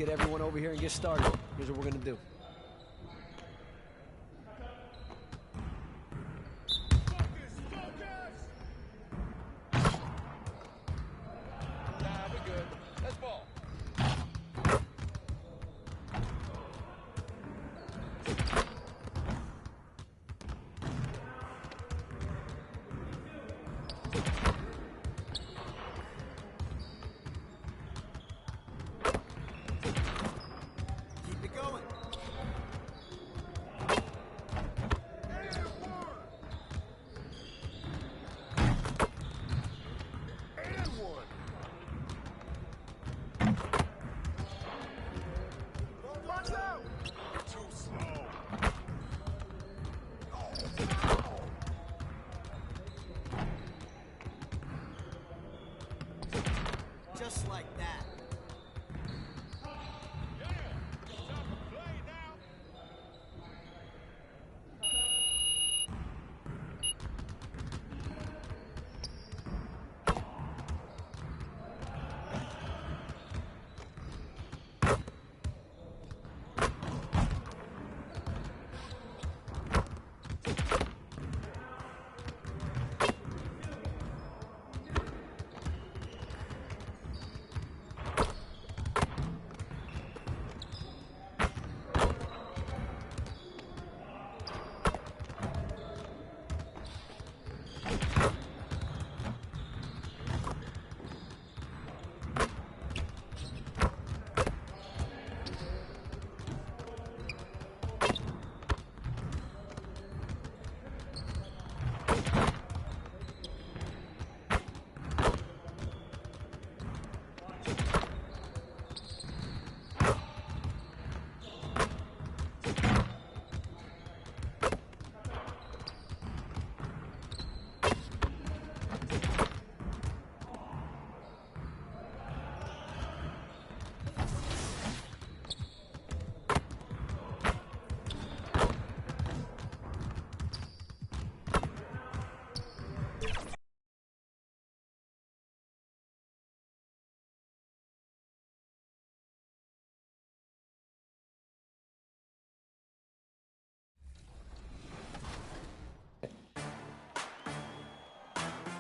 get everyone over here and get started. Here's what we're going to do. Just like that.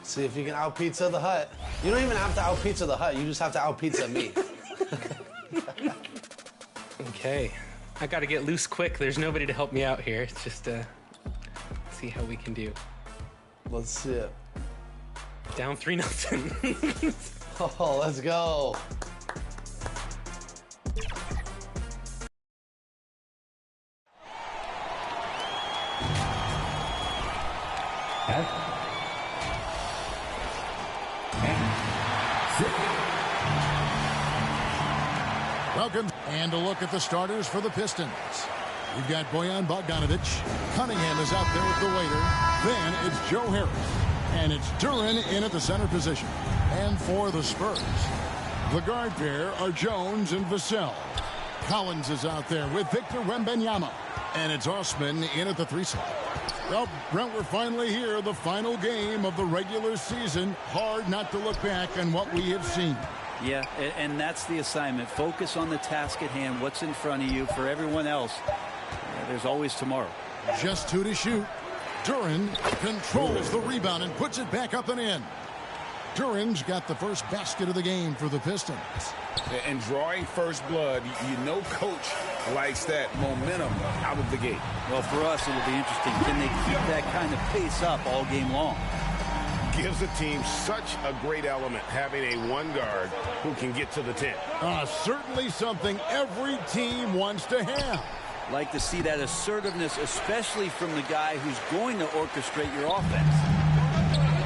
See if you can out-pizza the Hut. You don't even have to out-pizza the Hut. You just have to out-pizza me. Okay. I gotta get loose quick. There's nobody to help me out here. It's just, see how we can do. Let's see it. Down 3-0. Oh, let's go. Welcome, and a look at the starters for the Pistons. You've got Bojan Bogdanovic. Cunningham is out there with the waiter. Then it's Joe Harris. And it's Duren in at the center position. And for the Spurs, the guard pair are Jones and Vassell. Collins is out there with Victor Wembanyama. And it's Osman in at the 3 slot. Well, Brent, we're finally here, the final game of the regular season. Hard not to look back on what we have seen. Yeah, and that's the assignment. Focus on the task at hand, what's in front of you. For everyone else, there's always tomorrow. Just 2 to shoot. Duren controls the rebound and puts it back up and in. Duren's got the first basket of the game for the Pistons. And drawing first blood, you know coach likes that momentum out of the gate. Well, for us, it'll be interesting. Can they keep that kind of pace up all game long? Gives a team such a great element having a one guard who can get to the 10. Certainly something every team wants to have. Like to see that assertiveness, especially from the guy who's going to orchestrate your offense.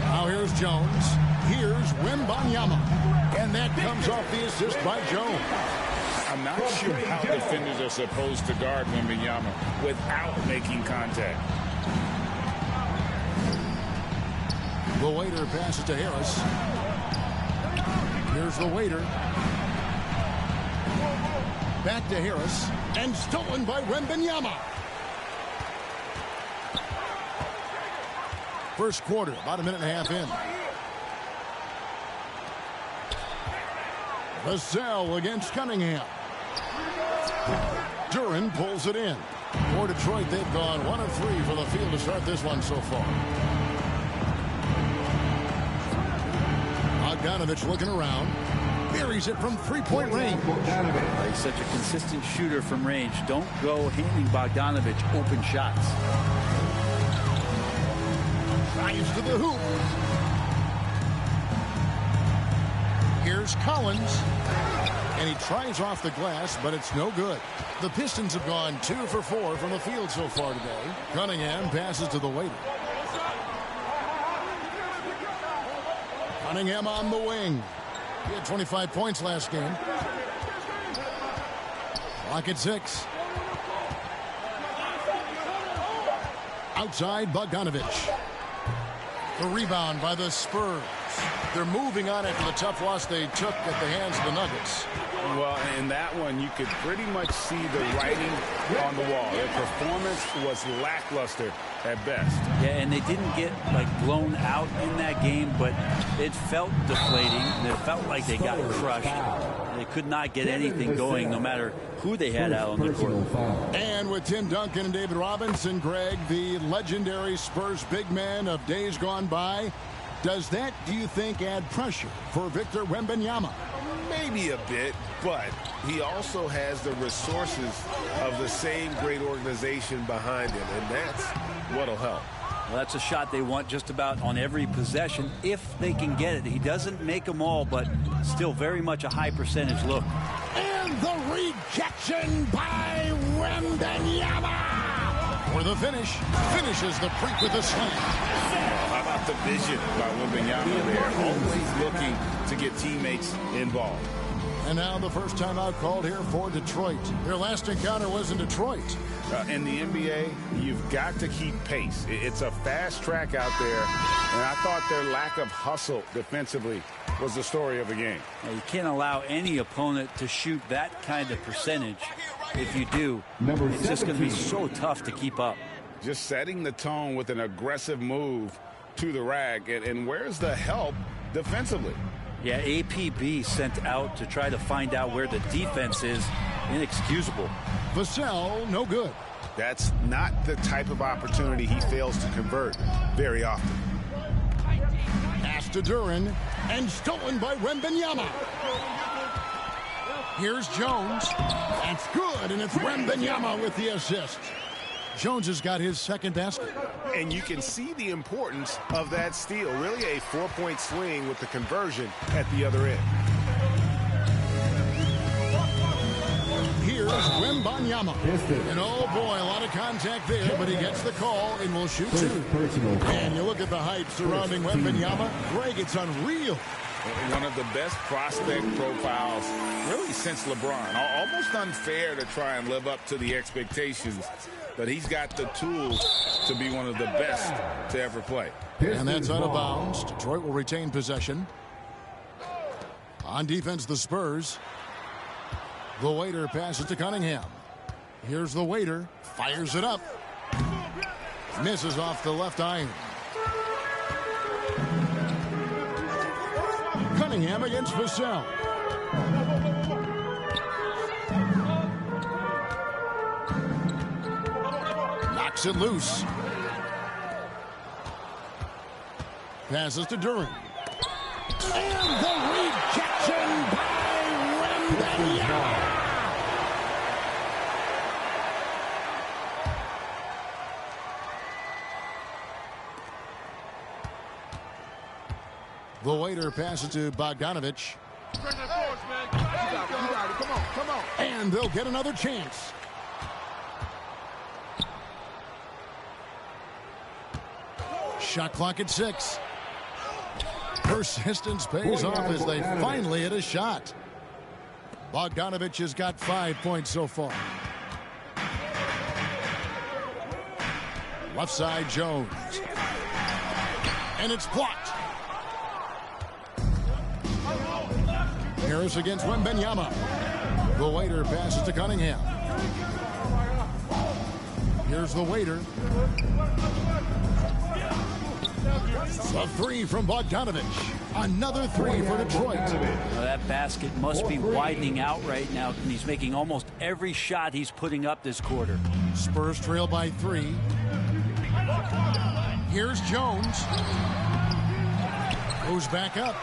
Now here's Jones. Here's Wembanyama. And that comes off the assist by Jones. I'm not sure how defenders are supposed to guard Wembanyama without making contact. The waiter passes to Harris. Here's the waiter. Back to Harris. And stolen by Wembanyama. First quarter, about a minute and a half in. Vassell against Cunningham. Duran pulls it in. For Detroit, they've gone 1 of 3 for the field to start this one so far. Bogdanovich looking around. Buries it from three-point range. He's such a consistent shooter from range. Don't go handing Bogdanovich open shots. Drives to the hoop. Here's Collins. And he tries off the glass, but it's no good. The Pistons have gone 2 for 4 from the field so far today. Cunningham passes to the waiter. Cunningham on the wing. He had 25 points last game. Clock at 6. Outside, Bogdanovich. The rebound by the Spurs. They're moving on after the tough loss they took at the hands of the Nuggets. Well, in that one, you could pretty much see the writing on the wall. Their performance was lackluster at best. Yeah, and they didn't get blown out in that game, but it felt deflating. It felt like they got crushed. They could not get anything going, no matter who they had out on the court. And with Tim Duncan and David Robinson, Greg, the legendary Spurs big man of days gone by, does that, do you think, add pressure for Victor Wembanyama? Maybe a bit, but he also has the resources of the same great organization behind him, and that's what'll help. Well, that's a shot they want just about on every possession if they can get it. He doesn't make them all, but still very much a high percentage look. And the rejection by Wembanyama. For the finish, finishes the freak with a slam. How about the vision by Wembanyama there? Always looking to get teammates involved. And now the first timeout called here for Detroit. Their last encounter was in Detroit. In the NBA, you've got to keep pace. It's a fast track out there, and I thought their lack of hustle defensively was the story of the game. Now, you can't allow any opponent to shoot that kind of percentage. If you do, it's just going to be so tough to keep up. Just setting the tone with an aggressive move to the rack, and where's the help defensively? Yeah, APB sent out to try to find out where the defense is. Inexcusable. Vassell, no good. That's not the type of opportunity he fails to convert very often. Pass to Duran, and stolen by Wembanyama. Here's Jones. That's good, and it's Wembanyama with the assist. Jones has got his second basket. And you can see the importance of that steal. Really a 4-point swing with the conversion at the other end. Here's Wembanyama. And oh boy, a lot of contact there, but he gets the call and will shoot 2. And you look at the hype surrounding Wembanyama. Greg, it's unreal. One of the best prospect profiles really since LeBron. Almost unfair to try and live up to the expectations, but he's got the tools to be one of the best to ever play. And that's out of bounds. Detroit will retain possession. On defense, the Spurs. The waiter passes to Cunningham. Here's the waiter. Fires it up. Misses off the left iron. Cunningham against Vassell. Knocks it loose. Passes to Duran. And the rejection by Wembanyama. The waiter passes to Bogdanovich. And they'll get another chance. Shot clock at 6. Persistence pays off as they finally hit a shot. Bogdanovich has got 5 points so far. Left side, Jones. And it's blocked. Harris against Wembanyama. The waiter passes to Cunningham. Here's the waiter. A three from Bogdanovich. Another three for Detroit. Well, that basket must be widening out right now, and he's making almost every shot he's putting up this quarter. Spurs trail by 3. Here's Jones. Goes back up.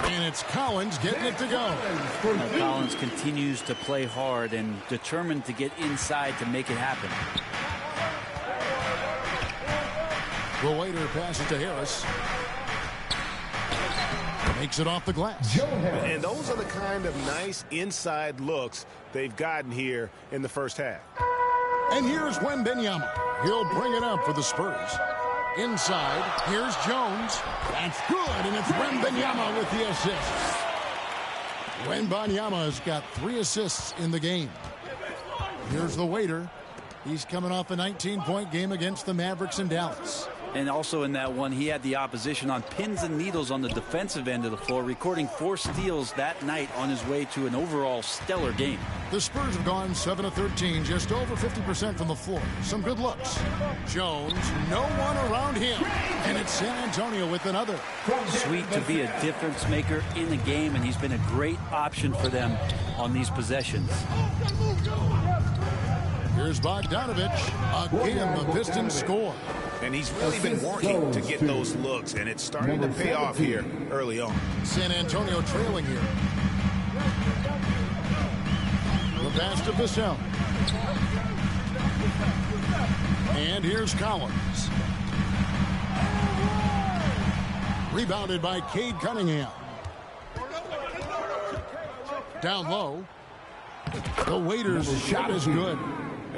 And it's Collins getting it to go. Now, Collins continues to play hard and determined to get inside to make it happen. The waiter passes to Harris. Makes it off the glass. And those are the kind of nice inside looks they've gotten here in the first half. And here's Wembanyama. He'll bring it up for the Spurs. Inside, here's Jones. That's good, and it's Wembanyama with the assist. Wembanyama has got 3 assists in the game. Here's the waiter. He's coming off a 19-point game against the Mavericks in Dallas. And also in that one, he had the opposition on pins and needles on the defensive end of the floor, recording 4 steals that night on his way to an overall stellar game. The Spurs have gone 7 of 13, just over 50% from the floor. Some good looks. Jones, no one around him. And it's San Antonio with another. Sweet to be a difference maker in the game, and he's been a great option for them on these possessions. Here's Bogdanovich. Again, the Pistons score. And he's really been working to get those looks, and it's starting to pay off here early on. San Antonio trailing here. The pass to Vassell. And here's Collins. Rebounded by Cade Cunningham. Down low. The waiter's shot is good.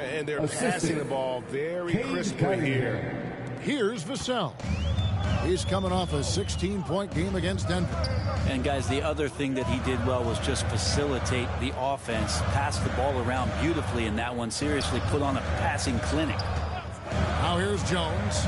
And they're passing the ball very crisply here. Here's Vassell. He's coming off a 16-point game against Denver. And guys, the other thing that he did well was just facilitate the offense, pass the ball around beautifully in that one, seriously put on a passing clinic. Now here's Jones.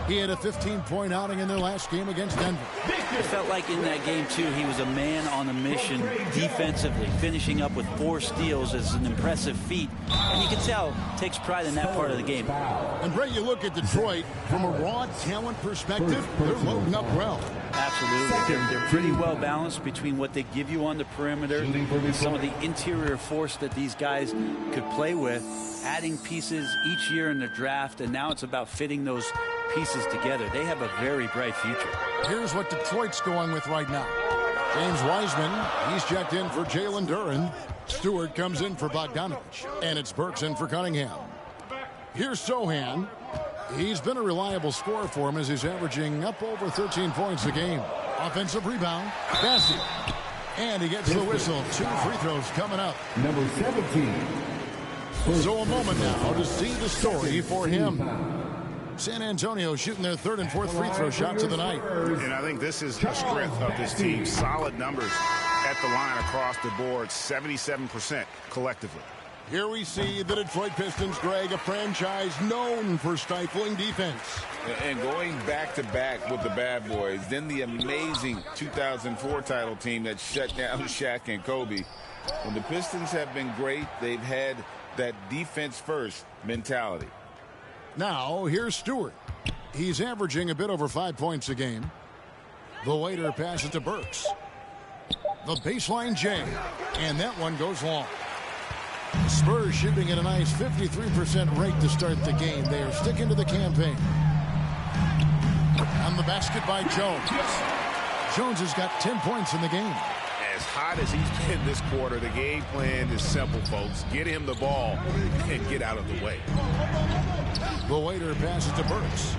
He had a 15-point outing in their last game against Denver. It felt like in that game, too, he was a man on a mission defensively. Finishing up with 4 steals is an impressive feat. And you can tell, takes pride in that part of the game. And, Brett, you look at Detroit, from a raw talent perspective, they're loading up well. Absolutely. They're pretty well balanced between what they give you on the perimeter and some of the interior force that these guys could play with, adding pieces each year in the draft, and now it's about fitting those pieces together. They have a very bright future. Here's what Detroit's going with right now. James Wiseman, he's checked in for Jalen Duren. Stewart comes in for Bogdanovich. And it's Burks in for Cunningham. Here's Sohan. He's been a reliable scorer for him as he's averaging up over 13 points a game. Offensive rebound. Bassey. And he gets the whistle. 2 free throws coming up. Number 17. So a moment now to see the story for him. San Antonio shooting their 3rd and 4th free throw shots of the night. And I think this is the strength of this team. Solid numbers at the line across the board, 77% collectively. Here we see the Detroit Pistons, Greg, a franchise known for stifling defense. And going back-to-back with the bad boys, then the amazing 2004 title team that shut down Shaq and Kobe. When the Pistons have been great, they've had that defense-first mentality. Now, here's Stewart. He's averaging a bit over 5 points a game. The waiter passes to Burks. The baseline J, and that one goes long. Spurs shooting at a nice 53% rate to start the game. They are sticking to the campaign. On the basket by Jones. Jones has got 10 points in the game. As hot as he's been this quarter, the game plan is simple, folks. Get him the ball and get out of the way. The waiter passes to Burks.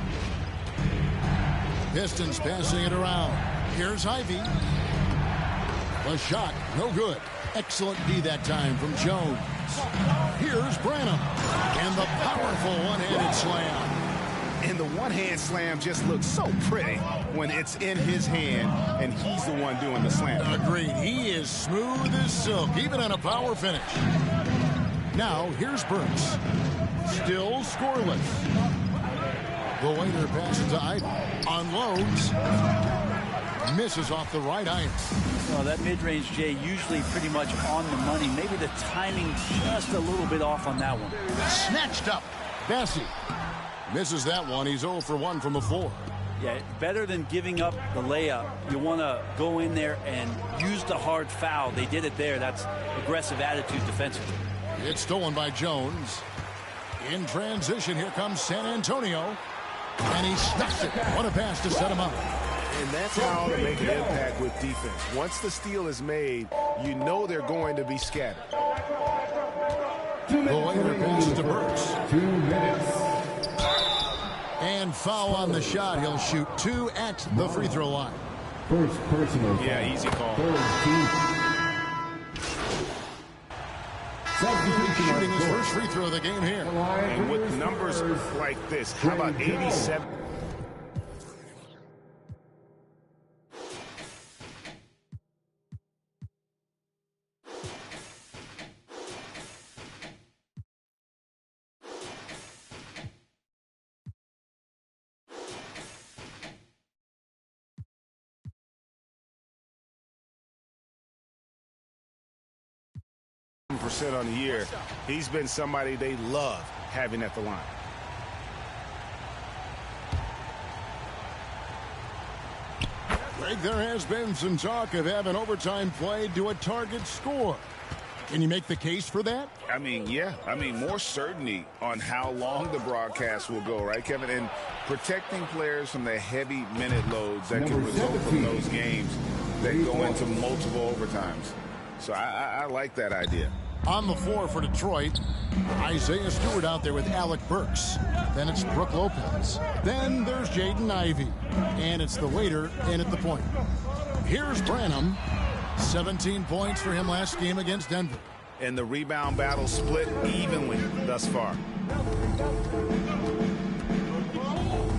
Pistons passing it around. Here's Ivy. The shot, no good. Excellent D that time from Jones. Here's Branham. And the powerful one-handed slam. And the one-hand slam just looks so pretty when it's in his hand and he's the one doing the slam. Agreed. He is smooth as silk, even on a power finish. Now, here's Burks. Still scoreless. The waiter passes to Ivy. Unloads. Misses off the right ice. Well, that mid-range J usually pretty much on the money. Maybe the timing just a little bit off on that one. Snatched up. Bassey misses that one. He's 0 for 1 from the floor. Yeah, better than giving up the layup. You want to go in there and use the hard foul. They did it there. That's aggressive attitude defensively. It's stolen by Jones. In transition, here comes San Antonio. And he stuffs it. What a pass to set him up. And that's how to make an impact with defense. Once the steal is made, you know they're going to be scattered. The later pass to Burks. 2 minutes. And foul on the shot. He'll shoot 2 at the free throw line. First personal. Yeah, easy call. Shooting his first free throw of the game here. And with numbers like this, how about 87? On the year, he's been somebody they love having at the line. Greg, there has been some talk of having overtime played to a target score. Can you make the case for that? I mean, yeah. I mean, more certainty on how long the broadcast will go, right, Kevin? And protecting players from the heavy minute loads that can result from those games that go into multiple overtimes. So I like that idea. On the floor for Detroit, Isaiah Stewart out there with Alec Burks. Then it's Brook Lopez. Then there's Jaden Ivey. And it's the waiter in at the point. Here's Branham. 17 points for him last game against Denver. And the rebound battle split evenly thus far.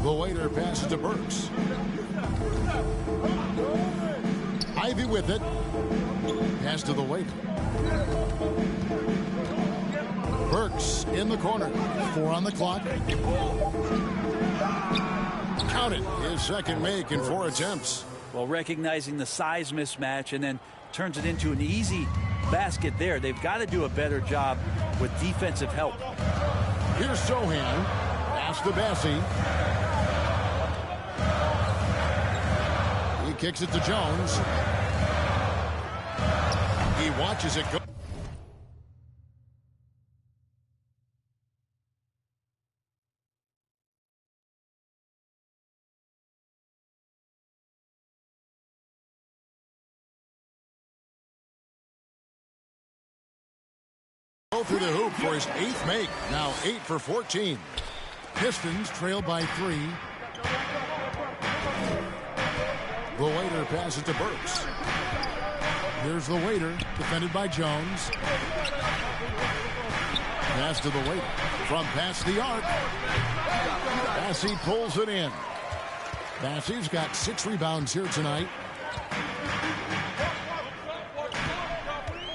The waiter passes to Burks. Ivey with it. Pass to the waiter. Burks in the corner. 4 on the clock. Count it. His second make in 4 attempts. Well, recognizing the size mismatch and then turns it into an easy basket there. They've got to do a better job with defensive help. Here's Sohan. Pass to Bassie. He kicks it to Jones. He watches it go. Through the hoop for his 8th make. Now 8 for 14. Pistons trail by 3. The waiter passes to Burks. Here's the waiter, defended by Jones. Pass to the waiter. From past the arc. Bassie pulls it in. Bassie's got 6 rebounds here tonight.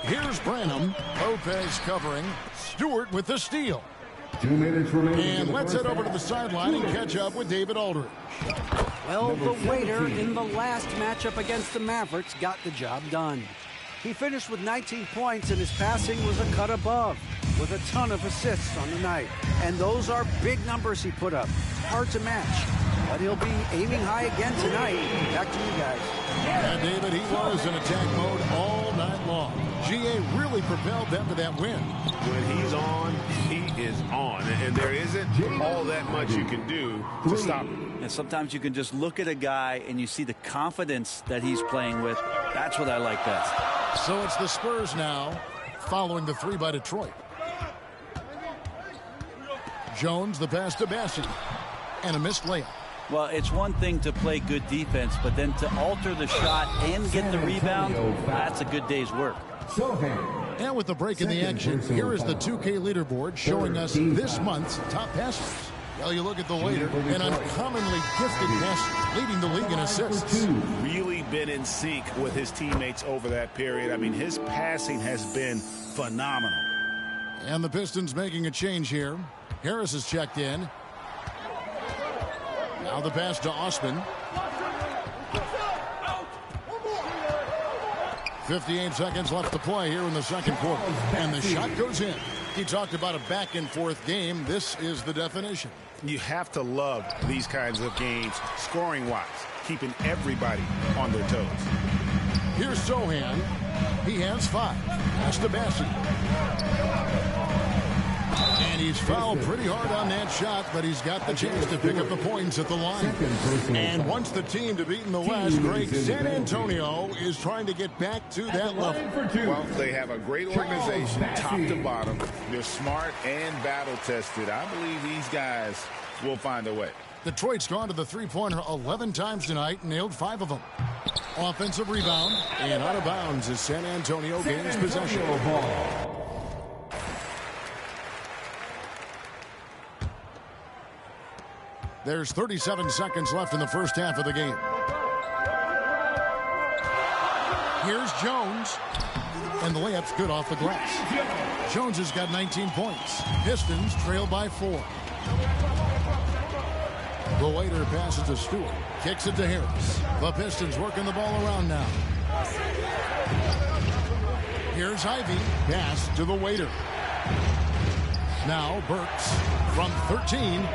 Here's Branham. Lopez covering. Stewart with the steal. 2 minutes remaining. And let's head over to the sideline and catch up with David Aldridge. Well, the waiter in the last matchup against the Mavericks got the job done. He finished with 19 points, and his passing was a cut above, with a ton of assists on the night. And those are big numbers he put up. Hard to match. But he'll be aiming high again tonight. Back to you guys. And David, he was in attack mode all night long. GA really propelled them to that win. When he's on, he is on. And there isn't all that much you can do to stop him. And sometimes you can just look at a guy and you see the confidence that he's playing with. That's what I like best. So it's the Spurs now, following the 3 by Detroit. Jones, the pass to Bassie. And a missed layup. Well, it's one thing to play good defense, but then to alter the shot and get the rebound, that's a good day's work. And with the break in the action, here is the 2K leaderboard showing us this month's top passers. Well, you look at the waiter, an uncommonly gifted passer, leading the league in assists. Really been in sync with his teammates over that period. I mean, his passing has been phenomenal. And the Pistons making a change here. Harris has checked in. Now the pass to Osman. 58 seconds left to play here in the second quarter. And the shot goes in. He talked about a back-and-forth game. This is the definition. You have to love these kinds of games, scoring-wise, keeping everybody on their toes. Here's Sohan. He has 5. That's to Bassi. And he's fouled pretty hard on that shot, but he's got the chance to pick up the points at the line. And wants the team to beat in the West, Greg, San Antonio is trying to get back to that level. Well, they have a great organization, top to bottom. They're smart and battle-tested. I believe these guys will find a way. Detroit's gone to the three-pointer 11 times tonight and nailed 5 of them. Offensive rebound, and out of bounds as San Antonio gains possession. There's 37 seconds left in the first half of the game. Here's Jones. And the layup's good off the glass. Jones has got 19 points. Pistons trail by 4. The waiter passes to Stewart. Kicks it to Harris. The Pistons working the ball around now. Here's Ivy. Pass to the waiter. Now Burks from 13.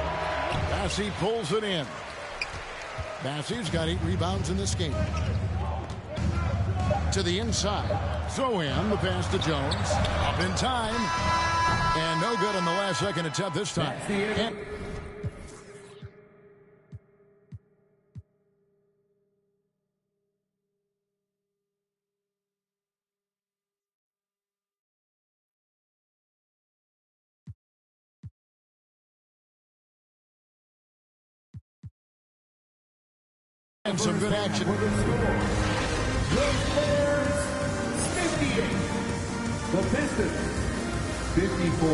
Bassi pulls it in. Bassi's got 8 rebounds in this game. To the inside. Zohan, the pass to Jones. Up in time. And no good on the last second attempt this time. And some good action. The Bears, 58. The Pistons, 54.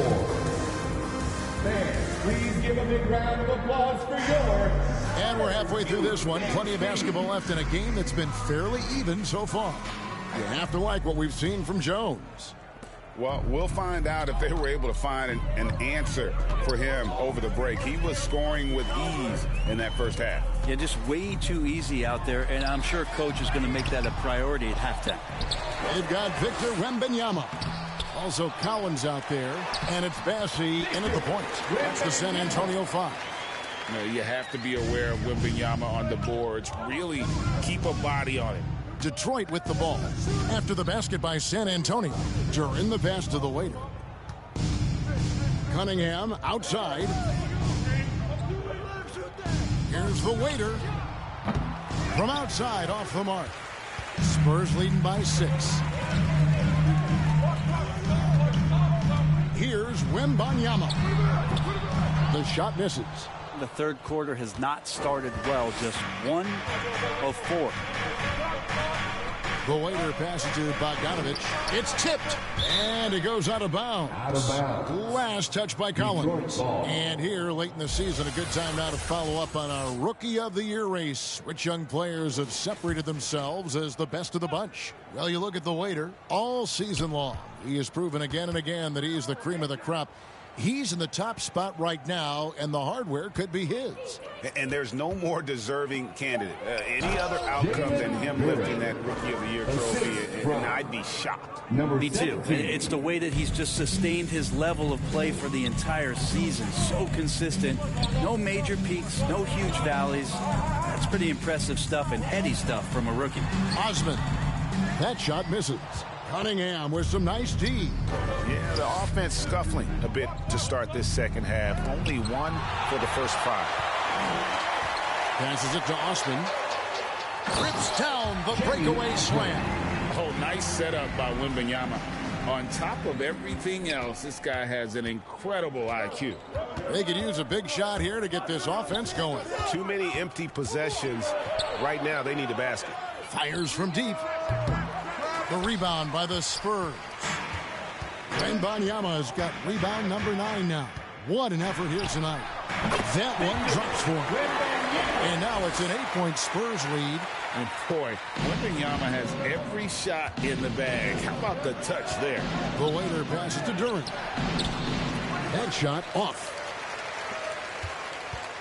Fans, please give a big round of applause for your... And we're halfway through this one. Plenty of basketball left in a game that's been fairly even so far. You have to like what we've seen from Jones. Well, we'll find out if they were able to find an answer for him over the break. He was scoring with ease in that first half. Yeah, just way too easy out there, and I'm sure coach is going to make that a priority at halftime. They've got Victor Wembanyama. Also Collins out there, and it's Bassi in at the point. That's the San Antonio 5. You have to be aware of Wembanyama on the boards. Really keep a body on it. Detroit with the ball. After the basket by San Antonio. During the pass to the waiter. Cunningham outside. Here's the waiter. From outside, off the mark. Spurs leading by 6. Here's Wembanyama. The shot misses. The third quarter has not started well. Just 1 of 4. The waiter passes to Bogdanovich. It's tipped, and it goes out of bounds. Out of bounds. Last touch by Collins. And here, late in the season, a good time now to follow up on our Rookie of the Year race. Which young players have separated themselves as the best of the bunch? Well, you look at the waiter all season long. He has proven again and again that he is the cream of the crop. He's in the top spot right now, and the hardware could be his. And there's no more deserving candidate. Any other outcome than him lifting that Rookie of the Year trophy, and I'd be shocked. Me too. It's the way that he's just sustained his level of play for the entire season. So consistent. No major peaks, no huge valleys. That's pretty impressive stuff and heady stuff from a rookie. Osman. That shot misses. Cunningham with some nice D. Yeah, the offense scuffling a bit to start this second half. Only 1 for the first 5. Passes it to Osman. Rips down the breakaway slam. Oh, nice setup by Wembanyama. On top of everything else, this guy has an incredible IQ. They could use a big shot here to get this offense going. Too many empty possessions. Right now, they need a basket. Fires from deep. The rebound by the Spurs. Wembanyama has got rebound number 9 now. What an effort here tonight. That one drops for him. And now it's an 8-point Spurs lead. And boy, Wembanyama has every shot in the bag. How about the touch there? The waiter passes to Duran. That shot off.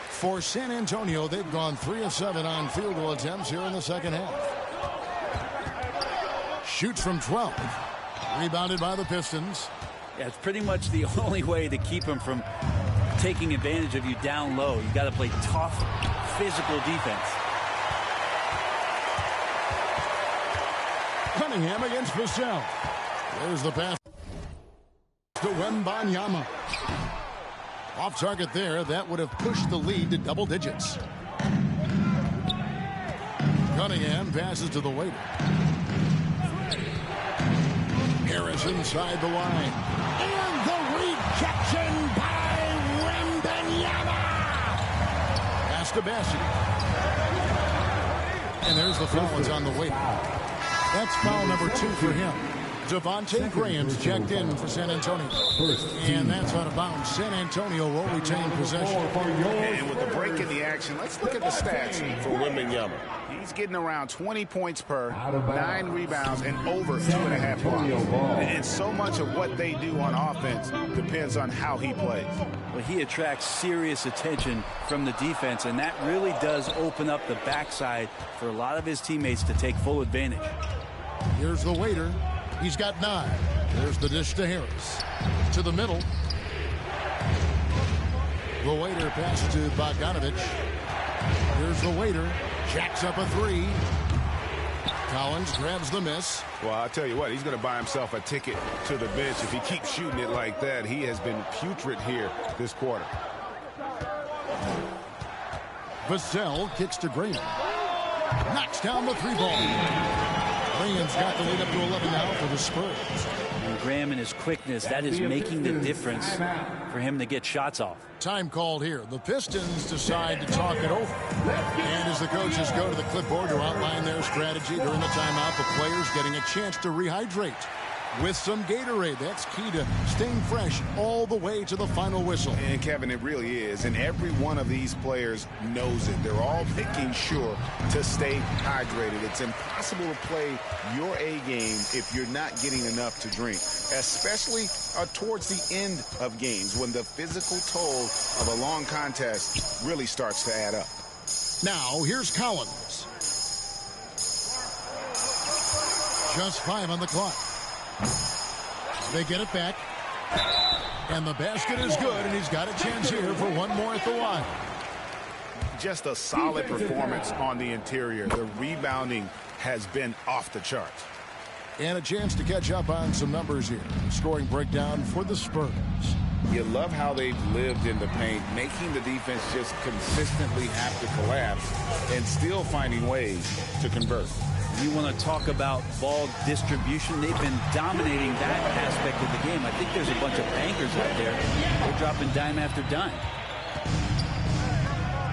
For San Antonio, they've gone 3 of 7 on field goal attempts here in the second half. Shoots from 12. Rebounded by the Pistons. Yeah, it's pretty much the only way to keep him from taking advantage of you down low. You got to play tough, physical defense. Cunningham against Vassell. There's the pass to Wembanyama. Off target there. That would have pushed the lead to double digits. Cunningham passes to the waiter. Harris inside the line. And the rejection by Wembanyama. Pass to Bassett. And there's the foul. It's on the waiter. That's foul number 2 for him. Devontae Graham's checked in for San Antonio. And that's out of bounds. San Antonio will retain possession. And with the break in the action, let's look at the stats for Wembanyama. He's getting around 20 points per, 9 rebounds, and over 2.5 blocks. And so much of what they do on offense depends on how he plays. Well, he attracts serious attention from the defense, and that really does open up the backside for a lot of his teammates to take full advantage. Here's the waiter. He's got 9. There's the dish to Harris. To the middle. The waiter passes to Bogdanovich. Here's the waiter. Jacks up a 3. Collins grabs the miss. Well, I'll tell you what, he's going to buy himself a ticket to the bench. If he keeps shooting it like that, he has been putrid here this quarter. Vassell kicks to Graham. Knocks down the 3-ball. Graham's got the lead up to 11 now for the Spurs. And Graham and his quickness, that is making the difference for him to get shots off. Time called here. The Pistons decide to talk it over. And as the coaches go to the clipboard to outline their strategy during the timeout, the players getting a chance to rehydrate with some Gatorade. That's key to staying fresh all the way to the final whistle. And Kevin, it really is. And every one of these players knows it. They're all making sure to stay hydrated. It's impossible to play your A game if you're not getting enough to drink, especially towards the end of games when the physical toll of a long contest really starts to add up. Now, here's Collins. Just 5 on the clock. They get it back. And the basket is good, and he's got a chance here for one more at the line. Just a solid performance on the interior. The rebounding has been off the charts. And a chance to catch up on some numbers here. Scoring breakdown for the Spurs. You love how they've lived in the paint, making the defense just consistently have to collapse and still finding ways to convert. You want to talk about ball distribution. They've been dominating that aspect of the game. I think there's a bunch of bankers out there. They're dropping dime after dime.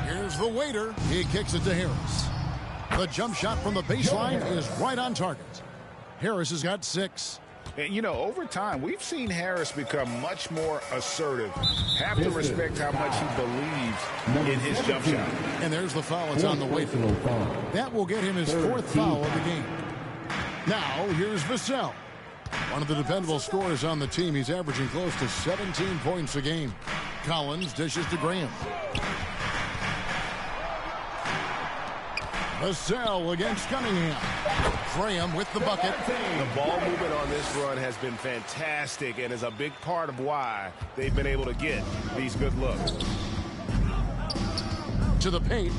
Here's the waiter. He kicks it to Harris. The jump shot from the baseline is right on target. Harris has got 6. And, you know, over time, we've seen Harris become much more assertive. Have to respect how much he believes in his jump shot. And there's the foul. It's on the way. That will get him his 4th foul of the game. Now, here's Vassell. One of the dependable scorers on the team. He's averaging close to 17 points a game. Collins dishes to Graham. Vassell against Cunningham. Graham with the bucket. The ball movement on this run has been fantastic and is a big part of why they've been able to get these good looks. To the paint.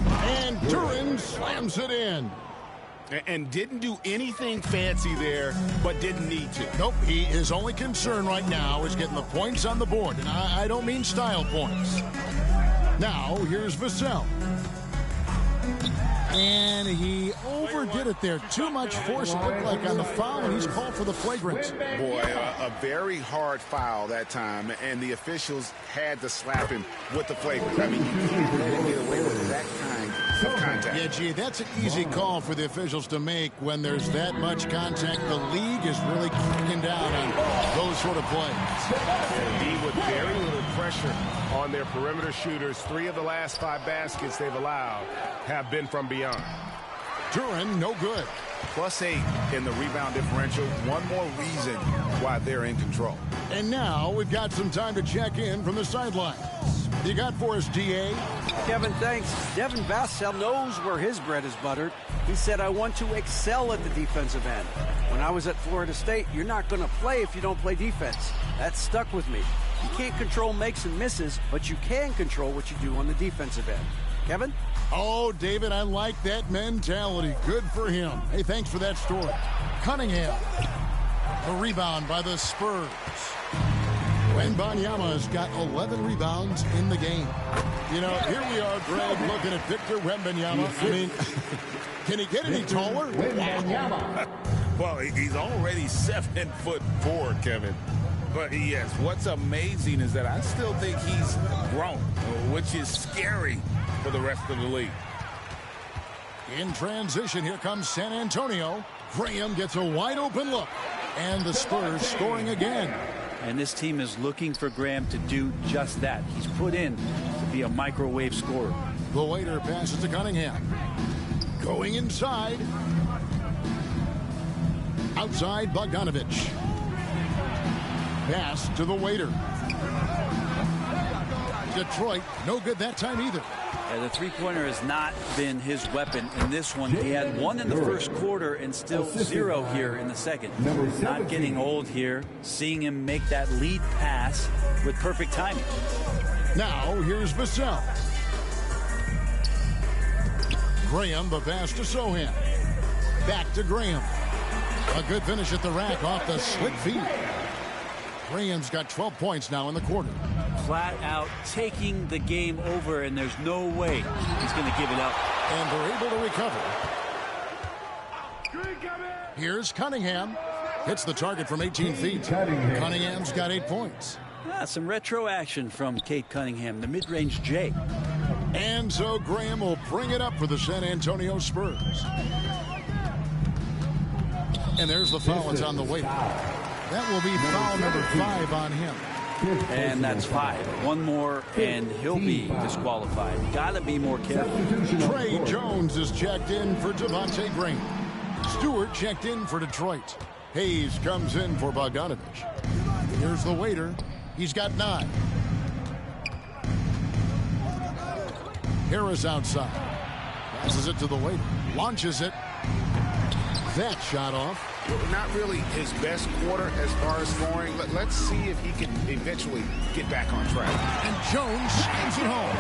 And Duran slams it in. And didn't do anything fancy there, but didn't need to. Nope, his only concern right now is getting the points on the board. And I don't mean style points. Now, here's Vassell. And he overdid it there. Too much force, it looked like, on the foul, and he's called for the flagrant. Boy, a very hard foul that time, and the officials had to slap him with the flagrant. I mean, you can't let him get away with that kind of contact. Yeah, gee, that's an easy call for the officials to make when there's that much contact. The league is really kicking down on those sort of plays. Indeed, with very little pressure on their perimeter shooters, 3 of the last 5 baskets they've allowed have been from beyond. Duran, no good. +8 in the rebound differential. One more reason why they're in control. And now we've got some time to check in from the sidelines. You got for us, DA? Kevin, thanks. Devin Vassell knows where his bread is buttered. He said, I want to excel at the defensive end. When I was at Florida State, you're not going to play if you don't play defense. That stuck with me. You can't control makes and misses, but you can control what you do on the defensive end. Kevin? Oh, David, I like that mentality. Good for him. Hey, thanks for that story. Cunningham. The rebound by the Spurs. Wembanyama has got 11 rebounds in the game. You know, here we are, Greg, looking at Victor Wembanyama. I mean, can he get any taller? Well, he's already 7'4", Kevin. But yes, what's amazing is that I still think he's grown, which is scary for the rest of the league. In transition, here comes San Antonio. Graham gets a wide open look. And the Spurs scoring again. And this team is looking for Graham to do just that. He's put in to be a microwave scorer. The waiter passes to Cunningham. Going inside. Outside Bogdanovich. Pass to the waiter. Detroit, no good that time either. The three-pointer has not been his weapon in this one. He had one in the first quarter and still 0 here in the second. Not getting old here. Seeing him make that lead pass with perfect timing. Now here's Vassell. Graham, the pass to Sohan. Back to Graham. A good finish at the rack off the slick feed. Graham's got 12 points now in the quarter. Flat out taking the game over, and there's no way he's going to give it up. And they're able to recover. Here's Cunningham. Hits the target from 18 feet. Cunningham's got 8 points. Some retro action from Cade Cunningham, the mid-range J. And so Graham will bring it up for the San Antonio Spurs. And there's the foul. It's on the way. That will be foul number 5 on him. And that's 5. One more, and he'll be disqualified. Got to be more careful. Trey Jones is checked in for Devontae Graham. Stewart checked in for Detroit. Hayes comes in for Bogdanovich. Here's the waiter. He's got 9. Harris outside. Passes it to the waiter. Launches it. That shot off. Not really his best quarter as far as scoring. Let's see if he can eventually get back on track. And Jones slams it home.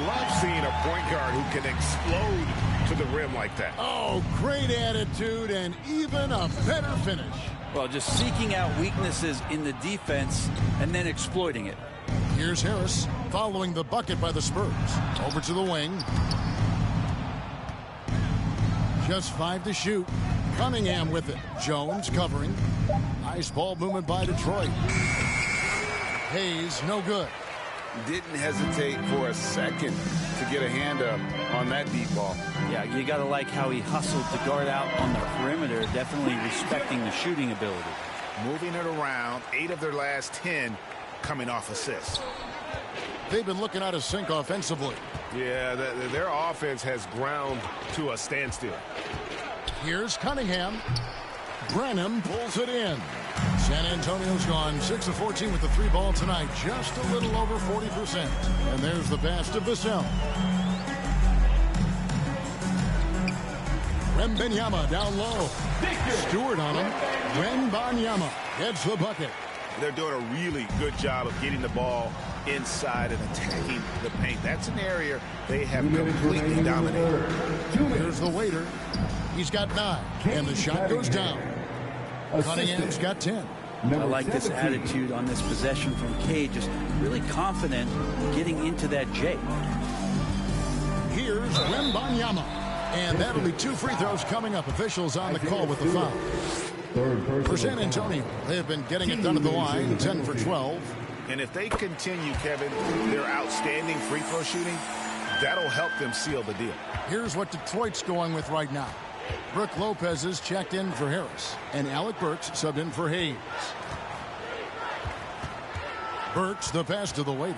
Love seeing a point guard who can explode to the rim like that. Oh, great attitude and even a better finish. Well, just seeking out weaknesses in the defense and then exploiting it. Here's Harris following the bucket by the Spurs. Over to the wing. Just 5 to shoot. Cunningham with it. Jones covering. Nice ball movement by Detroit. Hayes, no good. Didn't hesitate for a second to get a hand up on that deep ball. Yeah, you got to like how he hustled to guard out on the perimeter, definitely respecting the shooting ability. Moving it around, 8 of their last 10 coming off assists. They've been looking out of sync offensively. Yeah, their offense has ground to a standstill. Here's Cunningham. Brenham pulls it in. San Antonio's gone 6 of 14 with the 3 ball tonight. Just a little over 40%. And there's the pass to Vassell. Wembanyama down low. Stewart on him. Wembanyama gets the bucket. They're doing a really good job of getting the ball inside and attacking the paint. That's an area they have completely dominated. Here's the waiter. He's got 9, and the shot goes down. Cunningham's got 10. I like this attitude on this possession from Cade, just really confident getting into that J. Here's Wembanyama, and that'll be 2 free throws coming up. Officials on the call with the foul. For San Antonio, they have been getting it done at the line, 10 for 12. And if they continue, Kevin, their outstanding free throw shooting, that'll help them seal the deal. Here's what Detroit's going with right now. Brook Lopez is checked in for Harris, and Alec Burks subbed in for Hayes. Burks, the pass to the waiter.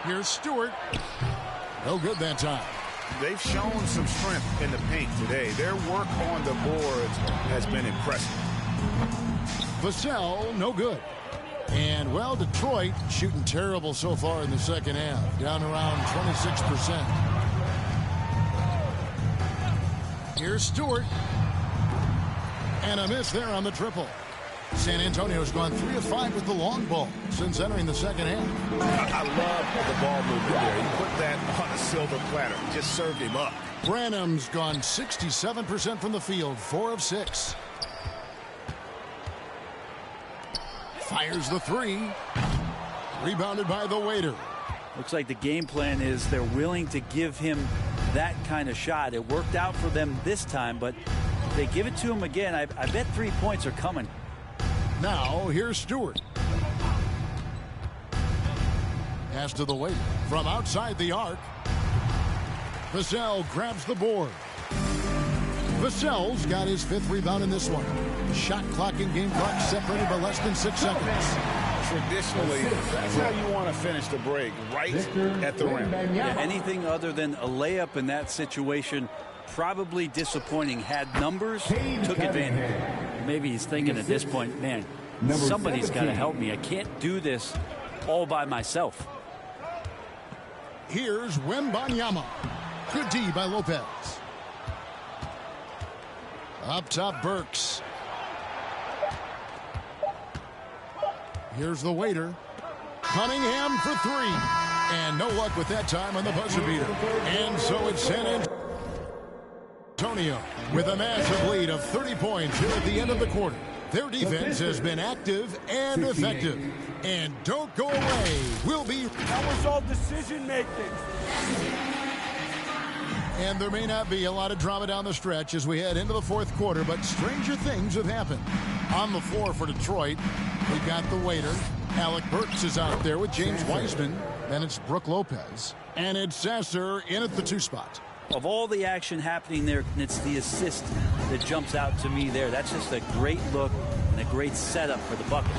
Here's Stewart. No good that time. They've shown some strength in the paint today. Their work on the boards has been impressive. Vassell, no good. And, well, Detroit shooting terrible so far in the second half, down around 26%. Here's Stewart. And a miss there on the triple. San Antonio's gone 3 of 5 with the long ball since entering the second half. I love the ball movement there. He put that on a silver platter. Just served him up. Branham's gone 67% from the field, 4 of 6. Fires the 3. Rebounded by the waiter. Looks like the game plan is they're willing to give him that kind of shot. It worked out for them this time, but if they give it to him again, I bet 3 points are coming. Now, here's Stewart. Pass to the waiter from outside the arc. Vassell grabs the board. Vassell's got his 5th rebound in this one. Shot clock and game clock separated by less than 6 seconds. Traditionally, that's how you want to finish the break, right at the rim. Yeah, anything other than a layup in that situation, probably disappointing. Had numbers, took advantage. Maybe he's thinking at this point, man, somebody's got to help me. I can't do this all by myself. Here's Wembanyama. Good D by Lopez. Up top, Burks. Here's the waiter. Cunningham for 3. And no luck with that time on the buzzer beater. And so it's San Antonio with a massive lead of 30 points here at the end of the quarter. Their defense has been active and effective. And don't go away. We'll be... That was all decision making. And there may not be a lot of drama down the stretch as we head into the 4th quarter, but stranger things have happened. On the floor for Detroit, we've got the waiter. Alec Burks is out there with James Wiseman. Then it's Brook Lopez. And it's Sasser in at the 2 spot. Of all the action happening there, it's the assist that jumps out to me there. That's just a great look and a great setup for the bucket.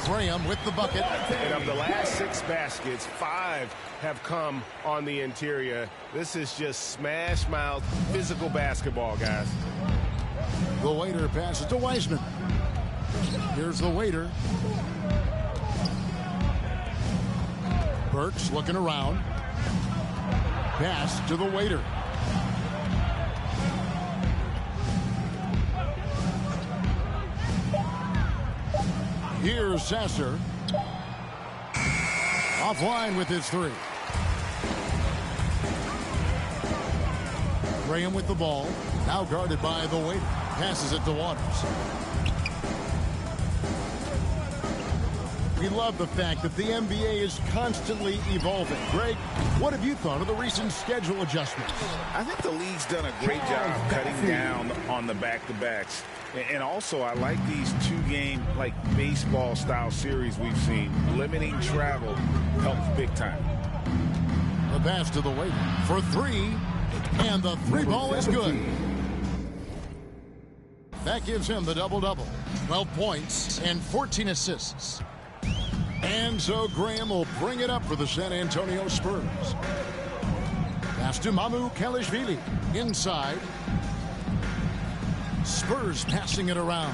Graham with the bucket. And of the last 6 baskets, 5 have come on the interior. This is just smash mouth physical basketball, guys. The waiter passes to Wiseman. Here's the waiter. Burks looking around. Pass to the waiter. Here's Sasser. Offline with his 3. Graham with the ball. Now guarded by the waiter. Passes it to Waters. We love the fact that the NBA is constantly evolving. Greg, what have you thought of the recent schedule adjustments? I think the league's done a great job cutting down on the back-to-backs. And also, I like these 2-game, like baseball-style series we've seen. Limiting travel helps big time. The pass to the waiter for 3. And the 3 ball is good. That gives him the double-double. 12 points and 14 assists. And so Graham will bring it up for the San Antonio Spurs. Pass to Mamu Kelishvili. Inside. Spurs passing it around.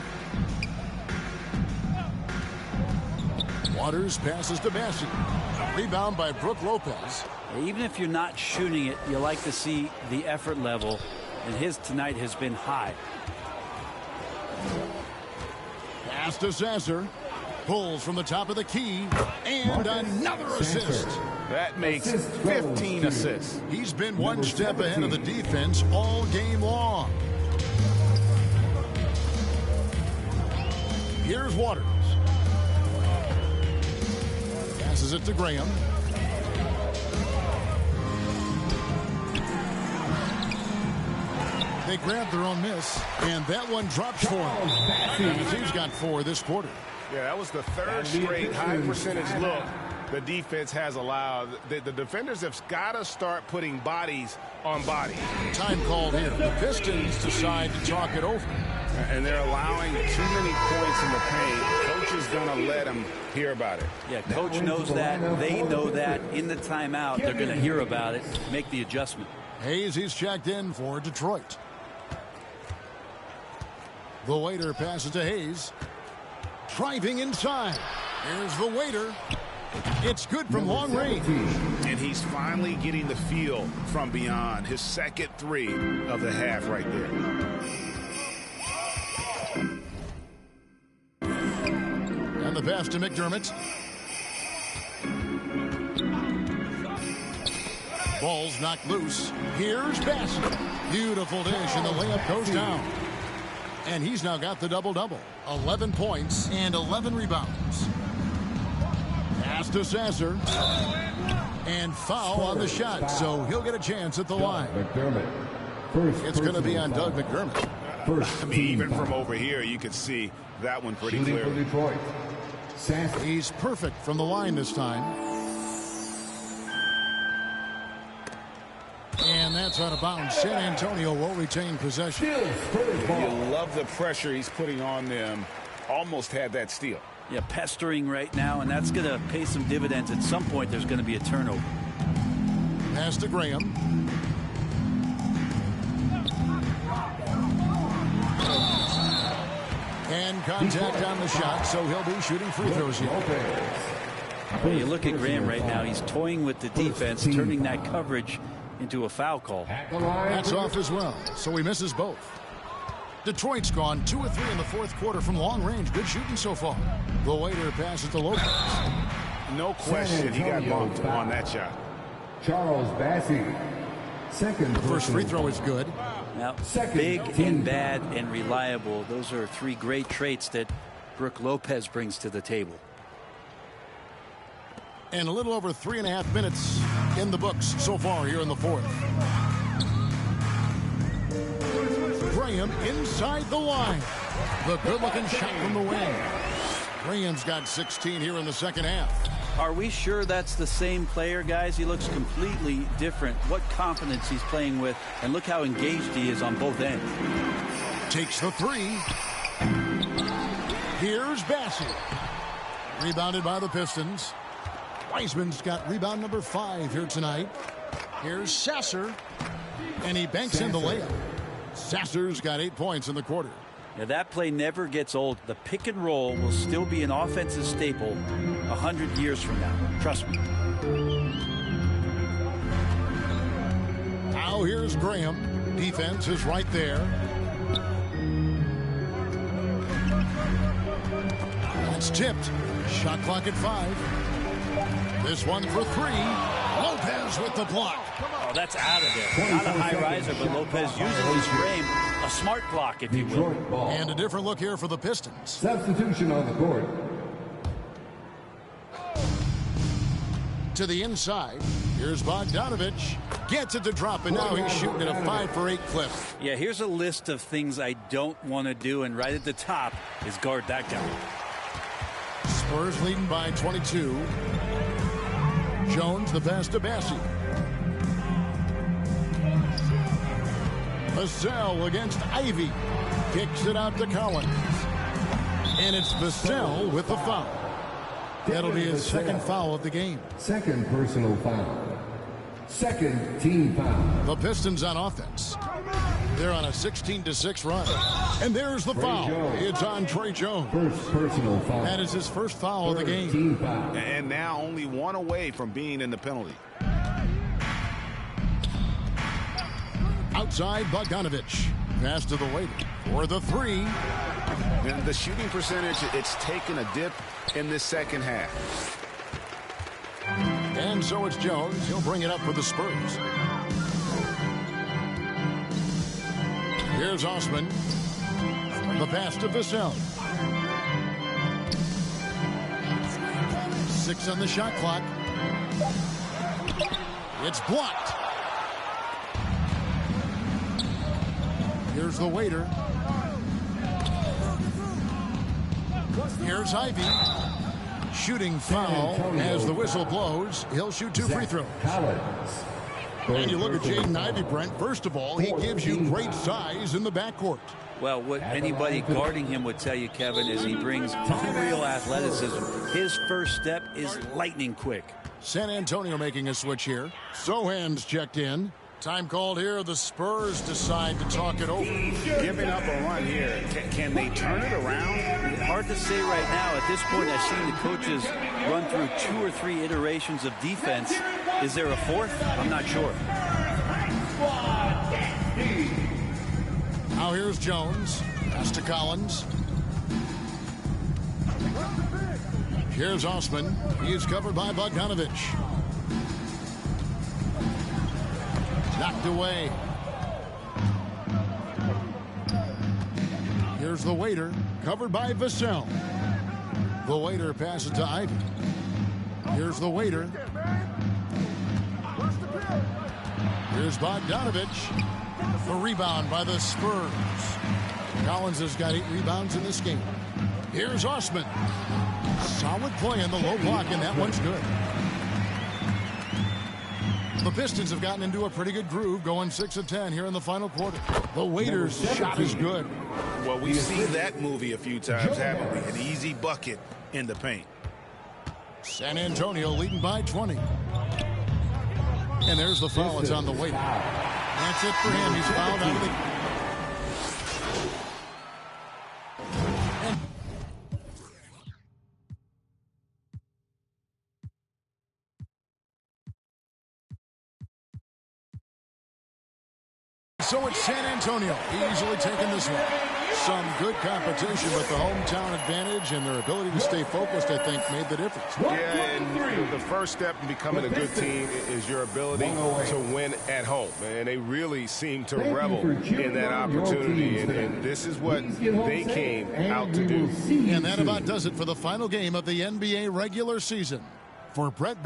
Waters passes to Bassi. Rebound by Brook Lopez. Even if you're not shooting it, you like to see the effort level. And his tonight has been high. Pass to Sasser. Pulls from the top of the key. And another assist. That makes 15 assists. He's been one step ahead of the defense all game long. Here's Waters. Passes it to Graham. They grab their own miss, and that one drops for him. He's got 4 this quarter. Yeah, that was the 3rd straight high percentage look the defense has allowed. The defenders have got to start putting bodies on bodies. Time called in. The Pistons decide to talk it over. And they're allowing too many points in the paint. Coach is going to let them hear about it. Yeah, coach knows that. They know that. In the timeout, they're going to hear about it, make the adjustment. Hayes, he's checked in for Detroit. The waiter passes to Hayes. Driving inside. Here's the waiter. It's good from long range. And he's finally getting the feel from beyond. His second 3 of the half right there. on the pass to McDermott. Ball's knocked loose. Here's Bassett. Beautiful dish, and the layup goes down. And he's now got the double-double. 11 points and 11 rebounds. Pass to Sasser. And foul on the shot, so he'll get a chance at the line. It's going to be on Doug McDermott. I mean, even from over here, you could see that one pretty clearly. He's perfect from the line this time. And that's out of bounds. San Antonio will retain possession. You love the pressure he's putting on them. Almost had that steal. Yeah, pestering right now, and that's going to pay some dividends. At some point, there's going to be a turnover. Pass to Graham. And contact on the shot, so he'll be shooting free throws here. Well, you look at Graham right now. He's toying with the defense, turning that coverage into a foul call. That's off as well, so he misses both. Detroit's gone 2 of 3 in the fourth quarter from long range. Good shooting so far. The waiter passes to Lopez. No question, he got bumped on that shot. Charles Bassey. The first free throw is good. Now, big and bad and reliable. Those are 3 great traits that Brook Lopez brings to the table. And a little over 3.5 minutes in the books so far here in the fourth. Graham inside the line. The good-looking shot from the wing. Graham's got 16 here in the second half. Are we sure that's the same player, guys? He looks completely different. What confidence he's playing with, and look how engaged he is on both ends. Takes the 3. Here's Bassett. Rebounded by the Pistons. Wiseman's got rebound number 5 here tonight. Here's Sasser. And he banks in the layup. Sasser's got 8 points in the quarter. Now that play never gets old. The pick and roll will still be an offensive staple 100 years from now. Trust me. Now here's Graham. Defense is right there. It's tipped. Shot clock at 5. This one for 3. Lopez with the block. Oh, that's out of there. Not a high riser, but Lopez using his frame. A smart block, if you will. And a different look here for the Pistons. Substitution on the court. To the inside. Here's Bogdanovich. Gets it to drop, and now he's shooting at a 5 for 8 clip. Yeah, here's a list of things I don't want to do, and right at the top is guard that guy. Spurs leading by 22. Jones, the pass to Bassey. Vassell against Ivy. Kicks it out to Collins. And it's Vassell with the foul. That'll be his second foul of the game. Second personal foul. Second team foul. The Pistons on offense. They're on a 16-6 run. And there's the foul. It's on Trey Jones. First personal foul. That is his first foul of the game. Team foul. And now only one away from being in the penalty. Outside Bogdanovich. Pass to the waiter for the 3. And the shooting percentage, it's taken a dip in this second half. And so it's Jones. He'll bring it up for the Spurs. Here's Osman. The pass to Vassell. 6 on the shot clock. It's blocked. Here's the waiter. Here's Ivy. Shooting foul as the whistle blows. He'll shoot 2 free throws. And you look at Jaden Ivey, Brent. First of all, he gives you great size in the backcourt. Well, what anybody guarding him would tell you, Kevin, is he brings unreal athleticism. His first step is lightning quick. San Antonio making a switch here. Sohan's checked in. Time called here. The Spurs decide to talk it over. Giving up a run here. Can they turn it around? Hard to say right now. At this point, I've seen the coaches run through 2 or 3 iterations of defense. Is there a 4th? I'm not sure. Now here's Jones. Pass to Collins. Here's Osman. He is covered by Bogdanovich. Knocked away. Here's the waiter, covered by Vassell. The waiter passes to Ivy. Here's the waiter. Here's Bogdanovich. The rebound by the Spurs. Collins has got 8 rebounds in this game. Here's Osman. Solid play in the low block, and that one's good. The Pistons have gotten into a pretty good groove, going 6 of 10 here in the final quarter. The waiter's shot is good. Well, we've seen that movie a few times, haven't we? An easy bucket in the paint. San Antonio leading by 20. And there's the foul. It's on the waiter. That's it for him. He's fouled out of the... So it's San Antonio easily taking this one. Some good competition, but the hometown advantage and their ability to stay focused, I think, made the difference. Yeah, and the first step in becoming a good team is your ability to win at home. And they really seem to revel in that opportunity. And this is what they came out to do. And that about does it for the final game of the NBA regular season. For Brett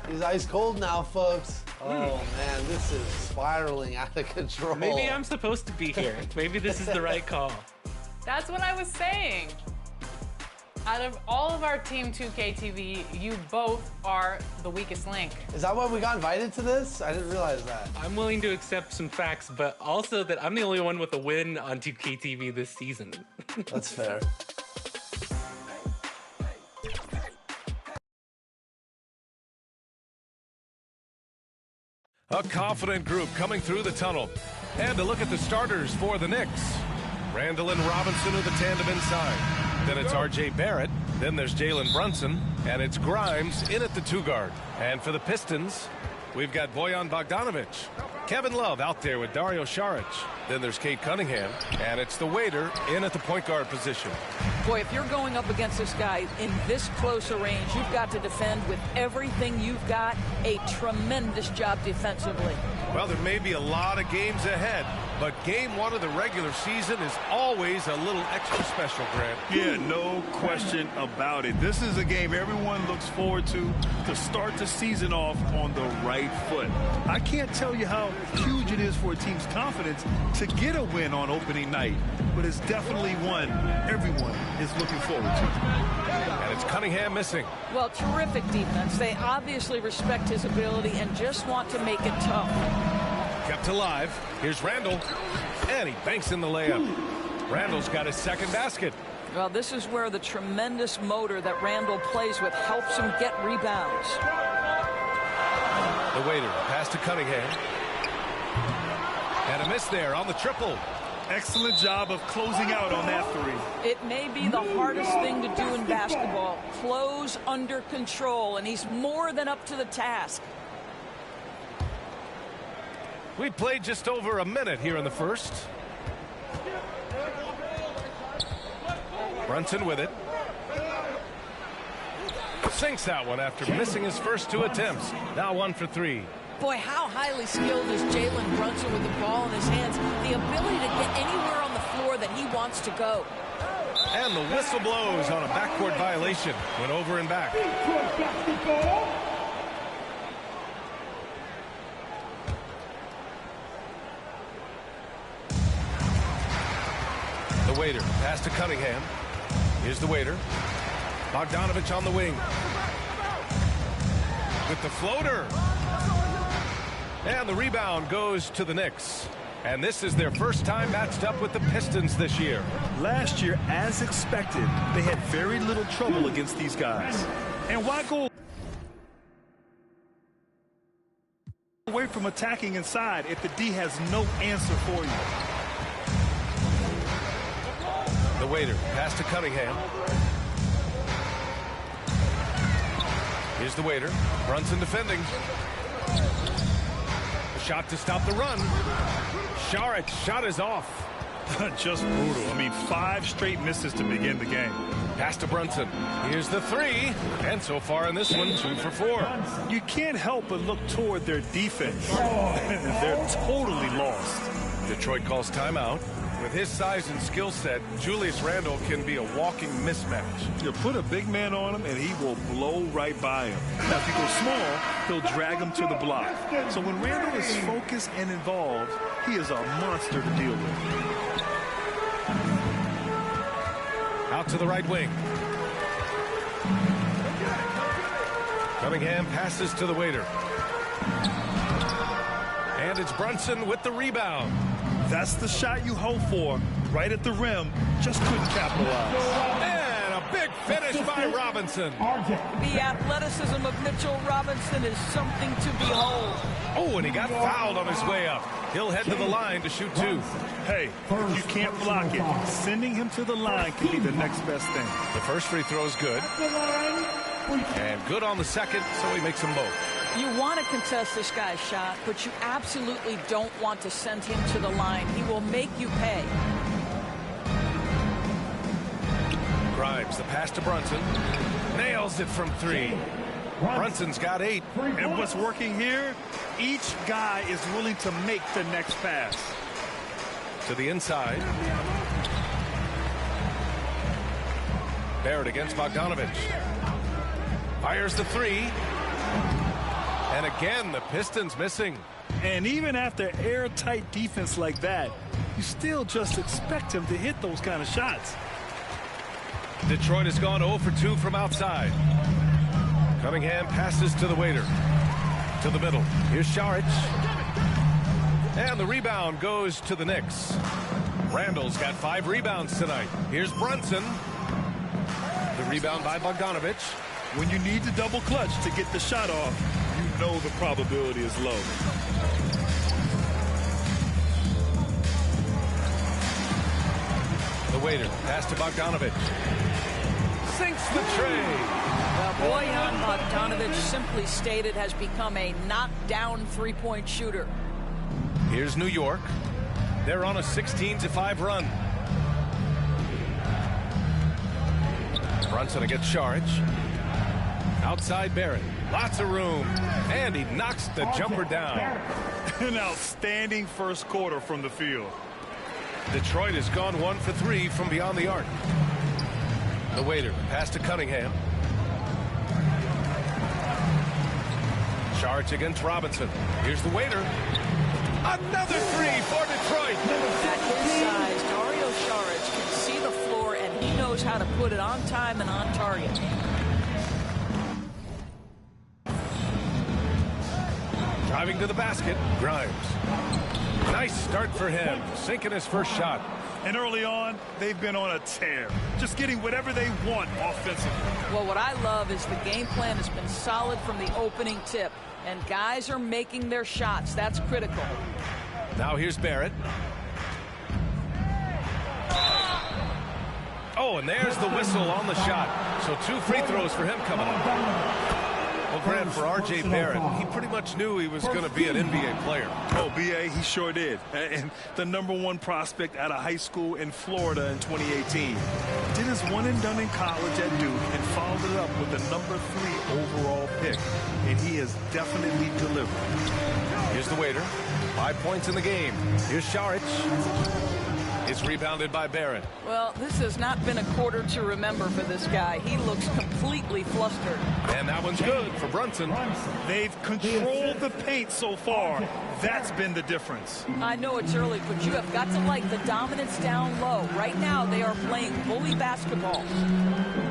He's ice cold now, folks. Oh man, this is spiraling out of control. Maybe I'm supposed to be here. Maybe this is the right call. That's what I was saying. Out of all of our Team 2K TV, you both are the weakest link. Is that why we got invited to this? I didn't realize that. I'm willing to accept some facts, but also that I'm the only one with a win on 2K TV this season. That's fair. A confident group coming through the tunnel. And a look at the starters for the Knicks. Randall and Robinson are the tandem inside. Then it's R.J. Barrett. Then there's Jalen Brunson. And it's Grimes in at the two guard. And for the Pistons, we've got Bojan Bogdanovic. Kevin Love out there with Dario Saric. Then there's Kate Cunningham. And it's the waiter in at the point guard position. Boy, if you're going up against this guy in this close a range, you've got to defend with everything you've got. A tremendous job defensively. Well, there may be a lot of games ahead, But game one of the regular season is always a little extra special, Grant. Yeah, no question about it. This is a game everyone looks forward to start the season off on the right foot. I can't tell you how huge it is for a team's confidence to get a win on opening night, but it's definitely one everyone is looking forward to. And it's Cunningham missing. Well, terrific defense. They obviously respect his ability and just want to make it tough. Kept alive. Here's Randall. And he banks in the layup. Randall's got his second basket. Well, this is where the tremendous motor that Randall plays with helps him get rebounds. The waiter pass to Cunningham. And a miss there on the triple. Excellent job of closing out on that three. It may be the hardest thing to do in basketball. Close under control, and he's more than up to the task. We played just over a minute here in the first. Brunson with it. Sinks that one after missing his first two attempts. Now 1 for 3. Boy, how highly skilled is Jalen Brunson with the ball in his hands. The ability to get anywhere on the floor that he wants to go. And the whistle blows on a backcourt violation. Went over and back. The waiter pass to Cunningham. Here's the waiter. Bogdanovich on the wing. With the floater. And the rebound goes to the Knicks. And this is their first time matched up with the Pistons this year. Last year, as expected, they had very little trouble against these guys. And why go away from attacking inside if the D has no answer for you? The waiter pass to Cunningham. Here's the waiter. Brunson defending. Shot to stop the run. Sharic's shot is off. Just brutal. I mean, 5 straight misses to begin the game. Pass to Brunson. Here's the 3. And so far in this one, 2 for 4. You can't help but look toward their defense. They're totally lost. Detroit calls timeout. With his size and skill set, Julius Randle can be a walking mismatch. You put a big man on him, and he will blow right by him. Now, if he goes small, he'll drag him to the block. So when Randle is focused and involved, he is a monster to deal with. Out to the right wing. Cunningham passes to the waiter. And it's Brunson with the rebound. That's the shot you hope for. Right at the rim. Just couldn't capitalize. And a big finish by Robinson. The athleticism of Mitchell Robinson is something to behold. Oh, and he got fouled on his way up. He'll head to the line to shoot 2. Hey, if you can't block it, sending him to the line can be the next best thing. The first free throw is good. And good on the second, so he makes them both. You want to contest this guy's shot, but you absolutely don't want to send him to the line. He will make you pay. Grimes, the pass to Brunson. Nails it from 3. Brunson's got 8. And what's working here, each guy is willing to make the next pass. To the inside. Barrett against Bogdanovich. Fires the 3. And again, the Pistons missing. And even after airtight defense like that, you still just expect him to hit those kind of shots. Detroit has gone 0 for 2 from outside. Cunningham passes to the waiter. To the middle. Here's Saric. And the rebound goes to the Knicks. Randall's got 5 rebounds tonight. Here's Brunson. The rebound by Bogdanovich. When you need to double clutch to get the shot off, you know the probability is low. The waiter pass to Bogdanovich. Sinks the tray. Well, Bojan Bogdanovich, simply stated, has become a knockdown three-point shooter. Here's New York. They're on a 16-5 run. Brunson against Saric. Outside Barrett. Lots of room. And he knocks the jumper down. An outstanding first quarter from the field. Detroit has gone 1 for 3 from beyond the arc. The waiter. Pass to Cunningham. Charge against Robinson. Here's the waiter. Another three for Detroit. At his size, Dario Saric can see the floor, and he knows how to put it on time and on target. Driving to the basket, Grimes. Nice start for him, sinking his first shot. And early on, they've been on a tear, just getting whatever they want offensively. Well, what I love is the game plan has been solid from the opening tip, and guys are making their shots. That's critical. Now here's Barrett. Oh, and there's the whistle on the shot. So 2 free throws for him coming up. Well, Grant, for R.J. Barrett, he pretty much knew he was going to be an NBA player. Oh, B.A., he sure did. And the #1 prospect out of high school in Florida in 2018. Did his one and done in college at Duke and followed it up with the #3 overall pick. And he has definitely delivered. Here's the waiter. 5 points in the game. Here's Saric. It's rebounded by Barrett. Well, this has not been a quarter to remember for this guy. He looks completely flustered. And that one's good for Brunson. They've controlled the paint so far. That's been the difference. I know it's early, but you have got to like the dominance down low. Right now, they are playing bully basketball.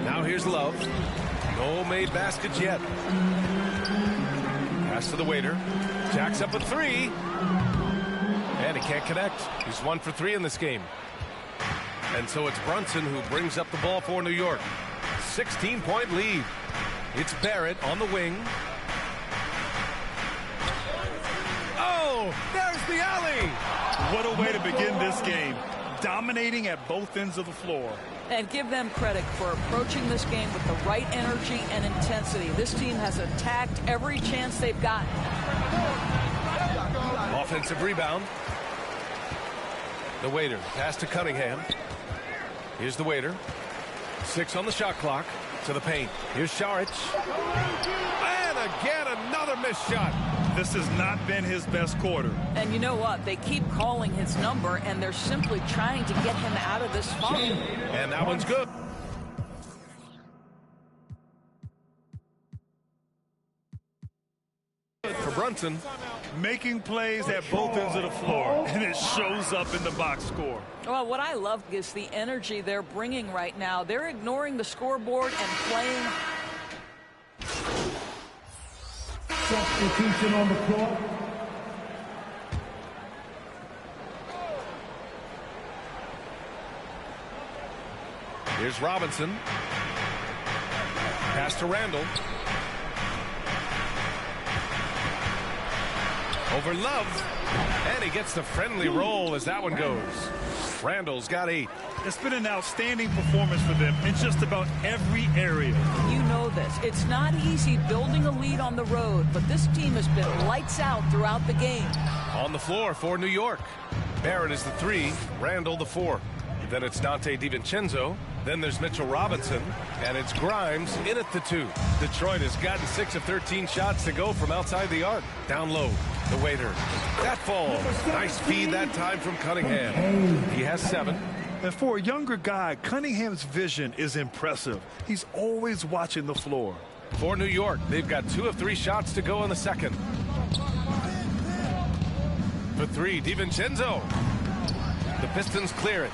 Now here's Love. No made baskets yet. Pass to the waiter. Jacks up a 3. And he can't connect. He's 1 for 3 in this game. And so it's Brunson who brings up the ball for New York. 16-point lead. It's Barrett on the wing. Oh, there's the alley. What a way to begin this game. Dominating at both ends of the floor. And give them credit for approaching this game with the right energy and intensity. This team has attacked every chance they've gotten. Offensive rebound. The waiter. Pass to Cunningham. Here's the waiter. 6 on the shot clock. To the paint. Here's Saric. And again, another missed shot. This has not been his best quarter. And you know what? They keep calling his number, and they're simply trying to get him out of this funk. And that one's good. For Brunson. Making plays at both ends of the floor, and it shows up in the box score. Well, what I love is the energy they're bringing right now. They're ignoring the scoreboard and playing. Substitution on the court. Here's Robinson. Pass to Randall. Over Love. And he gets the friendly roll as that one goes. Randall's got 8. It's been an outstanding performance for them in just about every area. You know this. It's not easy building a lead on the road, but this team has been lights out throughout the game. On the floor for New York. Barrett is the 3, Randall the 4. Then it's Dante DiVincenzo. Then there's Mitchell Robinson. And it's Grimes in at the 2. Detroit has gotten 6 of 13 shots to go from outside the arc. Down low, the waiter. That falls. Nice feed that time from Cunningham. He has 7. And for a younger guy, Cunningham's vision is impressive. He's always watching the floor. For New York, they've got 2 of 3 shots to go in the second. For 3, DiVincenzo. The Pistons clear it.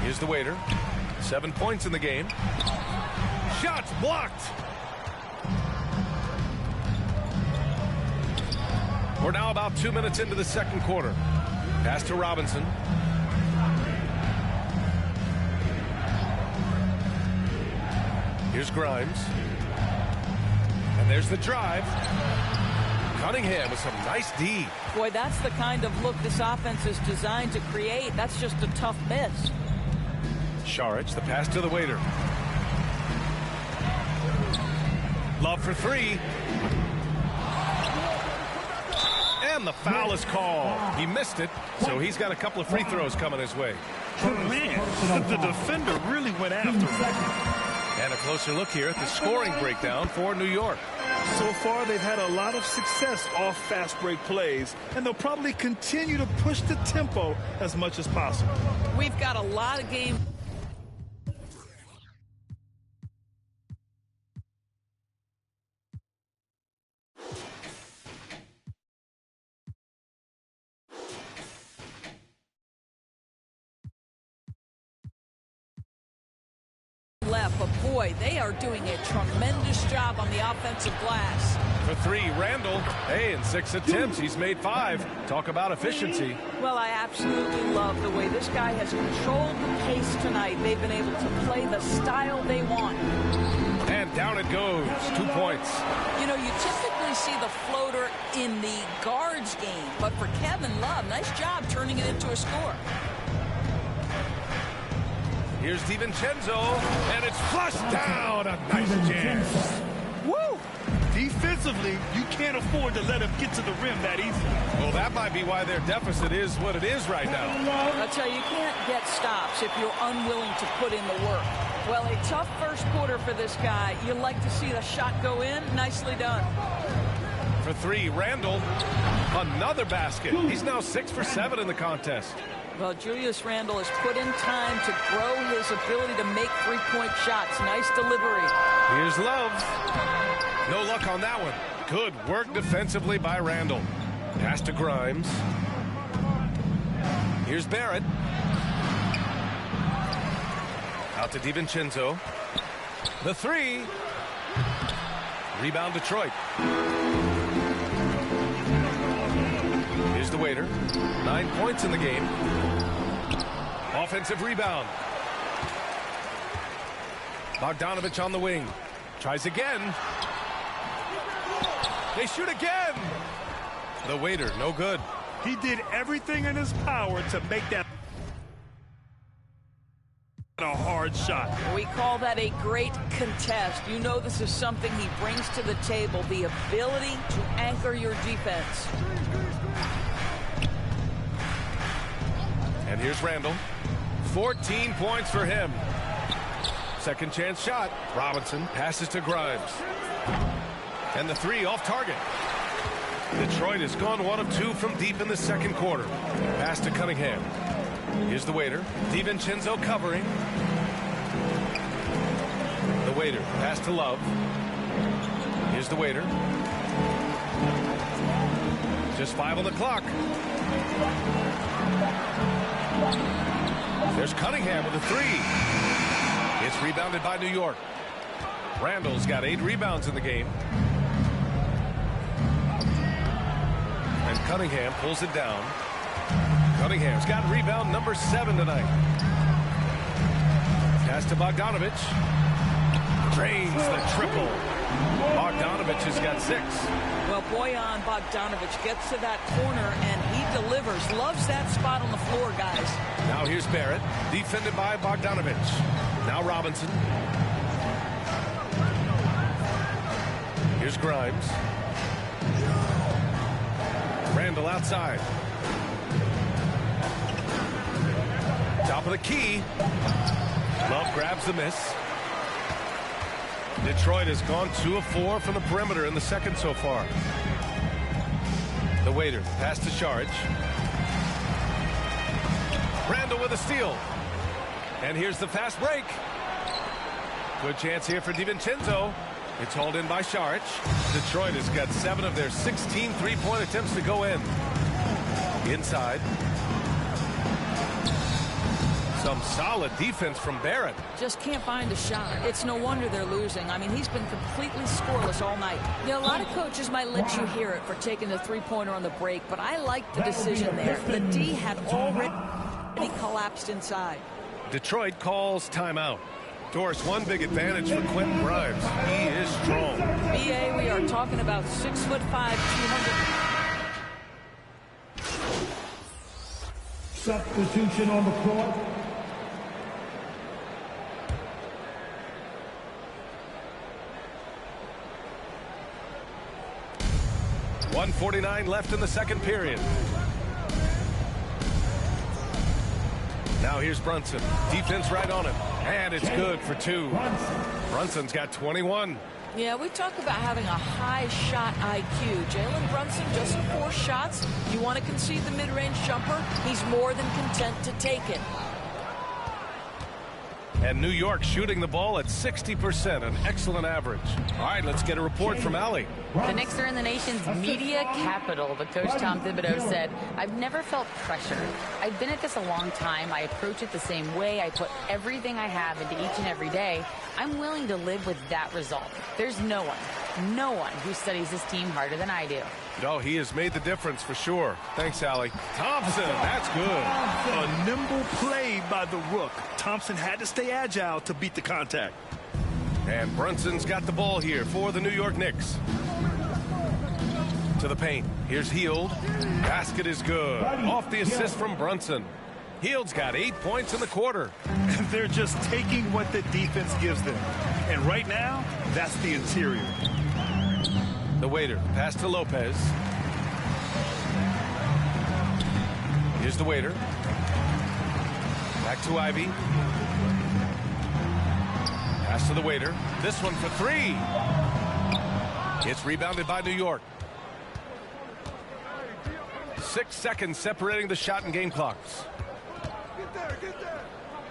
Here's the waiter. 7 points in the game. Shots blocked. We're now about 2 minutes into the second quarter. Pass to Robinson. Here's Grimes. And there's the drive. Cunningham with some nice D. Boy, that's the kind of look this offense is designed to create. That's just a tough miss. Saric, the pass to the waiter. Love for 3. And the foul is called. He missed it, so he's got a couple of free throws coming his way. Man, the defender really went after him. And a closer look here at the scoring breakdown for New York. So far, they've had a lot of success off fast break plays, and they'll probably continue to push the tempo as much as possible. We've got a lot of games. Left, but boy, they are doing a tremendous job on the offensive glass. For three, Randall. Hey, in 6 attempts, he's made 5. Talk about efficiency. Well, I absolutely love the way this guy has controlled the pace tonight. They've been able to play the style they want. And down it goes. 2 points. You know, you typically see the floater in the guards game, but for Kevin Love, nice job turning it into a score. Here's DiVincenzo, and it's flushed down. A nice jam. Woo! Defensively, you can't afford to let him get to the rim that easy. Well, that might be why their deficit is what it is right now. I tell you, you can't get stops if you're unwilling to put in the work. Well, a tough first quarter for this guy. You like to see the shot go in. Nicely done. For three, Randall. Another basket. He's now 6 for 7 in the contest. Well, Julius Randle has put in time to grow his ability to make three-point shots. Nice delivery. Here's Love. No luck on that one. Good work defensively by Randall. Pass to Grimes. Here's Barrett. Out to DiVincenzo. The three. Rebound Detroit. Here's the waiter. 9 points in the game. Offensive rebound. Bogdanovich on the wing. Tries again. They shoot again. The waiter, no good. He did everything in his power to make that a hard shot. We call that a great contest. You know this is something he brings to the table, the ability to anchor your defense. And here's Randall. 14 points for him. Second chance shot. Robinson passes to Grimes. And the three off target. Detroit has gone 1 of 2 from deep in the second quarter. Pass to Cunningham. Here's the waiter. DiVincenzo covering. The waiter. Pass to Love. Here's the waiter. Just 5 on the clock. There's Cunningham with a three. It's rebounded by New York. Randall's got 8 rebounds in the game. And Cunningham pulls it down. Cunningham's got rebound number 7 tonight. Pass to Bogdanovich. Drains the triple. Bogdanovich has got 6. Well, Bojan Bogdanovich gets to that corner and he delivers. Loves that spot on the floor, guys. Now here's Barrett, defended by Bogdanovich. Now Robinson. Here's Grimes. Randall outside. Top of the key. Love grabs the miss. Detroit has gone 2 of 4 from the perimeter in the second so far. The waiter, pass to Saric. Randall with a steal. And here's the fast break. Good chance here for DiVincenzo. It's hauled in by Saric. Detroit has got 7 of their 16 three-point attempts to go in. Inside. Some solid defense from Barrett. Just can't find a shot. It's no wonder they're losing. I mean, he's been completely scoreless all night. You know, a lot of coaches might let you hear it for taking the three-pointer on the break, but I like the decision there. The D had already collapsed inside. Detroit calls timeout. Doris, one big advantage for Quentin Grimes. He is strong. BA, we are talking about 6'5", 200. Substitution on the court. 1:49 left in the second period. Now here's Brunson. Defense right on him. And it's good for 2. Brunson's got 21. Yeah, we talk about having a high shot IQ. Jalen Brunson just 4 shots. You want to concede the mid-range jumper? He's more than content to take it. And New York shooting the ball at 60%, an excellent average. All right, let's get a report from Allie. The Knicks are in the nation's media capital, but Coach Tom Thibodeau said, "I've never felt pressure. I've been at this a long time. I approach it the same way. I put everything I have into each and every day. I'm willing to live with that result. There's no one who studies this team harder than I do." No, he has made the difference for sure. Thanks, Allie. Thompson, that's good. A nimble play by the Rook. Thompson had to stay agile to beat the contact. And Brunson's got the ball here for the New York Knicks. To the paint. Here's Hield. Basket is good. Off the assist from Brunson. Hield's got 8 points in the quarter. They're just taking what the defense gives them. And right now, that's the interior. The waiter. Pass to Lopez. Here's the waiter. Back to Ivy. Pass to the waiter. This one for 3. It's rebounded by New York. 6 seconds separating the shot and game clocks.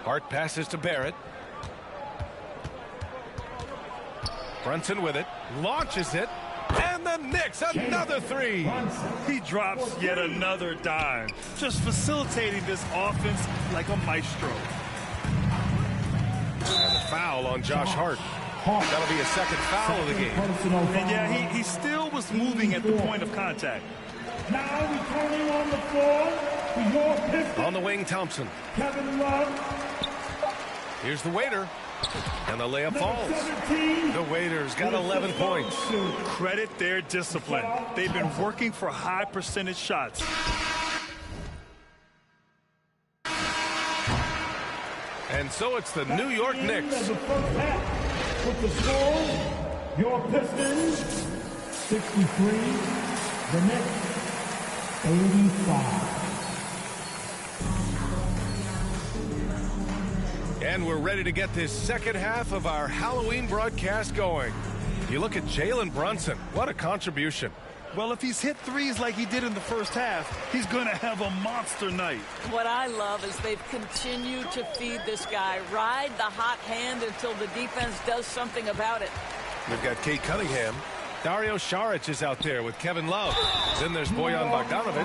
Hart passes to Barrett. Brunson with it. Launches it. And the Knicks, another 3. He drops yet another dime. Just facilitating this offense like a maestro. And a foul on Josh Hart. That'll be a second foul of the game. And yeah, he still was moving at the point of contact. Now returning on the floor to your Pistons. On the wing, Thompson. Kevin Love. Here's the waiter. And the layup falls. The waiter's got 11 points. Credit their discipline. They've been working for high percentage shots. And so it's the New York Knicks. With the score, your Pistons 63, the Knicks 85. And we're ready to get this second half of our Halloween broadcast going. You look at Jalen Brunson. What a contribution. Well, if he's hit threes like he did in the first half, he's going to have a monster night. What I love is they've continued to feed this guy. Ride the hot hand until the defense does something about it. We've got Kate Cunningham. Dario Saric is out there with Kevin Love. Then there's Bojan Bogdanovic.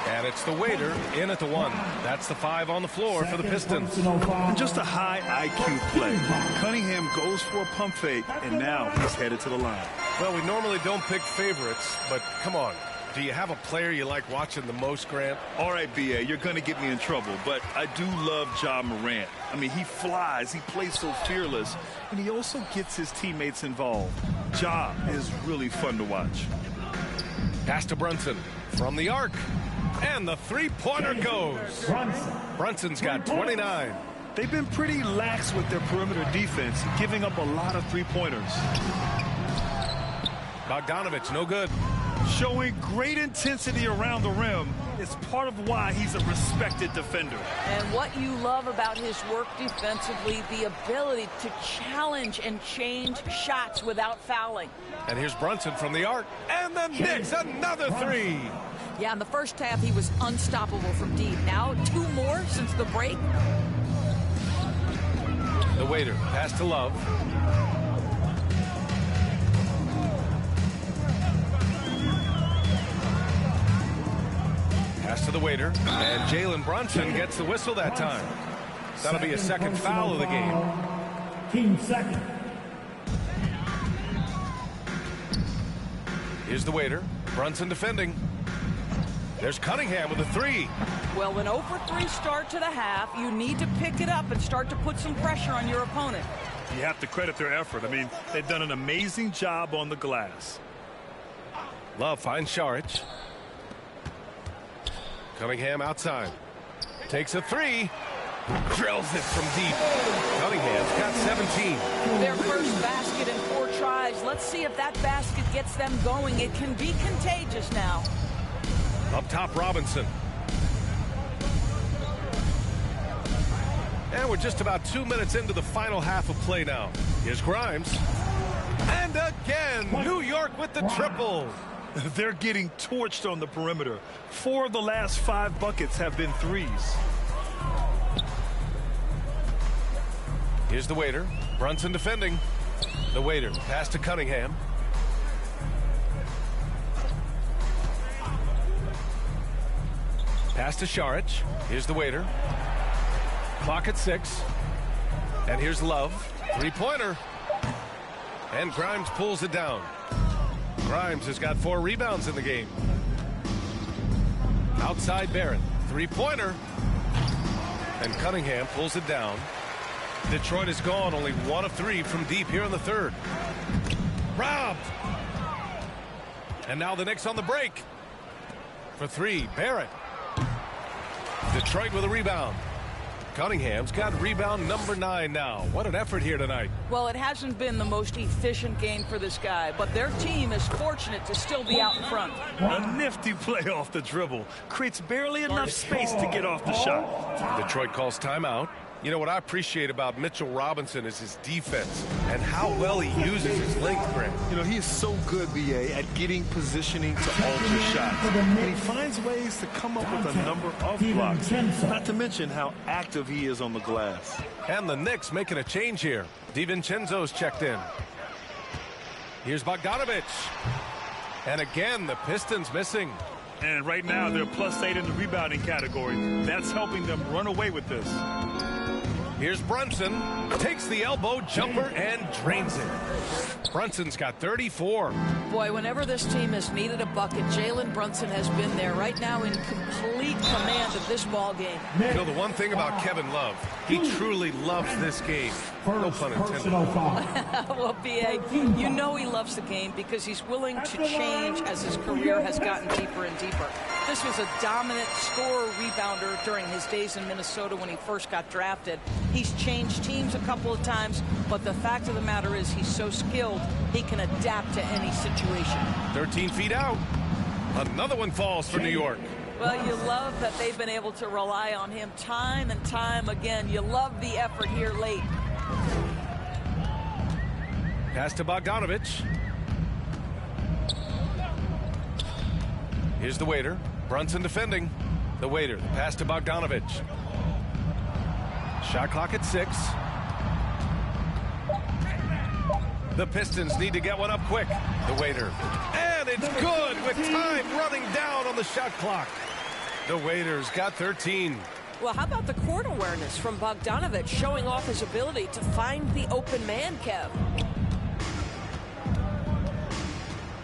And it's the waiter in at the 1. That's the 5 on the floor for the Pistons. And just a high IQ play. Cunningham goes for a pump fake, and now he's headed to the line. Well, we normally don't pick favorites, but come on. Do you have a player you like watching the most, Grant? All right, B.A., you're going to get me in trouble, but I do love Ja Morant. I mean, he flies, he plays so fearless, and he also gets his teammates involved. Ja is really fun to watch. Pass to Brunson from the arc, and the three-pointer goes. Brunson's got 29. They've been pretty lax with their perimeter defense, giving up a lot of three-pointers. Bogdanovic, no good. Showing great intensity around the rim is part of why he's a respected defender. And what you love about his work defensively, the ability to challenge and change shots without fouling. And here's Brunson from the arc. And the Knicks, another 3. Yeah, in the first half, he was unstoppable from deep. Now, 2 more since the break. The waiter, pass to Love. Pass to the waiter, and Jalen Brunson gets the whistle that time. That'll be a second foul of the game. Team second. Here's the waiter. Brunson defending. There's Cunningham with a 3. Well, an 0 for 3 start to the half, you need to pick it up and start to put some pressure on your opponent. You have to credit their effort. I mean, they've done an amazing job on the glass. Love finds Saric. Cunningham outside. Takes a 3. Drills it from deep. Cunningham's got 17. Their first basket in 4 tries. Let's see if that basket gets them going. It can be contagious now. Up top, Robinson. And we're just about 2 minutes into the final half of play now. Here's Grimes. And again, New York with the triple. They're getting torched on the perimeter. 4 of the last 5 buckets have been threes. Here's the waiter. Brunson defending. The waiter. Pass to Cunningham. Pass to Šarić. Here's the waiter. Clock at 6. And here's Love. Three-pointer. And Grimes pulls it down. Grimes has got 4 rebounds in the game. Outside Barrett. Three-pointer. And Cunningham pulls it down. Detroit is gone. Only 1 of 3 from deep here in the third. Robbed. And now the Knicks on the break. For 3, Barrett. Detroit with a rebound. Cunningham's got rebound number 9 now. What an effort here tonight. Well, it hasn't been the most efficient game for this guy, but their team is fortunate to still be out in front. A nifty play off the dribble. Creates barely enough space to get off the shot. Detroit calls timeout. You know what I appreciate about Mitchell Robinson is his defense and how well he uses his length, Grant. You know, he is so good, BA, at getting positioning to alter shots. And he finds ways to come up with a number of blocks, not to mention how active he is on the glass. And the Knicks making a change here. DiVincenzo's checked in. Here's Bogdanović. And again, the Pistons missing. And right now, they're +8 in the rebounding category. That's helping them run away with this. Here's Brunson, takes the elbow jumper and drains it. Brunson's got 34. Boy, whenever this team has needed a bucket, Jalen Brunson has been there right now in complete command of this ball game. You know, the one thing about Kevin Love, he truly loves this game. No pun intended. Well, B.A., you know he loves the game because he's willing to change as his career has gotten deeper and deeper. This was a dominant scorer rebounder during his days in Minnesota when he first got drafted. He's changed teams a couple of times, but the fact of the matter is he's so skilled, he can adapt to any situation. 13 feet out. Another one falls for New York. Well, you love that they've been able to rely on him time and time again. You love the effort here late. Pass to Bogdanović. Here's the waiter. Brunson defending. The waiter. Pass to Bogdanović. Shot clock at 6. The Pistons need to get one up quick. The waiter. And it's good with time running down on the shot clock. The waiter's got 13. Well, how about the court awareness from Bogdanović showing off his ability to find the open man, Kev?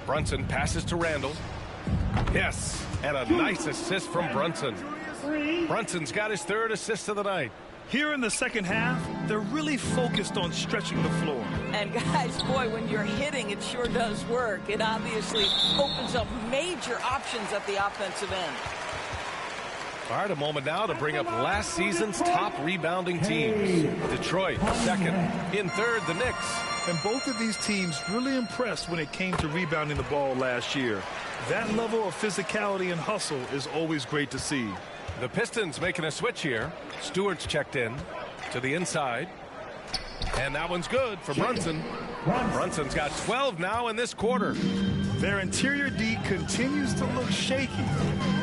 Brunson passes to Randall. Yes, and a nice assist from Brunson. Brunson's got his 3rd assist of the night. Here in the second half, they're really focused on stretching the floor. And guys, boy, when you're hitting, it sure does work. It obviously opens up major options at the offensive end. All right, a moment now to bring up last season's top rebounding teams. Detroit, 2nd. In 3rd, the Knicks. And both of these teams really impressed when it came to rebounding the ball last year. That level of physicality and hustle is always great to see. The Pistons making a switch here. Stewart's checked in to the inside. And that one's good for Brunson. Brunson's got 12 now in this quarter. Their interior D continues to look shaky.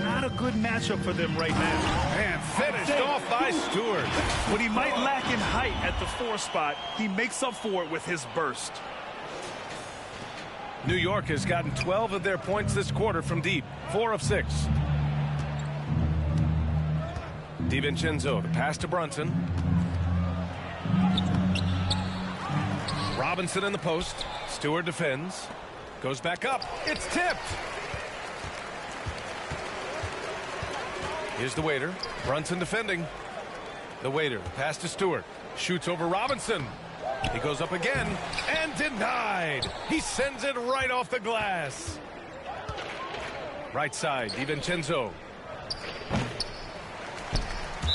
Not a good matchup for them right now. And finished off by Stewart. When he might lack in height at the 4 spot, he makes up for it with his burst. New York has gotten 12 of their points this quarter from deep. 4 of 6. DiVincenzo, the pass to Brunson. Robinson in the post. Stewart defends. Goes back up. It's tipped. Here's the waiter. Brunson defending. The waiter. Pass to Stewart. Shoots over Robinson. He goes up again and denied. He sends it right off the glass. Right side, DiVincenzo.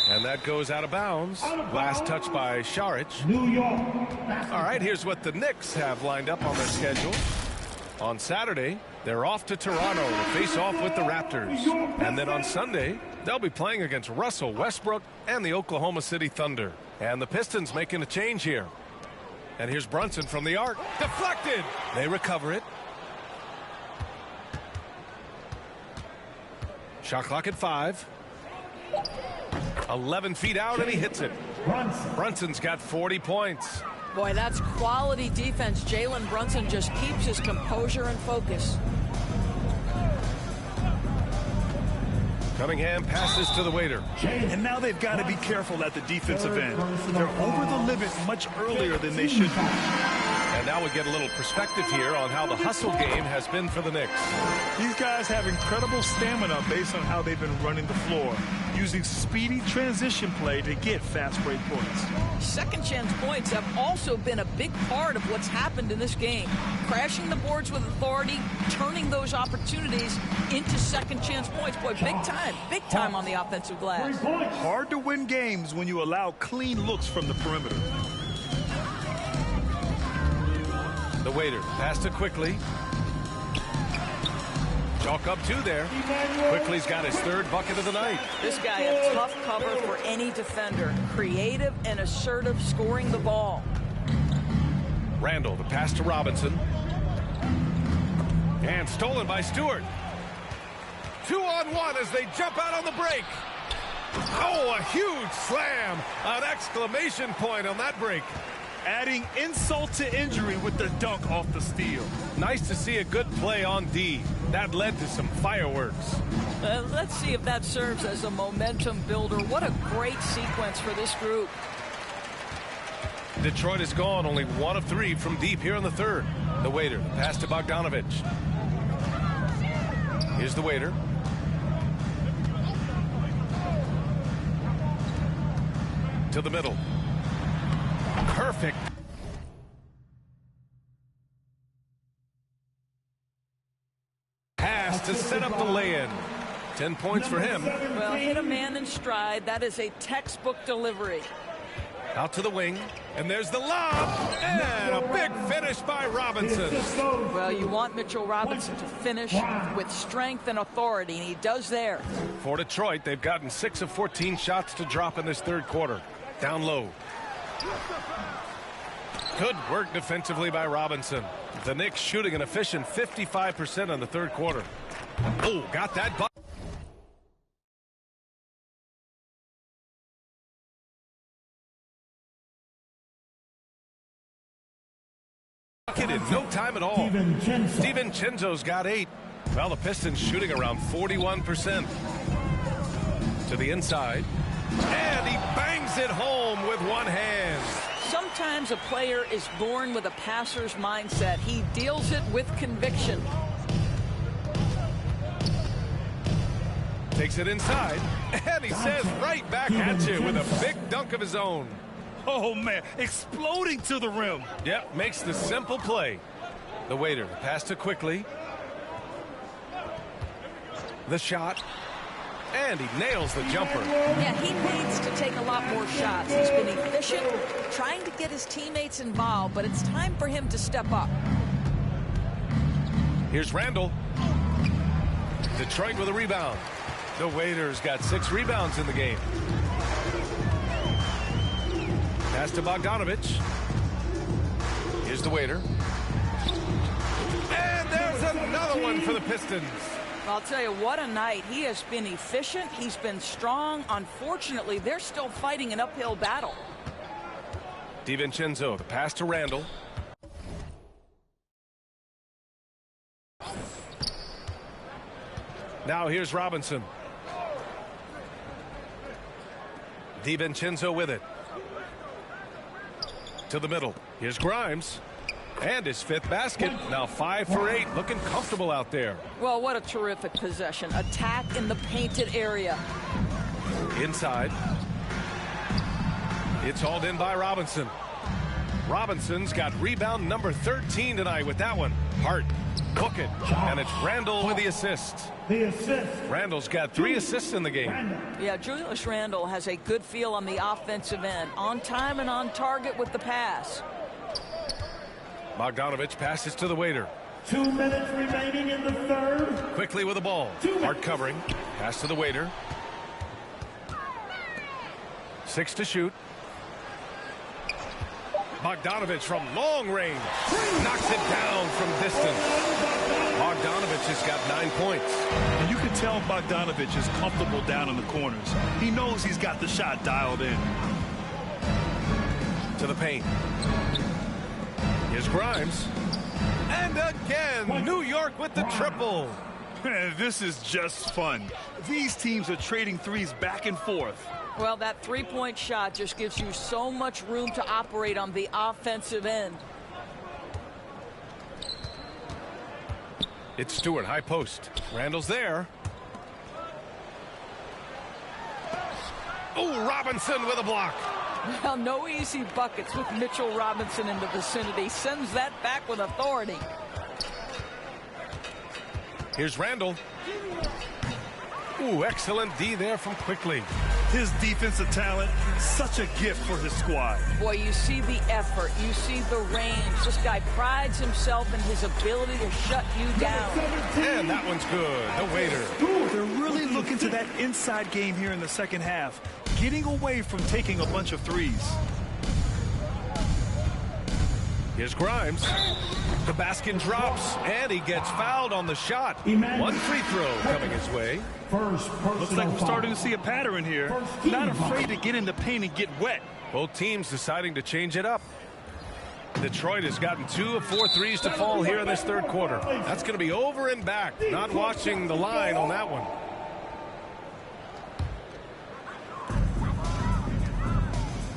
And And that goes out of bounds. Last touch by Saric. New York. All right, here's what the Knicks have lined up on their schedule. On Saturday, they're off to Toronto to face off with the Raptors. And then on Sunday, they'll be playing against Russell Westbrook and the Oklahoma City Thunder. And the Pistons making a change here. And here's Brunson from the arc. Deflected. They recover it. Shot clock at 5. 11 feet out, and he hits it. Brunson's got 40 points. Boy, that's quality defense. Jalen Brunson just keeps his composure and focus. Cunningham passes to the waiter. And now they've got to be careful at the defensive end. They're over the limit much earlier than they should be. And now we get a little perspective here on how the hustle game has been for the Knicks. These guys have incredible stamina based on how they've been running the floor, using speedy transition play to get fast break points. Second chance points have also been a big part of what's happened in this game. Crashing the boards with authority, turning those opportunities into second chance points. Boy, big time on the offensive glass. Hard to win games when you allow clean looks from the perimeter. The waiter passed it quickly. Chalk up 2 there. Quickly's got his 3rd bucket of the night. This guy a tough cover for any defender. Creative and assertive scoring the ball. Randall, the pass to Robinson. And stolen by Stewart. 2-on-1 as they jump out on the break. Oh, a huge slam. An exclamation point on that break. Adding insult to injury with the dunk off the steal. Nice to see a good play on D. That led to some fireworks. Let's see if that serves as a momentum builder. What a great sequence for this group. Detroit is gone, only 1 of 3 from deep here in the 3rd. The waiter, pass to Bogdanovich. Here's the waiter. To the middle. Perfect. Pass to set up the lay-in. 10 points for him. Well, hit a man in stride. That is a textbook delivery. Out to the wing, and there's the lob, and a big finish by Robinson. Well, you want Mitchell Robinson to finish with strength and authority, and he does there. For Detroit, they've gotten 6 of 14 shots to drop in this 3rd quarter. Down low. Good work defensively by Robinson. The Knicks shooting an efficient 55% in the 3rd quarter. Oh, got that bucket. In no time at all. DiVincenzo's got 8. Well, the Pistons shooting around 41%. To the inside. And he bangs it home with one hand. Sometimes a player is born with a passer's mindset. He deals it with conviction. Takes it inside. And he says right back at you with a big dunk of his own. Oh, man, exploding to the rim. Yep, makes the simple play. The waiter, pass to Quickly. The shot. And he nails the jumper. Yeah, he needs to take a lot more shots. He's been efficient, trying to get his teammates involved, but it's time for him to step up. Here's Randall. Detroit with a rebound. The Waiters got 6 rebounds in the game. Pass to Bogdanovich. Here's the waiter. And there's another one for the Pistons. I'll tell you, what a night. He has been efficient. He's been strong. Unfortunately, they're still fighting an uphill battle. DiVincenzo, the pass to Randall. Now here's Robinson. DiVincenzo with it. To the middle. Here's Grimes. And his 5th basket. Now 5 for 8. Looking comfortable out there. Well, what a terrific possession. Attack in the painted area. Inside. It's hauled in by Robinson. Robinson's got rebound number 13 tonight with that one. Hart Book it. And it's Randall with the assist. The assist. Randall's got 3 assists in the game. Yeah, Julius Randle has a good feel on the offensive end. On time and on target with the pass. Bogdanovich passes to the waiter. 2 minutes remaining in the third. Quickly with the ball. Hard covering. Pass to the waiter. 6 to shoot. Bogdanovich from long range. Knocks it down from distance. Bogdanovich has got 9 points. And you can tell Bogdanovich is comfortable down in the corners. He knows he's got the shot dialed in. To the paint. Here's Grimes. And again, New York with the triple. This is just fun. These teams are trading threes back and forth. Well, that three-point shot just gives you so much room to operate on the offensive end. It's Stewart, high post. Randall's there. Oh, Robinson with a block. Well, no easy buckets with Mitchell Robinson in the vicinity. Sends that back with authority. Here's Randall. Ooh, excellent D there from Quickly. His defensive talent, such a gift for his squad. Boy, you see the effort. You see the range. This guy prides himself in his ability to shut you down. And that one's good. The waiter. They're really looking to that inside game here in the second half, getting away from taking a bunch of threes. Here's Grimes. The basket drops, and he gets fouled on the shot. 1 free throw coming his way. Looks like we're starting to see a pattern here. Not afraid to get in the paint and get wet. Both teams deciding to change it up. Detroit has gotten 2 of 4 threes to fall here in this third quarter. That's going to be over and back. Not watching the line on that one.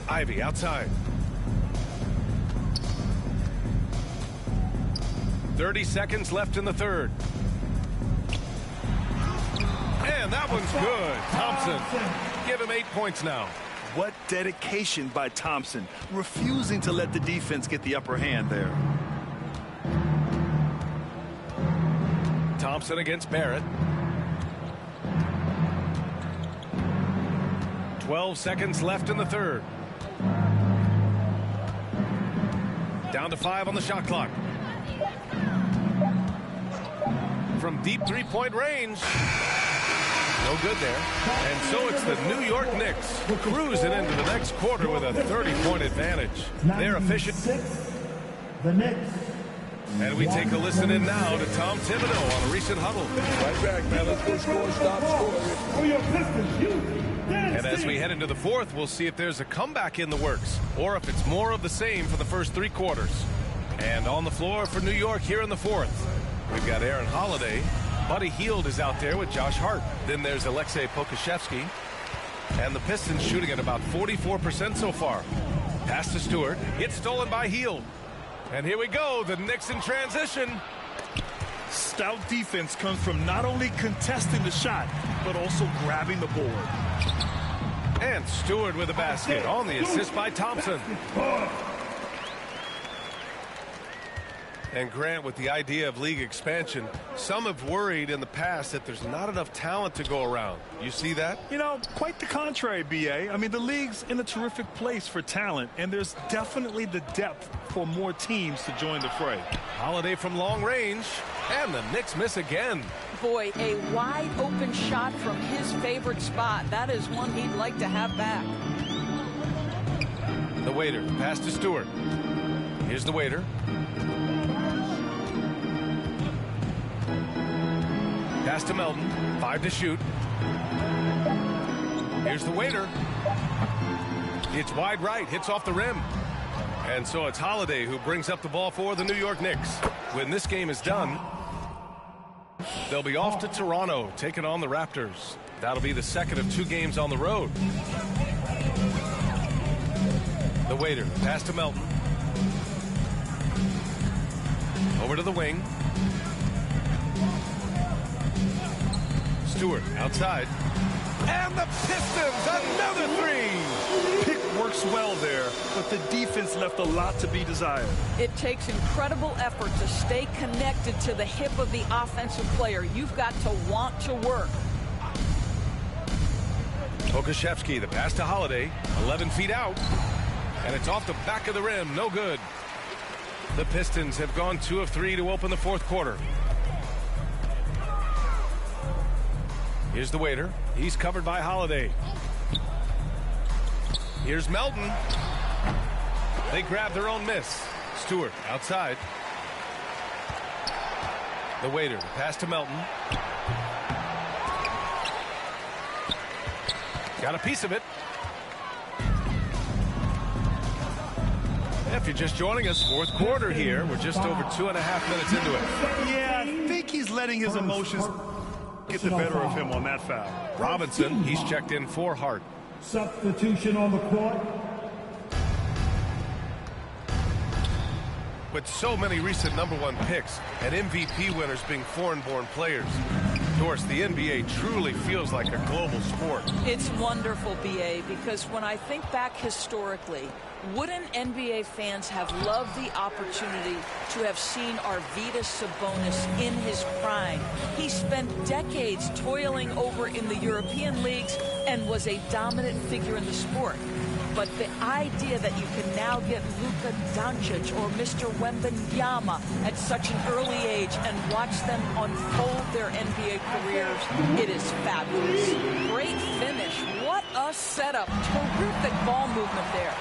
Ivy outside. 30 seconds left in the third. And that one's good. Thompson. Give him 8 points now. What dedication by Thompson, refusing to let the defense get the upper hand there. Thompson against Barrett. 12 seconds left in the third. Down to 5 on the shot clock. From deep three-point range. No good there. And so it's the New York Knicks cruising into the next quarter with a 30-point advantage. They're efficient. The Knicks. And we take a listen in now to Tom Thibodeau on a recent huddle. Right back, man. Let's go score, stop scoring. For your Pistons, and as we head into the fourth, we'll see if there's a comeback in the works or if it's more of the same for the first 3 quarters. And on the floor for New York here in the fourth, we've got Aaron Holiday. Buddy Hield is out there with Josh Hart. Then there's Alexei Pokusevski. And the Pistons shooting at about 44% so far. Pass to Stewart. It's stolen by Hield. And here we go. The Knicks in transition. Stout defense comes from not only contesting the shot, but also grabbing the board. And Stewart with a basket on the assist by Thompson. And Grant, with the idea of league expansion, some have worried in the past that there's not enough talent to go around. You see that? You know, quite the contrary, B.A. I mean, the league's in a terrific place for talent, and there's definitely the depth for more teams to join the fray. Holiday from long range, and the Knicks miss again. Boy, a wide open shot from his favorite spot. That is one he'd like to have back. The waiter, pass to Stewart. Here's the waiter. Pass to Melton. 5 to shoot. Here's the waiter. It's wide right. Hits off the rim. And so it's Holiday who brings up the ball for the New York Knicks. When this game is done, they'll be off to Toronto, taking on the Raptors. That'll be the second of 2 games on the road. The waiter. Pass to Melton. Over to the wing. Stewart outside. And the Pistons, another 3. Pick works looks well there, but the defense left a lot to be desired. It takes incredible effort to stay connected to the hip of the offensive player. You've got to want to work. Pokuševski, the pass to Holiday, 11 feet out, and it's off the back of the rim, no good. The Pistons have gone 2 of 3 to open the fourth quarter. Here's the waiter. He's covered by Holiday. Here's Melton. They grab their own miss. Stewart outside. The waiter, pass to Melton. Got a piece of it. If you're just joining us, fourth quarter here. We're just over 2.5 minutes into it. Yeah, I think he's letting his emotions get the better of him on that foul. Robinson, he's checked in for Hart. Substitution on the court. With so many recent #1 picks and MVP winners being foreign-born players, Doris, the NBA truly feels like a global sport. It's wonderful, BA, because when I think back historically, wouldn't NBA fans have loved the opportunity to have seen Arvydas Sabonis in his prime? He spent decades toiling over in the European leagues and was a dominant figure in the sport. But the idea that you can now get Luka Doncic or Mr. Wembanyama at such an early age and watch them unfold their NBA careers, it is fabulous. Great finish. What a setup. Terrific ball movement there.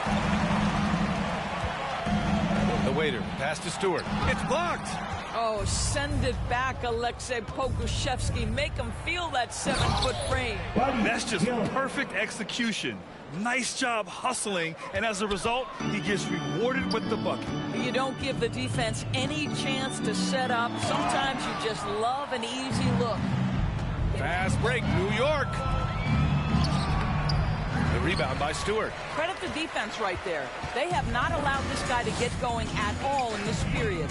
The waiter, pass to Stewart. It's blocked. Oh, send it back, Aleksej Pokuševski. Make him feel that 7-foot frame. That's just perfect execution. Nice job hustling, and as a result, he gets rewarded with the bucket. You don't give the defense any chance to set up. Sometimes you just love an easy look. Fast break, New York. The rebound by Stewart. Credit the defense right there. They have not allowed this guy to get going at all in this period.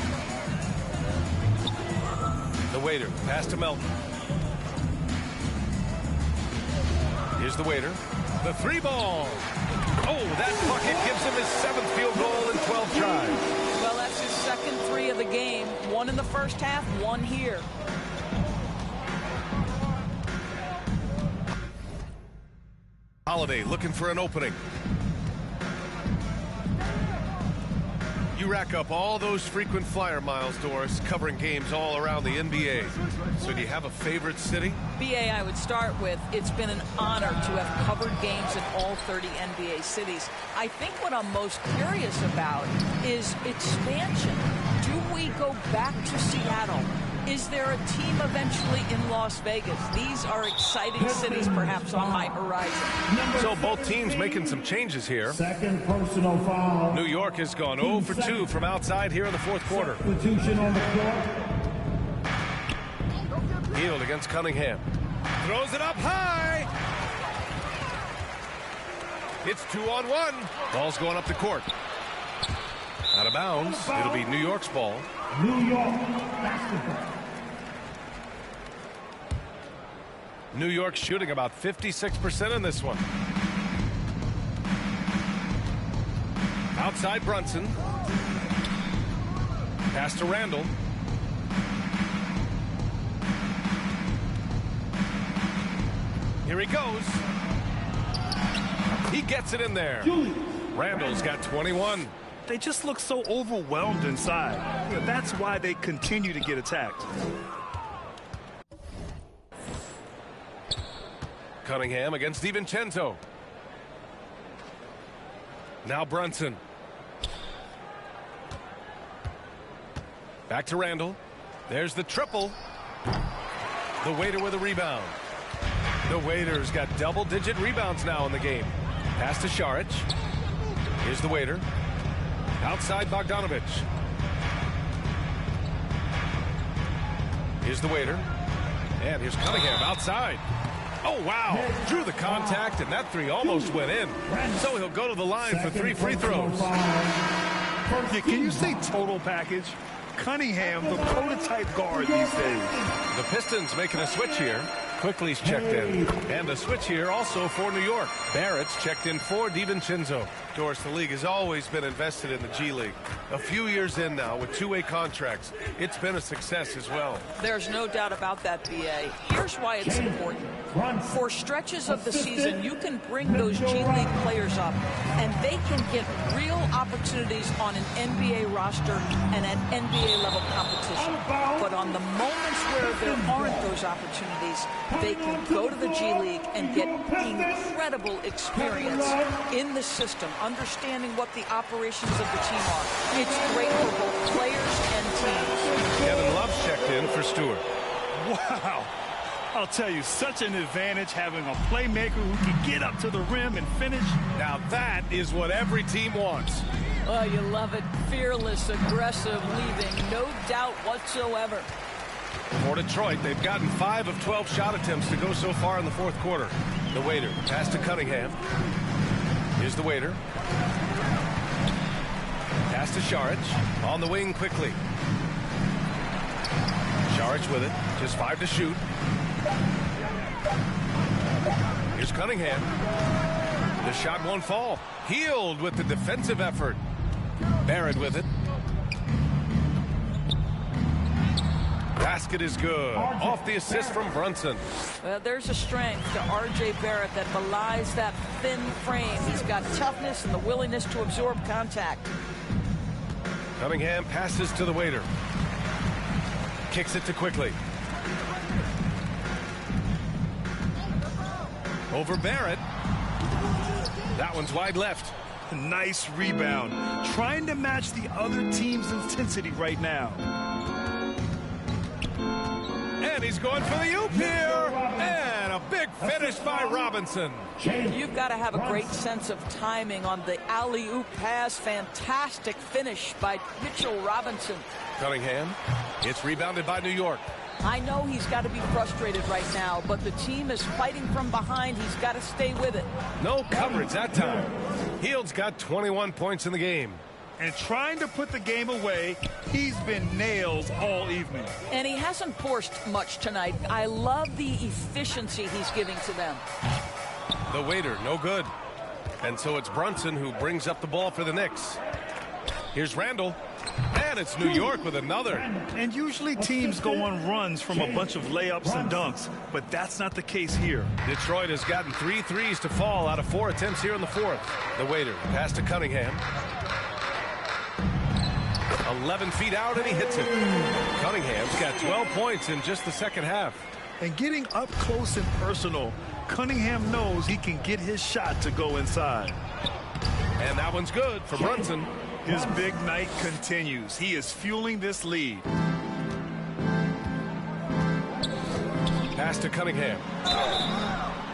The waiter, pass to Melton. Here's the waiter. The 3-ball. Oh, that bucket gives him his 7th field goal in 12 tries. Well, that's his second 3 of the game. 1 in the first half, 1 here. Holiday looking for an opening. You rack up all those frequent flyer miles, Doris, covering games all around the NBA. So do you have a favorite city? BA, I would start with, it's been an honor to have covered games in all 30 NBA cities. I think what I'm most curious about is expansion. Do we go back to Seattle? Is there a team eventually in Las Vegas? These are exciting cities perhaps on my horizon. So both teams making some changes here. Second personal foul. New York has gone 0 for 2 from outside here in the fourth quarter. Substitution on the court. Hield against Cunningham. Throws it up high. It's 2-on-1. Ball's going up the court. Out of bounds. It'll be New York's ball. New York basketball. New York shooting about 56% in this one. Outside Brunson. Pass to Randall. Here he goes. He gets it in there. Randall's got 21. They just look so overwhelmed inside. You know, that's why they continue to get attacked. Cunningham against DiVincenzo. Now Brunson. Back to Randall. There's the triple. The waiter with a rebound. The waiter's got double-digit rebounds now in the game. Pass to Šarić. Here's the waiter. Outside Bogdanović. Here's the waiter. And here's Cunningham outside. Oh, wow. Drew the contact, and that 3 almost went in. So he'll go to the line for 3 free throws. Yeah, can you say total package? Cunningham, the prototype guard these days. The Pistons making a switch here. Quickly's checked in. And a switch here also for New York. Barrett's checked in for DiVincenzo. Of course, the league has always been invested in the G League. A few years in now with two-way contracts, it's been a success as well. There's no doubt about that, BA. Here's why it's important. For stretches of the season, you can bring those G League players up, and they can get real opportunities on an NBA roster and at NBA-level competition. But on the moments where there aren't those opportunities, they can go to the G League and get incredible experience in the system, understanding what the operations of the team are. It's great for both players and teams. Kevin Love's checked in for Stewart. Wow. I'll tell you, such an advantage having a playmaker who can get up to the rim and finish. Now that is what every team wants. Oh, you love it. Fearless, aggressive, leaving no doubt whatsoever. For Detroit, they've gotten 5 of 12 shot attempts to go so far in the fourth quarter. The waiter, pass to Cunningham. Here's the waiter. Pass to Šarić. On the wing quickly. Šarić with it. Just 5 to shoot. Here's Cunningham. The shot won't fall. Healed with the defensive effort. Barrett with it. Basket is good. Off the assist from Brunson. Well, there's a strength to R.J. Barrett that belies that thin frame. He's got toughness and the willingness to absorb contact. Cunningham passes to the waiter. Kicks it to Quickly. Over Barrett. That one's wide left. Nice rebound. Trying to match the other team's intensity right now. And he's going for the oop here. And a big finish by Robinson. You've got to have a great sense of timing on the alley-oop pass. Fantastic finish by Mitchell Robinson. Cunningham. It's rebounded by New York. I know he's got to be frustrated right now, but the team is fighting from behind. He's got to stay with it. No coverage that time. Hield's got 21 points in the game. And trying to put the game away, he's been nailed all evening. And he hasn't forced much tonight. I love the efficiency he's giving to them. The waiter, no good. And so it's Brunson who brings up the ball for the Knicks. Here's Randall. And it's New York with another. And usually teams go on runs from a bunch of layups and dunks, but that's not the case here. Detroit has gotten 3 threes to fall out of 4 attempts here in the fourth. The waiter, pass to Cunningham. 11 feet out, and he hits it. Cunningham's got 12 points in just the second half. And getting up close and personal, Cunningham knows he can get his shot to go inside. And that one's good for Brunson. His big night continues. He is fueling this lead. Pass to Cunningham.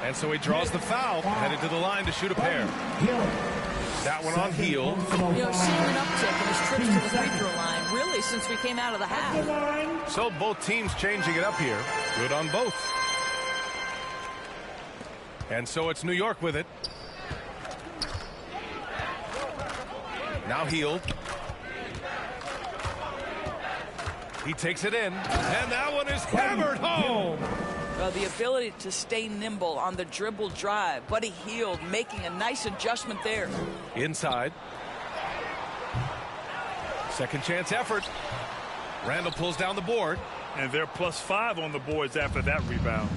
And so he draws the foul, headed to the line to shoot a pair. That one on Hield. You know, seeing an uptick in his trips to the free throw line, really, since we came out of the half. So both teams changing it up here. Good on both. And so it's New York with it. Now Hield. He takes it in, and that one is hammered home. The ability to stay nimble on the dribble drive. Buddy Hield making a nice adjustment there. Inside. Second chance effort. Randall pulls down the board. And they're +5 on the boards after that rebound.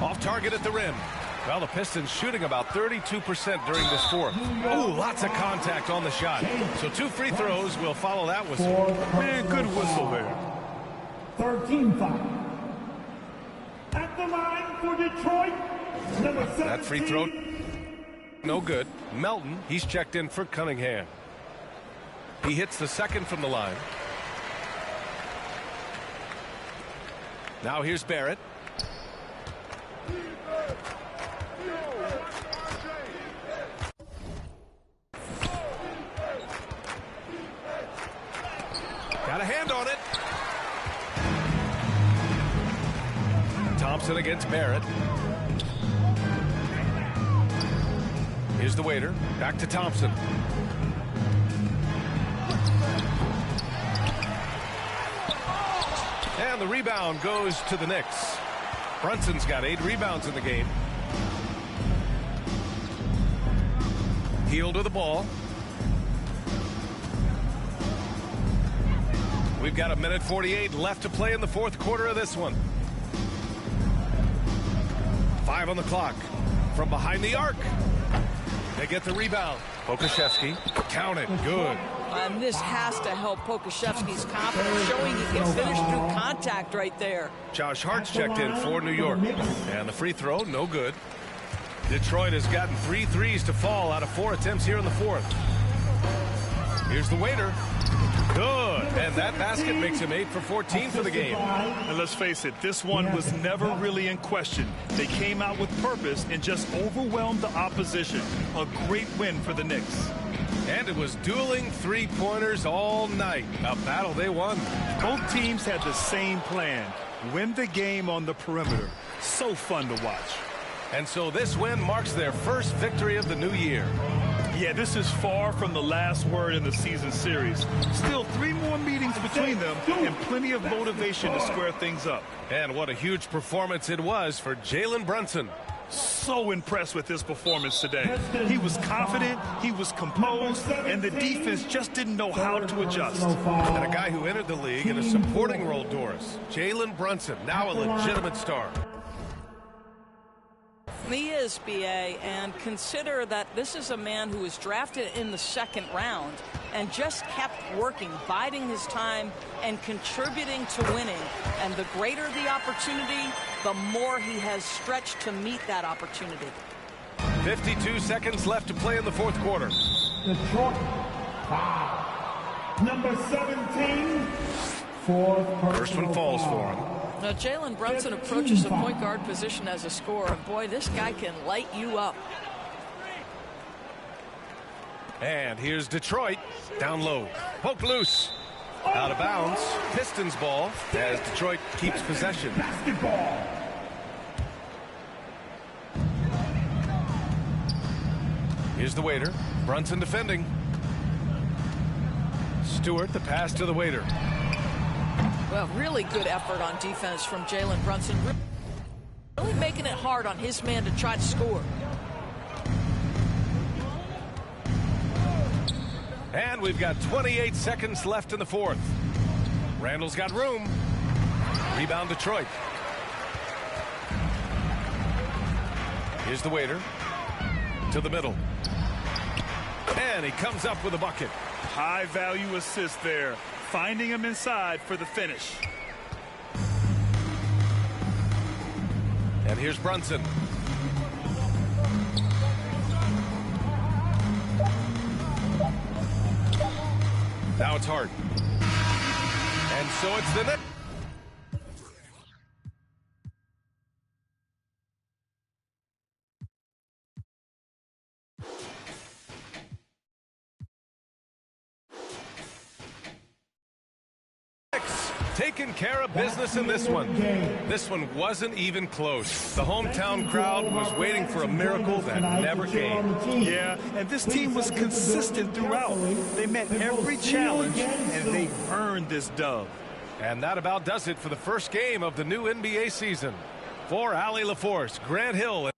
Off target at the rim. Well, the Pistons shooting about 32% during this fourth. Ooh, lots of contact on the shot. So 2 free throws will follow that whistle. Man, good whistle there. 13 foul. At the line for Detroit, number 17. That free throw, no good. Melton, he's checked in for Cunningham. He hits the second from the line. Now here's Barrett. Got a hand on it. Thompson against Barrett. Here's the waiter. Back to Thompson. And the rebound goes to the Knicks. Brunson's got 8 rebounds in the game. Heel to the ball. We've got 1:48 left to play in the fourth quarter of this one. 5 on the clock. From behind the arc. They get the rebound. Pokuševski. Count it. Good. And this has to help Pokuševski's confidence, showing he can finish through contact right there. Josh Hart's checked in for New York. And the free throw, no good. Detroit has gotten 3 threes to fall out of 4 attempts here in the fourth. Here's the waiter. Good. And that basket makes him 8 for 14 for the game. And let's face it, this one was never really in question. They came out with purpose and just overwhelmed the opposition. A great win for the Knicks. And it was dueling three-pointers all night. A battle they won. Both teams had the same plan. Win the game on the perimeter. So fun to watch. And so this win marks their first victory of the new year. Yeah, this is far from the last word in the season series. Still 3 more meetings between them and plenty of motivation to square things up. And what a huge performance it was for Jalen Brunson. So impressed with his performance today. He was confident, he was composed, and the defense just didn't know how to adjust. And a guy who entered the league in a supporting role, Doris. Jalen Brunson, now a legitimate star. He is, B.A., and consider that this is a man who was drafted in the 2nd round and just kept working, biding his time and contributing to winning. And the greater the opportunity, the more he has stretched to meet that opportunity. 52 seconds left to play in the fourth quarter. Detroit, foul. Number 17, First one falls for him. Now, Jalen Brunson approaches the point guard position as a scorer, and boy, this guy can light you up. And here's Detroit down low. Poke loose. Out of bounds. Pistons ball as Detroit keeps possession. Here's the waiter. Brunson defending. Stewart, the pass to the waiter. Well, really good effort on defense from Jalen Brunson. Really making it hard on his man to try to score. And we've got 28 seconds left in the fourth. Randall's got room. Rebound Detroit. Here's the waiter. To the middle. And he comes up with a bucket. High value assist there. Finding him inside for the finish. And here's Brunson. Now it's Hart. And so it's the net. Taking care of business in this one. This one wasn't even close. The hometown crowd was waiting for a miracle that never came. Yeah, and this team was consistent throughout. They met every challenge, and they earned this dub. And that about does it for the first game of the new NBA season. For Allie LaForce, Grant Hill.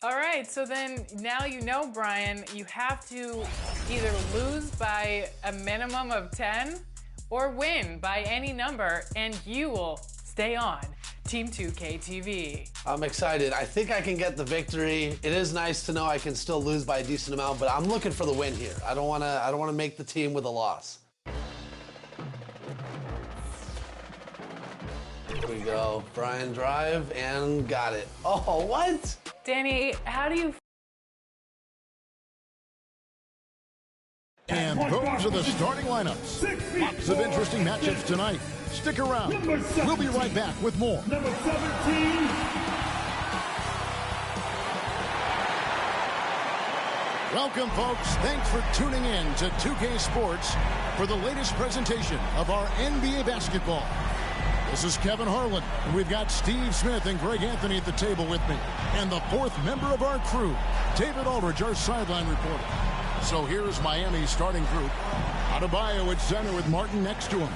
All right, so then now you know, Brian, you have to either lose by a minimum of 10 or win by any number, and you will stay on Team 2K TV. I'm excited. I think I can get the victory. It is nice to know I can still lose by a decent amount, but I'm looking for the win here. I don't want to make the team with a loss. Here we go. Brian drive and got it. Oh, what? Danny, how do you... And those are the starting lineups. Lots of interesting matchups tonight. Stick around. We'll be right back with more. Number 17. Welcome, folks. Thanks for tuning in to 2K Sports for the latest presentation of our NBA basketball. This is Kevin Harlan, and we've got Steve Smith and Greg Anthony at the table with me. And the fourth member of our crew, David Aldridge, our sideline reporter. So here's Miami's starting group. Adebayo at center with Martin next to him.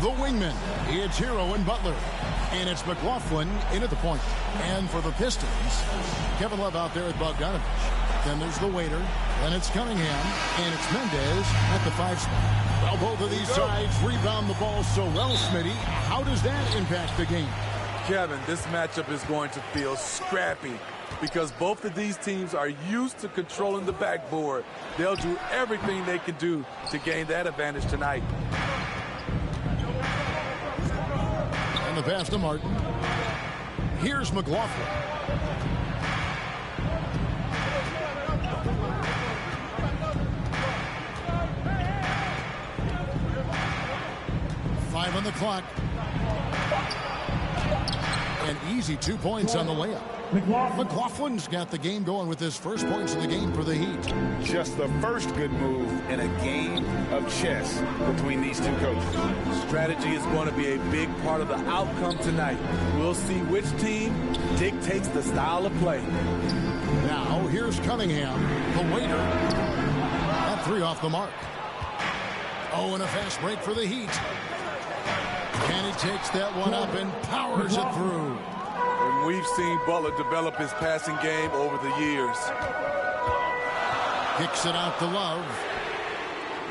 The wingmen, it's Hero and Butler. And it's McLaughlin in at the point. And for the Pistons, Kevin Love out there at Bogdanovich. Then there's the waiter. Then it's Cunningham. And it's Mendez at the 5 spot. Well, both of these sides rebound the ball so well, Smitty. How does that impact the game? Kevin, this matchup is going to feel scrappy because both of these teams are used to controlling the backboard. They'll do everything they can do to gain that advantage tonight. And the pass to Martin. Here's McLaughlin. Five on the clock. An easy 2 points on the layup. McLaughlin's got the game going with his first points of the game for the Heat. Just the first good move in a game of chess between these two coaches. Strategy is going to be a big part of the outcome tonight. We'll see which team dictates the style of play. Now, here's Cunningham, the waiter. That 3 off the mark. Oh, and a fast break for the Heat. And he takes that one up and powers it through. And we've seen Butler develop his passing game over the years. Kicks it out to Love.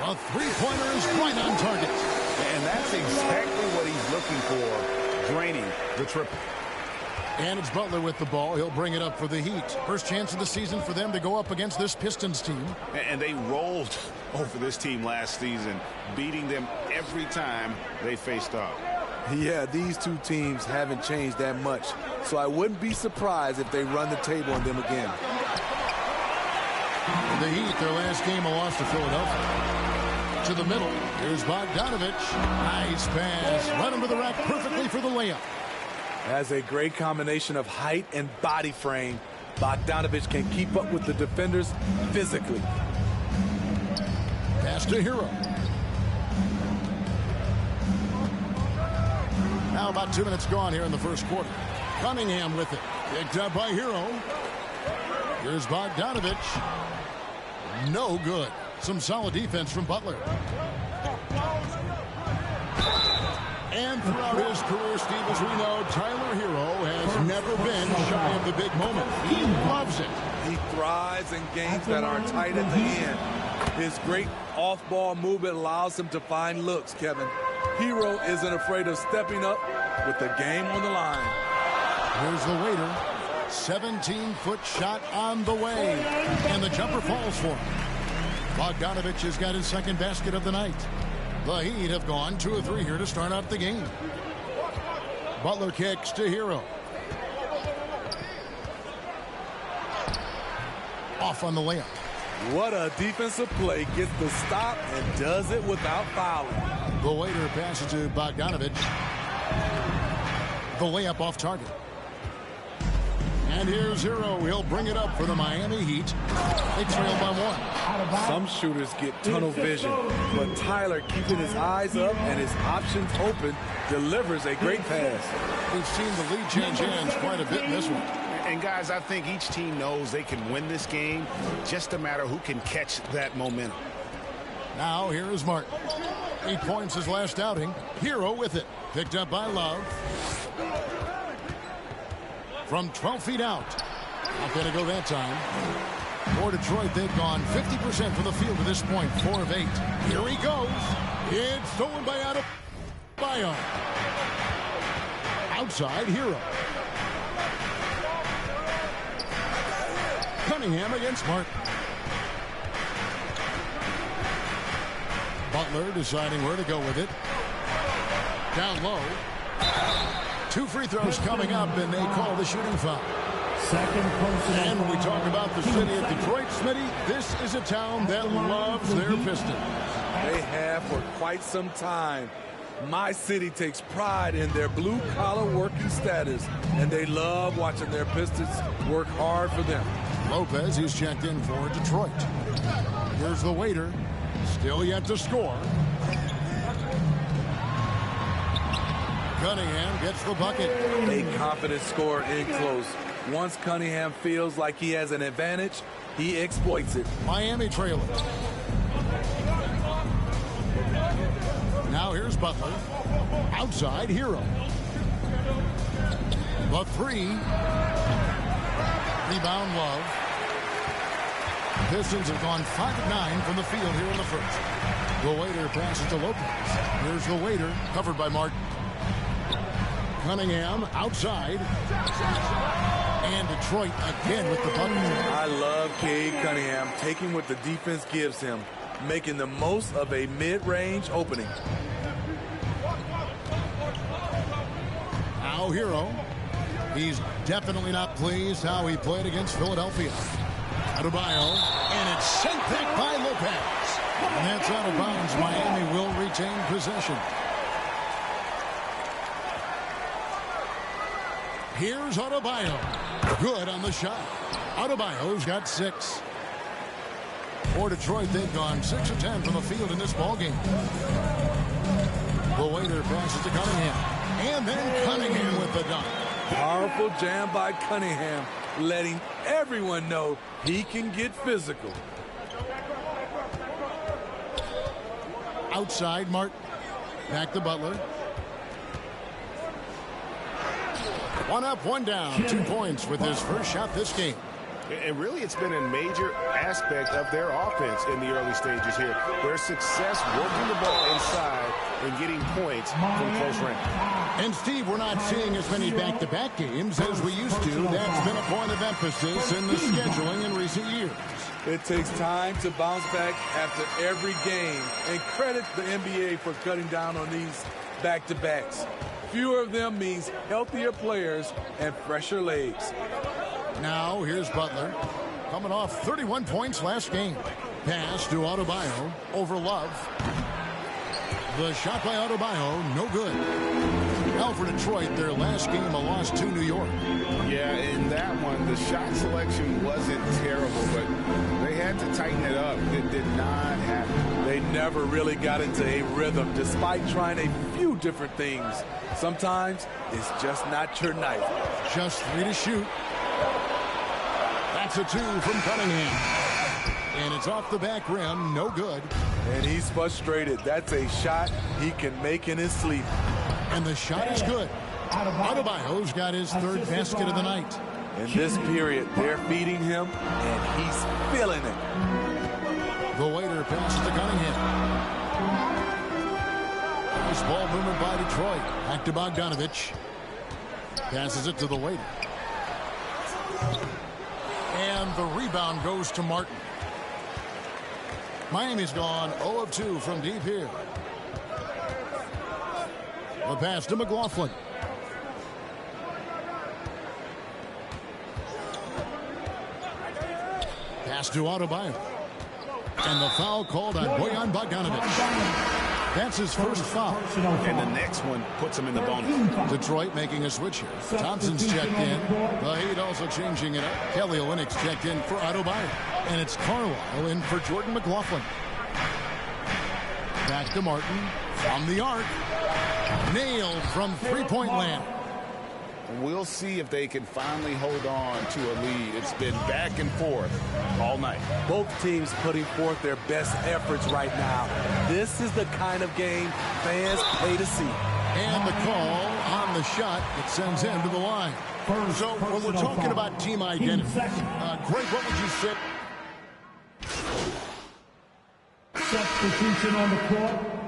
A three-pointer is right on target. And that's exactly what he's looking for, draining the triple. And it's Butler with the ball. He'll bring it up for the Heat. First chance of the season for them to go up against this Pistons team. And they rolled over this team last season, beating them every time they faced off. Yeah, these two teams haven't changed that much, so I wouldn't be surprised if they run the table on them again. The Heat, their last game, a loss to Philadelphia. To the middle, here's Bogdanovich. Nice pass. Run him to the rack perfectly for the layup. Has a great combination of height and body frame. Bogdanovich can keep up with the defenders physically. Pass to Hero. Now about 2 minutes gone here in the first quarter. Cunningham with it. Picked up by Hero. Here's Bogdanovich. No good. Some solid defense from Butler. And throughout his career, Steve, as we know, Tyler Hero has never been shy of the big moment. He loves it. He thrives in games that are tight at the end. His great off-ball movement allows him to find looks, Kevin. Hero isn't afraid of stepping up with the game on the line. Here's the waiter. 17-foot shot on the way. And the jumper falls for him. Bogdanovich has got his second basket of the night. The Heat have gone 2 of 3 here to start out the game. Butler kicks to Hero. Off on the layup. What a defensive play. Gets the stop and does it without fouling. The waiter passes to Bogdanovich. The layup off target. And here's Hero. He'll bring it up for the Miami Heat. They trail by 1. Some shooters get tunnel vision, but Tyler, keeping his eyes up and his options open, delivers a great pass. We've seen the lead change hands quite a bit in this one. And guys, I think each team knows they can win this game. Just a matter who can catch that momentum. Now here is Martin. 8 points his last outing. Hero with it. Picked up by Love. From 12 feet out. Not going to go that time. For Detroit, they've gone 50% from the field to this point. 4 of 8. Here he goes. It's stolen by Adebayo. Outside, Hero. Cunningham against Martin. Butler deciding where to go with it. Down low. 2 free throws coming up, and they call the shooting foul. And when we talk about the city of Detroit, Smitty, this is a town that loves their Pistons. They have for quite some time. My city takes pride in their blue-collar working status, and they love watching their Pistons work hard for them. Lopez, he's checked in for Detroit. Here's the waiter. Still yet to score. Cunningham gets the bucket. A confident scorer in close. Once Cunningham feels like he has an advantage, he exploits it. Miami trailing. Now here's Butler. Outside, Hero. The 3. Rebound, Love. Pistons have gone 5 of 9 from the field here in the first. The waiter passes to Lopez. Here's the waiter, covered by Martin. Cunningham outside. And Detroit again with the bucket. I love Cade Cunningham taking what the defense gives him, making the most of a mid-range opening. Now Hero. He's definitely not pleased how he played against Philadelphia. Adebayo, and it's sent back by Lopez. And that's out of bounds. Miami will retain possession. Here's Adebayo. Good on the shot. Adebayo's got 6. For Detroit, they've gone 6 of 10 from the field in this ballgame. The waiter passes to Cunningham. And then Cunningham with the dunk. Powerful jam by Cunningham, letting everyone know he can get physical. Outside, Martin. Back to Butler. 1 up, 1 down. 2 points with his first shot this game. And really, it's been a major aspect of their offense in the early stages here. Their success working the ball inside and getting points from close range. And, Steve, we're not seeing as many back-to-back games as we used to. That's been a point of emphasis in the scheduling in recent years. It takes time to bounce back after every game. And credit the NBA for cutting down on these back-to-backs. Fewer of them means healthier players and fresher legs. Now, here's Butler. Coming off 31 points last game. Pass to Adebayo over Love. The shot by Adebayo, no good. Now for Detroit, their last game, a loss to New York. Yeah, in that one, the shot selection wasn't terrible, but they had to tighten it up. It did not happen. They never really got into a rhythm, despite trying a few different things. Sometimes it's just not your night. Just 3 to shoot. That's a 2 from Cunningham. And it's off the back rim, no good. And he's frustrated. That's a shot he can make in his sleep. And the shot is good. Adebayo's got his 3rd basket of the night. In this period, they're feeding him, and he's feeling it. The waiter passes to Cunningham. Nice ball movement by Detroit. Back to Bogdanovich. Passes it to the waiter. And the rebound goes to Martin. Miami's gone 0 of 2 from deep here. The pass to McLaughlin. Pass to Adebayo. And the foul called on Bojan Bogdanovich. That's his first foul. And the next one puts him in the bonus. Detroit making a switch here. Thompson's checked in. The Heat also changing it up. Kelly Olynyk's checked in for Adebayo. And it's Carlisle in for Jordan McLaughlin. Back to Martin. From the arc. Nailed from three-point land. We'll see if they can finally hold on to a lead. It's been back and forth all night. Both teams putting forth their best efforts right now. This is the kind of game fans pay to see. And the call on the shot, it sends him to the line. So when we're talking about team identity, Greg, what would you say? Substitution on the court.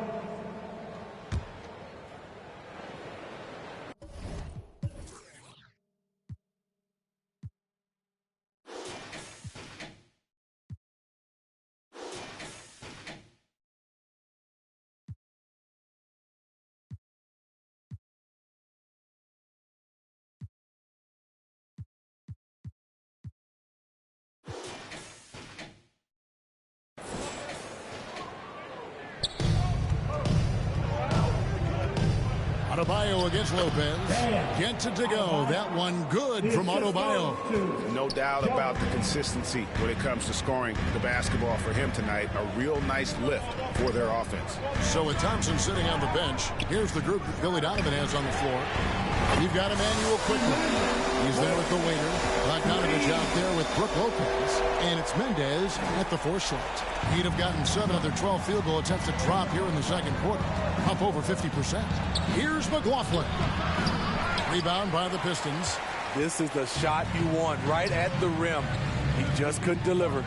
Adebayo against Lopez. Gets it to go. That one good from Adebayo. No doubt about the consistency when it comes to scoring the basketball for him tonight. A real nice lift for their offense. So with Thompson sitting on the bench, here's the group that Billy Donovan has on the floor. You've got Emmanuel quickly. He's there with the waiter. Bogdanovich out there with Brook Lopez. And it's Mendez at the fourth slot. He'd have gotten 7 of their 12 field goal attempts to drop here in the second quarter. Up over 50%. Here's McLaughlin. Rebound by the Pistons. This is the shot you want right at the rim. He just couldn't deliver.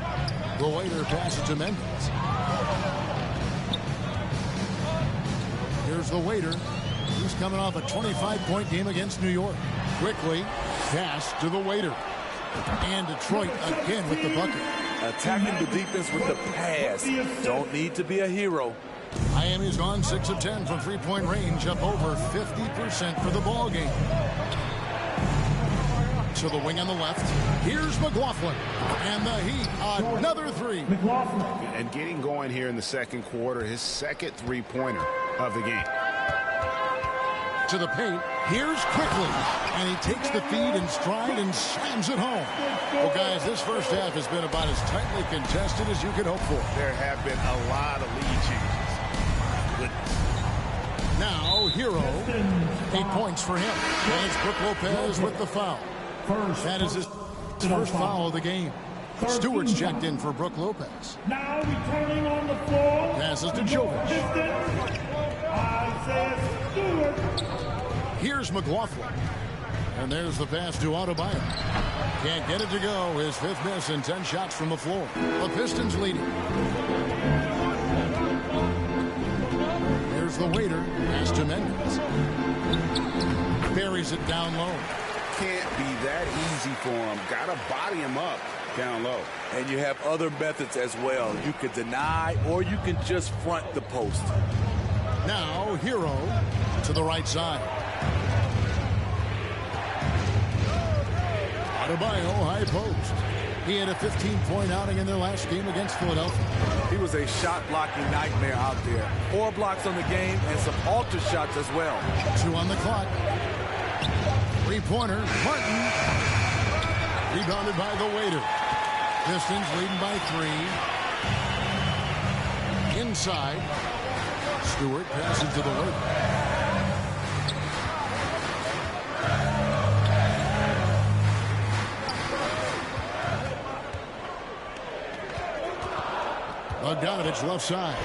The waiter passes to Mendez. Here's the waiter. He's coming off a 25-point game against New York. Quickly, pass to the waiter. And Detroit again with the bucket. Attacking the defense with the pass. Don't need to be a hero. Miami's gone 6 of 10 from three-point range, up over 50% for the ball game. To the wing on the left. Here's McLaughlin. And the Heat, another three. And getting going here in the second quarter, his second three-pointer of the game. To the paint. Here's quickly. And he takes the feed in stride and slams it home. Well, guys, this first half has been about as tightly contested as you could hope for. There have been a lot of lead changes. Now, Hero. 8 points for him. And it's Brook Lopez with the foul. That is his first foul of the game. Stewart's checked in for Brook Lopez. Now returning on the floor. Passes to Jovic. Isaiah Stewart. Here's McLaughlin. And there's the pass to Adebayo. Can't get it to go. His 5th miss and 10 shots from the floor. The Pistons leading. Here's the waiter. Pass to Mendez. Buries it down low. Can't be that easy for him. Got to body him up down low. And you have other methods as well. You can deny or you can just front the post. Now, Hero to the right side. Adebayo, high post. He had a 15-point outing in their last game against Philadelphia. He was a shot-blocking nightmare out there. 4 blocks on the game and some alter shots as well. 2 on the clock. 3-pointer, Martin. Rebounded by the waiter. Pistons leading by 3. Inside. Stewart passes to the waiter. Bogdanovich left side.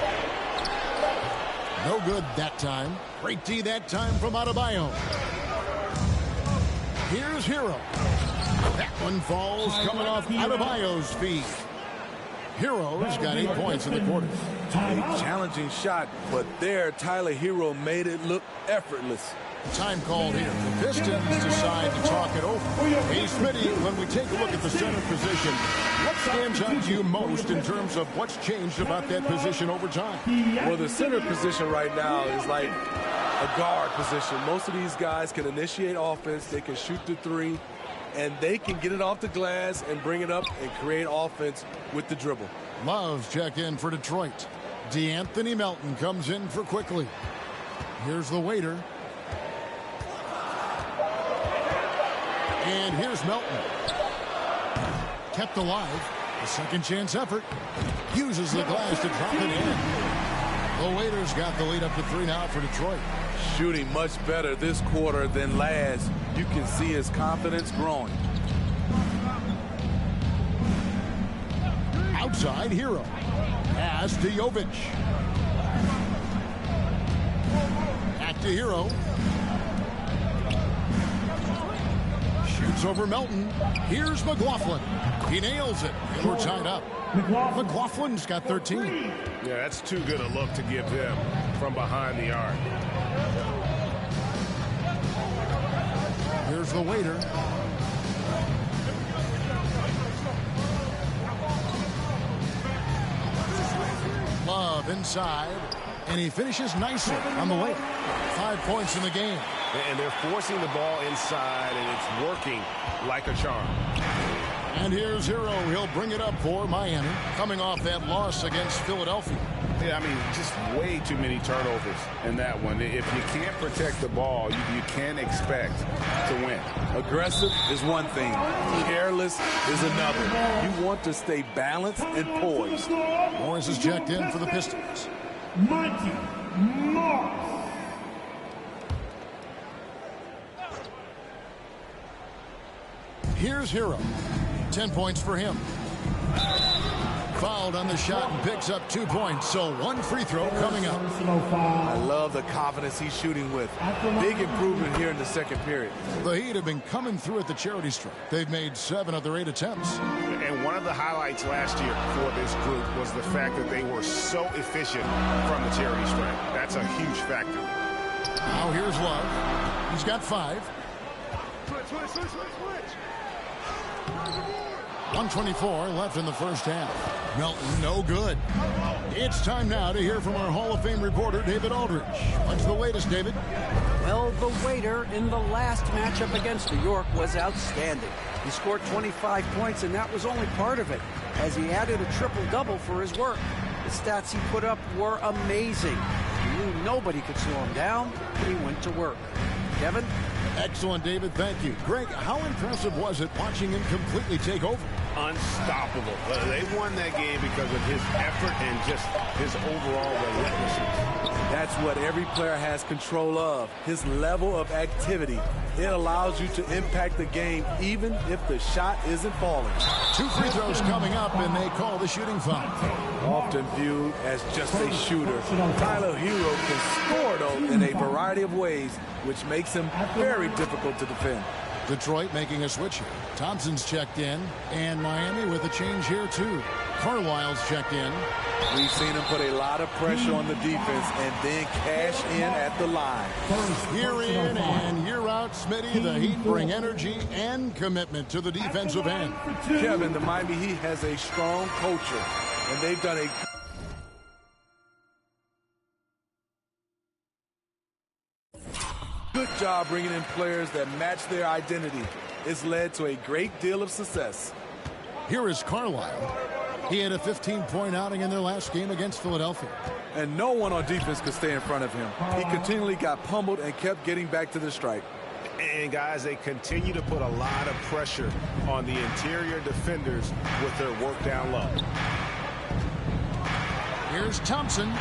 No good that time. Great D that time from Adebayo. Here's Hero. That one falls coming off Adebayo's feet. Hero's got 8 points in the quarter. A challenging shot, but there Tyler Hero made it look effortless. Time called here. The Pistons decide to talk it over. Hey, Smitty, when we take a look at the center position, what stands out to you most in terms of what's changed about that position over time? Well, the center position right now is like a guard position. Most of these guys can initiate offense. They can shoot the three, and they can get it off the glass and bring it up and create offense with the dribble. Love's checked in for Detroit. DeAnthony Melton comes in for Quickly. Here's the waiter. And here's Melton. Kept alive. A second chance effort. Uses the glass to drop it in. The waiter's got the lead up to 3 now for Detroit. Shooting much better this quarter than last. You can see his confidence growing. Outside Hero. Pass to Jovic. Back to Hero. Shoots over Melton. Here's McLaughlin. He nails it. And we're tied up. McLaughlin's got 13. Yeah, that's too good a look to give them from behind the arc. Here's the waiter. Love inside. And he finishes nicely on the way. 5 points in the game. And they're forcing the ball inside, and it's working like a charm. And here's Hero. He'll bring it up for Miami, coming off that loss against Philadelphia. Yeah, I mean, just way too many turnovers in that one. If you can't protect the ball, you can't expect to win. Aggressive is one thing. Careless is another. You want to stay balanced and poised. Morris is checked in for the Pistons. Mikey Morris. Here's Hero. 10 points for him. Fouled on the shot and picks up 2 points. So 1 free throw coming up. I love the confidence he's shooting with. Big improvement here in the second period. The Heat have been coming through at the charity stripe. They've made 7 of their 8 attempts. And one of the highlights last year for this group was the fact that they were so efficient from the charity stripe. That's a huge factor. Now here's Love. He's got 5. 124 left in the first half. Melton, no good. It's time now to hear from our Hall of Fame reporter, David Aldridge. What's the latest, David? Well, the waiter in the last matchup against New York was outstanding. He scored 25 points, and that was only part of it, as he added a triple-double for his work. The stats he put up were amazing. He knew nobody could slow him down, and he went to work. Kevin? Excellent, David. Thank you. Greg, how impressive was it watching him completely take over? Unstoppable. They won that game because of his effort and just his overall relentlessness. That's what every player has control of, his level of activity. It allows you to impact the game even if the shot isn't falling. 2 free throws coming up, and they call the shooting foul. Often viewed as just a shooter, Tyler Hero can score, though, in a variety of ways, which makes him very difficult to defend. Detroit making a switch here. Thompson's checked in, and Miami with a change here, too. Carlisle's checked in. We've seen him put a lot of pressure on the defense and then cash in at the line. Year in and year out, Smitty, the Heat bring energy and commitment to the defensive end. Kevin, the Miami Heat has a strong culture, and they've done a good job bringing in players that match their identity. It's led to a great deal of success. Here is Carlisle. He had a 15-point outing in their last game against Philadelphia. And no one on defense could stay in front of him. He continually got pummeled and kept getting back to the stripe. And, guys, they continue to put a lot of pressure on the interior defenders with their work down low. Here's Thompson.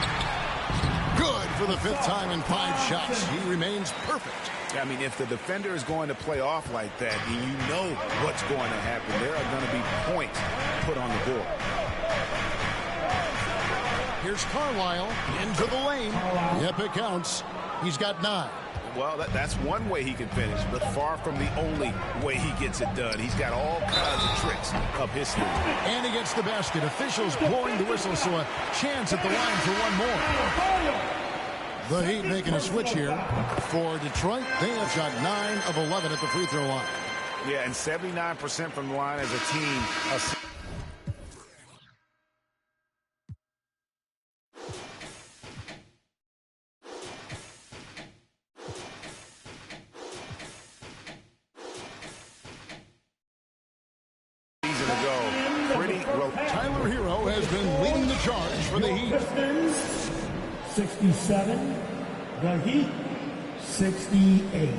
Good for the 5th time in 5 shots. He remains perfect. I mean, if the defender is going to play off like that, you know what's going to happen. There are going to be points put on the board. Here's Carlisle into the lane. Yep, it counts. He's got 9. Well, that's one way he can finish, but far from the only way he gets it done. He's got all kinds of tricks up his sleeve. And he gets the basket. Officials blowing the whistle, so a chance at the line for one more. The Heat making a switch here for Detroit. They have shot 9 of 11 at the free throw line. Yeah, and 79% from the line as a team. Tyler Hero has been leading the charge for the Heat. 67. The Heat, 68.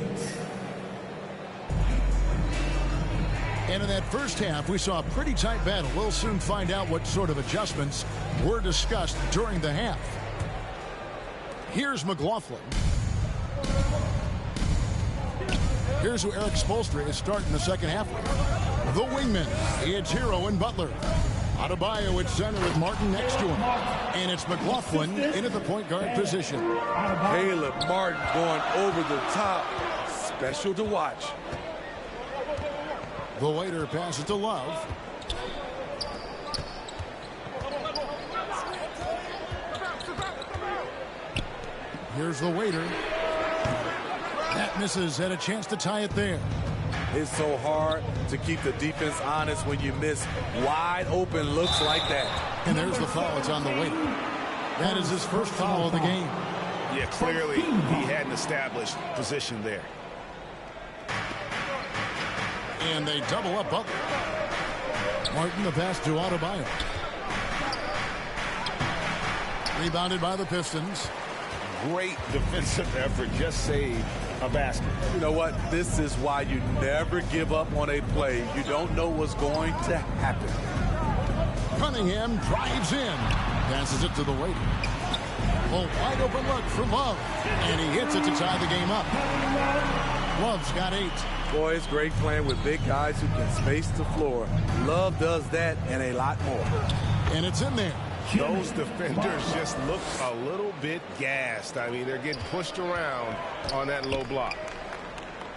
And in that first half, we saw a pretty tight battle. We'll soon find out what sort of adjustments were discussed during the half. Here's McLaughlin. Here's who Eric Spoelstra is starting the second half with. The wingmen. It's Hero and Butler. Adebayo at center with Martin next to him. And it's McLaughlin in at the point guard position. Caleb Martin going over the top. Special to watch. The waiter passes to Love. Here's the waiter. That misses. Had a chance to tie it there. It's so hard to keep the defense honest when you miss wide open looks like that. And there's the foul. It's on the waiter. That is his first foul of the game. Yeah, clearly he had an established position there. And they double up Butler. Martin, the pass to Adebayo. Rebounded by the Pistons. Great defensive effort. Just saved a basket. You know what? This is why you never give up on a play. You don't know what's going to happen. Cunningham drives in. Passes it to the waiter. A wide open look for Love. And he hits it to tie the game up. Love's got 8. Boy, it's great playing with big guys who can space the floor. Love does that and a lot more. And it's in there. Those defenders just look a little bit gassed. I mean, they're getting pushed around on that low block.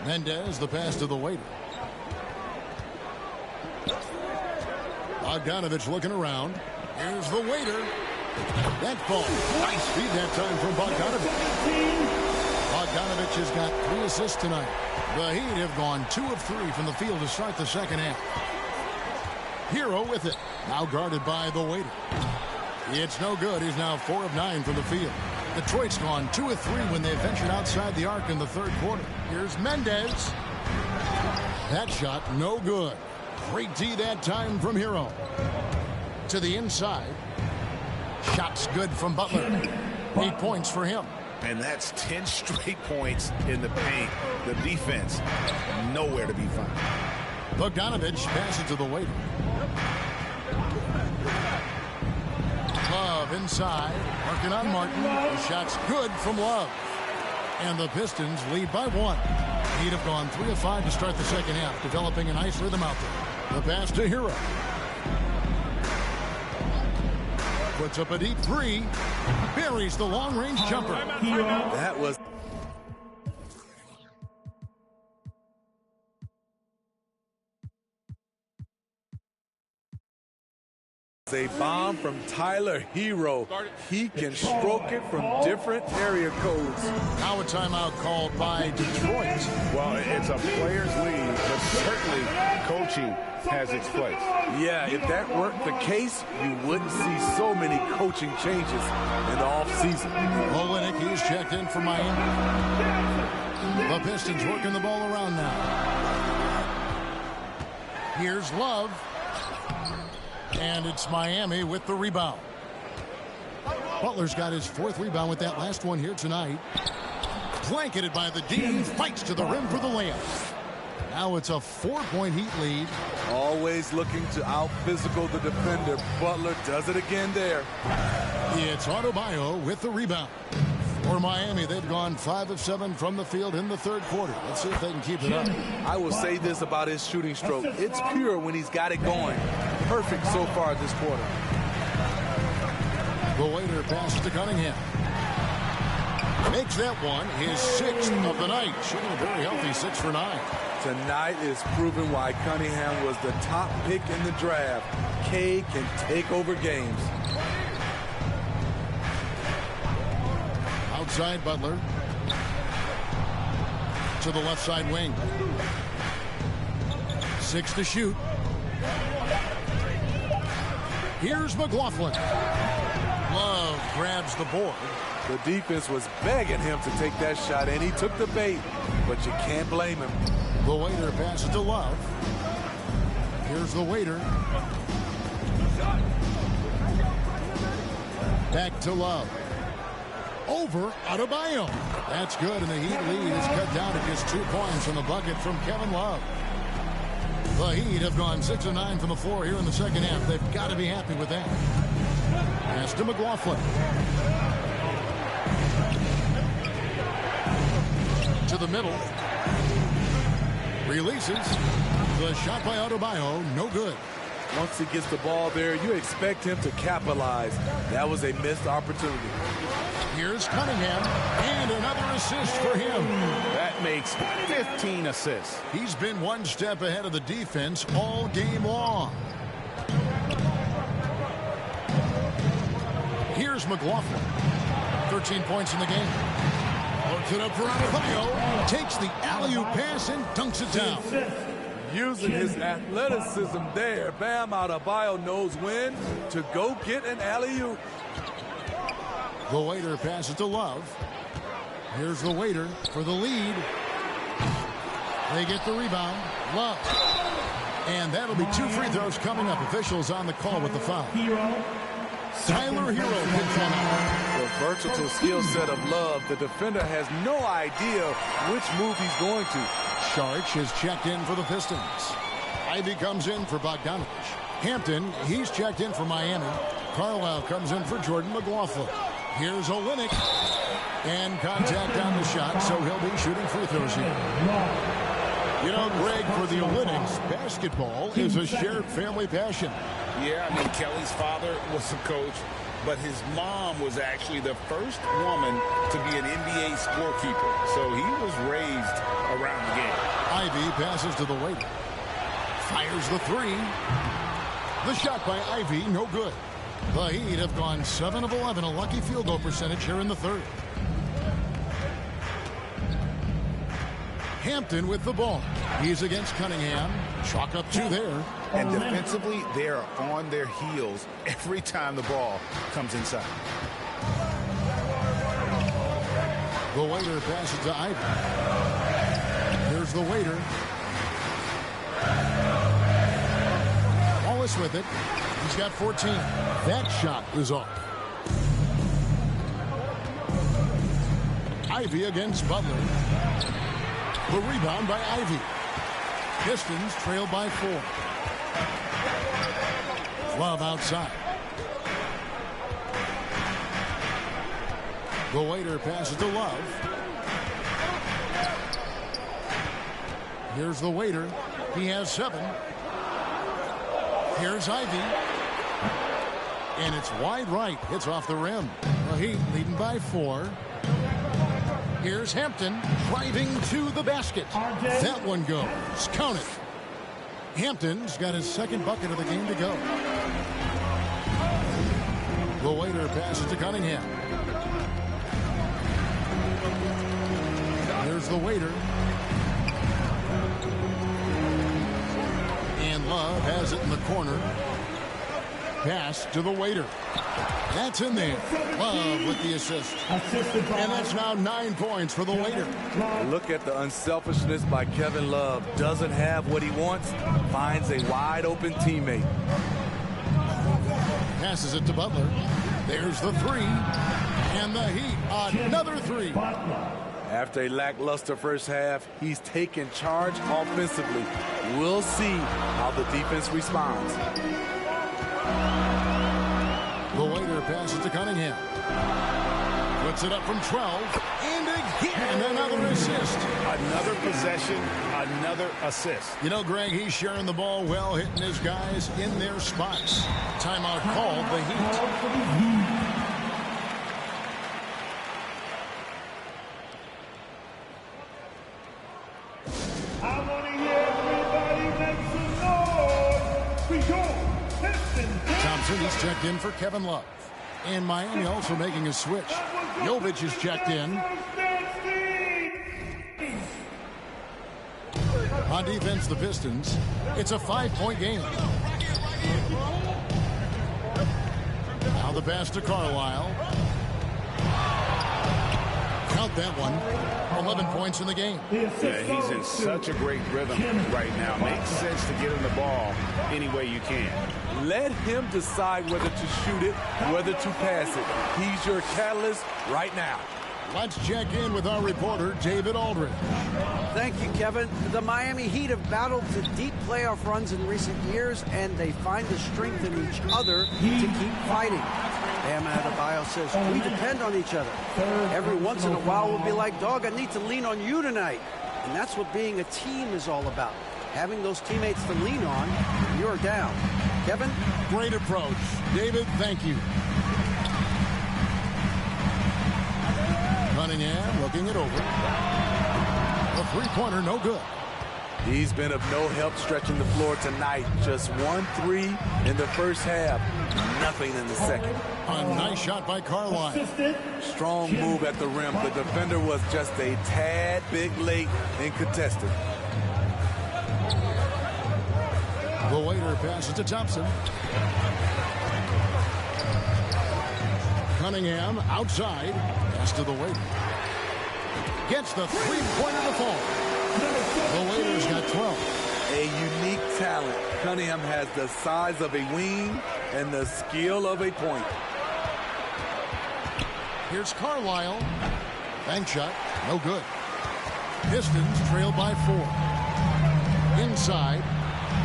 Mendez, the pass to the waiter. Bogdanovich looking around. Here's the waiter. That ball. Nice feed that time from Bogdanovich. Bogdanovich has got 3 assists tonight. The Heat have gone 2 of 3 from the field to start the second half. Hero with it. Now guarded by the waiter. It's no good. He's now 4 of 9 from the field. Detroit's gone 2 of 3 when they ventured outside the arc in the third quarter. Here's Mendez. That shot no good. Great D that time from Hero. To the inside. Shot's good from Butler. 8 points for him. And that's 10 straight points in the paint. The defense, nowhere to be found. Bogdanovich passes to the waiter. Love inside. Working on Martin. The shot's good from Love. And the Pistons lead by 1. Heat have gone 3 of 5 to start the second half, developing a nice rhythm out there. The pass to Hero. Puts up a deep 3. Buries the long-range jumper. That was... a bomb from Tyler Hero. He can stroke it from different area codes. Now a timeout called by Detroit. Well, it's a players' league, but certainly coaching has its place. Yeah, if that weren't the case, you wouldn't see so many coaching changes in the offseason. Olenek, he's checked in for Miami. The Pistons working the ball around now. Here's Love. And it's Miami with the rebound. Butler's got his 4th rebound with that last one here tonight. Blanketed by the D. Fights to the rim for the layup. Now it's a 4-point Heat lead. Always looking to out-physical the defender. Butler does it again there. It's Adebayo with the rebound. For Miami, they've gone 5 of 7 from the field in the third quarter. Let's see if they can keep it up. I will say this about his shooting stroke. It's pure when he's got it going. Perfect so far this quarter. The waiter passes to Cunningham. Makes that one his 6th of the night. Shooting a very healthy 6 for 9. Tonight is proving why Cunningham was the top pick in the draft. K can take over games. Outside Butler. To the left side wing. 6 to shoot. Here's McLaughlin. Love grabs the board. The defense was begging him to take that shot, and he took the bait, but you can't blame him. The waiter passes to Love. Here's the waiter. Back to Love. Over Adebayo. That's good, and the Heat lead is cut down to just 2 points from the bucket from Kevin Love. The Heat have gone 6 of 9 from the floor here in the second half. They've got to be happy with that. Pass to McLaughlin. To the middle. Releases. The shot by Adebayo, no good. Once he gets the ball there, you expect him to capitalize. That was a missed opportunity. Here's Cunningham, and another assist for him. That makes 15 assists. He's been one step ahead of the defense all game long. Here's McLaughlin. 13 points in the game. Looks it up for Adebayo. Takes the alley-oop pass and dunks it down. Using his athleticism there, Bam Adebayo knows when to go get an alley-oop. The waiter passes to Love. Here's the waiter for the lead. They get the rebound. Love. And that'll be 2 free throws coming up. Officials on the call with the foul. Tyler Hero picks one up. The versatile skill set of Love. The defender has no idea which move he's going to. Sharch has checked in for the Pistons. Ivy comes in for Bogdanovich. Hampton, he's checked in for Miami. Carlisle comes in for Jordan McLaughlin. Here's Olynyk. And contact on the shot, so he'll be shooting free throws here. You know, Greg, for the Olympics, basketball is a shared family passion. Yeah, I mean, Kelly's father was a coach, but his mom was actually the first woman to be an NBA scorekeeper. So he was raised around the game. Ivy passes to the waiter. Fires the 3. The shot by Ivy, no good. The Heat have gone 7 of 11, a lucky field goal percentage here in the third. Hampton with the ball. He's against Cunningham. Chalk up 2 there. And defensively, they are on their heels every time the ball comes inside. The waiter passes to Ivy. Here's the waiter. Wallace with it. He's got 14. That shot is off. Ivy against Butler. The rebound by Ivy. Pistons trail by 4. Love outside. The waiter passes to Love. Here's the waiter. He has 7. Here's Ivy. And it's wide right. Hits off the rim. The Heat leading by 4. Here's Hampton driving to the basket. That one goes. Count it. Hampton's got his second bucket of the game to go. The waiter passes to Cunningham. Here's the waiter. And Love has it in the corner. Pass to the waiter. That's in there. Love with the assist. And that's now 9 points for the waiter. Look at the unselfishness by Kevin Love. Doesn't have what he wants. Finds a wide open teammate. Passes it to Butler. There's the 3. And the Heat, another 3. After a lackluster first half, he's taken charge offensively. We'll see how the defense responds. The waiter passes to Cunningham. Puts it up from 12. And again, another assist. Another possession, another assist. You know, Greg, he's sharing the ball well, hitting his guys in their spots. Timeout called, the Heat. Thompson, he's checked in for Kevin Love. And Miami also making a switch. Jovic is checked in. On defense, the Pistons. It's a 5-point game. Now the pass to Carlisle. Count that one. 11 points in the game. Yeah, he's in such a great rhythm right now. Makes sense to get him the ball any way you can. Let him decide whether to shoot it, whether to pass it. He's your catalyst right now. Let's check in with our reporter, David Aldridge. Thank you, Kevin. The Miami Heat have battled to deep playoff runs in recent years, and they find the strength in each other to keep fighting. Bam Adebayo says, we depend on each other. Every once in a while, we'll be like, dog, I need to lean on you tonight. And that's what being a team is all about. Having those teammates to lean on when you're down. Kevin? Great approach. David, thank you. Cunningham looking it over. A three-pointer, no good. He's been of no help stretching the floor tonight. Just 1 3 in the first half. Nothing in the second. A nice shot by Carlisle. Strong move at the rim. The defender was just a tad bit late in contesting. The waiter passes to Thompson. Cunningham outside. Pass to the waiter. Gets the three-pointer to fall. The waiter's got 12. A unique talent. Cunningham has the size of a wing and the skill of a point. Here's Carlisle. Bank shot. No good. Pistons trail by 4. Inside.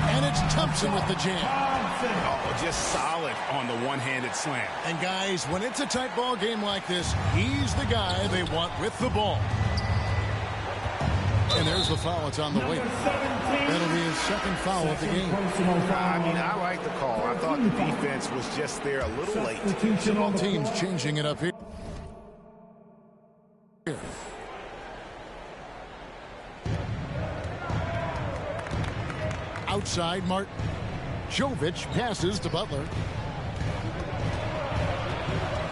And it's Thompson with the jam. Oh, just solid on the one-handed slam. And guys, when it's a tight ball game like this, he's the guy they want with the ball. And there's the foul. It's on the way. That'll be his second foul of the game. I mean, I like the call. I thought the defense was just there a little late. Both teams changing it up here. Outside, Martin. Jovic passes to Butler.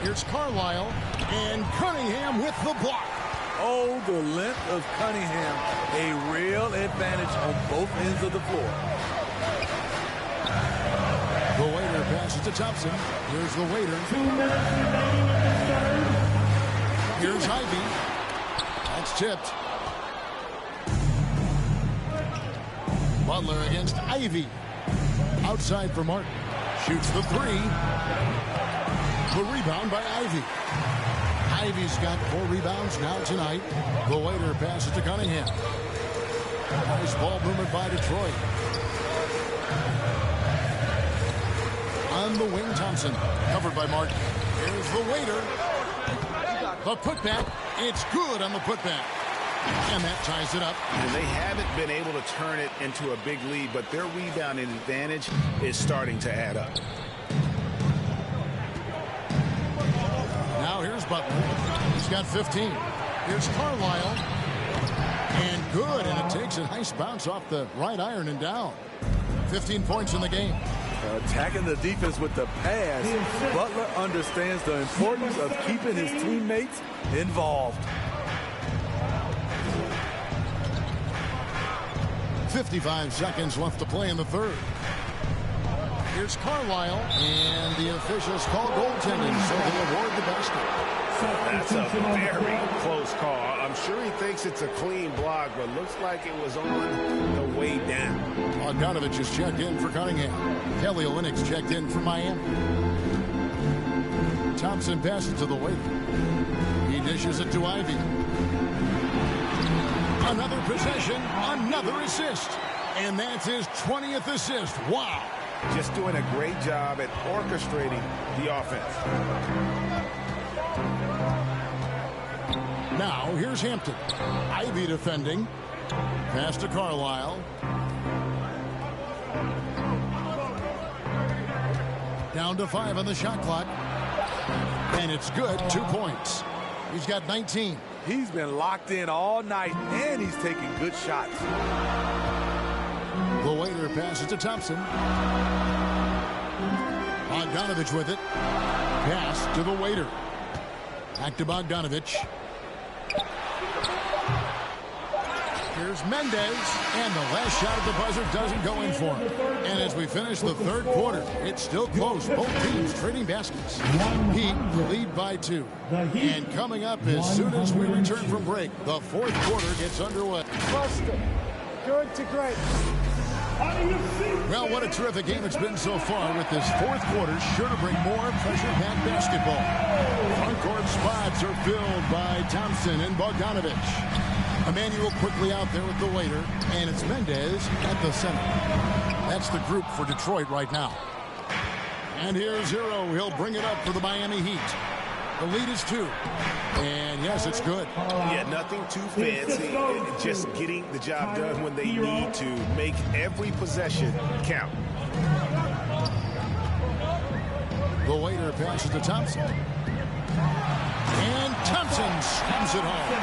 Here's Carlisle. And Cunningham with the block. Oh, the length of Cunningham. A real advantage on both ends of the floor. The waiter passes to Thompson. Here's the waiter. 2 minutes remaining in the third. Here's Ivy. That's tipped. Butler against Ivy. Outside for Martin. Shoots the three. The rebound by Ivy. Ivy's got 4 rebounds now tonight. The waiter passes to Cunningham. Nice ball movement by Detroit. On the wing, Thompson. Covered by Martin. Here's the waiter. The putback. It's good on the putback. And that ties it up. And they haven't been able to turn it into a big lead, but their rebounding advantage is starting to add up. Now here's Butler. He's got 15. Here's Carlisle. And good, and it takes a nice bounce off the right iron and down. 15 points in the game. Attacking the defense with the pass. Butler understands the importance of keeping his teammates involved. 55 seconds left to play in the third. Here's Carlisle, and the officials call goaltending, so they award the basket. That's a very close call. I'm sure he thinks it's a clean block, but looks like it was on the way down. Bogdanovich is checked in for Cunningham. Kelly Olynyk's checked in for Miami. Thompson passes to the wing. He dishes it to Ivy. Another possession, another assist. And that's his 20th assist. Wow. Just doing a great job at orchestrating the offense. Now, here's Hampton. Ivy defending. Pass to Carlisle. Down to 5 on the shot clock. And it's good. 2 points. He's got 19. He's been locked in all night, and he's taking good shots. The waiter passes to Thompson. Bogdanovich with it. Pass to the waiter. Back to Bogdanovich. Here's Mendez, and the last shot at the buzzer doesn't go in for him. And as we finish the third quarter, it's still close. Both teams trading baskets. Heat lead by 2. And coming up as soon as we return from break, the fourth quarter gets underway. Buster, good to great. Well, what a terrific game it's been so far, with this fourth quarter sure to bring more pressure-packed basketball. Front court spots are filled by Thompson and Bogdanovich. Emmanuel quickly out there with the waiter, and it's Mendez at the center. That's the group for Detroit right now. And here's Zero. He'll bring it up for the Miami Heat. The lead is 2. And yes, it's good. Yeah, nothing too fancy. Just getting the job done when they need to. Make every possession count. The waiter passes to Thompson. And Thompson slams it home.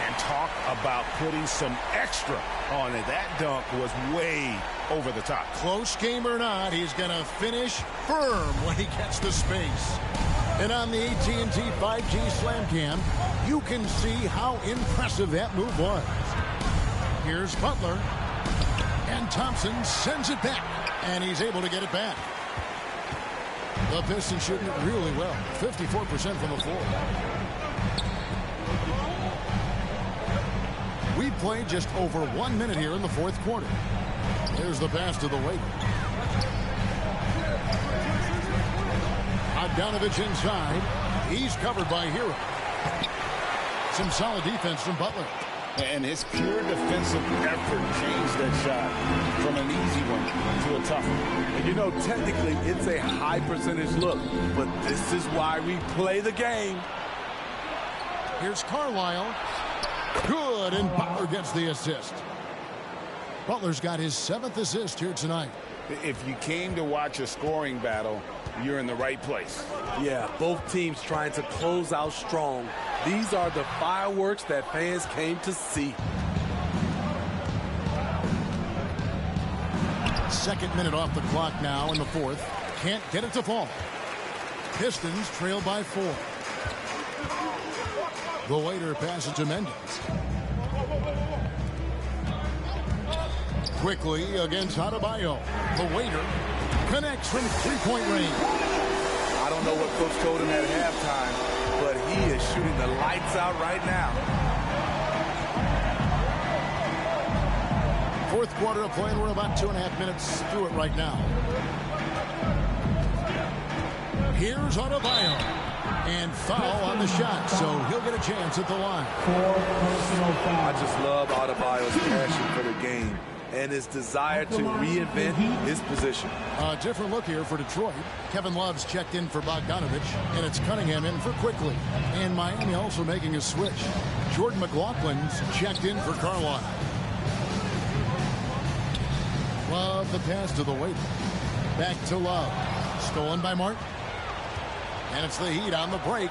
And talk about putting some extra on it. That dunk was way over the top. Close game or not, he's going to finish firm when he gets the space. And on the AT&T 5G Slam Cam, you can see how impressive that move was. Here's Butler. And Thompson sends it back. And he's able to get it back. The Pistons shooting it really well. 54% from the floor. We played just over 1 minute here in the fourth quarter. Here's the pass to the waiter. Bogdanovich inside. He's covered by Hero. Some solid defense from Butler. And his pure defensive effort changed that shot from an easy one to a tough one. And you know, technically, it's a high percentage look, but this is why we play the game. Here's Carlisle. Good, and Butler gets the assist. Butler's got his 7th assist here tonight. If you came to watch a scoring battle, you're in the right place. Yeah, both teams trying to close out strong. These are the fireworks that fans came to see. Second minute off the clock now in the fourth. Can't get it to fall. Pistons trail by 4. The waiter passes to Mendez. Quickly against Adebayo. The waiter connects from three-point range. I don't know what Coach told him at halftime, but he is shooting the lights out right now. Fourth quarter of play, and we're about 2.5 minutes through it right now. Here's Adebayo. And foul on the shot, so he'll get a chance at the line. I just love Adebayo's passion for the game and his desire to reinvent his position. A different look here for Detroit. Kevin Love's checked in for Bogdanovich, and it's Cunningham in for Quickly. And Miami also making a switch. Jordan McLaughlin's checked in for Carlisle. Love the pass to the waiter. Back to Love. Stolen by Martin. And it's the Heat on the break.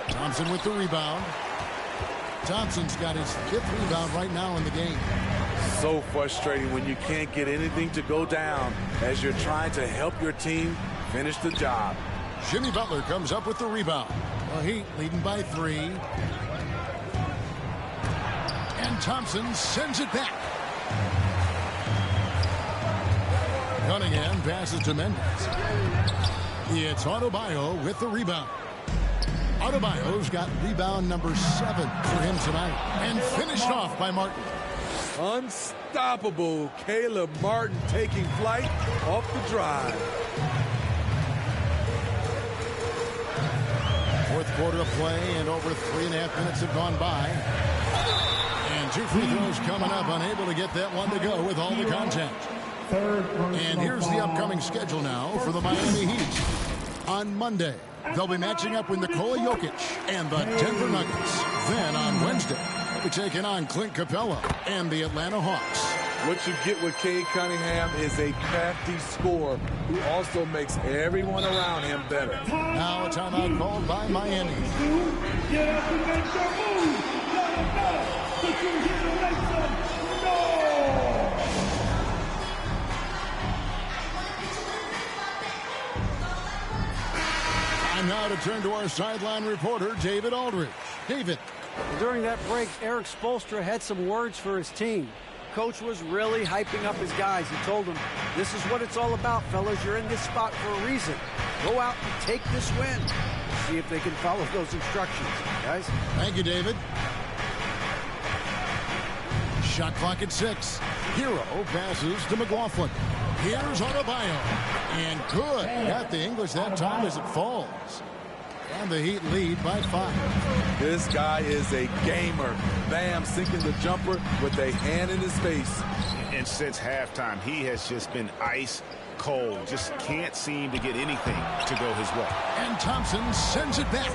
Thompson with the rebound. Thompson's got his 5th rebound right now in the game. So frustrating when you can't get anything to go down as you're trying to help your team finish the job. Jimmy Butler comes up with the rebound. The Heat leading by 3. And Thompson sends it back. Cunningham passes to Mendez. It's Adebayo with the rebound. Adebayo's got rebound number 7 for him tonight. And finished off by Martin. Unstoppable Caleb Martin taking flight off the drive. Fourth quarter of play, and over 3.5 minutes have gone by. And 2 free throws coming up, unable to get that one to go with all the contact. And here's the upcoming schedule now for the Miami Heat. On Monday, they'll be matching up with Nikola Jokic and the Denver Nuggets. Then on Wednesday, they'll be taking on Clint Capella and the Atlanta Hawks. What you get with Cade Cunningham is a crafty scorer who also makes everyone around him better. Now a timeout called by Miami. Get up and make your move. Let them know that you're here to make some noise. Time now to turn to our sideline reporter, David Aldridge. David. During that break, Eric Spoelstra had some words for his team. Coach was really hyping up his guys. He told them, this is what it's all about, fellas. You're in this spot for a reason. Go out and take this win. See if they can follow those instructions, guys. Thank you, David. Shot clock at 6. Hero passes to McLaughlin. Here's Adebayo. And good. Got the English that time as it falls. And the Heat lead by 5. This guy is a gamer. Bam, sinking the jumper with a hand in his face. And since halftime, he has just been ice cold. Just can't seem to get anything to go his way. And Thompson sends it back.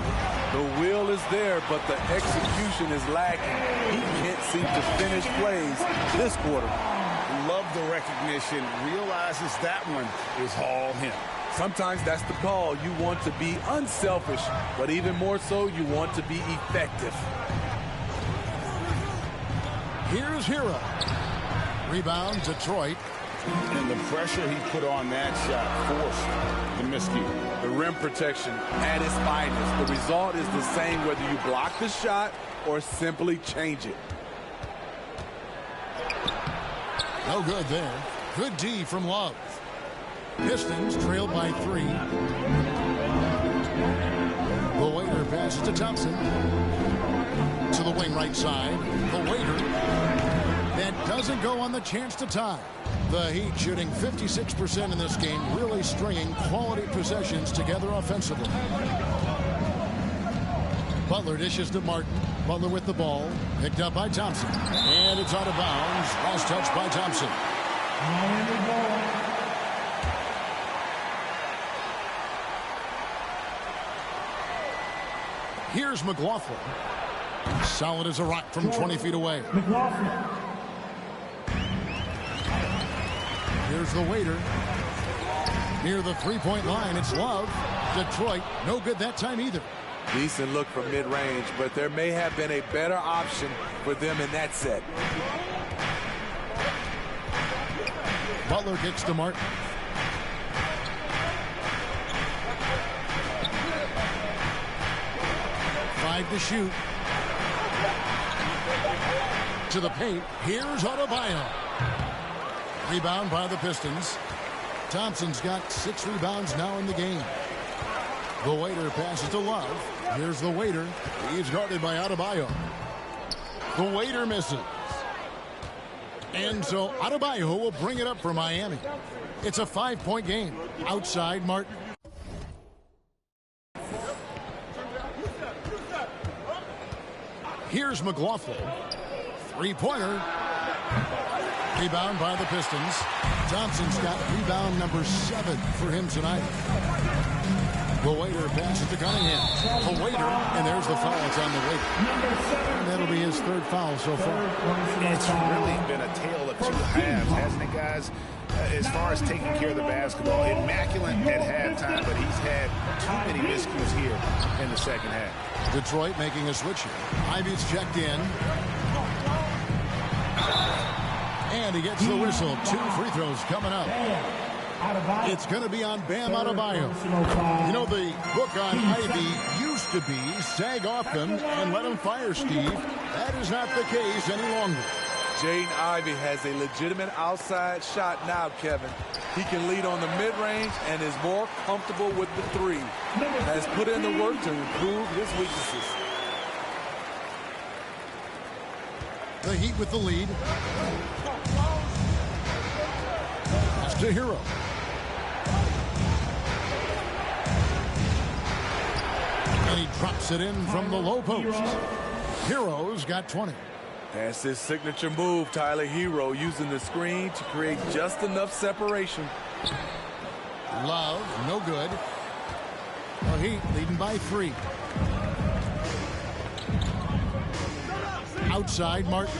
The will is there, but the execution is lacking. He can't seem to finish plays this quarter. Love the recognition. Realizes that one is all him. Sometimes that's the call. You want to be unselfish, but even more so, you want to be effective. Here's Hero. Rebound, Detroit. And the pressure he put on that shot forced the miscue. The rim protection at its finest. The result is the same whether you block the shot or simply change it. No good there. Good D from Love. Pistons trailed by 3. The Waiter passes to Thompson. To the wing right side. The Waiter. That doesn't go on the chance to tie. The Heat shooting 56% in this game, really stringing quality possessions together offensively. Butler dishes to Martin. Butler with the ball. Picked up by Thompson. And it's out of bounds. Last touch by Thompson. Here's McLaughlin. Solid as a rock from 20 feet away. Here's the Waiter. Near the three-point line, it's Love. Detroit, no good that time either. Decent look from mid-range, but there may have been a better option for them in that set. Butler kicks to Martin. Five to shoot. To the paint. Here's Adebayo. Rebound by the Pistons. Thompson's got 6 rebounds now in the game. The Waiter passes to Love. Here's the Waiter. He's guarded by Adebayo. The Waiter misses. And so Adebayo will bring it up for Miami. It's a 5-point game. Outside Martin. Here's McLaughlin. Three-pointer. Rebound by the Pistons. Thompson's got rebound number 7 for him tonight. The Waiter passes to Cunningham. The Waiter, and there's the foul. It's on the Waiter. And that'll be his 3rd foul so far. It's really been a tale of 2 halves, hasn't it, guys? As far as taking care of the basketball, immaculate at halftime, but he's had too many miscues here in the second half. Detroit making a switch here. Ivy's checked in. And he gets the whistle. 2 free throws coming up. It's going to be on Bam Adebayo. You know, the book on Ivy used to be sag off them and let him fire, Steve. That is not the case any longer. Jaden Ivey has a legitimate outside shot now, Kevin. He can lead on the mid-range and is more comfortable with the 3. Has put in the work to improve his weaknesses. The Heat with the lead. It's to Hero. And he drops it in from the low post. Hero's got 20. That's his signature move, Tyler. Hero using the screen to create just enough separation. Love, no good. The Heat leading by 3. Outside, Martin.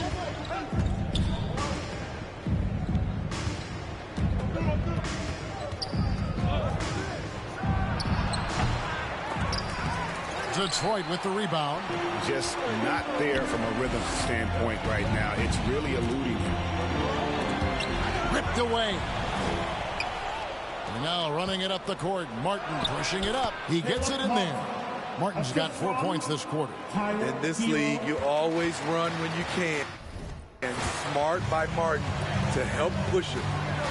Detroit with the rebound. Just not there from a rhythm standpoint right now. It's really eluding him. Ripped away. And now running it up the court. Martin pushing it up. He gets it in there. Martin's got 4 points this quarter. In this league, you always run when you can. And smart by Martin to help push it.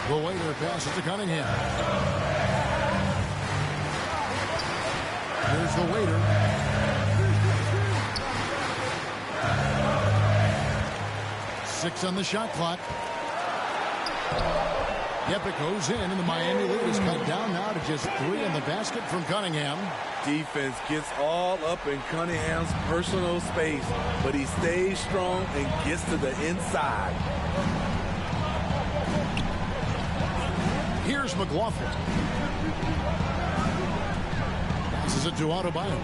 The Waiter passes to Cunningham. Here's the Waiter. Six on the shot clock. Yep, it goes in, and the Miami lead is cut down now to just 3 in the basket from Cunningham. Defense gets all up in Cunningham's personal space, but he stays strong and gets to the inside. Here's McLaughlin. Passes it to Adebayo.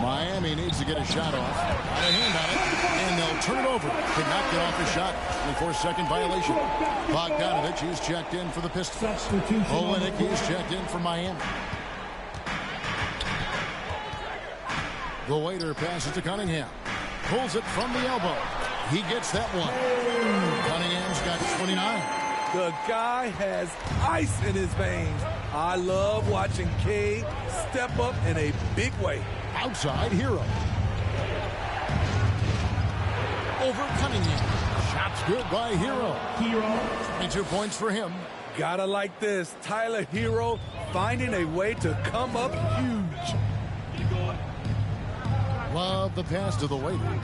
Miami needs to get a shot off. Got a hand on it, and they'll turn it over. Could not get off the shot. 24-second violation. Bogdanovich is checked in for the Pistons. Olenek is checked in for Miami. The Waiter passes to Cunningham. Pulls it from the elbow. He gets that one. Cunningham's got 29. The guy has ice in his veins. I love watching Cade step up in a big way. Outside Hero. Over Cunningham. Shot's good by Hero. 22 points for him. Gotta like this. Tyler Hero finding a way to come up huge. Love the pass to the Waiter.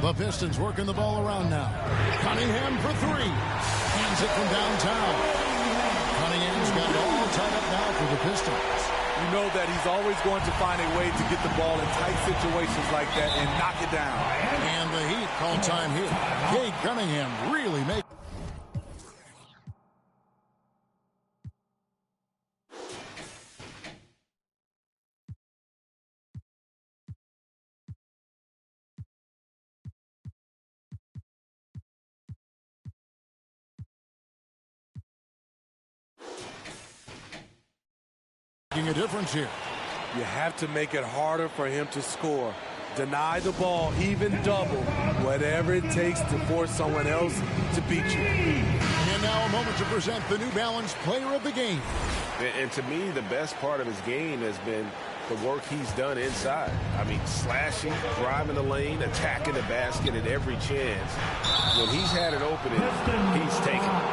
The Pistons working the ball around now. Cunningham for 3. Hands it from downtown. Cunningham's got it all tied up now for the Pistons. You know that he's always going to find a way to get the ball in tight situations like that and knock it down. And the Heat call time here. Cade Cunningham really makes. Making a difference here. You have to make it harder for him to score. Deny the ball, even double, whatever it takes to force someone else to beat you. And now a moment to present the New Balance Player of the Game. And to me, the best part of his game has been the work he's done inside. I mean, slashing, driving the lane, attacking the basket at every chance. When he's had an opening, he's taken it.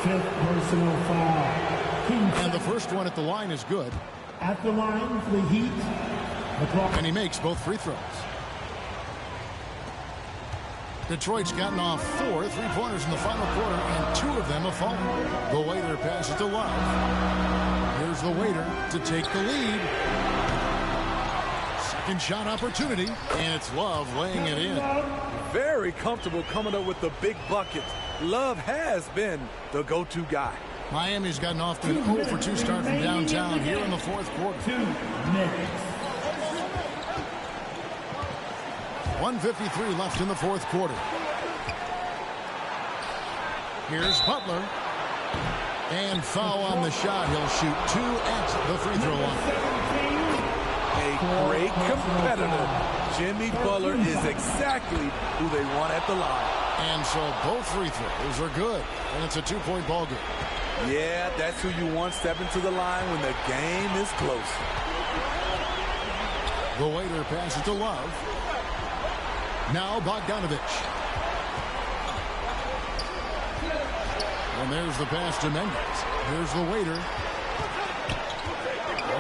5th personal foul. And the first one at the line is good. At the line for the Heat. And he makes both free throws. Detroit's gotten off 4 3-pointers in the final quarter, and 2 of them have fallen. The Waiter passes to Love. Here's the Waiter to take the lead. Second shot opportunity, and it's Love laying it in. Very comfortable coming up with the big bucket. Love has been the go-to guy. Miami's gotten off to an 0-for-2 start from downtown here in the fourth quarter. 2 minutes. 1:53 left in the fourth quarter. Here's Butler. And foul on the shot. He'll shoot 2 at the free throw line. A great competitor. Jimmy Butler is exactly who they want at the line. And so both free throws are good. And it's a 2-point ball game. Yeah, that's who you want stepping to the line when the game is close. The Waiter passes to Love. Now Bogdanovich. And there's the pass to Mendes. Here's the Waiter.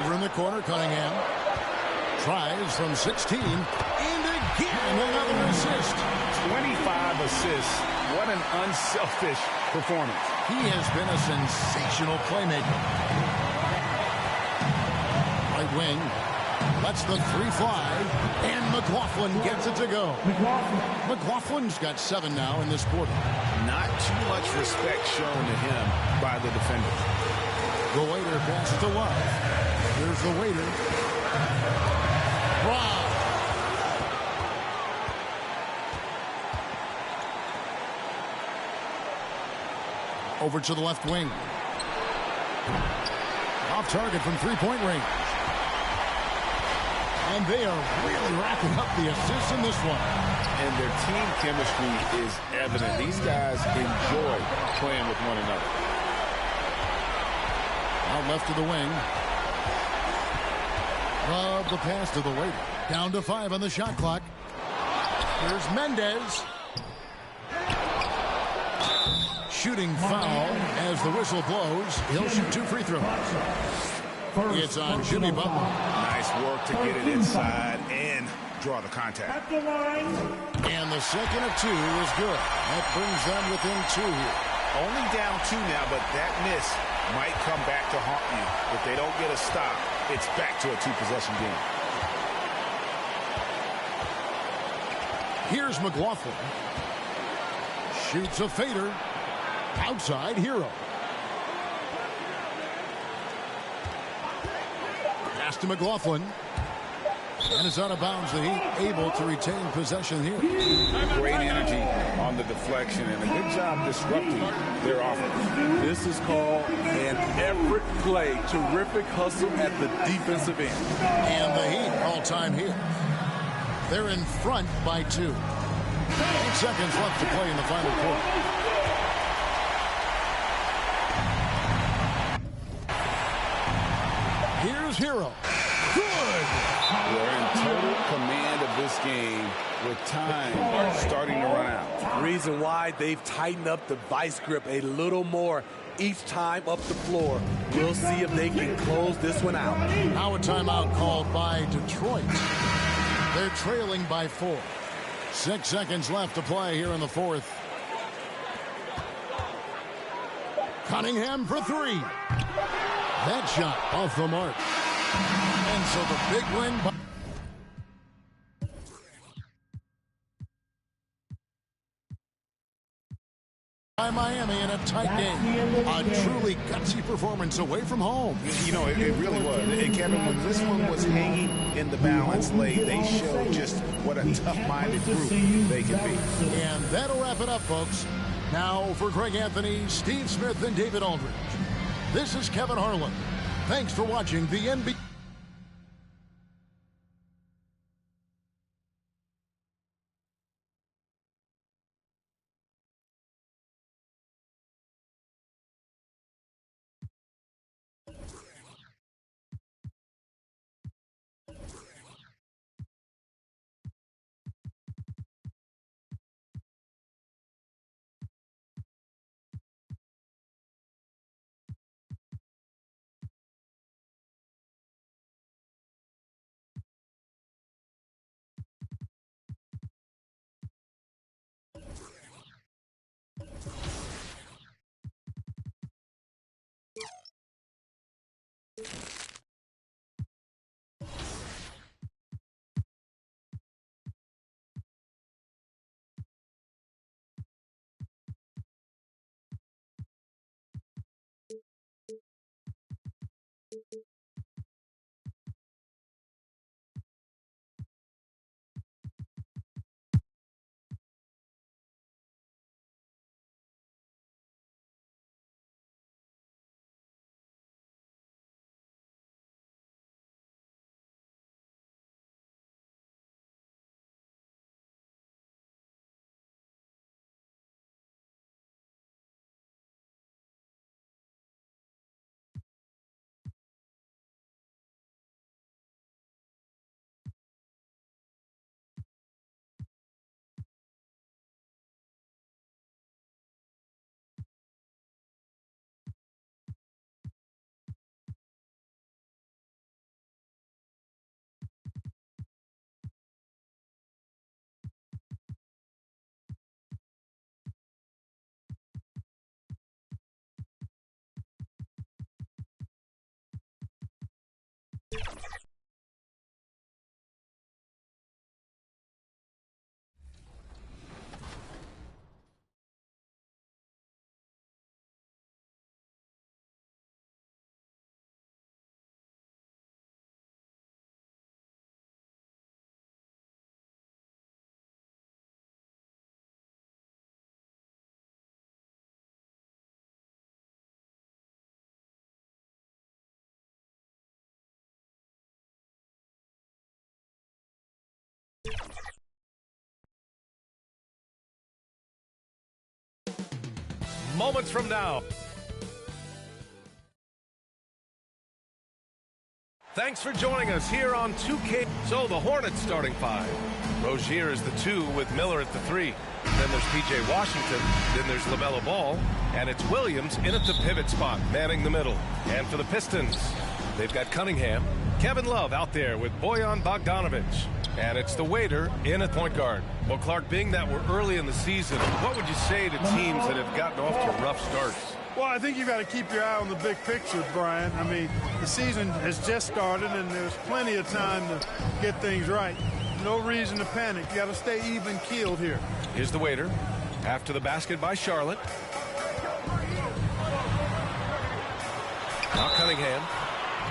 Over in the corner, Cunningham. Tries from 16. And again, another assist. 25 assists. What an unselfish performance. He has been a sensational playmaker. Right wing. Lets the 3 fly. And McLaughlin gets it to go. McLaughlin's got 7 now in this quarter. Not too much respect shown to him by the defender. The Waiter passes to Love. Here's the Waiter. Wow. Over to the left wing. Off target from 3-point range. And they are really racking up the assists in this one. And their team chemistry is evident. These guys enjoy playing with one another. Out left to the wing. Love the pass to the waiter. Down to 5 on the shot clock. Here's Mendez. Shooting foul as the whistle blows. He'll shoot 2 free throws. It's on Jimmy Butler. Nice work to get it inside and draw the contact. And the second of 2 is good. That brings them within 2 here. Only down 2 now, but that miss might come back to haunt you. If they don't get a stop, it's back to a 2-possession game. Here's McLaughlin. Shoots a fader. Outside Hero. Pass to McLaughlin. And it's out of bounds. The Heat able to retain possession here. Great energy on the deflection and a good job disrupting their offense. This is called an effort play. Terrific hustle at the defensive end. And the Heat all-time here. They're in front by 2. 8 seconds left to play in the final quarter. Here's Hero. Good. They're in total command of this game with time starting to run out. Reason why they've tightened up the vice grip a little more each time up the floor. We'll see if they can close this one out. Now a timeout called by Detroit. They're trailing by 4. 6 seconds left to play here in the fourth. Cunningham for 3. That shot off the mark. And so the big win by Miami in a tight game. A truly gutsy performance away from home. You know, it really was. And Kevin, when this one was hanging in the balance late, they showed just what a tough-minded group they can be. And that'll wrap it up, folks. Now for Greg Anthony, Steve Smith, and David Aldridge. This is Kevin Harlan. Thanks for watching the NBA. moments from now. Thanks for joining us here on 2K. So the Hornets starting 5. Rozier is the 2 with Miller at the 3. Then there's P.J. Washington. Then there's LaMelo Ball. And it's Williams in at the pivot spot, manning the middle. And for the Pistons, they've got Cunningham. Kevin Love out there with Bojan Bogdanovic. And it's the waiter in at point guard. Well, Clark, being that we're early in the season, what would you say to teams that have gotten off to rough starts? Well, I think you got to keep your eye on the big picture, Brian. I mean, the season has just started, and there's plenty of time to get things right. No reason to panic. You got to stay even-keeled here. Here's the waiter. After the basket by Charlotte. Now Cunningham.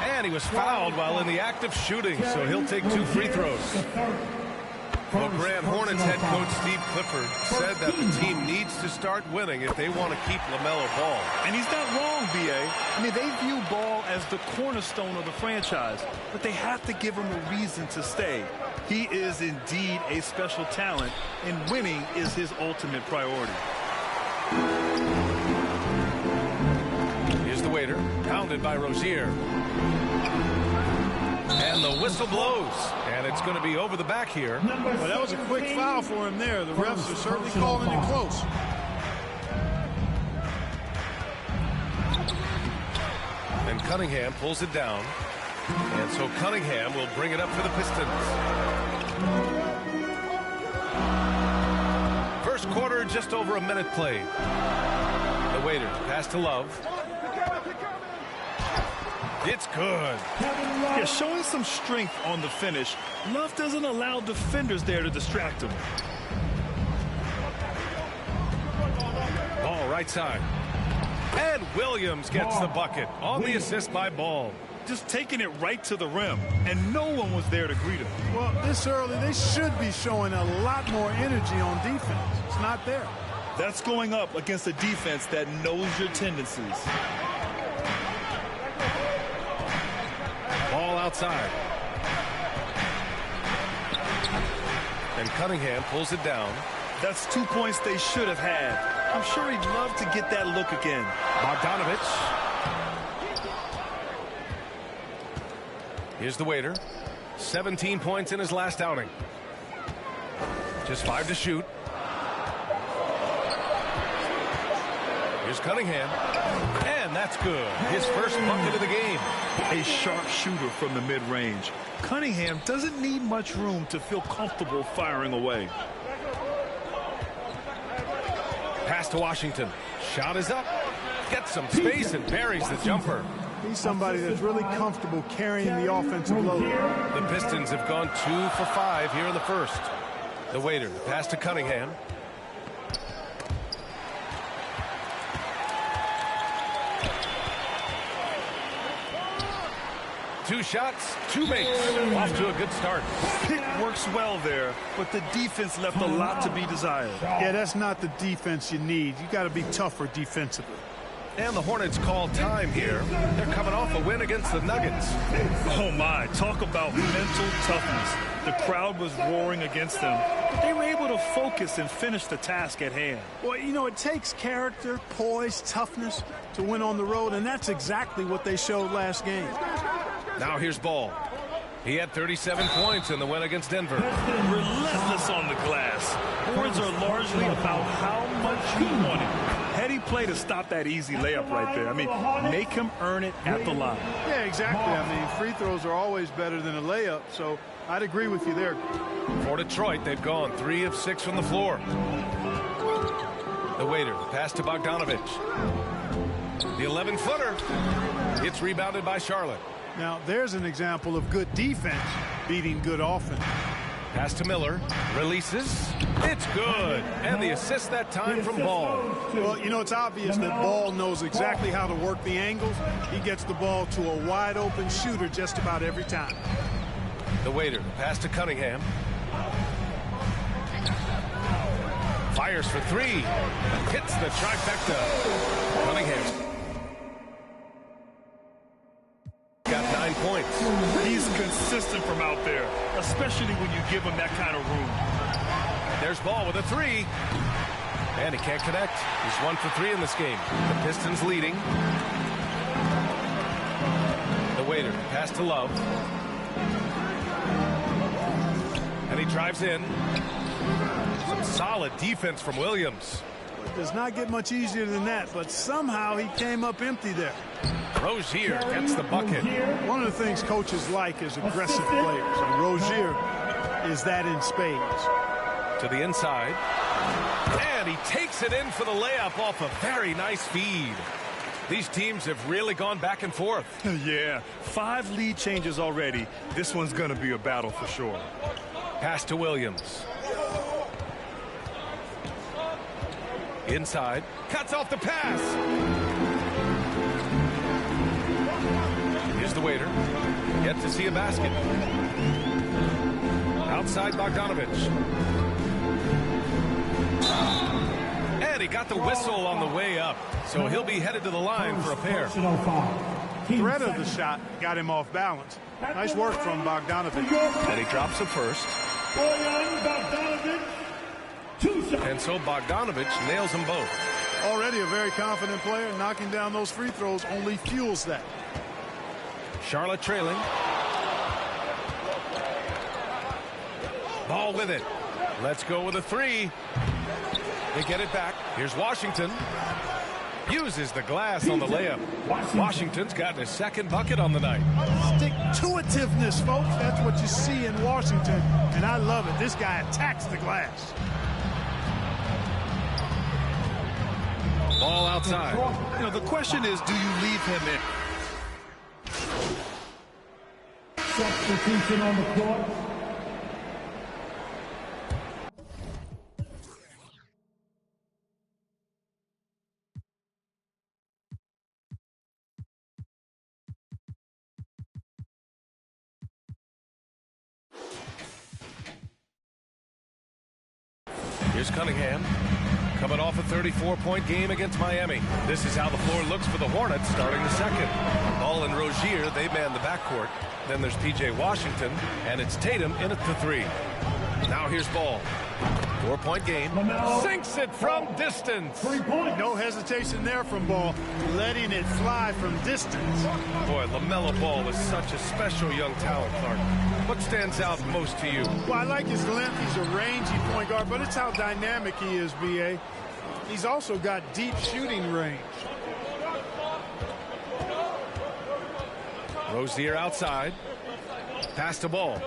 And he was fouled while in the act of shooting, so he'll take 2 free throws. Well, Grant, Hornets head coach Steve Clifford said that the team needs to start winning if they want to keep LaMelo Ball. And he's not wrong, B.A. I mean, they view Ball as the cornerstone of the franchise, but they have to give him a reason to stay. He is indeed a special talent, and winning is his ultimate priority. Here's the waiter, pounded by Rozier. And the whistle blows, and it's going to be over the back here. Well, that was a quick foul for him there. The refs are certainly calling it close. And Cunningham pulls it down. And so Cunningham will bring it up for the Pistons. First quarter, just over a minute played. The waiter, pass to Love. It's good. Yeah, showing some strength on the finish. Love doesn't allow defenders there to distract him. Ball right side. And Williams gets the bucket on the assist by Ball. Just taking it right to the rim, and no one was there to greet him. Well, this early, they should be showing a lot more energy on defense. It's not there. That's going up against a defense that knows your tendencies. Ball outside. And Cunningham pulls it down. That's 2 points they should have had. I'm sure he'd love to get that look again. Bogdanovic. Here's the waiter. 17 points in his last outing. Just 5 to shoot. Here's Cunningham. And that's good. His first bucket of the game. A sharp shooter from the mid-range. Cunningham doesn't need much room to feel comfortable firing away. Pass to Washington. Shot is up. Gets some space and parries the jumper. He's somebody that's really comfortable carrying the offensive load. The Pistons have gone 2 for 5 here in the first. The waiter, pass to Cunningham. Two shots, 2 makes. Off to a good start. Pick works well there, but the defense left a lot to be desired. Yeah, that's not the defense you need. You got to be tougher defensively. And the Hornets call time here. They're coming off a win against the Nuggets. Oh, my. Talk about mental toughness. The crowd was roaring against them, but they were able to focus and finish the task at hand. Well, you know, it takes character, poise, toughness to win on the road, and that's exactly what they showed last game. Now here's Ball. He had 37 points in the win against Denver. Relentless on the glass. Boards are largely about how much you want it. Heady play to stop that easy layup right there. I mean, make him earn it at the line. Yeah, exactly. I mean, free throws are always better than a layup, so I'd agree with you there. For Detroit, they've gone 3 of 6 from the floor. The waiter, pass to Bogdanovic. The 11-footer. It's rebounded by Charlotte. Now, there's an example of good defense beating good offense. Pass to Miller. Releases. It's good. And the assist that time from Ball. Well, you know, it's obvious that Ball knows exactly how to work the angles. He gets the ball to a wide-open shooter just about every time. The waiter. Pass to Cunningham. Fires for 3. Hits the trifecta. Cunningham. Got 9 points. He's consistent from out there, especially when you give him that kind of room. There's Ball with a 3. And he can't connect. He's 1 for 3 in this game. The Pistons leading. The waiter pass to Love. And he drives in. Some solid defense from Williams. It does not get much easier than that, but somehow he came up empty there. Rozier gets the bucket. One of the things coaches like is aggressive players, and Rozier is that in spades. To the inside. And he takes it in for the layup off a very nice feed. These teams have really gone back and forth. Yeah, 5 lead changes already. This one's going to be a battle for sure. Pass to Williams. Inside. Cuts off the pass. Here's the waiter. Yet to see a basket. Outside Bogdanovich. And he got the whistle on the way up. So he'll be headed to the line for a pair. Threat of the shot got him off balance. Nice work from Bogdanovich. And he drops it first. And so Bogdanovich nails them both. Already a very confident player. Knocking down those free throws only fuels that. Charlotte trailing. Ball with it. Let's go with a 3. They get it back. Here's Washington. Uses the glass on the layup. Washington's gotten his second bucket on the night. Stick-to-itiveness, folks. That's what you see in Washington, and I love it. This guy attacks the glass. Ball outside. You know, the question is, do you leave him in? Substitution on the court. Here's Cunningham. Coming off a 34-point game against Miami. This is how the floor looks for the Hornets starting the second. Ball and Rozier, they man the backcourt. Then there's P.J. Washington, and it's Tatum in at the 3. Now here's Ball. 4-point game. Sinks it from distance. 3 point. No hesitation there from Ball. Letting it fly from distance. Boy, LaMelo Ball is such a special young talent, Clark. What stands out most to you? Well, I like his length. He's a rangy point guard, but it's how dynamic he is, B.A. He's also got deep shooting range. Rozier outside. Pass to Ball.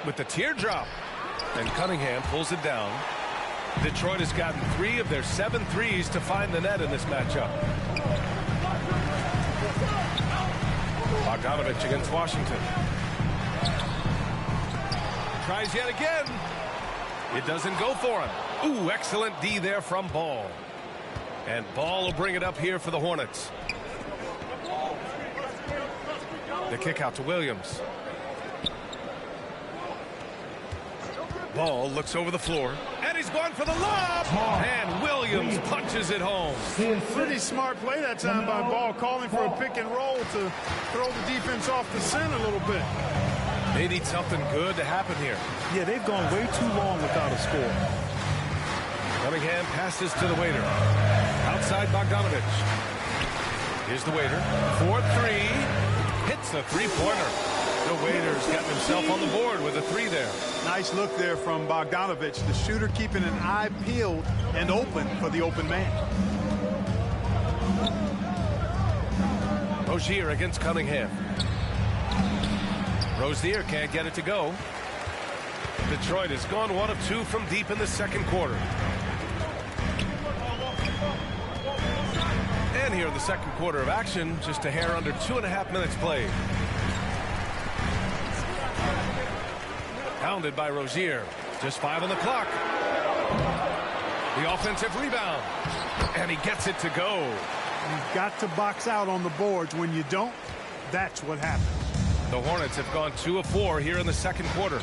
With the teardrop. And Cunningham pulls it down. Detroit has gotten 3 of their 7 threes to find the net in this matchup. Bogdanovich against Washington. Tries yet again. It doesn't go for him. Ooh, excellent D there from Ball. And Ball will bring it up here for the Hornets. The kick out to Williams. Ball looks over the floor, and he's going for the lob, and Williams punches it home. Pretty smart play that time by Ball, calling for a pick and roll to throw the defense off the scent a little bit. They need something good to happen here. Yeah, they've gone way too long without a score. Cunningham passes to the waiter. Outside Bogdanovich. Here's the waiter. 4-3. Hits the three-pointer. The waiter's gotten himself on the board with a 3 there. Nice look there from Bogdanovich. The shooter keeping an eye peeled and open for the open man. Rozier against Cunningham. Rozier can't get it to go. Detroit has gone 1 of 2 from deep in the second quarter. And here in the second quarter of action, just a hair under 2.5 minutes played. Pounded by Rozier. Just 5 on the clock. The offensive rebound. And he gets it to go. You've got to box out on the boards. When you don't, that's what happens. The Hornets have gone 2 of 4 here in the second quarter.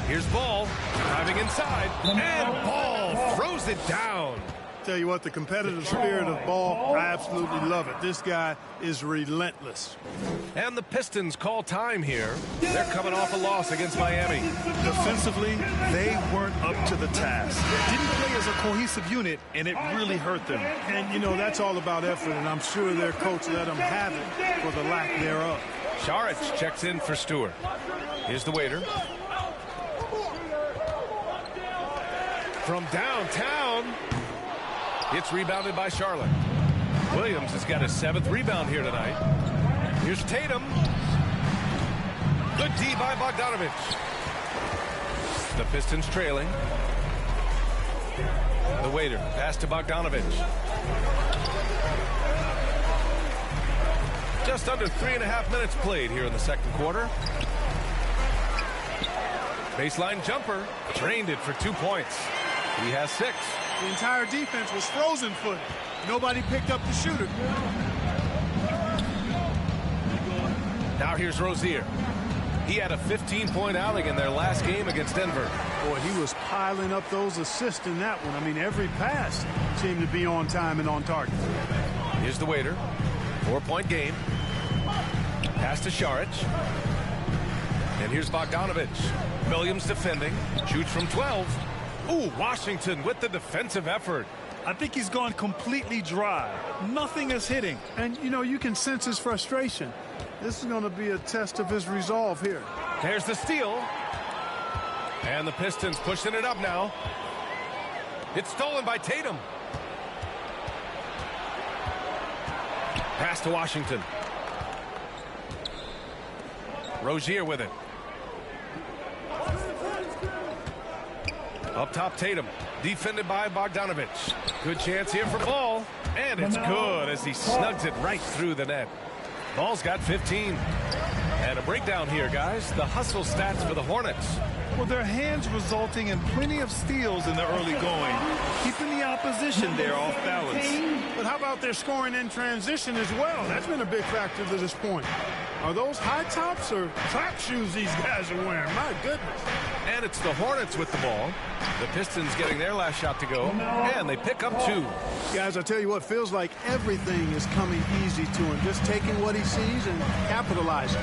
Here's Ball driving inside. And Ball throws it down. Tell you what, the competitive spirit of ball, I absolutely love it. This guy is relentless. And the Pistons call time here. They're coming off a loss against Miami. Defensively, they weren't up to the task. Didn't play as a cohesive unit, and it really hurt them. And, you know, that's all about effort, and I'm sure their coach let them have it for the lack thereof. Saric checks in for Stewart. Here's the waiter. From downtown, it's rebounded by Charlotte. Williams has got his 7th rebound here tonight. Here's Tatum. Good D by Bogdanovich. The Pistons trailing. The waiter, pass to Bogdanovich. Just under 3.5 minutes played here in the second quarter. Baseline jumper, drained it for 2 points. He has 6. The entire defense was frozen footed. Nobody picked up the shooter. Now here's Rozier. He had a 15-point outing in their last game against Denver. Boy, he was piling up those assists in that one. I mean, every pass seemed to be on time and on target. Here's the waiter. 4-point game. Pass to Saric. And here's Bogdanovich. Williams defending. Shoots from 12. Ooh, Washington with the defensive effort. I think he's gone completely dry. Nothing is hitting. And, you know, you can sense his frustration. This is going to be a test of his resolve here. There's the steal. And the Pistons pushing it up now. It's stolen by Tatum. Pass to Washington. Rozier with it. Up top, Tatum. Defended by Bogdanovich. Good chance here for Ball. And it's good as he snugs it right through the net. Ball's got 15. And a breakdown here, guys. The hustle stats for the Hornets. Well, their hands resulting in plenty of steals in the early going, keeping the opposition there off balance. But how about their scoring in transition as well? That's been a big factor to this point. Are those high tops or track shoes these guys are wearing? My goodness. And it's the Hornets with the ball. The Pistons getting their last shot to go. And they pick up 2. Guys, I tell you what, feels like everything is coming easy to him. Just taking what he sees and capitalizing.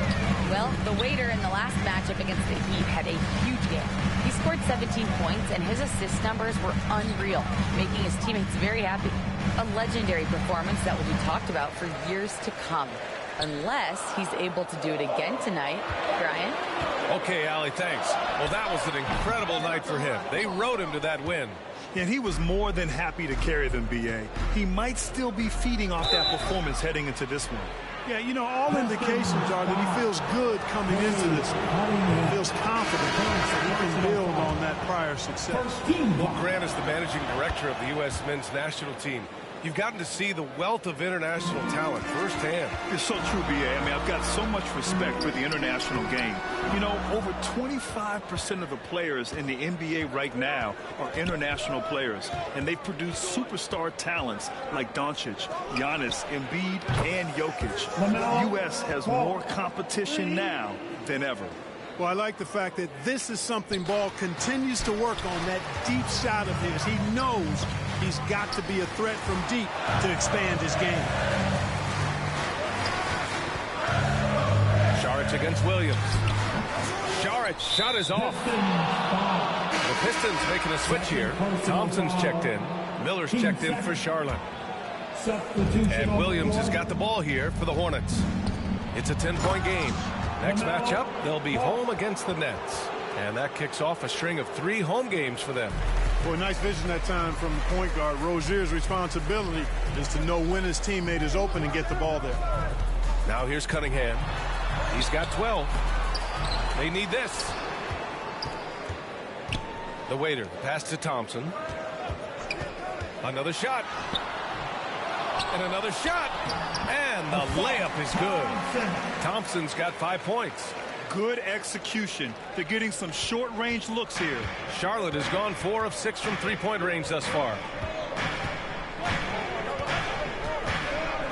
Well, the waiter in the last matchup against the Heat had a huge game. He scored 17 points, and his assist numbers were unreal, making his teammates very happy. A legendary performance that will be talked about for years to come. Unless he's able to do it again tonight. Brian? Okay, Allie, thanks. Well, that was an incredible night for him. They rode him to that win. And he was more than happy to carry them, B.A. He might still be feeding off that performance heading into this one. Yeah, you know, all indications are that he feels good coming into this one. He feels confident that he can build on that prior success. Well, Grant is the managing director of the U.S. men's national team. You've gotten to see the wealth of international talent firsthand. It's so true, B.A. I mean, I've got so much respect for the international game. You know, over 25% of the players in the NBA right now are international players, and they've produced superstar talents like Doncic, Giannis, Embiid, and Jokic. The U.S. has more competition now than ever. Well, I like the fact that this is something Ball continues to work on, that deep shot of his. He knows he's got to be a threat from deep to expand his game. Saric against Williams. Saric shot is off. The Pistons making a switch here. Thompson's checked in. Miller's checked in for Charlotte. And Williams has got the ball here for the Hornets. It's a 10-point game. Next matchup, they'll be home against the Nets. And that kicks off a string of 3 home games for them. Boy, nice vision that time from the point guard. Rozier's responsibility is to know when his teammate is open and get the ball there. Now here's Cunningham. He's got 12. They need this. The waiter, pass to Thompson. Another shot. And another shot. And the layup is good. Thompson's got 5 points. Good execution. They're getting some short-range looks here. Charlotte has gone 4 of 6 from three-point range thus far.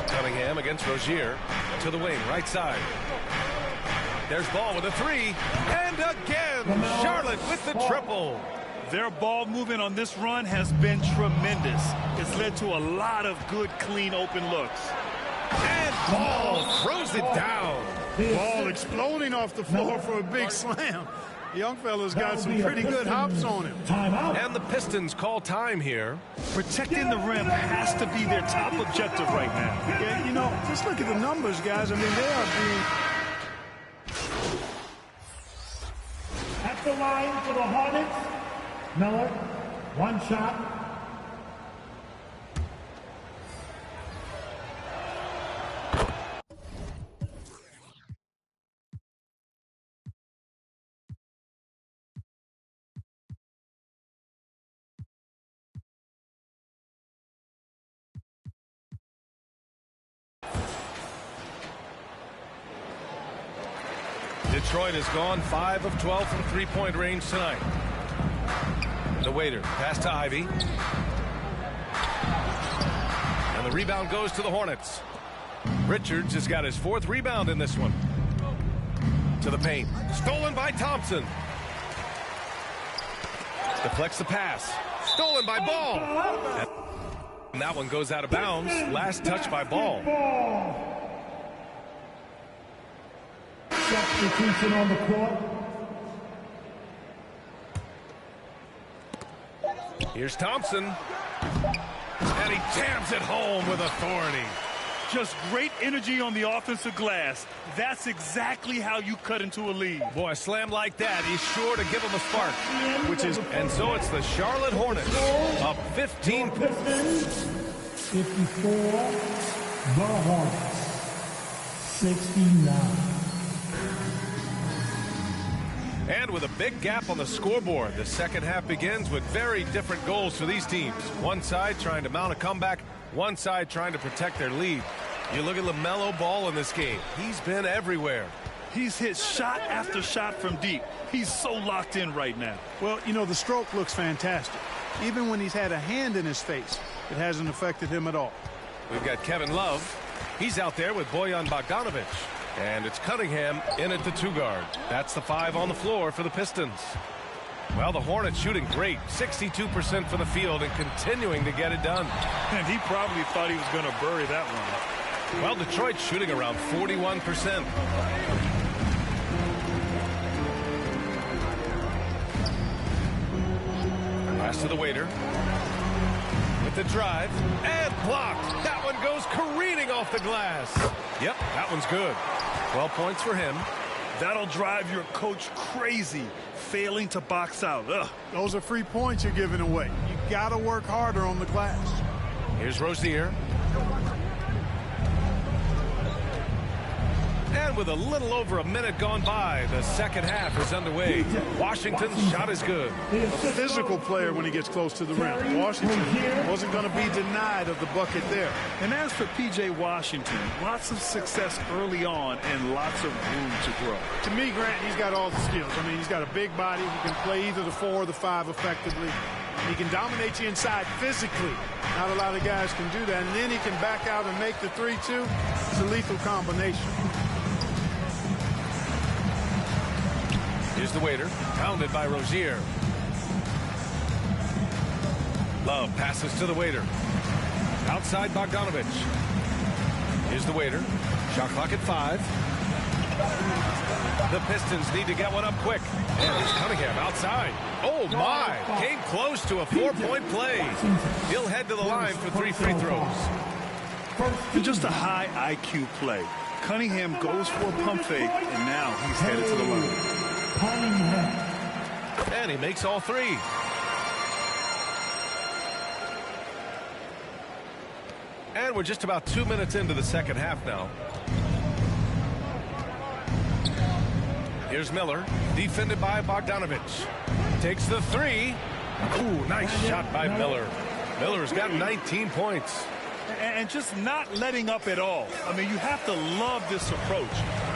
Cunningham against Rozier. To the wing, right side. There's Ball with a 3. And again, Charlotte with the triple. Their ball movement on this run has been tremendous. It's led to a lot of good, clean, open looks. And Ball throws it down. Ball exploding off the floor for a big slam. Young fella's got some pretty good hops on him. And the Pistons call time here. Protecting the rim has to be their top objective right now. Yeah, you know, just look at the numbers, guys. I mean, they are being... At the line for the Hornets, Miller, one shot. Detroit has gone 5 of 12 from three-point range tonight. The waiter pass to Ivy. And the rebound goes to the Hornets. Richards has got his 4th rebound in this one. To the paint. Stolen by Thompson. Deflects the pass. Stolen by Ball. And that one goes out of bounds. Last touch by Ball. Substitution on the court. Here's Thompson. And he jams it home with authority. Just great energy on the offensive glass. That's exactly how you cut into a lead. Boy, a slam like that, he's sure to give him a spark. And so it's the Charlotte Hornets up 15 points. 54, the Hornets, 69. And with a big gap on the scoreboard, the second half begins with very different goals for these teams. One side trying to mount a comeback, one side trying to protect their lead. You look at LaMelo Ball in this game. He's been everywhere. He's hit shot after shot from deep. He's so locked in right now. Well, you know, the stroke looks fantastic. Even when he's had a hand in his face, it hasn't affected him at all. We've got Kevin Love. He's out there with Bojan Bogdanovic. And it's Cunningham in at the 2-guard. That's the 5 on the floor for the Pistons. Well, the Hornets shooting great. 62% from the field and continuing to get it done. And he probably thought he was going to bury that one. Well, Detroit's shooting around 41%. Pass to the waiter. With the drive. And blocked. That one goes careening off the glass. Yep, that one's good. 12 points for him. That'll drive your coach crazy, failing to box out. Ugh. Those are free points you're giving away. You got to work harder on the glass. Here's Rozier. And with a little over a minute gone by, the second half is underway. Washington's shot is good. A physical player when he gets close to the rim. Washington wasn't going to be denied of the bucket there. And as for P.J. Washington, lots of success early on and lots of room to grow. To me, Grant, he's got all the skills. I mean, he's got a big body. He can play either the 4 or the 5 effectively. He can dominate you inside physically. Not a lot of guys can do that. And then he can back out and make the 3-2. It's a lethal combination. Here's the waiter, pounded by Rozier. Love passes to the waiter. Outside Bogdanovic. Here's the waiter. Shot clock at 5. The Pistons need to get one up quick. And here's Cunningham outside. Oh my! Came close to a 4-point play. He'll head to the line for 3 free throws. Just a high IQ play. Cunningham goes for a pump fake, and now he's headed to the line. And he makes all 3. And we're just about 2 minutes into the second half now. Here's Miller, defended by Bogdanovic. Takes the 3. Ooh, nice shot by Miller. Miller's got 19 points. And just not letting up at all. I mean, you have to love this approach.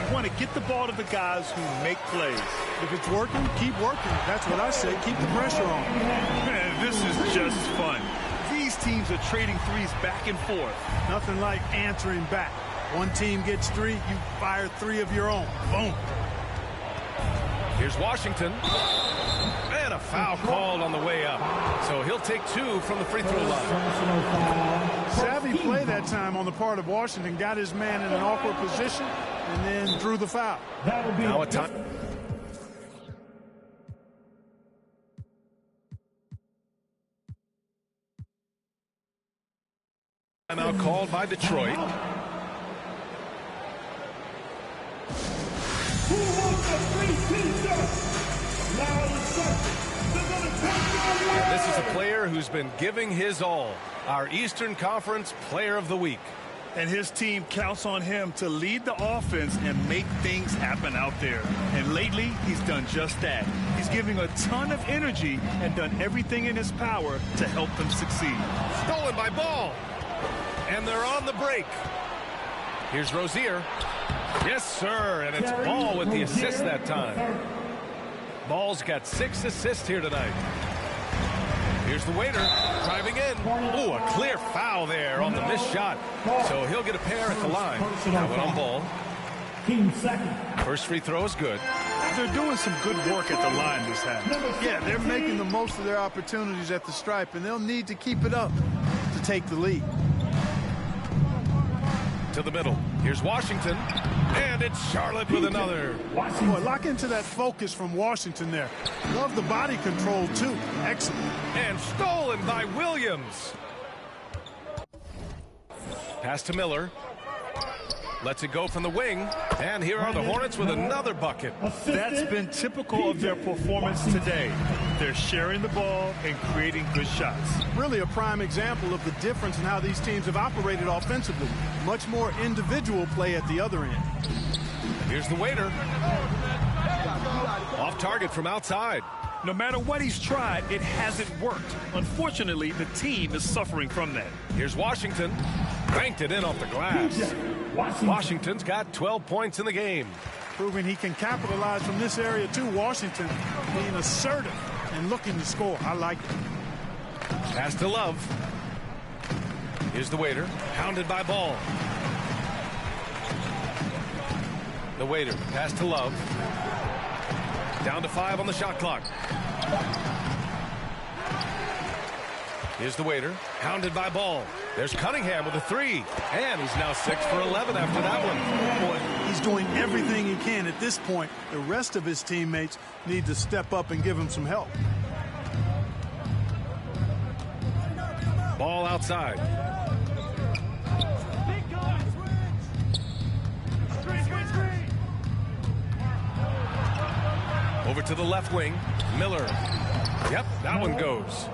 You want to get the ball to the guys who make plays. If it's working, keep working. That's what I say. Keep the pressure on. Man, this is just fun. These teams are trading threes back and forth. Nothing like answering back. One team gets 3, you fire 3 of your own. Boom. Here's Washington. And a foul called on the way up. So he'll take 2 from the free throw line. Savvy play that time on the part of Washington. Got his man in an awkward position and then drew the foul. Now a time. Timeout called by Detroit. And this is a player who's been giving his all. Our Eastern Conference Player of the Week. And his team counts on him to lead the offense and make things happen out there. And lately, he's done just that. He's giving a ton of energy and done everything in his power to help them succeed. Stolen by Ball. And they're on the break. Here's Rozier. Yes, sir. And it's Ball with the assist that time. Ball's got 6 assists here tonight. Here's the waiter driving in. Ooh, a clear foul there on the missed shot. So he'll get a pair at the line. That went on Ball. First free throw is good. They're doing some good work at the line this half. Yeah, they're making the most of their opportunities at the stripe, and they'll need to keep it up to take the lead. To the middle. Here's Washington. And it's Charlotte with another. Boy, lock into that focus from Washington there. Love the body control, too. Excellent. And stolen by Williams. Pass to Miller. Lets it go from the wing. And here are the Hornets with another bucket. That's been typical of their performance today. They're sharing the ball and creating good shots. Really a prime example of the difference in how these teams have operated offensively. Much more individual play at the other end. Here's the waiter. Off target from outside. No matter what he's tried, it hasn't worked. Unfortunately, the team is suffering from that. Here's Washington. Banked it in off the glass. Washington's got 12 points in the game. Proving he can capitalize from this area too. Washington being assertive and looking to score. I like it. Pass to Love. Here's the waiter. Hounded by Ball. The waiter. Pass to Love. Down to 5 on the shot clock. Here's the waiter. Hounded by Ball. There's Cunningham with a 3. And he's now 6 for 11 after that one. Boy, he's doing everything he can at this point. The rest of his teammates need to step up and give him some help. Ball outside. Over to the left wing. Miller. Yep, that one goes.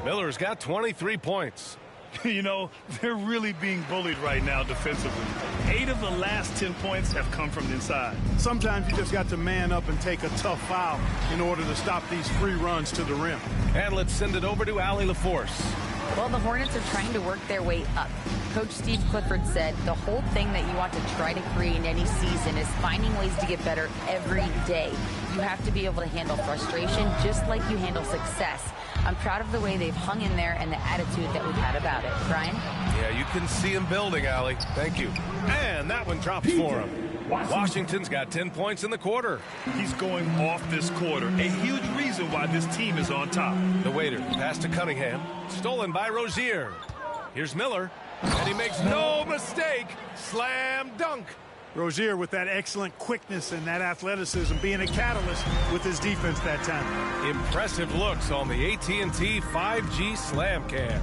Miller's got 23 points. You know, they're really being bullied right now defensively. 8 of the last 10 points have come from inside. Sometimes you just got to man up and take a tough foul in order to stop these free runs to the rim. And let's send it over to Allie LaForce. Well, the Hornets are trying to work their way up. Coach Steve Clifford said the whole thing that you want to try to create in any season is finding ways to get better every day. You have to be able to handle frustration just like you handle success. I'm proud of the way they've hung in there and the attitude that we've had about it. Brian? Yeah, you can see him building, Allie. Thank you. And that one drops for him. Washington's got 10 points in the quarter. He's going off this quarter. A huge reason why this team is on top. The waiter. Pass to Cunningham. Stolen by Rozier. Here's Miller. And he makes no mistake. Slam dunk. Rozier with that excellent quickness and that athleticism, being a catalyst with his defense that time. Impressive looks on the AT&T 5G Slam Cam.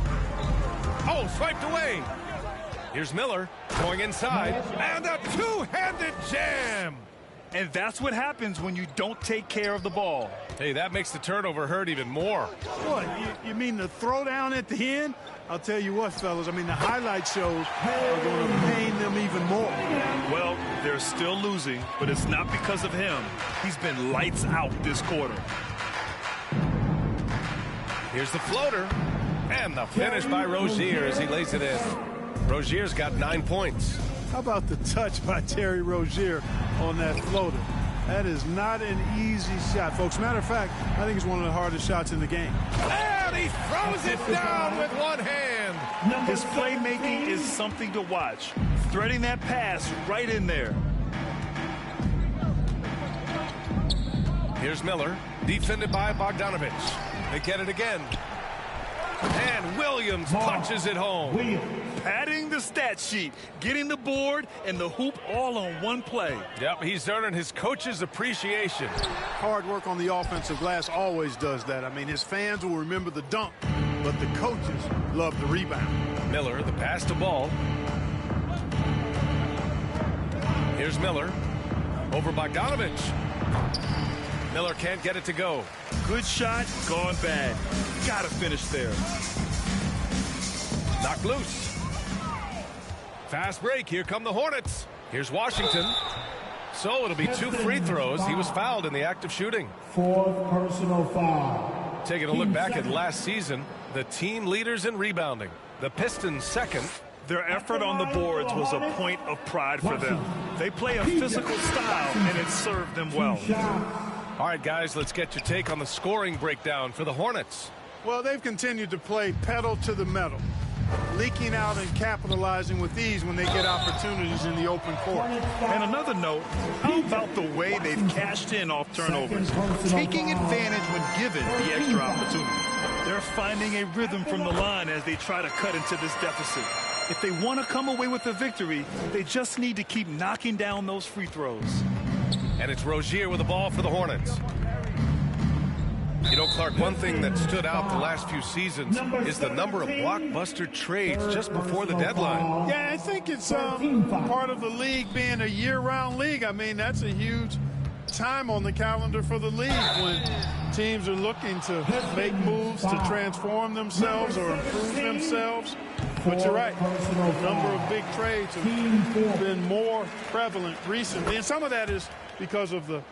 Oh, swiped away. Here's Miller going inside. And a two-handed jam. And that's what happens when you don't take care of the ball. Hey, that makes the turnover hurt even more. What, you mean the throwdown at the end? I'll tell you what, fellas, I mean, the highlight shows are going to pain them even more. Well, they're still losing, but it's not because of him. He's been lights out this quarter. Here's the floater. And the finish by Rozier as he lays it in. Rozier's got 9 points. How about the touch by Terry Rozier on that floater? That is not an easy shot, folks. Matter of fact, I think it's one of the hardest shots in the game. And he throws it down with one hand. His playmaking is something to watch. Threading that pass right in there. Here's Miller. Defended by Bogdanovich. They get it again. And Williams punches it home. Padding the stat sheet, getting the board and the hoop all on one play. Yep, he's earning his coach's appreciation. Hard work on the offensive glass always does that. I mean, his fans will remember the dunk, but the coaches love the rebound. Miller, the pass to Ball. Here's Miller. Over Bogdanovich. Miller can't get it to go. Good shot, gone bad. Gotta finish there. Knocked loose. Fast break. Here come the Hornets. Here's Washington. So it'll be 2 free throws. He was fouled in the act of shooting. 4th personal foul. Taking a look back at last season, the team leaders in rebounding. The Pistons second. Their effort on the boards was a point of pride for them. They play a physical style, and it served them well. All right, guys, let's get your take on the scoring breakdown for the Hornets. Well, they've continued to play pedal to the metal, leaking out and capitalizing with ease when they get opportunities in the open court. And another note, how about the way they've cashed in off turnovers, taking advantage when given the extra opportunity. They're finding a rhythm from the line as they try to cut into this deficit. If they want to come away with a victory, they just need to keep knocking down those free throws. And it's Rozier with the ball for the Hornets. You know, Clark, one thing that stood out the last few seasons is the number of blockbuster trades just before the deadline. Yeah, I think it's part of the league being a year-round league. I mean, that's a huge time on the calendar for the league when teams are looking to make moves to transform themselves or improve themselves. But you're right, the number of big trades have been more prevalent recently. And some of that is because of the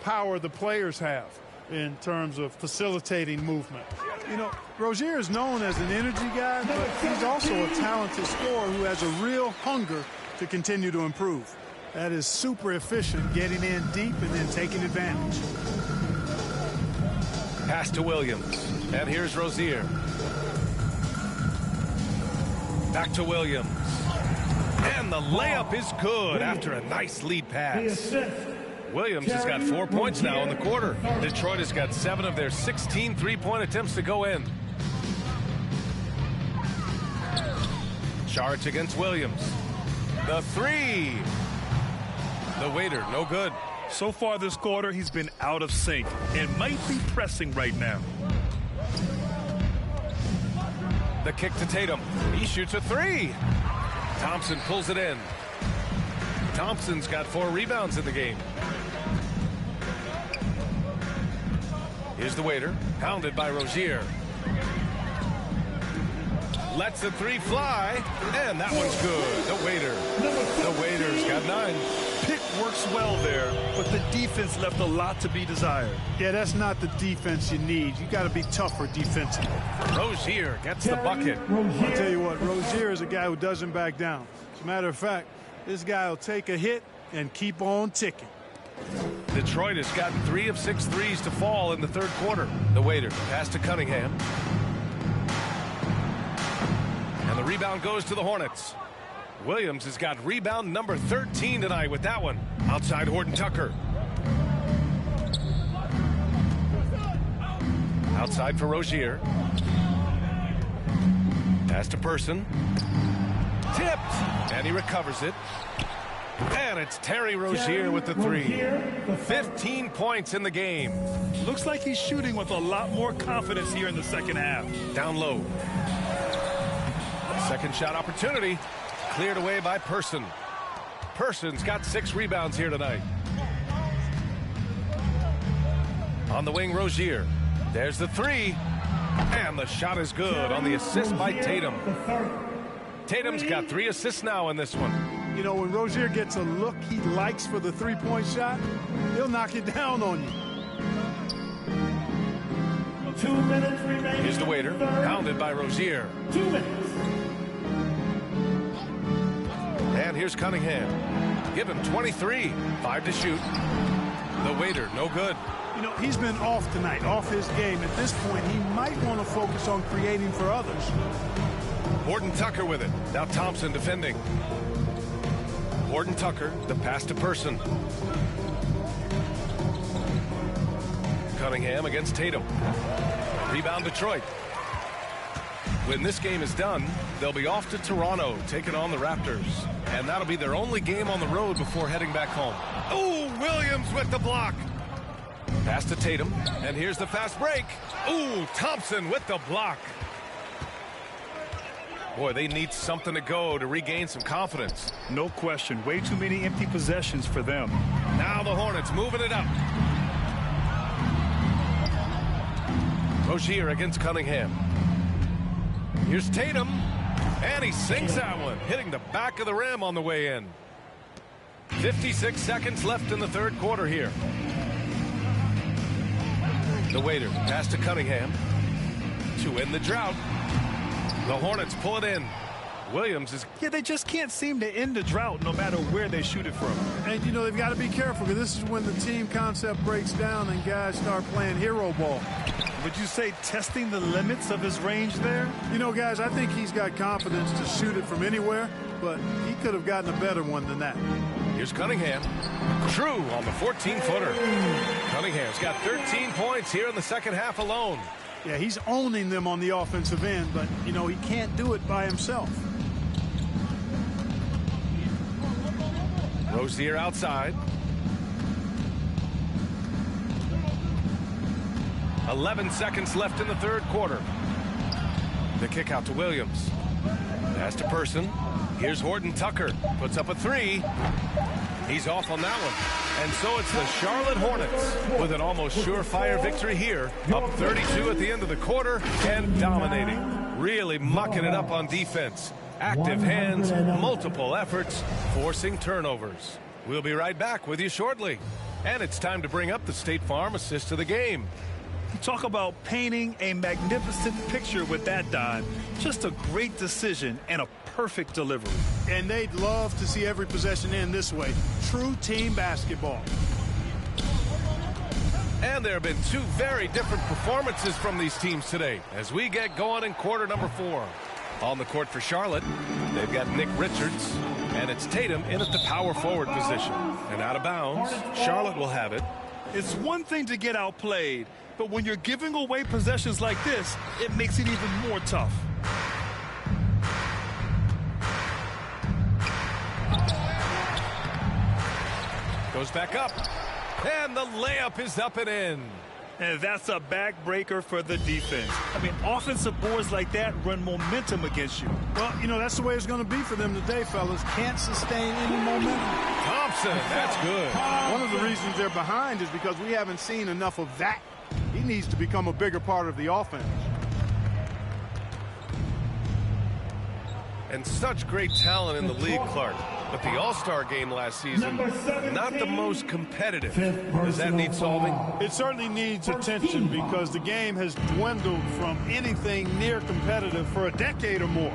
power the players have in terms of facilitating movement. You know, Rozier is known as an energy guy, but he's also a talented scorer who has a real hunger to continue to improve. That is super efficient, getting in deep and then taking advantage. Pass to Williams. And here's Rozier. Back to Williams. And the layup is good after a nice lead pass. Williams has got 4 points now in the quarter. Detroit has got 7 of their 16 three-point attempts to go in. Charge against Williams. The 3. The waiter, no good. So far this quarter, he's been out of sync and might be pressing right now. The kick to Tatum. He shoots a 3. Thompson pulls it in. Thompson's got 4 rebounds in the game. Here's the waiter, pounded by Rozier. Lets the 3 fly, and that one's good. The waiter's got 9. Pick works well there, but the defense left a lot to be desired. Yeah, that's not the defense you need. You got to be tougher defensively. Rozier gets the bucket. I'll tell you what, Rozier is a guy who doesn't back down. As a matter of fact, this guy will take a hit and keep on ticking. Detroit has gotten 3 of 6 threes to fall in the third quarter. The waiter, pass to Cunningham. And the rebound goes to the Hornets. Williams has got rebound number 13 tonight with that one. Outside Horton Tucker. Outside for Rozier. Pass to Person. Tipped. And he recovers it. And it's Terry Rozier with the 3. 15 points in the game. Looks like he's shooting with a lot more confidence here in the second half. Down low. Second shot opportunity. Cleared away by Person. Person's got 6 rebounds here tonight. On the wing, Rozier. There's the 3. And the shot is good on the assist by Tatum. Tatum's got 3 assists now in this one. You know, when Rozier gets a look he likes for the 3-point shot, he'll knock it down on you. 2 minutes remaining. Here's the waiter, pounded by Rozier. 2 minutes. And here's Cunningham. Give him 23. 5 to shoot. The waiter, no good. You know, he's been off tonight, off his game. At this point, he might want to focus on creating for others. Horton Tucker with it. Now Thompson defending. Horton Tucker, the pass to Person. Cunningham against Tatum. Rebound Detroit. When this game is done, they'll be off to Toronto, taking on the Raptors. And that'll be their only game on the road before heading back home. Oh, Williams with the block. Pass to Tatum, and here's the fast break. Ooh, Thompson with the block. Boy, they need something to go to regain some confidence. No question. Way too many empty possessions for them. Now the Hornets moving it up. Rozier against Cunningham. Here's Tatum, and he sinks that one, hitting the back of the rim on the way in. 56 seconds left in the third quarter here. The waiter pass to Cunningham to end the drought. The Hornets pull it in. Williams is... Yeah, they just can't seem to end the drought no matter where they shoot it from. And, you know, they've got to be careful because this is when the team concept breaks down and guys start playing hero ball. Would you say testing the limits of his range there? You know, guys, I think he's got confidence to shoot it from anywhere, but he could have gotten a better one than that. Here's Cunningham. True on the 14-footer. Cunningham's got 13 points here in the second half alone. Yeah, he's owning them on the offensive end, but, you know, he can't do it by himself. Rozier outside. 11 seconds left in the third quarter. The kick out to Williams. Pass to Person. Here's Horton Tucker. Puts up a three. He's off on that one. And so it's the Charlotte Hornets with an almost surefire victory here. Up 32 at the end of the quarter and dominating. Really mucking it up on defense. Active hands, multiple efforts, forcing turnovers. We'll be right back with you shortly. And it's time to bring up the State Farm assist of the game. Talk about painting a magnificent picture with that dive. Just a great decision and a perfect delivery. And they'd love to see every possession end this way. True team basketball. And there have been two very different performances from these teams today as we get going in quarter number 4. On the court for Charlotte, they've got Nick Richards, and it's Tatum in at the power forward position. And out of bounds, Charlotte will have it. It's one thing to get outplayed, but when you're giving away possessions like this, it makes it even more tough. Goes back up, and the layup is up and in. And that's a backbreaker for the defense. I mean, offensive boards like that run momentum against you. Well, you know, that's the way it's going to be for them today, fellas. Can't sustain any momentum. Thompson, that's good. One of the reasons they're behind is because we haven't seen enough of that. He needs to become a bigger part of the offense. And such great talent in the league, Clark. But the All-Star game last season, not the most competitive. Does that need solving? It certainly needs attention because the game has dwindled from anything near competitive for a decade or more.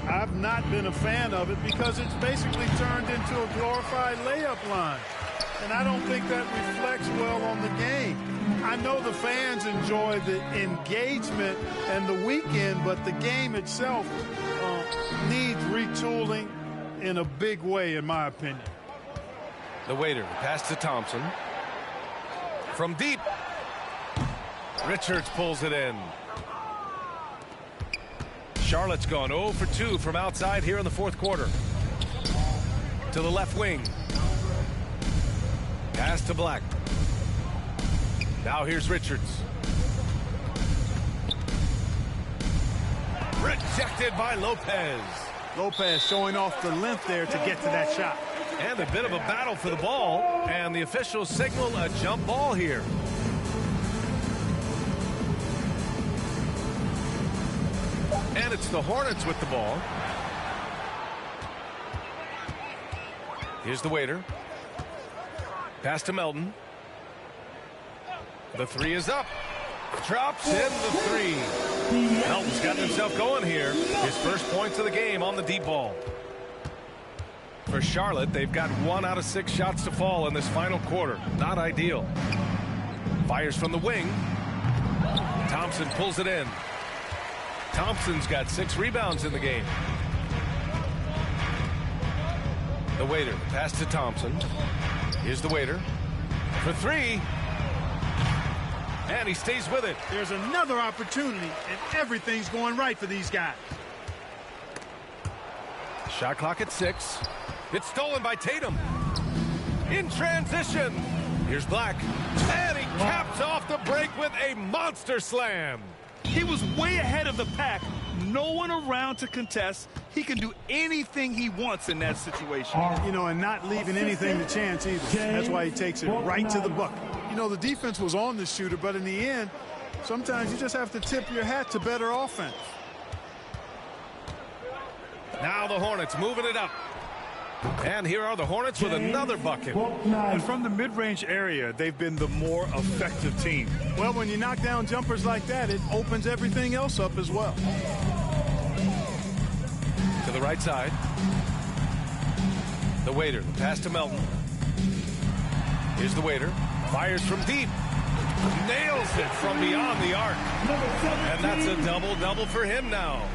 I've not been a fan of it because it's basically turned into a glorified layup line. And I don't think that reflects well on the game. I know the fans enjoy the engagement and the weekend, but the game itself needs retooling in a big way, in my opinion. The waiter, pass to Thompson. From deep. Richards pulls it in. Charlotte's gone 0 for 2 from outside here in the fourth quarter. To the left wing. Pass to Black. Now here's Richards. Rejected by Lopez. Lopez showing off the length there to get to that shot. And a bit of a battle for the ball. And the officials signal a jump ball here. And it's the Hornets with the ball. Here's the waiter. Pass to Melton. The three is up. Drops in the three. Melton's got himself going here. His first points of the game on the deep ball. For Charlotte, they've got 1 out of 6 shots to fall in this final quarter. Not ideal. Fires from the wing. Thompson pulls it in. Thompson's got 6 rebounds in the game. The waiter, pass to Thompson. Here's the waiter. For 3. And he stays with it. There's another opportunity, and everything's going right for these guys. Shot clock at 6. It's stolen by Tatum. In transition. Here's Black. And he caps off the break with a monster slam. He was way ahead of the pack. No one around to contest. He can do anything he wants in that situation. You know, and not leaving anything to chance either. That's why he takes it right to the bucket. You know, the defense was on the shooter, but in the end, sometimes you just have to tip your hat to better offense. Now the Hornets moving it up. And here are the Hornets with another bucket. And from the mid-range area, they've been the more effective team. Well, when you knock down jumpers like that, it opens everything else up as well. To the right side. The Waiter, the pass to Melton. Here's the Waiter. Fires from deep. Nails it from beyond the arc. And that's a double-double for him now.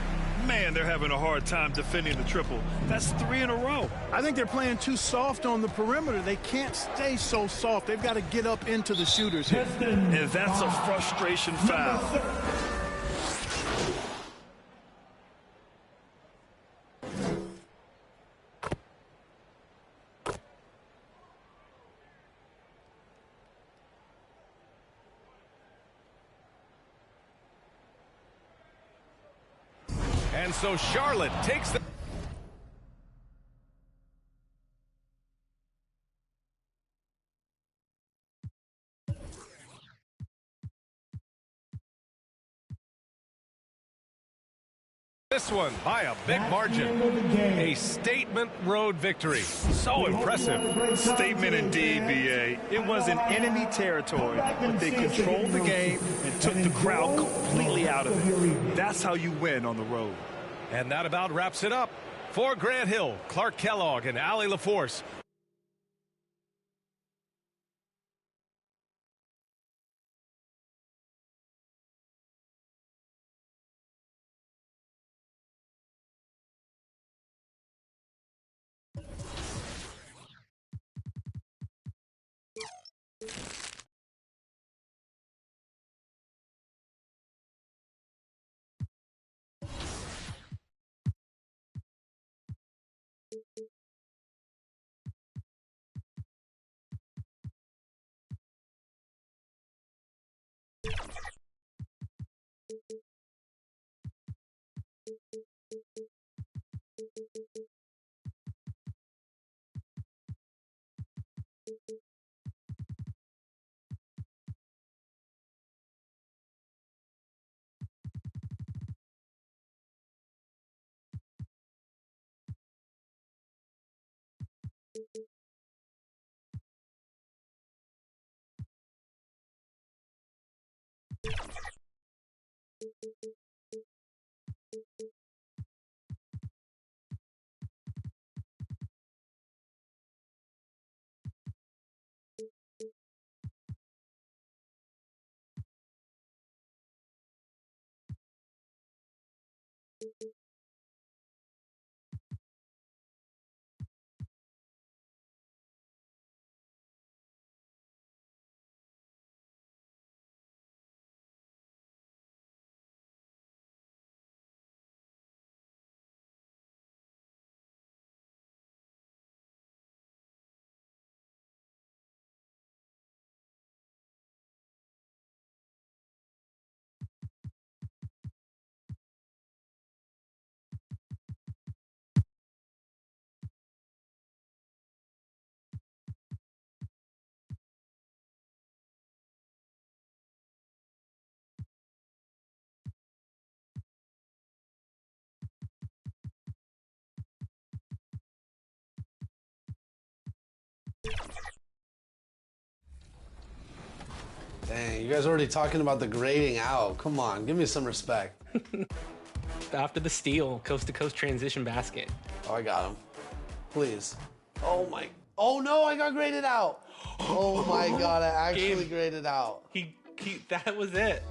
Man, they're having a hard time defending the triple. That's 3 in a row. I think they're playing too soft on the perimeter. They can't stay so soft. They've got to get up into the shooters here. And that's a frustration foul. And so Charlotte takes the... This one by a big margin. A statement road victory. So impressive. Statement indeed, B.A. It was in enemy territory, but they controlled the game and took the crowd completely out of it. That's how you win on the road. And that about wraps it up. For Grant Hill, Clark Kellogg, and Allie LaForce. Dang, you guys are already talking about the grading out. Come on, give me some respect. After the steal, coast-to-coast transition basket. Oh, I got him. Please. Oh, my. Oh, no, I got graded out. Oh, my God, I actually graded out. That was it.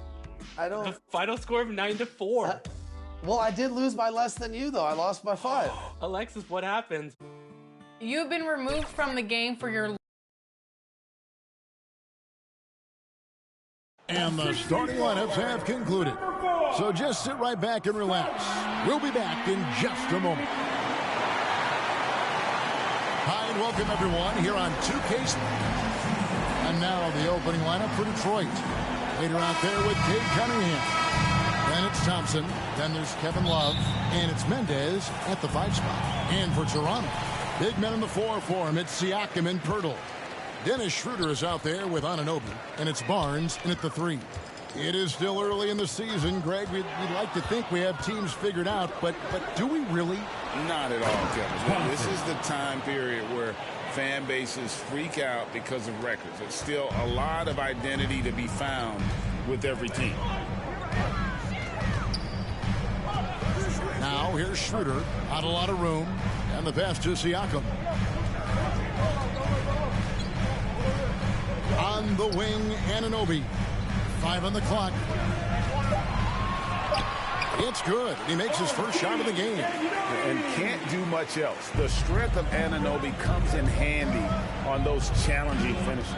I don't... The final score of 9-4. Well, I did lose by less than you, though. I lost by 5. Alexis, what happened? You've been removed from the game for your... And the starting lineups have concluded. So just sit right back and relax. We'll be back in just a moment. Hi, and welcome everyone here on 2K Sports. And now the opening lineup for Detroit. Later out there with Cade Cunningham. Then it's Thompson. Then there's Kevin Love. And it's Mendez at the 5 spot. And for Toronto, big men in the 4 for him. It's Siakam and Pirtle. Dennis Schroeder is out there with Anunoby. And it's Barnes in at the 3. It is still early in the season, Greg. We'd like to think we have teams figured out, but do we really? Not at all, Kevin. This is the time period where fan bases freak out because of records. There's still a lot of identity to be found with every team. Now here's Schroeder. Not a lot of room. And the pass to Siakam. On the wing, Anunoby. 5 on the clock. It's good. He makes his first shot of the game. And can't do much else. The strength of Anunoby comes in handy on those challenging finishes.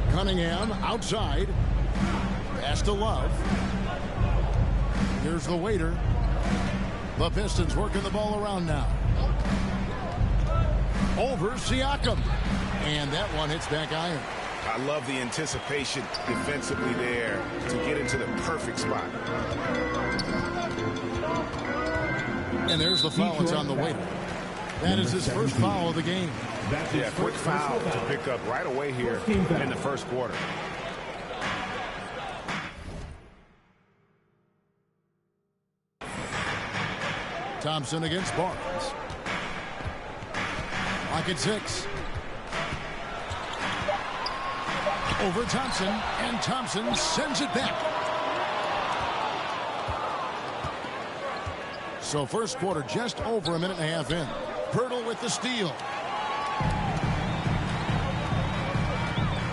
Cunningham outside. Pass to Love. Here's the waiter. The Pistons working the ball around now. Over Siakam. And that one hits back iron. I love the anticipation defensively there to get into the perfect spot. And there's the foul. It's on the waiter. That is his first foul of the game. Yeah, quick foul to pick up right away here in the first quarter. Thompson against Barnes. Lock at 6. Over Thompson, and Thompson sends it back. So first quarter just over a minute and a half in. Pirtle with the steal.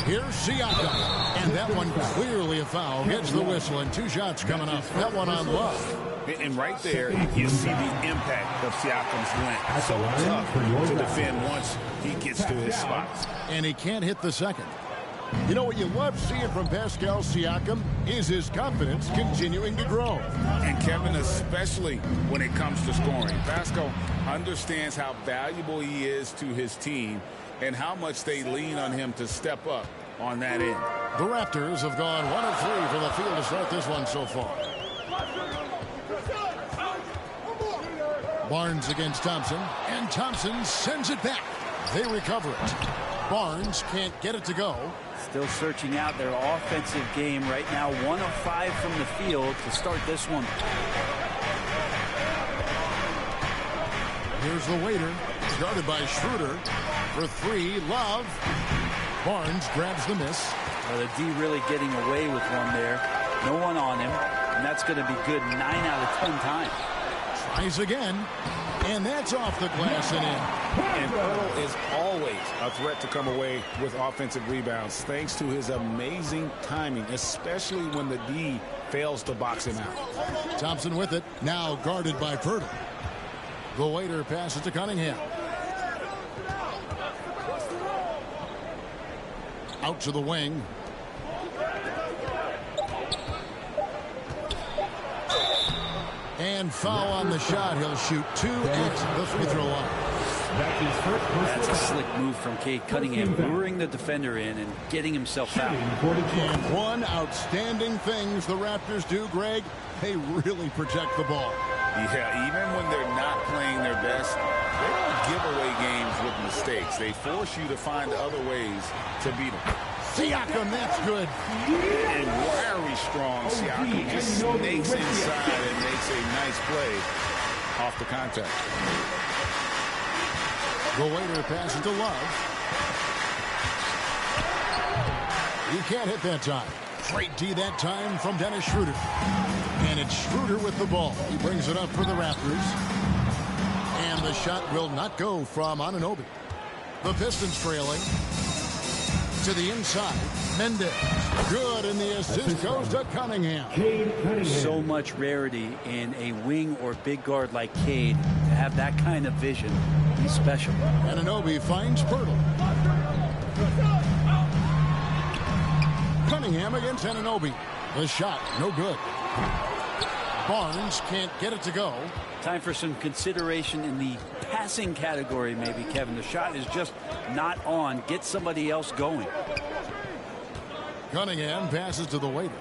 Here's Siakam. And that one clearly a foul. Gets the whistle and 2 shots coming up. That one on Love. And right there, you see the impact of Siakam's length. So tough to defend once he gets to his spots. And he can't hit the second. You know what you love seeing from Pascal Siakam is his confidence continuing to grow. And Kevin, especially when it comes to scoring. Pascal understands how valuable he is to his team and how much they lean on him to step up on that end. The Raptors have gone 1 of 3 from the field to start this one so far. Barnes against Thompson, and Thompson sends it back. They recover it. Barnes can't get it to go. Still searching out their offensive game right now. 1 of 5 from the field to start this one. Here's the waiter. Guarded by Schroeder. For 3, Love. Barnes grabs the miss. Well, the D really getting away with one there. No one on him. And that's going to be good 9 out of 10 times. Tries again. And that's off the glass and in. And Pirtle is always a threat to come away with offensive rebounds thanks to his amazing timing, especially when the D fails to box him out. Thompson with it. Now guarded by Pirtle. The waiter passes to Cunningham. Out to the wing. And foul on the shot. He'll shoot 2 at the free throw line. That's a slick move from Cade Cunningham, luring the defender in and getting himself out. And one outstanding things the Raptors do, Greg, they really protect the ball. Yeah, even when they're not playing their best, they don't give away games with mistakes. They force you to find other ways to beat them. Siakam, that's good. And wiry strong Siakam just snakes inside and makes a nice play off the contact. The waiter passes to Love. He can't hit that time. Great D that time from Dennis Schroeder. And it's Schroeder with the ball. He brings it up for the Raptors. And the shot will not go from Anunoby. The Pistons trailing. To the inside. Mendez. Good, and the assist goes to Cunningham. So much rarity in a wing or big guard like Cade to have that kind of vision. He's special. Anunoby finds Pirtle. Cunningham against Anunoby. The shot, no good. Barnes can't get it to go. Time for some consideration in the passing category, maybe, Kevin. The shot is just not on. Get somebody else going. Cunningham passes to the waiter.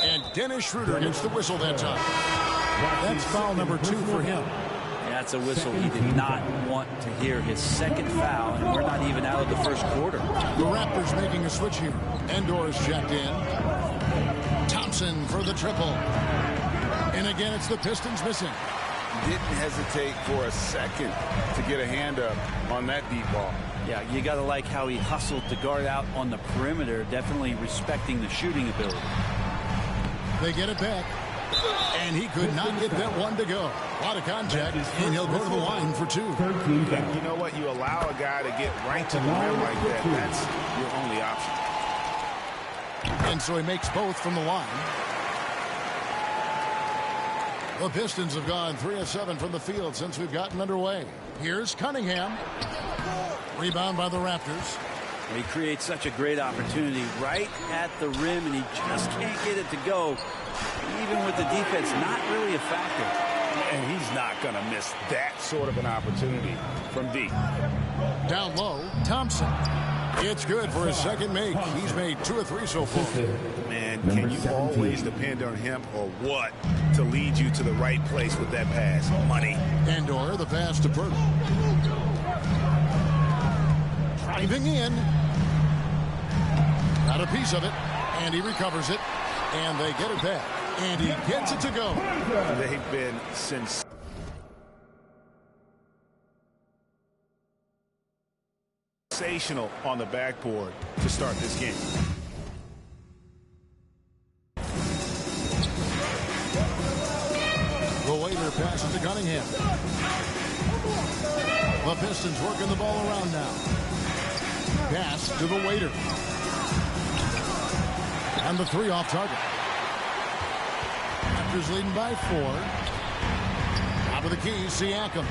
And Dennis Schroeder gets the whistle that time. That's foul number 2 for him. That's a whistle he did not want to hear. His second foul, and we're not even out of the first quarter. The Raptors making a switch here. Endor's checked in. Thompson for the triple. And again, it's the Pistons missing. Didn't hesitate for a second to get a hand up on that deep ball. Yeah, you got to like how he hustled to guard out on the perimeter, definitely respecting the shooting ability. They get it back. And he could not get that one to go. A lot of contact, and he'll go to the line for 2. And you know what? You allow a guy to get right to the rim like that. That's your only option. And so he makes both from the line. The Pistons have gone 3 of 7 from the field since we've gotten underway. Here's Cunningham. Rebound by the Raptors. He creates such a great opportunity right at the rim, and he just can't get it to go. Even with the defense, not really a factor. And he's not going to miss that sort of an opportunity from deep. Down low, Thompson. It's good for his second make. He's made 2 of 3 so far. Man, can you always depend on him or what to lead you to the right place with that pass? Money. Endor, the pass to Burton. Driving in. Got a piece of it, and he recovers it, and they get it back. And he gets it to go. They've been sensational on the backboard to start this game. The waiter passes to Cunningham. The Pistons working the ball around now. Pass to the waiter. And the 3 off target. Raptors leading by 4. Top of the key, Siakam.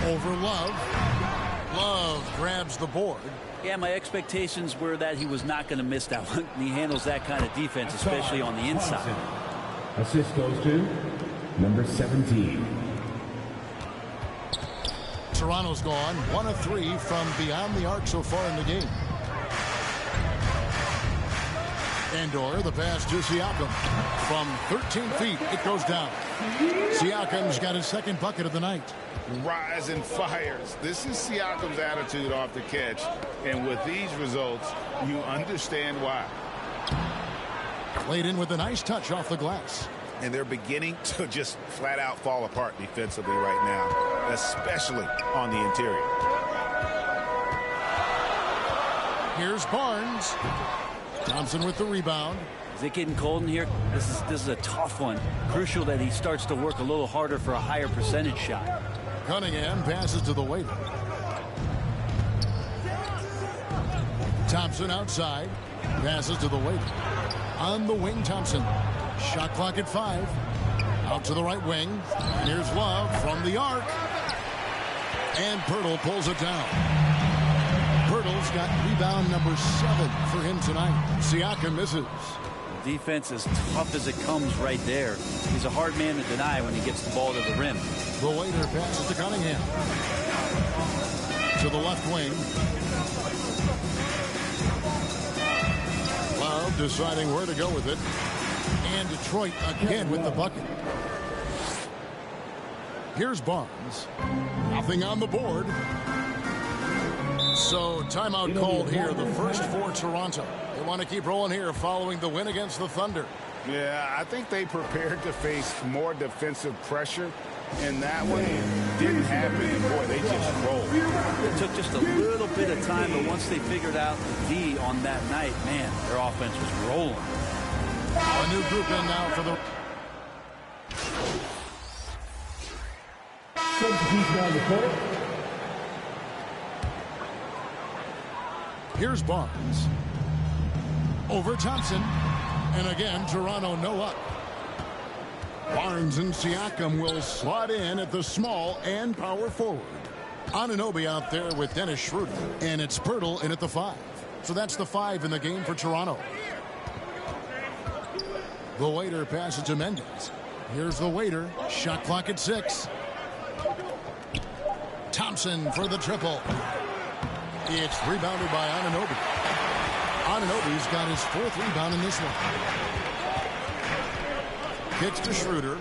Over Love. Love grabs the board. Yeah, my expectations were that he was not going to miss that one. He handles that kind of defense, especially on the inside. Assist goes to number 17. Toronto's gone 1 of 3 from beyond the arc so far in the game. Endor, the pass to Siakam. From 13 feet, it goes down. Siakam's got his second bucket of the night. Rise and fires. This is Siakam's attitude off the catch. And with these results, you understand why. Played in with a nice touch off the glass. And they're beginning to just flat out fall apart defensively right now, especially on the interior. Here's Barnes. Thompson with the rebound. Is it getting cold in here? This is a tough one. Crucial that he starts to work a little harder for a higher percentage shot. Cunningham passes to the waiter. Thompson outside. Passes to the waiter. On the wing, Thompson. Shot clock at 5. Out to the right wing. And here's Love from the arc. And Pirtle pulls it down. Pirtle's got rebound number 7 for him tonight. Siakam misses. Defense as tough as it comes right there. He's a hard man to deny when he gets the ball to the rim. The waiter passes to Cunningham. To the left wing. Love deciding where to go with it. And Detroit again with the bucket. Here's Barnes. Nothing on the board. So timeout called here, the first for Toronto. They want to keep rolling here following the win against the Thunder. Yeah, I think they prepared to face more defensive pressure, and that one didn't happen. Boy, they just rolled. It took just a little bit of time, but once they figured out the D on that night, man, their offense was rolling. A new group in now for the... Here's Barnes. Over Thompson. And again, Toronto no up. Barnes and Siakam will slot in at the small and power forward. Anunoby out there with Dennis Schroeder. And it's Pirtle in at the 5. So that's the 5 in the game for Toronto. The waiter passes to Mendez. Here's the waiter. Shot clock at 6. Thompson for the triple. It's rebounded by Anunoby. Anunoby's got his 4th rebound in this one. Kicks to Schroeder.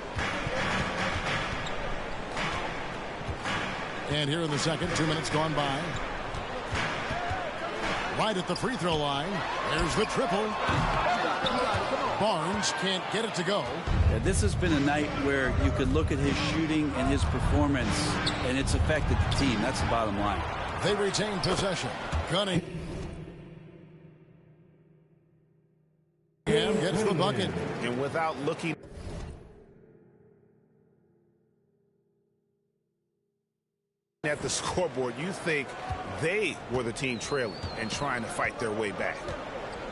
And here in the second, 2 minutes gone by. Right at the free throw line. There's the triple. Barnes can't get it to go. Yeah, this has been a night where you could look at his shooting and his performance, and it's affected the team. That's the bottom line. They retain possession. Cunningham gets the bucket. And without looking at the scoreboard, you think they were the team trailing and trying to fight their way back.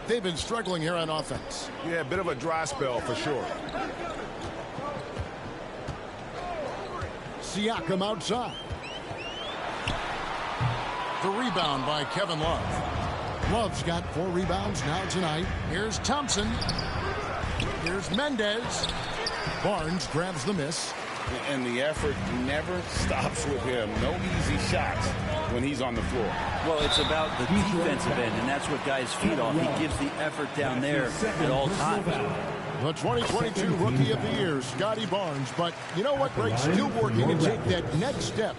They've been struggling here on offense. Yeah, a bit of a dry spell for sure. Siakam outside. The rebound by Kevin Love. Love's got 4 rebounds now tonight. Here's Thompson. Here's Mendez. Barnes grabs the miss. And the effort never stops with him. No easy shots when he's on the floor. Well, it's about the defensive end, and that's what guys feed off. He gives the effort down there at all times. The 2022 Rookie of the Year, Scotty Barnes. But you know what, Greg? Still working to take that next step.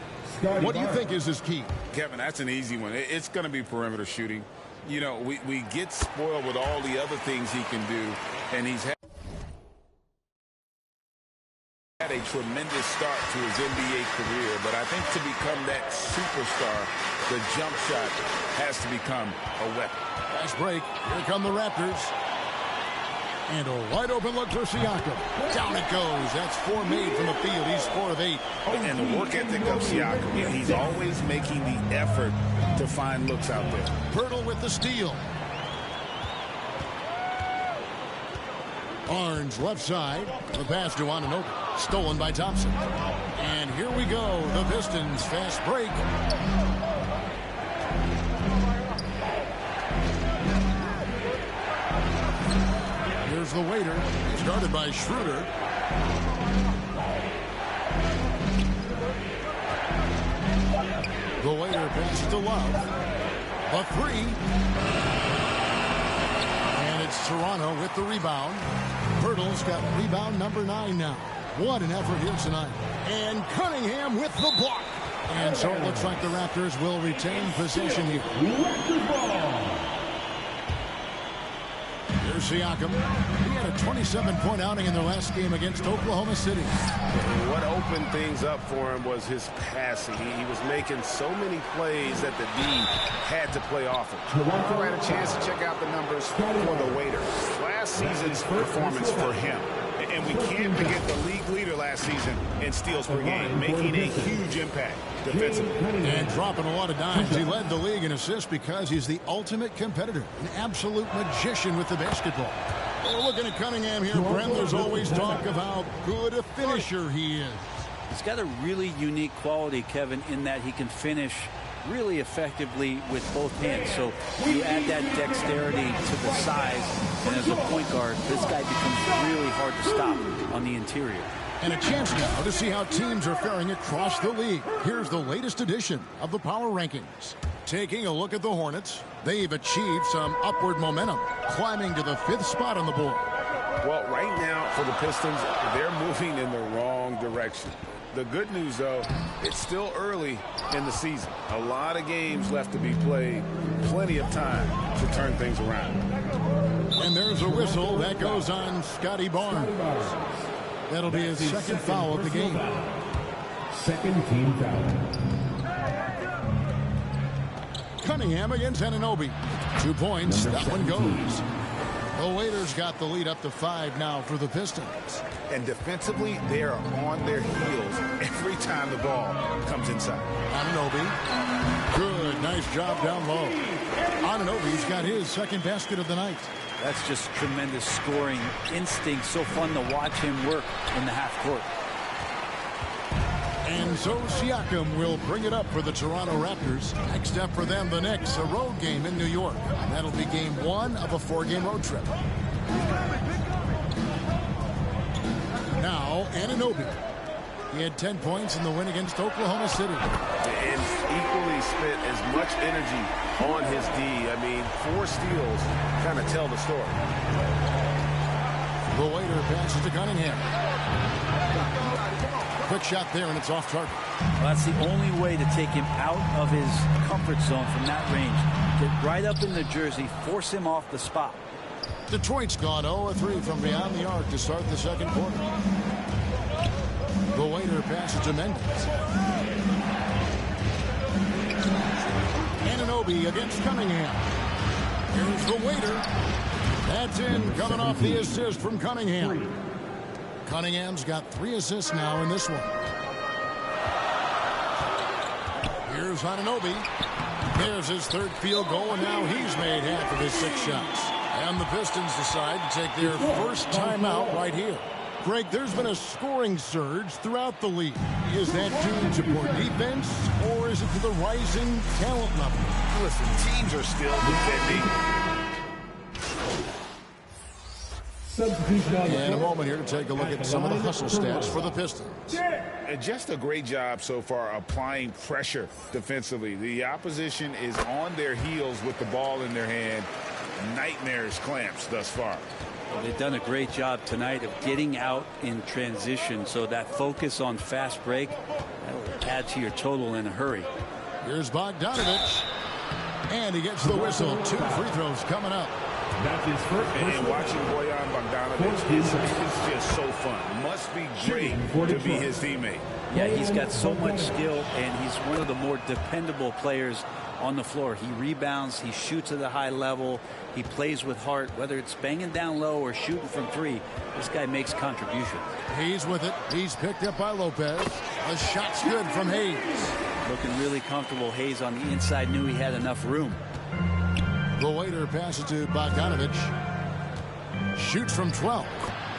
What do you think is his key? Kevin, that's an easy one. It's going to be perimeter shooting. You know, we get spoiled with all the other things he can do, and he's had a tremendous start to his NBA career, but I think to become that superstar, the jump shot has to become a weapon. Nice break. Here come the Raptors. And a wide open look for Siakam. Down it goes. That's 4 made from the field. He's 4 of 8. And the work ethic of Siakam, he's always making the effort to find looks out there. Pirtle with the steal. Barnes left side. The pass to Anunoby. Stolen by Thompson. And here we go. The Pistons fast break. Here's the waiter. Started by Schroeder. The waiter passes to Love. The 3. And it's Toronto with the rebound. Pirtle's got rebound number 9 now. What an effort here tonight. And Cunningham with the block. And so it looks like the Raptors will retain possession here. Here's Siakam. He had a 27-point outing in their last game against Oklahoma City. What opened things up for him was his passing. He was making so many plays that the D had to play off him. I had a chance to check out the numbers for the waiter. Last season's performance for him. And we can't forget the league leader last season in steals per game, making a huge impact defensively. And dropping a lot of dimes. He led the league in assists because he's the ultimate competitor, an absolute magician with the basketball. We're looking at Cunningham here, Brent. There's always talk of how good a finisher he is. He's got a really unique quality, Kevin, in that he can finish really effectively with both hands. So you add that dexterity to the size, and as a point guard, this guy becomes really hard to stop on the interior. And a chance now to see how teams are faring across the league. Here's the latest edition of the Power Rankings. Taking a look at the Hornets, they've achieved some upward momentum, climbing to the 5th spot on the board. Well, right now for the Pistons, they're moving in the wrong direction. The good news, though, it's still early in the season. A lot of games left to be played. Plenty of time to turn things around. And there's a whistle that goes on Scotty Barnes. That'll be his second foul of the game. Second team foul. Cunningham against Anunoby. 2 points. That one goes. The Waiters got the lead up to 5 now for the Pistons. And defensively, they are on their heels every time the ball comes inside. Anunoby. Good. Nice job down low. Anunoby's got his second basket of the night. That's just tremendous scoring instinct. So fun to watch him work in the half court. And so Siakam will bring it up for the Toronto Raptors. Next up for them, the Knicks, a road game in New York. That'll be game 1 of a 4-game road trip. Now, Anunoby. He had 10 points in the win against Oklahoma City. And equally spent as much energy on his D. I mean, 4 steals kind of tell the story. The Waiter passes to Cunningham. Quick shot there, and it's off target. Well, that's the only way to take him out of his comfort zone from that range. Get right up in the jersey, force him off the spot. Detroit's gone 0-3 from beyond the arc to start the second quarter. The Waiter passes to Mendes. Anunoby against Cunningham. Here's the Waiter. That's in, coming off the assist from Cunningham. Cunningham's got 3 assists now in this one. Here's Anunoby. There's his 3rd field goal, and now he's made half of his 6 shots. And the Pistons decide to take their first timeout right here. Greg, there's been a scoring surge throughout the league. Is that due to poor defense, or is it to the rising talent level? Listen, teams are still defending. And a moment here to take a look at some of the hustle stats for the Pistons. Just a great job so far applying pressure defensively. The opposition is on their heels with the ball in their hand. Nightmarish clamps thus far. Well, they've done a great job tonight of getting out in transition, so that focus on fast break, that'll add to your total in a hurry. Here's Bogdanovich, and he gets the whistle. 2 free throws coming up. That's his first. And watching Bojan Bogdanovich is just so fun. Must be great to be his teammate. Yeah, he's got so much skill, and he's one of the more dependable players on the floor. He rebounds, he shoots at a high level, he plays with heart, whether it's banging down low or shooting from 3. This guy makes contributions. Hayes with it. He's picked up by Lopez. A shot's good from Hayes. Looking really comfortable. Hayes on the inside knew he had enough room. The Waiter passes to Bogdanovich. Shoots from 12.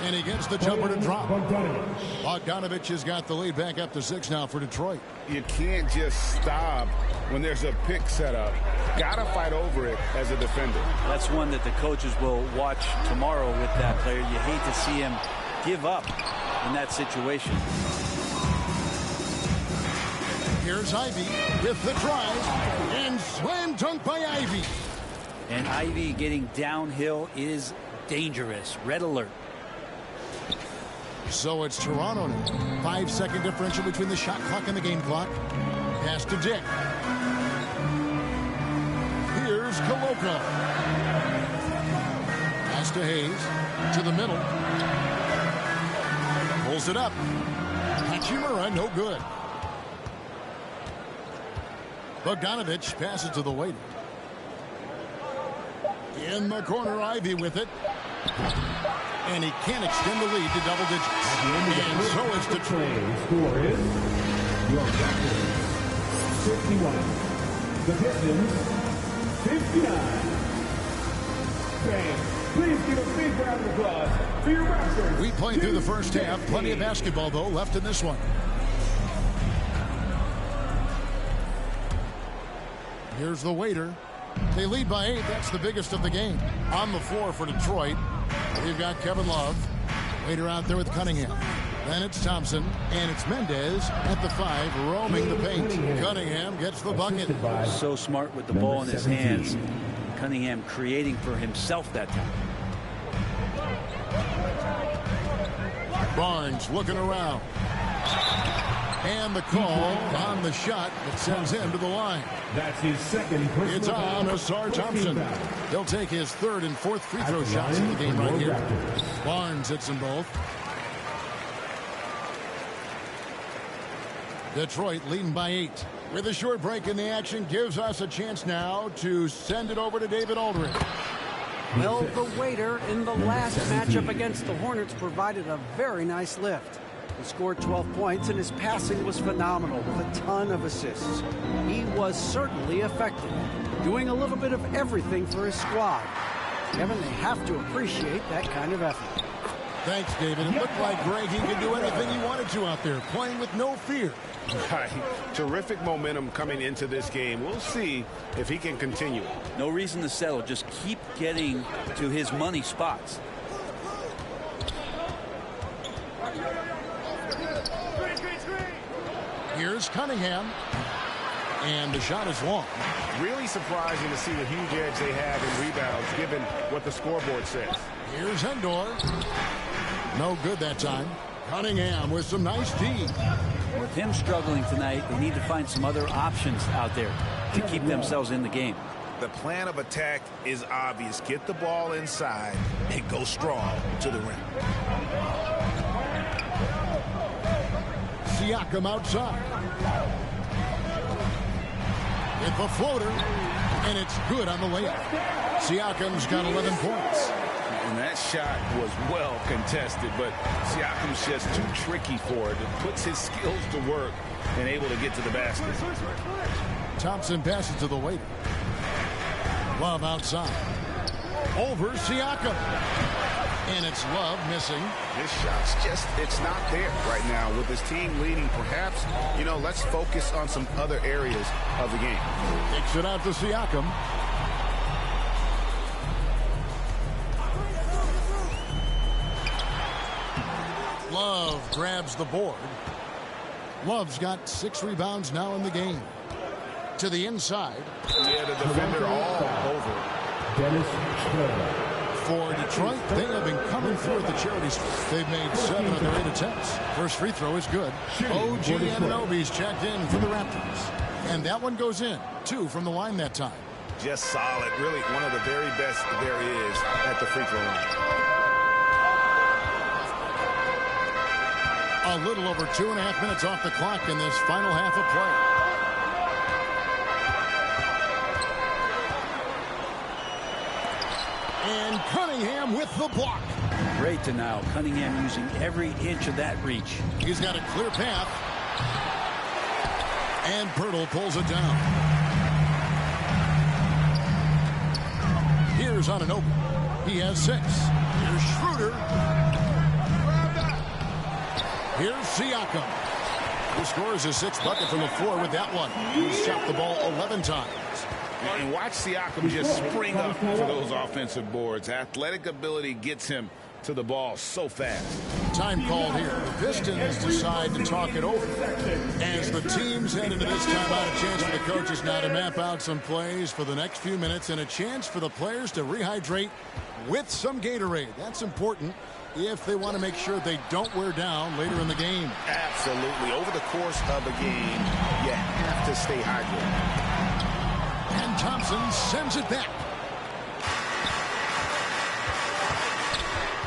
And he gets the jumper to drop. Bogdanovich has got the lead back up to 6 now for Detroit. You can't just stop when there's a pick set up. Gotta fight over it as a defender. That's one that the coaches will watch tomorrow with that player. You hate to see him give up in that situation. Here's Ivy with the drive. And slam dunk by Ivy. And Ivy getting downhill is dangerous. Red alert. So it's Toronto now. 5-second differential between the shot clock and the game clock. Pass to Dick. Here's Koloko. Pass to Hayes. To the middle. Pulls it up. Hachimura, no good. Bogdanovich passes to the Waiter. In the corner, Ivy with it. And he can't extend the lead to double digits. And so it's Detroit. The score is your Raptors 51. The Pistons 59. Fans, please give a big round of applause for your Raptors. We played through the first half. Plenty of basketball, though, left in this one. Here's the Waiter. They lead by 8. That's the biggest of the game. On the floor for Detroit, we've got Kevin Love. Waiter out there with Cunningham. Then it's Thompson, and it's Mendes at the 5, roaming the paint. Cunningham gets the bucket. So smart with the ball in his hands. Cunningham creating for himself that time. Barnes looking around. And the call on the shot that sends him to the line. That's his second personal It's on Asar Thompson. He'll take his 3rd and 4th free throw shots in the game right here. Barnes hits them both. Detroit leading by 8. With a short break in the action, gives us a chance now to send it over to David Aldridge. Well, the Waiter in the last matchup against the Hornets provided a very nice lift. He scored 12 points, and his passing was phenomenal with a ton of assists. He was certainly effective, doing a little bit of everything for his squad. Kevin, they have to appreciate that kind of effort. Thanks, David. It looked like Greg, he could do anything he wanted to out there, playing with no fear. Right. Terrific momentum coming into this game. We'll see if he can continue. No reason to settle. Just keep getting to his money spots. Here's Cunningham. And the shot is long. Really surprising to see the huge edge they have in rebounds, given what the scoreboard says. Here's Endor. No good that time. Cunningham with some nice D. With him struggling tonight, they need to find some other options out there to keep themselves in the game. The plan of attack is obvious. Get the ball inside and go strong to the rim. Siakam outside. With the floater, and it's good on the layup. Siakam's got 11 points. And that shot was well contested, but Siakam's just too tricky for it. It puts his skills to work and able to get to the basket. Thompson passes to the waiter. Love outside. Over Siakam. And it's Love missing. This shot's just, it's not there right now. With his team leading, perhaps, let's focus on some other areas of the game. Kicks it out to Siakam. Love grabs the board. Love's got 6 rebounds now in the game. To the inside. Yeah, the defender all over. Dennis Schroeder. For Detroit, they have been coming through at the charity stripe. They've made 7 of their 8 attempts. First free throw is good. OG Anunoby's checked in for the Raptors. And that one goes in. 2 from the line that time. Just solid. Really one of the very best there is at the free throw line. A little over 2.5 minutes off the clock in this final half of play. And Cunningham with the block. Great denial. Cunningham using every inch of that reach. He's got a clear path. And Pirtle pulls it down. Here's Anunoby. He has 6. Here's Schroeder. Here's Siakam. Who scores his 6th bucket from the floor with that one. He's shot the ball 11 times. And watch Siakam just spring up for those offensive boards. Athletic ability gets him to the ball so fast. Time called here. The Pistons decide to talk it over. As the teams head into this timeout, a chance for the coaches now to map out some plays for the next few minutes and a chance for the players to rehydrate with some Gatorade. That's important if they want to make sure they don't wear down later in the game. Absolutely. Over the course of a game, you have to stay hydrated. And Thompson sends it back.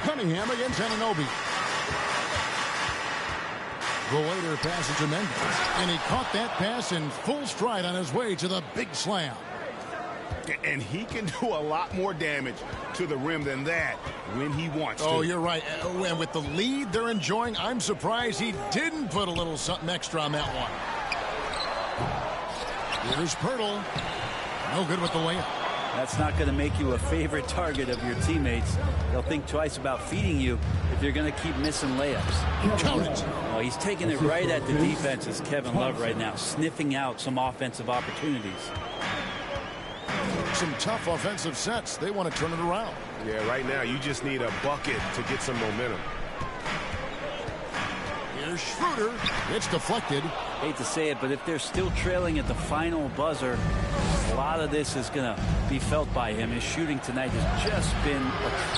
Cunningham against Anunoby. The waiter passes to Mendes, and he caught that pass in full stride on his way to the big slam. And he can do a lot more damage to the rim than that when he wants to. Oh, you're right. And with the lead they're enjoying, I'm surprised he didn't put a little something extra on that one. Here's Pirtle. No good with the layup. That's not going to make you a favorite target of your teammates. They'll think twice about feeding you if you're going to keep missing layups. Count it. Oh, he's taking it right at the defense as Kevin Love right now, sniffing out some offensive opportunities. Some tough offensive sets. They want to turn it around. Yeah, right now you just need a bucket to get some momentum. Here's Schroeder. It's deflected. Hate to say it, but if they're still trailing at the final buzzer, a lot of this is going to be felt by him. His shooting tonight has just been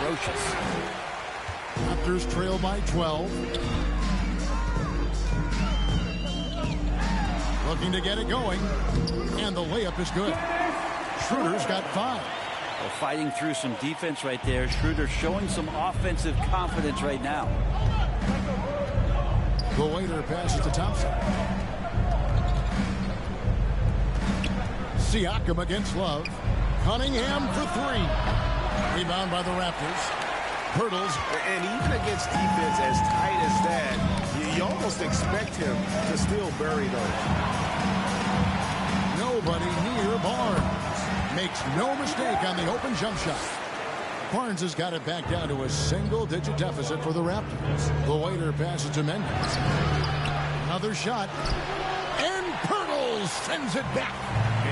atrocious. Raptors trail by 12. Looking to get it going. And the layup is good. Schroeder's got 5. Well, fighting through some defense right there. Schroeder showing some offensive confidence right now. The waiter passes to Thompson. Siakam against Love. Cunningham for 3. Rebound by the Raptors. Pirtles. And even against defense as tight as that, you almost expect him to still bury those. Nobody near Barnes. Makes no mistake on the open jump shot. Barnes has got it back down to a single-digit deficit for the Raptors. The waiter passes to Mendez. Another shot. And Pirtle sends it back.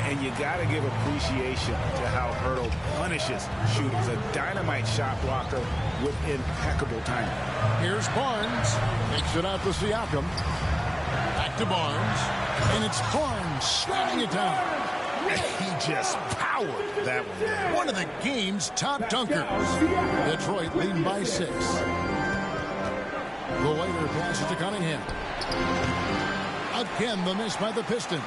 And you got to give appreciation to how Hurdle punishes shooters. A dynamite shot blocker with impeccable timing. Here's Barnes. Takes it out to Siakam. Back to Barnes. And it's Barnes slamming it down. He just powered that one down. One of the game's top dunkers. Detroit leading by 6. The waiter passes to Cunningham. Again, the miss by the Pistons.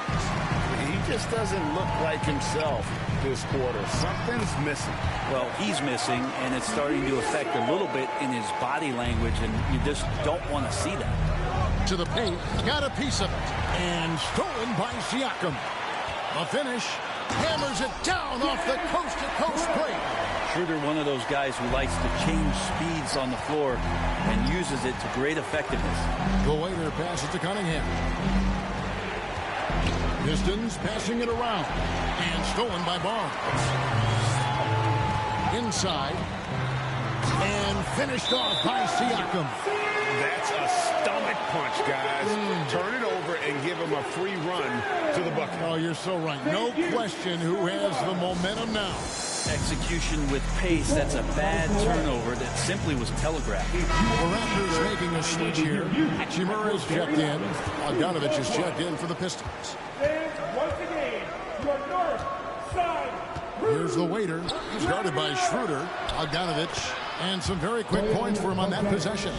He just doesn't look like himself this quarter. Something's missing. Well, he's missing, and it's starting to affect a little bit in his body language, and you just don't want to see that. To the paint, got a piece of it, and stolen by Siakam. A finish, hammers it down off the coast-to-coast break. Schroeder, one of those guys who likes to change speeds on the floor and uses it to great effectiveness. The waiter passes to Cunningham. Pistons passing it around, and stolen by Barnes. Inside, and finished off by Siakam. That's a stomach punch, guys. Turn it over and give him a free run to the bucket. Oh, you're so right. No question who has the momentum now. Execution with pace. That's a bad turnover that simply was telegraphed. The Raptors making a switch here. Hachimura is checked in. Bogdanovich is checked in for the Pistons. Once again, your north side. Here's the waiter. He's guarded by Schroeder. Bogdanovich. And some very quick points for him on that possession.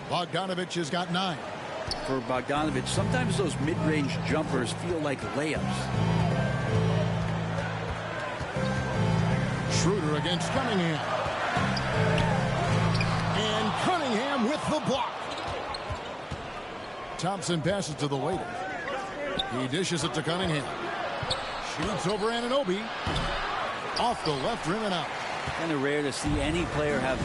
Bogdanovich has got 9. For Bogdanovich, sometimes those mid-range jumpers feel like layups. Schroeder against Cunningham. And Cunningham with the block. Thompson passes to the waiter. He dishes it to Cunningham. Shoots over Anunoby. Off the left rim and out. Kind of rare to see any player have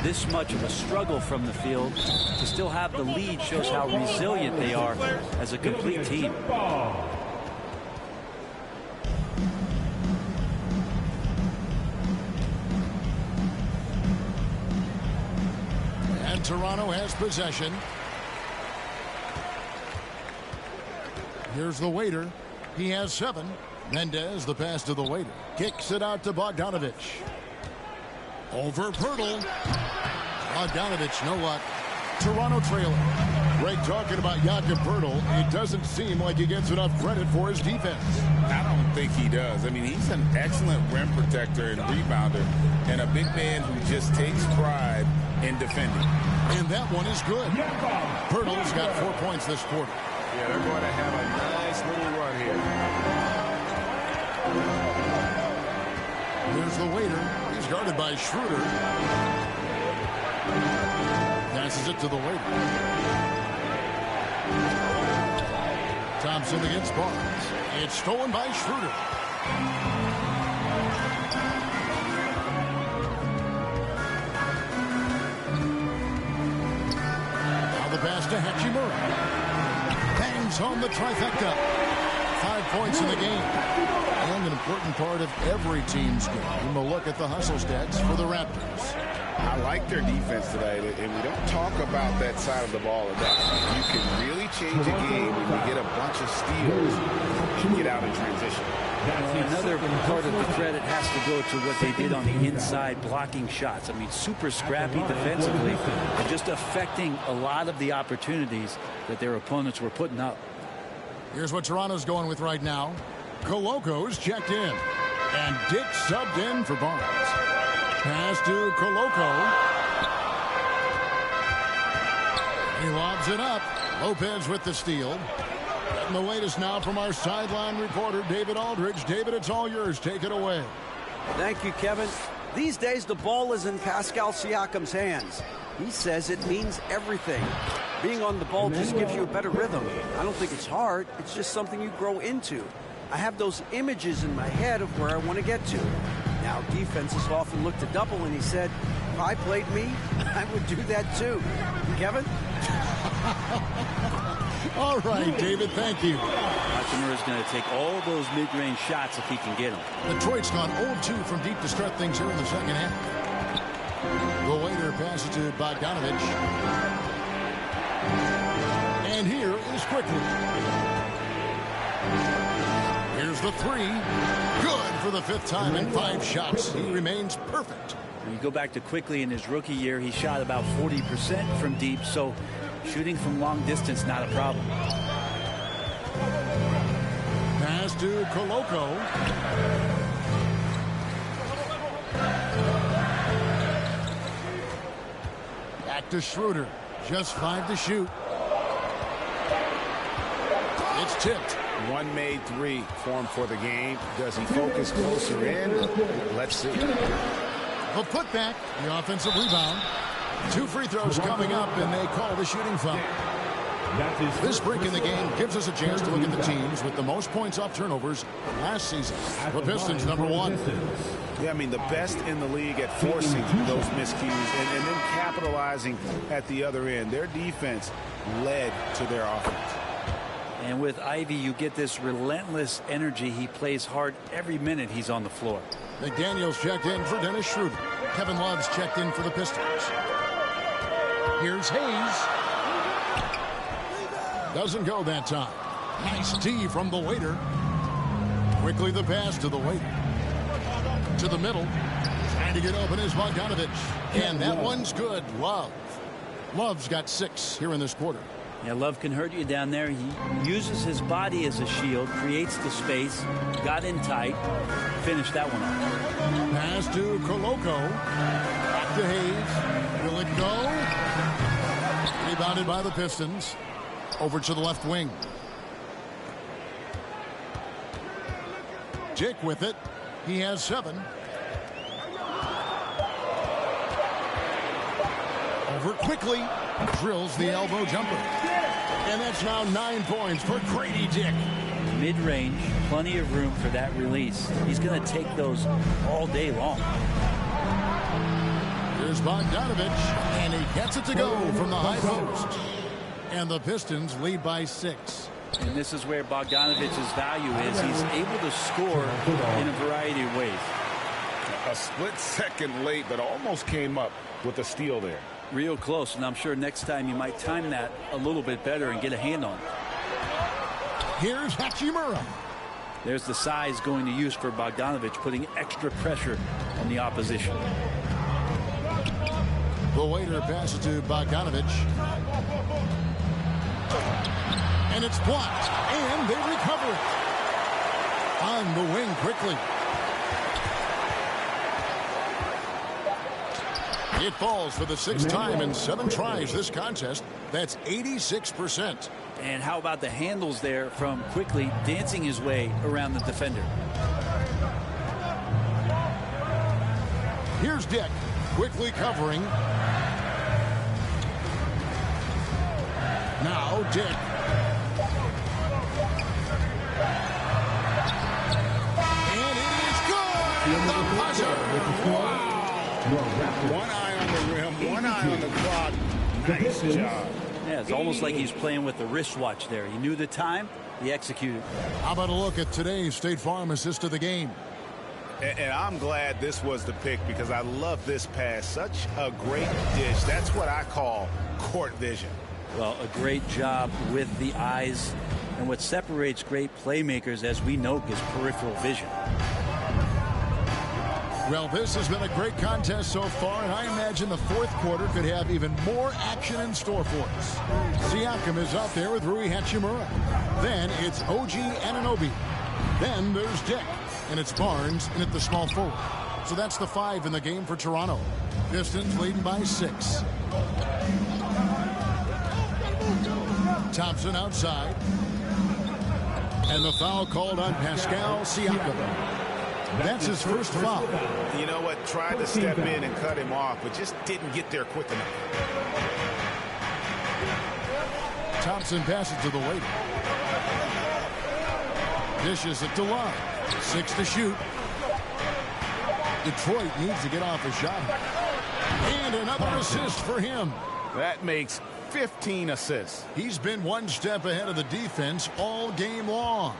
this much of a struggle from the field. To still have the lead shows how resilient they are as a complete team. And Toronto has possession. Here's the waiter. He has 7. Mendez, the pass to the waiter. Kicks it out to Bogdanovich. Over Pirtle. Bogdanovich, no luck. Toronto trailing. Greg talking about Jakob Pirtle. It doesn't seem like he gets enough credit for his defense. I don't think he does. I mean, he's an excellent rim protector and rebounder, and a big man who just takes pride in defending. And that one is good. Pirtle's got 4 points this quarter. Yeah, they're going to have a nice little run here. Here's the waiter. He's guarded by Schroeder. Passes it to the waiter. Thompson against Barnes. It's stolen by Schroeder. Now the pass to Hachimura. Bangs home the trifecta. 5 points in the game. And an important part of every team's game. A look at the hustle stats for the Raptors. I like their defense today, and we don't talk about that side of the ball enough. You can really change a game when you get a bunch of steals and get out in transition. Another part of the credit has to go to what they did on the inside, blocking shots. I mean, super scrappy defensively and just affecting a lot of the opportunities that their opponents were putting up. Here's what Toronto's going with right now. Coloco's checked in. And Dick subbed in for Barnes. Pass to Coloco. He lobs it up. Lopez with the steal. And the latest now from our sideline reporter, David Aldridge. David, it's all yours. Take it away. Thank you, Kevin. These days, the ball is in Pascal Siakam's hands. He says it means everything. Being on the ball just gives you a better rhythm. I don't think it's hard. It's just something you grow into. I have those images in my head of where I want to get to. Now, defenses often look to double, and he said, if I played me, I would do that too. Kevin? All right, David, thank you. Hachimura's going to take all those mid-range shots if he can get them. Detroit's gone 0-2 from deep to start things here in the second half. The waiter passes to Bogdanovich. And here is Quickly. Here's the three. Good for the 5th time in 5 shots. He remains perfect. When you go back to Quickly in his rookie year, he shot about 40% from deep, so shooting from long distance, not a problem. Pass to Koloko. Back to Schroeder. Just 5 to shoot. It's tipped. One made 3 for him for the game. Does he focus closer in? Let's see. The putback, the offensive rebound. 2 free throws coming up, and they call the shooting foul. This break in the game gives us a chance to look at the teams with the most points off turnovers last season. The Pistons, number 1. Yeah, I mean, the best in the league at forcing those miscues and then capitalizing at the other end. Their defense led to their offense. And with Ivy, you get this relentless energy. He plays hard every minute he's on the floor. McDaniels checked in for Dennis Schroeder. Kevin Love's checked in for the Pistons. Here's Hayes. Doesn't go that time. Nice D from the waiter. Quickly the pass to the waiter. To the middle. Trying to get open is Bogdanovich. And that one's good. Love. Love's got 6 here in this quarter. Yeah, Love can hurt you down there. He uses his body as a shield, creates the space, got in tight, finished that one off. Pass to Koloko. Back to Hayes. Will it go? Rebounded by the Pistons. Over to the left wing. Dick with it. He has 7. Over quickly. Drills the elbow jumper. And that's now 9 points for Grady Dick. Mid-range, plenty of room for that release. He's going to take those all day long. Here's Bogdanovich, and he gets it to go from the high post. And the Pistons lead by 6. And this is where Bogdanovich's value is. He's able to score in a variety of ways. A split second late, but almost came up with a steal there. Real close, and I'm sure next time you might time that a little bit better and get a hand on it. Here's Hachimura. There's the size going to use for Bogdanovich, putting extra pressure on the opposition. The waiter passes to Bogdanovich. And it's blocked, and they recover it. On the wing quickly. It falls for the 6th time in 7 tries this contest. That's 86%. And how about the handles there from Quickly dancing his way around the defender. Here's Dick, quickly covering. Now Dick. And it is good! The buzzer! Wow! One eye on the rim, one eye on the clock. Nice job. Yeah, it's almost like he's playing with the wristwatch there. He knew the time, he executed. How about a look at today's State Farm assist of the game? And I'm glad this was the pick because I love this pass. Such a great dish. That's what I call court vision. Well, a great job with the eyes. And what separates great playmakers, as we know, is peripheral vision. Well, this has been a great contest so far, and I imagine the 4th quarter could have even more action in store for us. Siakam is out there with Rui Hachimura. Then it's OG Anunoby. Then there's Dick, and it's Barnes in at the small forward. So that's the 5 in the game for Toronto. Pistons leading by 6. Thompson outside. And the foul called on Pascal Siakam. That's his first foul. You know what? Tried to step in and cut him off, but just didn't get there quick enough. Thompson passes to the waiter. Dishes it to Love. 6 to shoot. Detroit needs to get off a shot. And another assist for him. That makes 15 assists. He's been one step ahead of the defense all game long.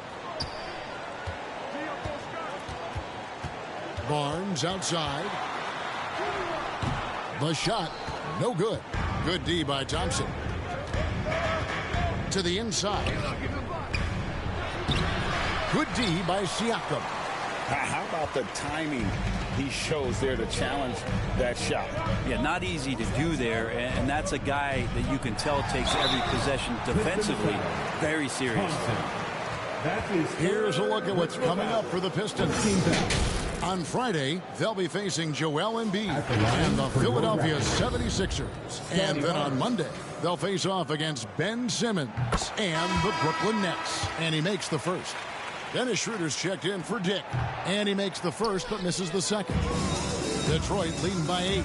Barnes outside. The shot, no good. Good D by Thompson. To the inside. Good D by Siakam. How about the timing he shows there to challenge that shot? Yeah, not easy to do there, and that's a guy that you can tell takes every possession defensively very serious. Here's a look at what's coming up for the Pistons. On Friday, they'll be facing Joel Embiid and the Philadelphia 76ers. And then on Monday, they'll face off against Ben Simmons and the Brooklyn Nets. And he makes the first. Dennis Schroeder's checked in for Dick. And he makes the first but misses the second. Detroit leading by 8.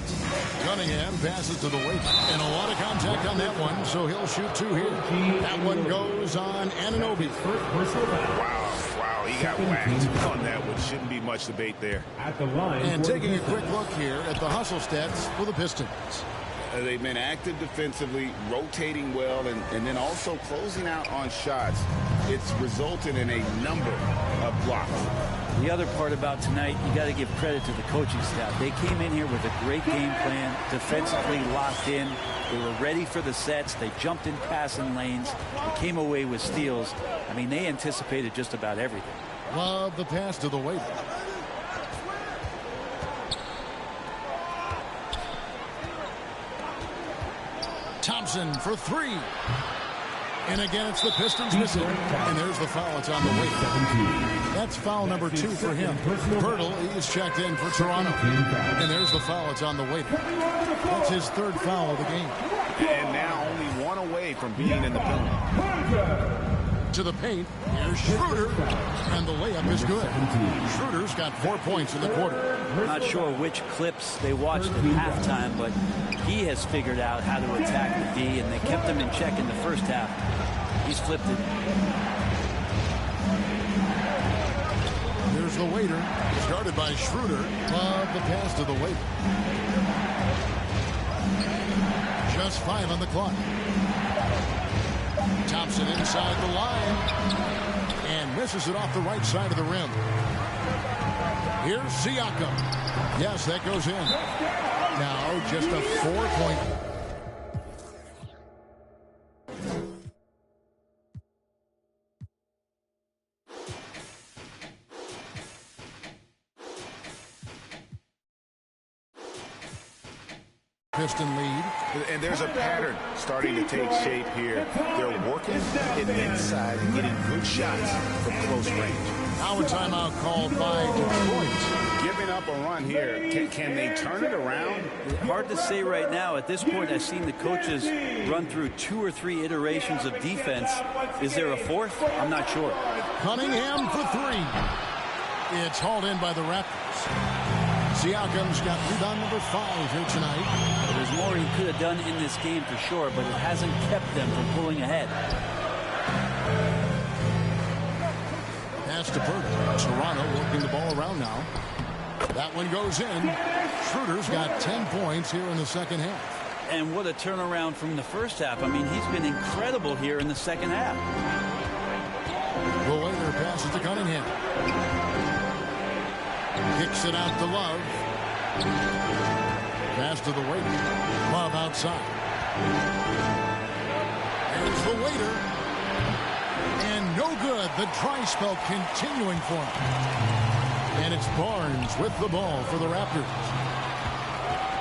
Cunningham passes to the weight. And a lot of contact on that one, so he'll shoot 2 here. That one goes on Anunoby. Wow, he got whacked on that one. Shouldn't be much debate there. And taking a quick look here at the hustle stats for the Pistons. They've been active defensively, rotating well, and then also closing out on shots. It's resulted in a number of blocks. The other part about tonight, you got to give credit to the coaching staff. They came in here with a great game plan, defensively locked in. They were ready for the sets. They jumped in passing lanes. They came away with steals. I mean, they anticipated just about everything. Love the pass to the waiter. Thompson for 3. And again, it's the Pistons missing. And there's the foul. It's on the way. That's foul number 2 for him. Birtle, he's checked in for Toronto. And there's the foul. It's on the way. That's his 3rd foul of the game. And now only 1 away from being in the penalty. To the paint. Here's Schroeder. And the layup is good. Schroeder's got 4 points in the quarter. Not sure which clips they watched at halftime, but he has figured out how to attack the D, and they kept him in check in the first half. He's flipped it. Here's the waiter. Started by Schroeder. Love the pass to the waiter. Just 5 on the clock. Thompson inside the line. And misses it off the right side of the rim. Here's Siakam. Yes, that goes in. Now just a 4-point. Piston lead. And there's a pattern starting to take shape here. They're working it inside and getting good shots from close range. Now a timeout called by Detroit. Giving up a run here. Can they turn it around? Hard to say right now. At this point, I've seen the coaches run through 2 or 3 iterations of defense. Is there a 4th? I'm not sure. Cunningham for 3. It's hauled in by the Raptors. Siakam's got rebound number 5 here tonight. There's more he could have done in this game for sure, but it hasn't kept them from pulling ahead. Pass to Bird. Toronto working the ball around now. That one goes in. Schroeder's got 10 points here in the second half. And what a turnaround from the first half. I mean, he's been incredible here in the second half. The waiter passes to Cunningham. Kicks it out to Love. Pass to the waiter. Love outside. There's the waiter. And no good. The dry spell continuing for him. And it's Barnes with the ball for the Raptors.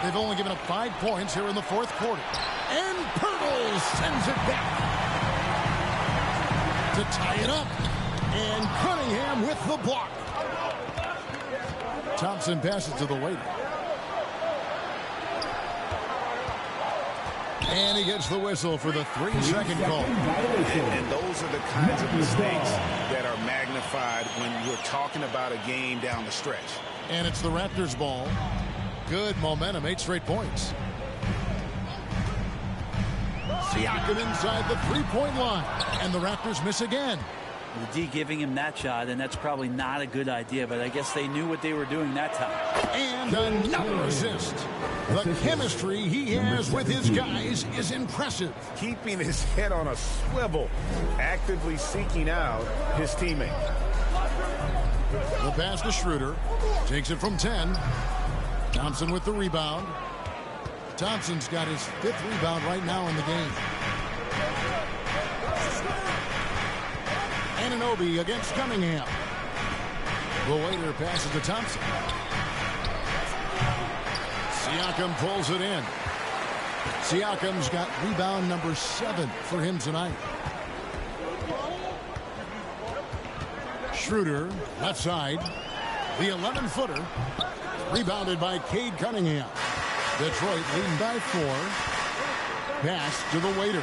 They've only given up 5 points here in the 4th quarter. And Pirtle sends it back to tie it up. And Cunningham with the block. Thompson passes to the waiter. And he gets the whistle for the 3-second call. And those are the kinds of mistakes that are magnified when you're talking about a game down the stretch. And it's the Raptors' ball. Good momentum, 8 straight points. Siakam inside the 3-point line. And the Raptors miss again. The D giving him that shot, and that's probably not a good idea, but I guess they knew what they were doing that time. And another assist. The chemistry he has with his guys is impressive. Keeping his head on a swivel, actively seeking out his teammate. The pass to Schroeder. Takes it from 10. Thompson with the rebound. Thompson's got his 5th rebound right now in the game. Anunoby against Cunningham. The waiter passes to Thompson. Siakam pulls it in. Siakam's got rebound number 7 for him tonight. Schroeder, left side. The 11-footer. Rebounded by Cade Cunningham. Detroit leading by 4. Pass to the waiter.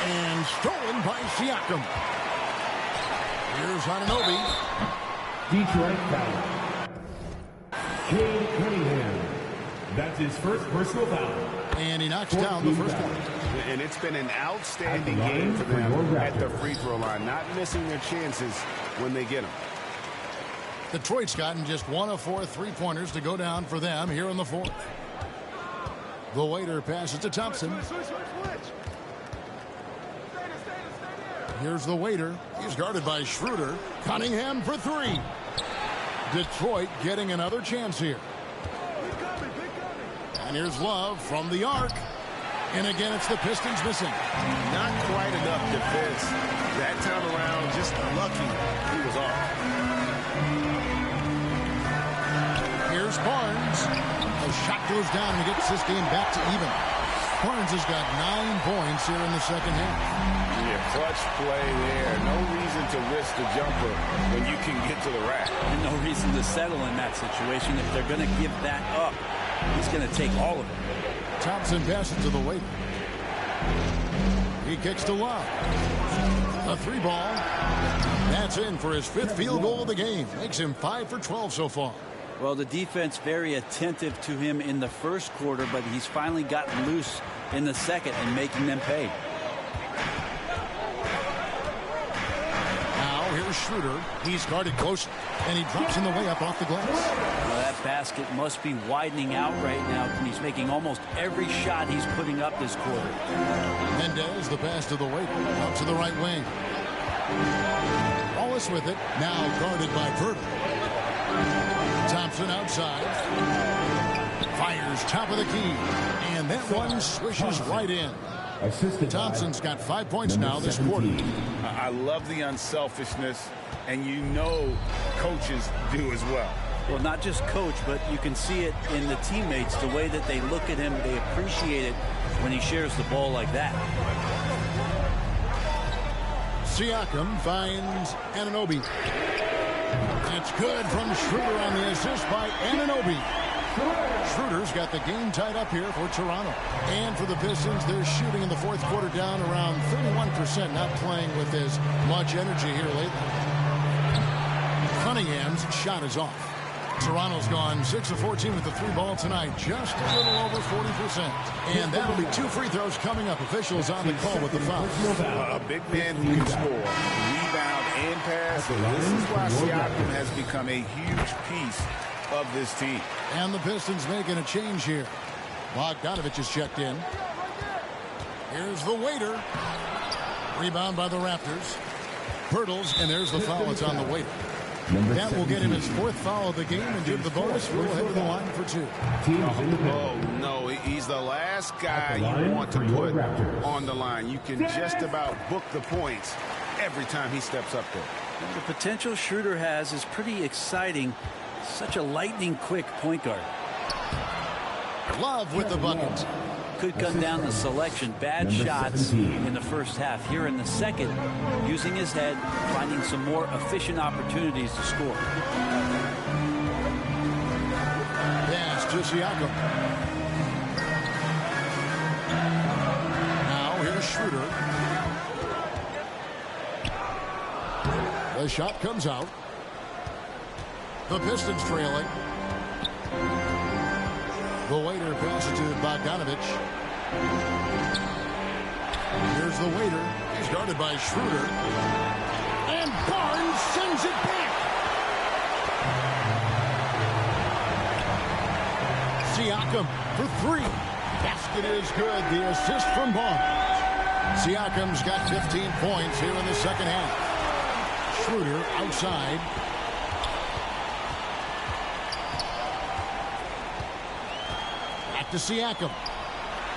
And stolen by Siakam. Here's Anunoby. Detroit foul. Cade Cunningham. That's his first personal foul. And he knocks down the first one. And it's been an outstanding game for them at the free throw line, not missing their chances when they get them. Detroit's gotten just 1 of 4 3-pointers to go down for them here in the 4th. The waiter passes to Thompson. Here's the waiter. He's guarded by Schroeder. Cunningham for 3. Detroit getting another chance here. And here's Love from the arc. And again, it's the Pistons missing. Not quite enough defense. That time around, just lucky he was off. Here's Barnes. The shot goes down and gets this game back to even. Barnes has got 9 points here in the second half. Yeah, clutch play there. No reason to risk the jumper when you can get to the rack. And no reason to settle in that situation. If they're going to give that up, he's going to take all of it. Thompson passes to the waiter. He kicks to Love. A 3-ball. That's in for his 5th field goal of the game. Makes him 5 for 12 so far. Well, the defense very attentive to him in the first quarter, but he's finally gotten loose in the second and making them pay. Now here's Schroeder. He's guarded close, and he drops in the way up off the glass. Well, that basket must be widening out right now, and he's making almost every shot he's putting up this quarter. Mendez, the pass to the waiter, out to the right wing. Wallace with it, now guarded by Verta. Thompson outside. Fires top of the key. And that one swishes right in. Thompson's got 5 points now this quarter. I love the unselfishness, and you know coaches do as well. Well, not just coach, but you can see it in the teammates, the way that they look at him. They appreciate it when he shares the ball like that. Siakam finds Anunoby. That's good from Schroeder on the assist by Anunoby. Schroeder's got the game tied up here for Toronto. And for the Pistons, they're shooting in the 4th quarter down around 31%, not playing with as much energy here lately. Cunningham's shot is off. Toronto's gone 6 of 14 with the 3-ball tonight, just a little over 40%. And that'll be 2 free throws coming up. Officials on the call with the foul. A big man who can score, rebound, and pass. This is why Siakam has become a huge piece of this team. And the Pistons making a change here. Bogdanovich is checked in. Here's the waiter. Rebound by the Raptors. Hurdles, and there's the foul. It's on the waiter. That will get him his 4th foul of the game, and due to the bonus, we'll head to the line for 2. Oh, no, he's the last guy you want to put on the line. You can just about book the points every time he steps up there. The potential Schroeder has is pretty exciting. Such a lightning-quick point guard. Love with the bucket. Could come down to selection. Bad shots in the first half. Here in the second, using his head, finding some more efficient opportunities to score. Pass to Siakam. Now here's Schroeder. The shot comes out. The Pistons trailing. The waiter passes to Bogdanovich. Here's the waiter. He's guarded by Schroeder. And Barnes sends it back. Siakam for three. Basket is good. The assist from Vaughn. Siakam's got 15 points here in the second half. Schroeder outside. Back to Siakam.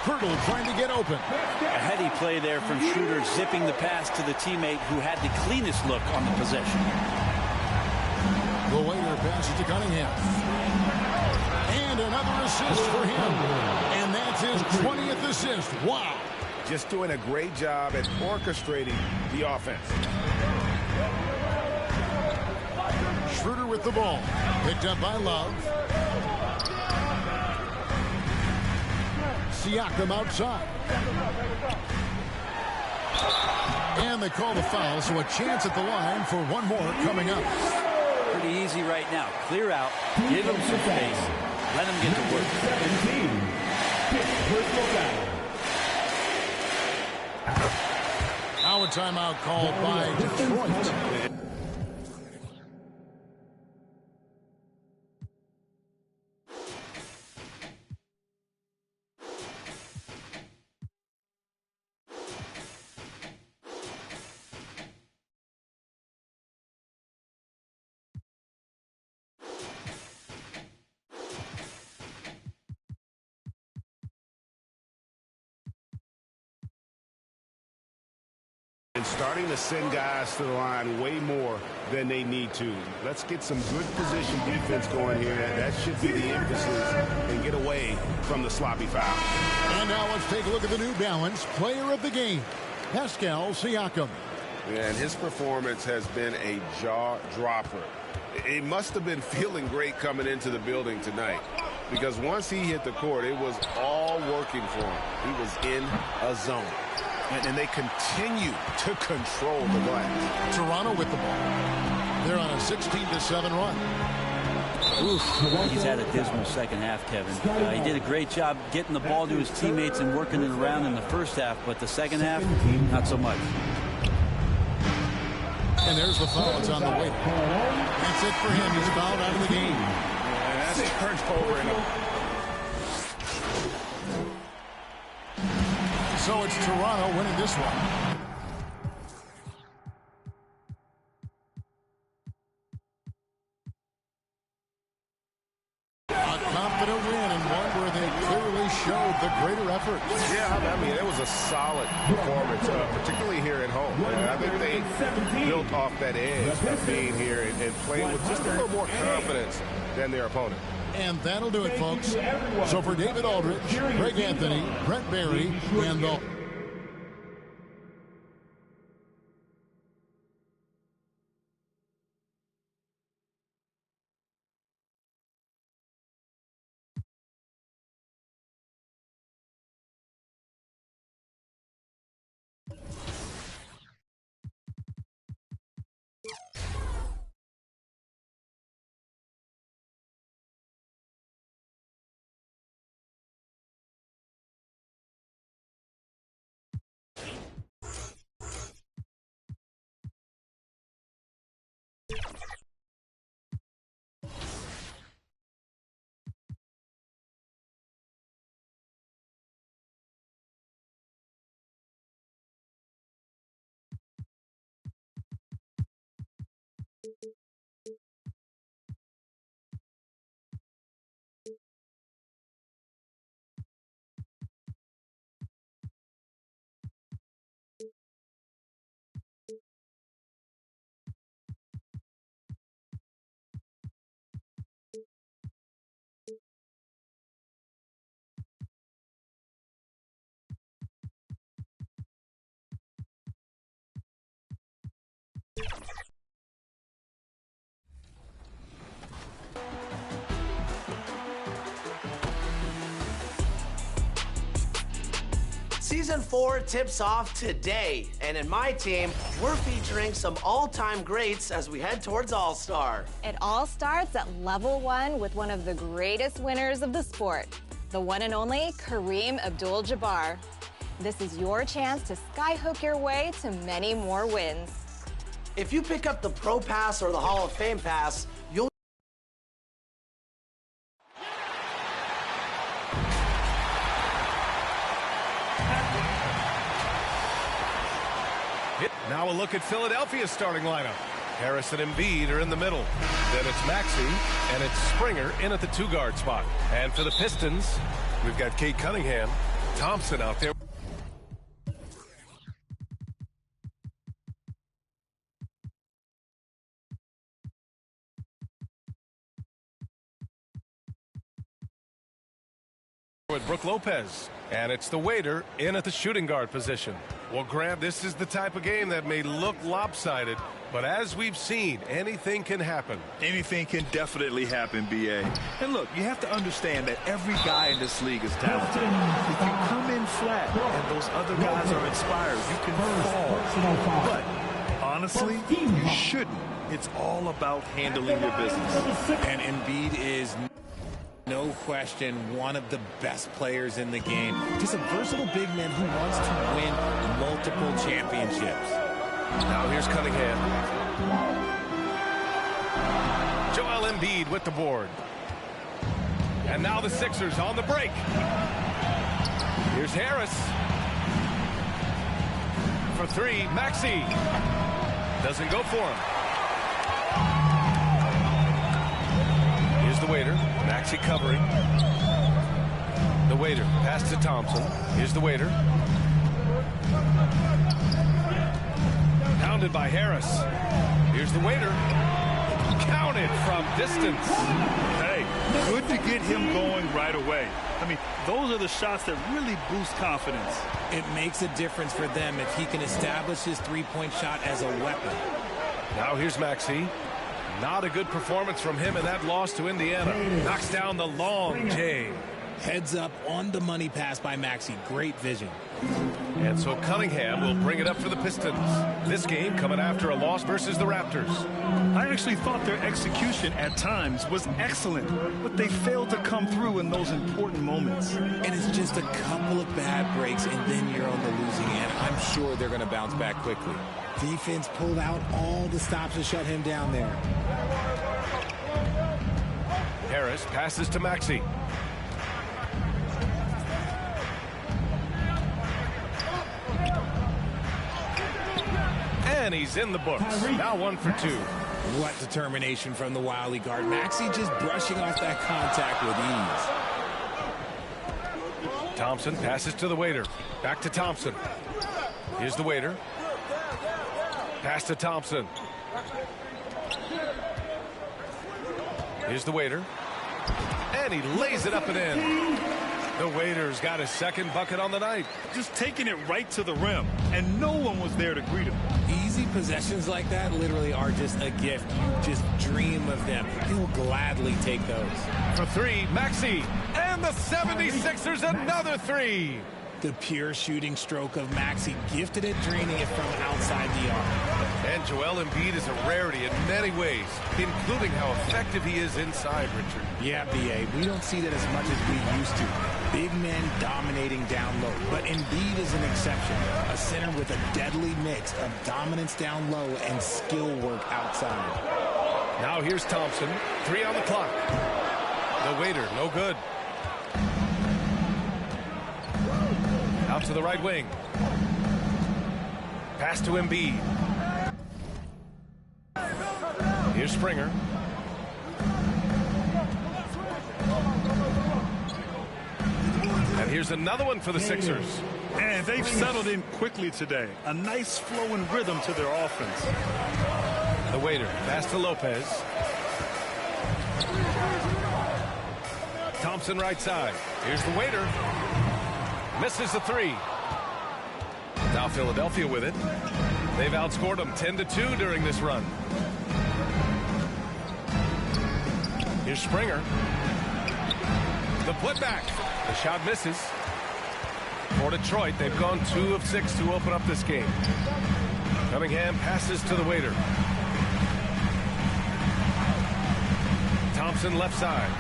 Pirtle trying to get open. A heady play there from Schroeder, zipping the pass to the teammate who had the cleanest look on the possession. The waiter passes to Cunningham. And another assist for him. And that's his 20th assist. Wow. Just doing a great job at orchestrating the offense. Schroeder with the ball. Picked up by Love. Siakam outside. And they call the foul, so a chance at the line for one more coming up. Pretty easy right now. Clear out. Give him some space. Let him get to work. 17. Now a timeout called by Detroit. And starting to send guys to the line way more than they need to. Let's get some good position defense going here. That should be the emphasis and get away from the sloppy foul. And now let's take a look at the New Balance player of the game, Pascal Siakam. And his performance has been a jaw dropper. He must have been feeling great coming into the building tonight, because once he hit the court, it was all working for him. He was in a zone. And they continue to control the glass. Toronto with the ball. They're on a 16-7 run. Oof. He's had a dismal second half, Kevin. He did a great job getting the ball to his teammates and working it around in the first half, but the second half, not so much. And there's the foul. It's on the way. That's it for him. He's fouled out of the game. And that's a turnover. So it's Toronto winning this one. A confident win, and one where they clearly showed the greater effort. Yeah, I mean, it was a solid performance, particularly here at home. And I think they built off that edge of being here and playing with just a little more confidence than their opponent. And that'll do it, folks. So for David Aldridge, Greg Anthony, Brent Barry, and the... Season 4 tips off today, and in my team, we're featuring some all-time greats as we head towards All-Star. It all starts at level 1 with one of the greatest winners of the sport, the one and only Kareem Abdul-Jabbar. This is your chance to skyhook your way to many more wins. If you pick up the Pro Pass or the Hall of Fame Pass, you'll Now a look at Philadelphia's starting lineup. Harris and Embiid are in the middle. Then it's Maxey, and it's Springer in at the 2-guard spot. And for the Pistons, we've got Kate Cunningham, Thompson out there. With Brook Lopez, and it's the waiter in at the shooting guard position. Well, Grant, this is the type of game that may look lopsided, but as we've seen, anything can happen. Anything can definitely happen, B.A. And look, you have to understand that every guy in this league is talented. If you come in flat and those other guys are inspired, you can fall. But honestly, you shouldn't. It's all about handling your business. And Embiid is no question one of the best players in the game. Just a versatile big man who wants to win multiple championships. Now here's Cunningham. Joel Embiid with the board. And now the Sixers on the break. Here's Harris. For 3, Maxey. Doesn't go for him. Here's the waiter. Maxey covering. The waiter. Pass to Thompson. Here's the waiter. Pounded by Harris. Here's the waiter. Counted from distance. Hey, good to get him going right away. I mean, those are the shots that really boost confidence. It makes a difference for them if he can establish his three-point shot as a weapon. Now here's Maxey. Not a good performance from him in that loss to Indiana. Knocks down the long J. Heads up on the money pass by Maxey. Great vision. And so Cunningham will bring it up for the Pistons. This game coming after a loss versus the Raptors. I actually thought their execution at times was excellent, but they failed to come through in those important moments. And it's just a couple of bad breaks, and then you're on the losing end. I'm sure they're going to bounce back quickly. Defense pulled out all the stops to shut him down there. Harris passes to Maxey. And he's in the books. Now 1 for 2. What determination from the wily guard. Maxey just brushing off that contact with ease. Thompson passes to the waiter. Back to Thompson. Here's the waiter. Pass to Thompson. Here's the waiter. And he lays it up and in. The waiter's got his second bucket on the night. Just taking it right to the rim, and no one was there to greet him. Easy possessions like that literally are just a gift. You just dream of them. He'll gladly take those. For 3, Maxey. And the 76ers another 3. The pure shooting stroke of Maxey, gifted at draining it from outside the arc. And Joel Embiid is a rarity in many ways, including how effective he is inside, Richard. Yeah, B.A., we don't see that as much as we used to. Big men dominating down low, but Embiid is an exception. A center with a deadly mix of dominance down low and skill work outside. Now here's Thompson, 3 on the clock. The waiter, no good. Out to the right wing. Pass to Embiid. Here's Springer. And here's another one for the Sixers. And they've settled in quickly today. A nice flowing rhythm to their offense. The waiter. Pass to Lopez. Thompson right side. Here's the waiter. Misses the 3. Now Philadelphia with it. They've outscored them 10-2 during this run. Here's Springer. The putback. The shot misses. For Detroit, they've gone 2 of 6 to open up this game. Cunningham passes to the waiter. Thompson left side.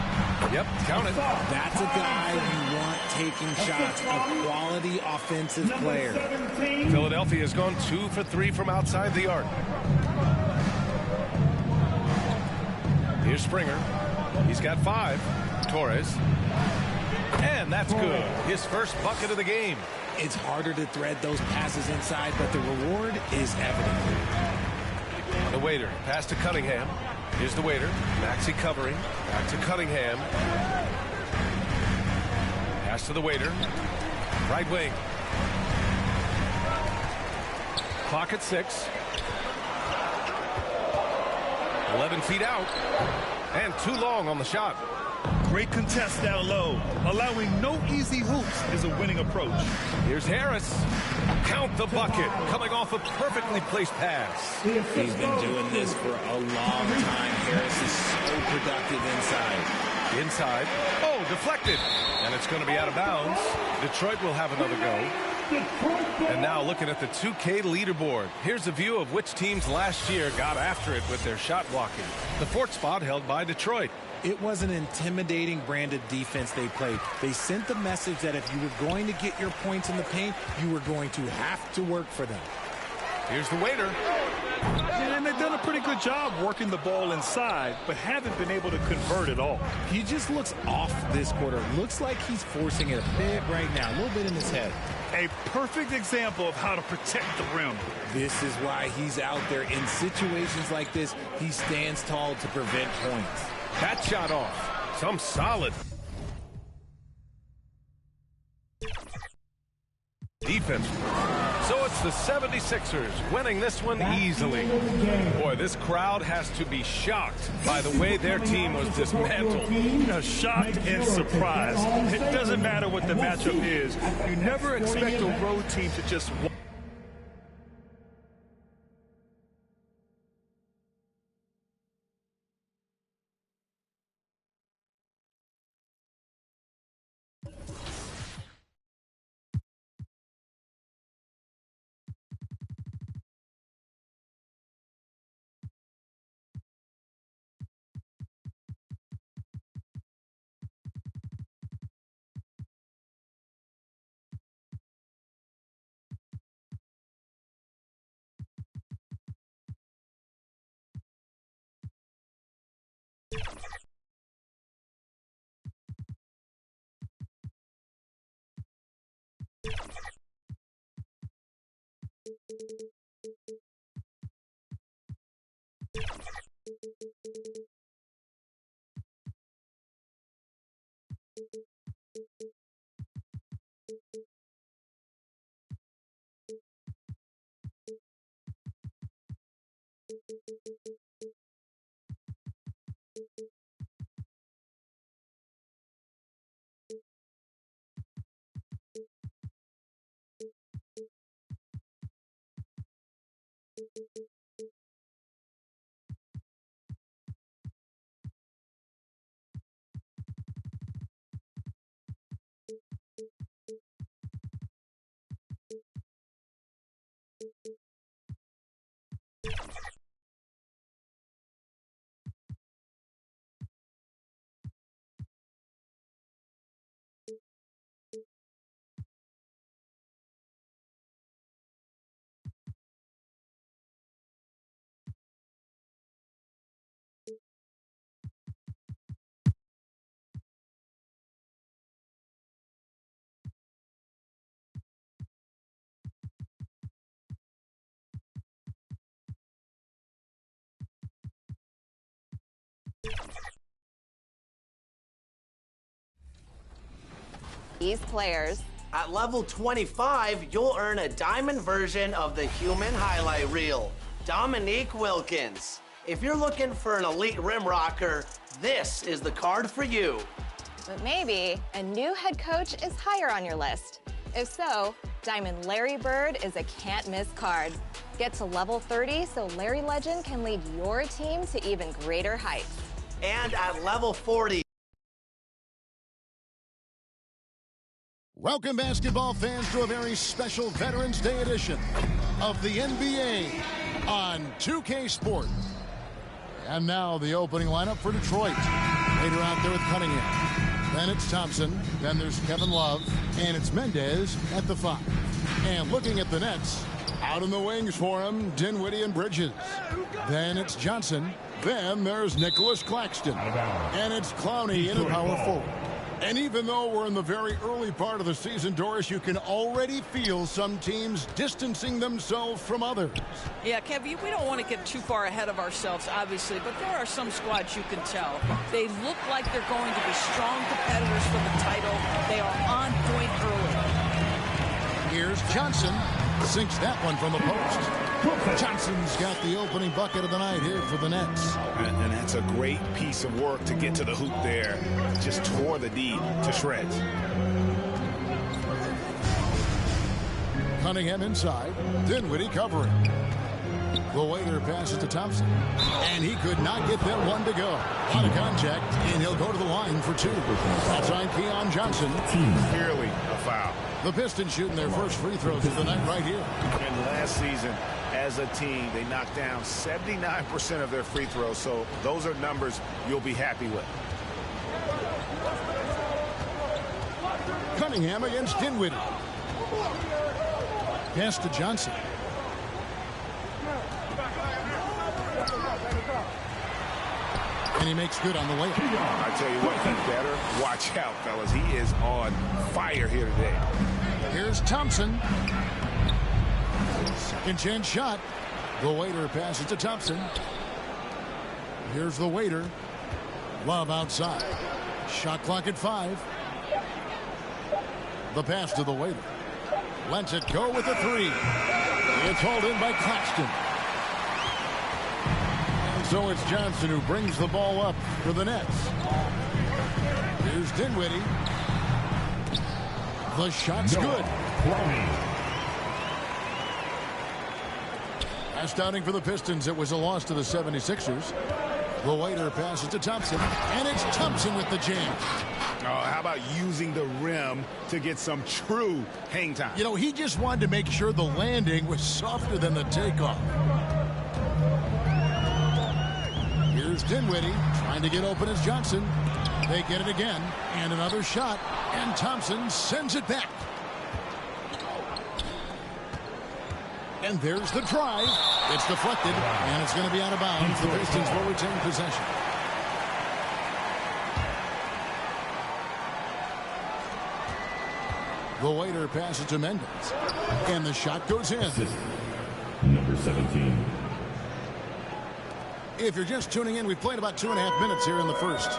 Yep, count it. That's a guy you want taking shots, a quality offensive player. Philadelphia has gone 2 for 3 from outside the arc. Here's Springer. He's got 5. Torres. And And that's good. His first bucket of the game. It's harder to thread those passes inside, but the reward is evident. The Waiter, pass to Cunningham. Here's the Waiter. Maxey covering. Back to Cunningham. Pass to the Waiter. Right wing. Clock at 6. 11 feet out. And too long on the shot. Great contest down low. Allowing no easy hoops is a winning approach. Here's Harris. Count the bucket. Coming off a perfectly placed pass. He's been doing this for a long time. Harris is so productive inside. Inside. Oh, deflected. And it's going to be out of bounds. Detroit will have another go. And now looking at the 2K leaderboard. Here's a view of which teams last year got after it with their shot blocking. The 4th spot held by Detroit. It was an intimidating brand of defense they played. They sent the message that if you were going to get your points in the paint, you were going to have to work for them. Here's the Waiter. And they've done a pretty good job working the ball inside, but haven't been able to convert at all. He just looks off this quarter. Looks like he's forcing it a bit right now, a little bit in his head. A perfect example of how to protect the rim. This is why he's out there. In situations like this, he stands tall to prevent points. That shot off. Some solid defense. So it's the 76ers winning this one easily. Boy, this crowd has to be shocked by the way their team was dismantled. Shocked and surprised. It doesn't matter what the matchup is. You never expect a road team to just win. These players. At level 25, you'll earn a diamond version of the human highlight reel, Dominique Wilkins. If you're looking for an elite rim rocker, this is the card for you. But maybe a new head coach is higher on your list. If so, Diamond Larry Bird is a can't-miss card. Get to level 30 so Larry Legend can lead your team to even greater heights. And at level 40, welcome, basketball fans, to a very special Veterans Day edition of the NBA on 2K Sports. And now the opening lineup for Detroit. Later out there with Cunningham. Then it's Thompson. Then there's Kevin Love. And it's Mendez at the 5. And looking at the Nets, out in the wings for him, Dinwiddie and Bridges. Then it's Johnson. Then there's Nicholas Claxton. And it's Clowney in the power forward. And even though we're in the very early part of the season, Doris, you can already feel some teams distancing themselves from others. Yeah, Kev, we don't want to get too far ahead of ourselves, obviously, but there are some squads you can tell. They look like they're going to be strong competitors for the title. They are on point early. Here's Johnson. Sinks that one from the post. Johnson's got the opening bucket of the night here for the Nets. And that's a great piece of work to get to the hoop there. Just tore the D to shreds. Cunningham inside. Dinwiddie covering. The waiter passes to Thompson. And he could not get that one to go. Out of contact, and he'll go to the line for two. Outside Keon Johnson. Clearly a foul. The Pistons shooting their first free throws of the night right here. And last season, as a team, they knocked down 79% of their free throws, so those are numbers you'll be happy with. Cunningham against Dinwiddie. Pass to Johnson. And he makes good on the way. I tell you what, he better watch out, fellas. He is on fire here today. Here's Thompson. Second chance shot. The waiter passes to Thompson. Here's the waiter. Love outside. Shot clock at 5. The pass to the waiter. Lets it go with a 3. It's hauled in by Claxton. So it's Johnson who brings the ball up for the Nets. Here's Dinwiddie. The shot's good. Last outing for the Pistons, it was a loss to the 76ers. The waiter passes to Thompson, and it's Thompson with the jam. Oh, how about using the rim to get some true hang time? You know, he just wanted to make sure the landing was softer than the takeoff. Here's Dinwiddie trying to get open as Johnson. They get it again, and another shot, and Thompson sends it back. And there's the drive. It's deflected, and it's going to be out of bounds. The Pistons will retain possession. The waiter passes to Mendes, and the shot goes in. Number 17. If you're just tuning in, we've played about 2.5 minutes here in the first.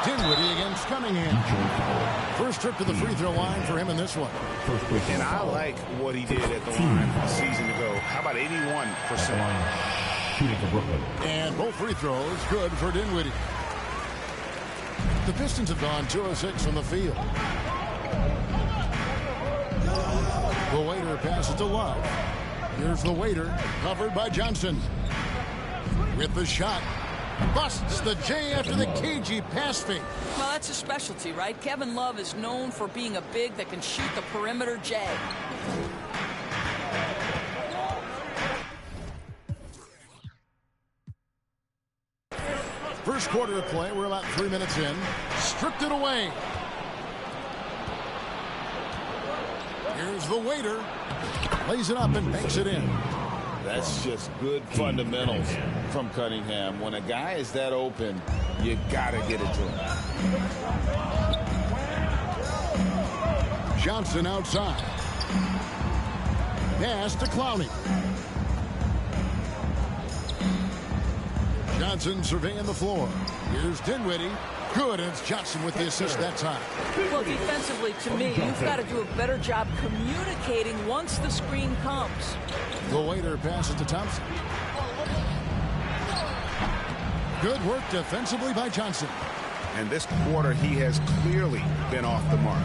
Dinwiddie against Cunningham. First trip to the free throw line for him in this one. And I like what he did at the line a season ago. How about 81%? Shooting for Brooklyn. And both free throws good for Dinwiddie. The Pistons have gone 2 of 6 from the field. The waiter passes to Love. Here's the waiter, covered by Johnson. With the shot. Busts the J after the cagey pass fake. Well, that's a specialty, right? Kevin Love is known for being a big that can shoot the perimeter J. First quarter of play, we're about 3 minutes in. Stripped it away. Here's the waiter. Lays it up and banks it in. That's just good fundamentals from Cunningham. When a guy is that open, you gotta get it to him. Johnson outside. Pass to Clowney. Johnson surveying the floor. Here's Dinwiddie. Good, and it's Johnson with the assist that time. Well, defensively, to me, you've got to do a better job communicating once the screen comes. The waiter passes to Thompson. Good work defensively by Johnson. And this quarter, he has clearly been off the mark.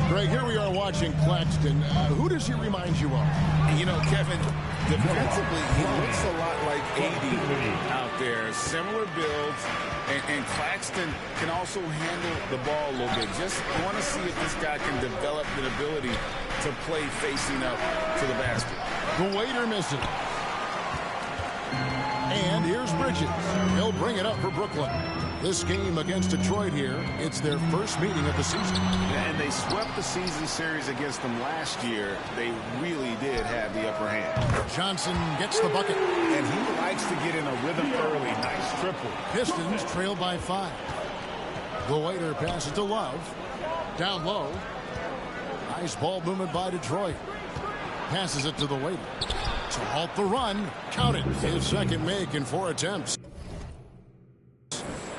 Greg, here we are watching Claxton. Who does he remind you of? You know, Kevin, defensively, he looks a lot like AD out there. Similar builds, and Claxton can also handle the ball a little bit. Just want to see if this guy can develop an ability to play facing up to the basket. The waiter misses. And here's Bridges. He'll bring it up for Brooklyn. This game against Detroit here, it's their first meeting of the season. And they swept the season series against them last year. They really did have the upper hand. Johnson gets the bucket. And he likes to get in a rhythm early. Nice triple. Pistons trail by 5. The waiter passes to Love. Down low. Nice ball movement by Detroit. Passes it to the waiter. To halt the run. Count it. His second make in 4 attempts.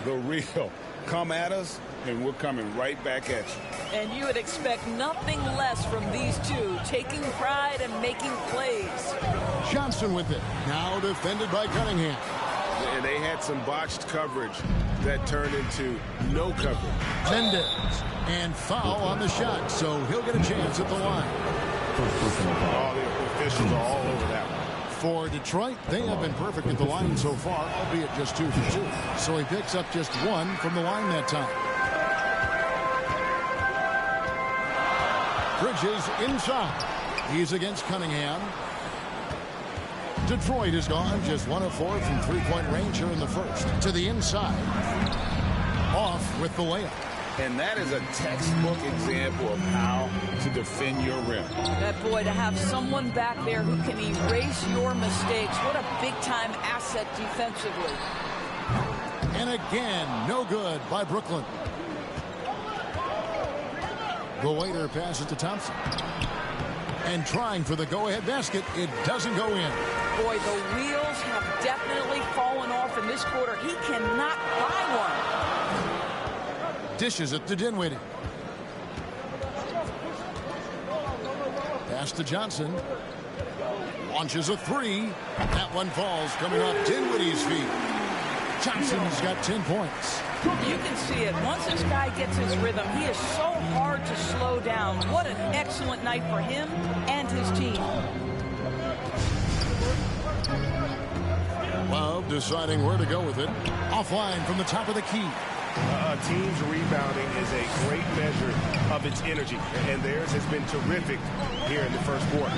The real. Come at us, and we're coming right back at you. And you would expect nothing less from these two, taking pride and making plays. Johnson with it. Now defended by Cunningham. And they had some botched coverage that turned into no coverage. Mendez. And foul on the shot, so he'll get a chance at the line. All the officials are all over that one. For Detroit, they have been perfect at the line so far, albeit just 2 for 2. So he picks up just 1 from the line that time. Bridges inside. He's against Cunningham. Detroit is gone just 1 of 4 from 3-point range here in the first. To the inside. Off with the layup. And that is a textbook example of how to defend your rim. That boy, to have someone back there who can erase your mistakes, what a big-time asset defensively. And again, no good by Brooklyn. The waiter passes to Thompson. And trying for the go-ahead basket, it doesn't go in. Boy, the wheels have definitely fallen off in this quarter. He cannot buy one. Dishes it to Dinwiddie. Pass to Johnson. Launches a 3. That one falls coming off Dinwiddie's feet. Johnson's got 10 points. You can see it. Once this guy gets his rhythm, he is so hard to slow down. What an excellent night for him and his team. Love deciding where to go with it. Offline from the top of the key. A team's rebounding is a great measure of its energy, and theirs has been terrific here in the first quarter.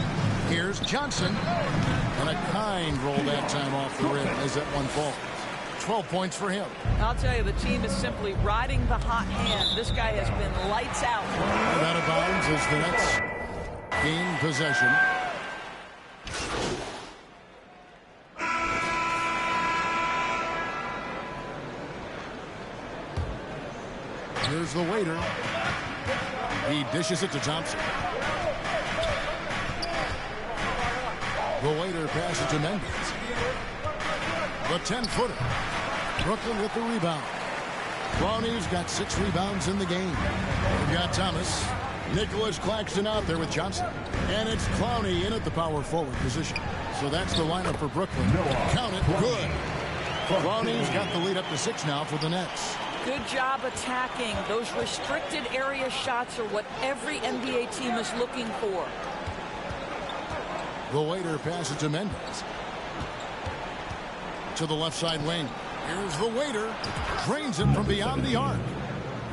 Here's Johnson, and a kind roll that time off the rim as that one falls. 12 points for him. I'll tell you, the team is simply riding the hot hand. This guy has been lights out. And out of bounds as the Nets gain possession. Here's the waiter. He dishes it to Thompson. The waiter passes to Mendez. The 10-footer. Brooklyn with the rebound. Clowney's got 6 rebounds in the game. We've got Thomas. Nicholas Claxton out there with Johnson. And it's Clowney in at the power forward position. So that's the lineup for Brooklyn. Count it. Good. Clowney's got the lead up to 6 now for the Nets. Good job attacking. Those restricted area shots are what every NBA team is looking for. The waiter passes to Mendez. To the left side wing. Here's the waiter. Drains it from beyond the arc.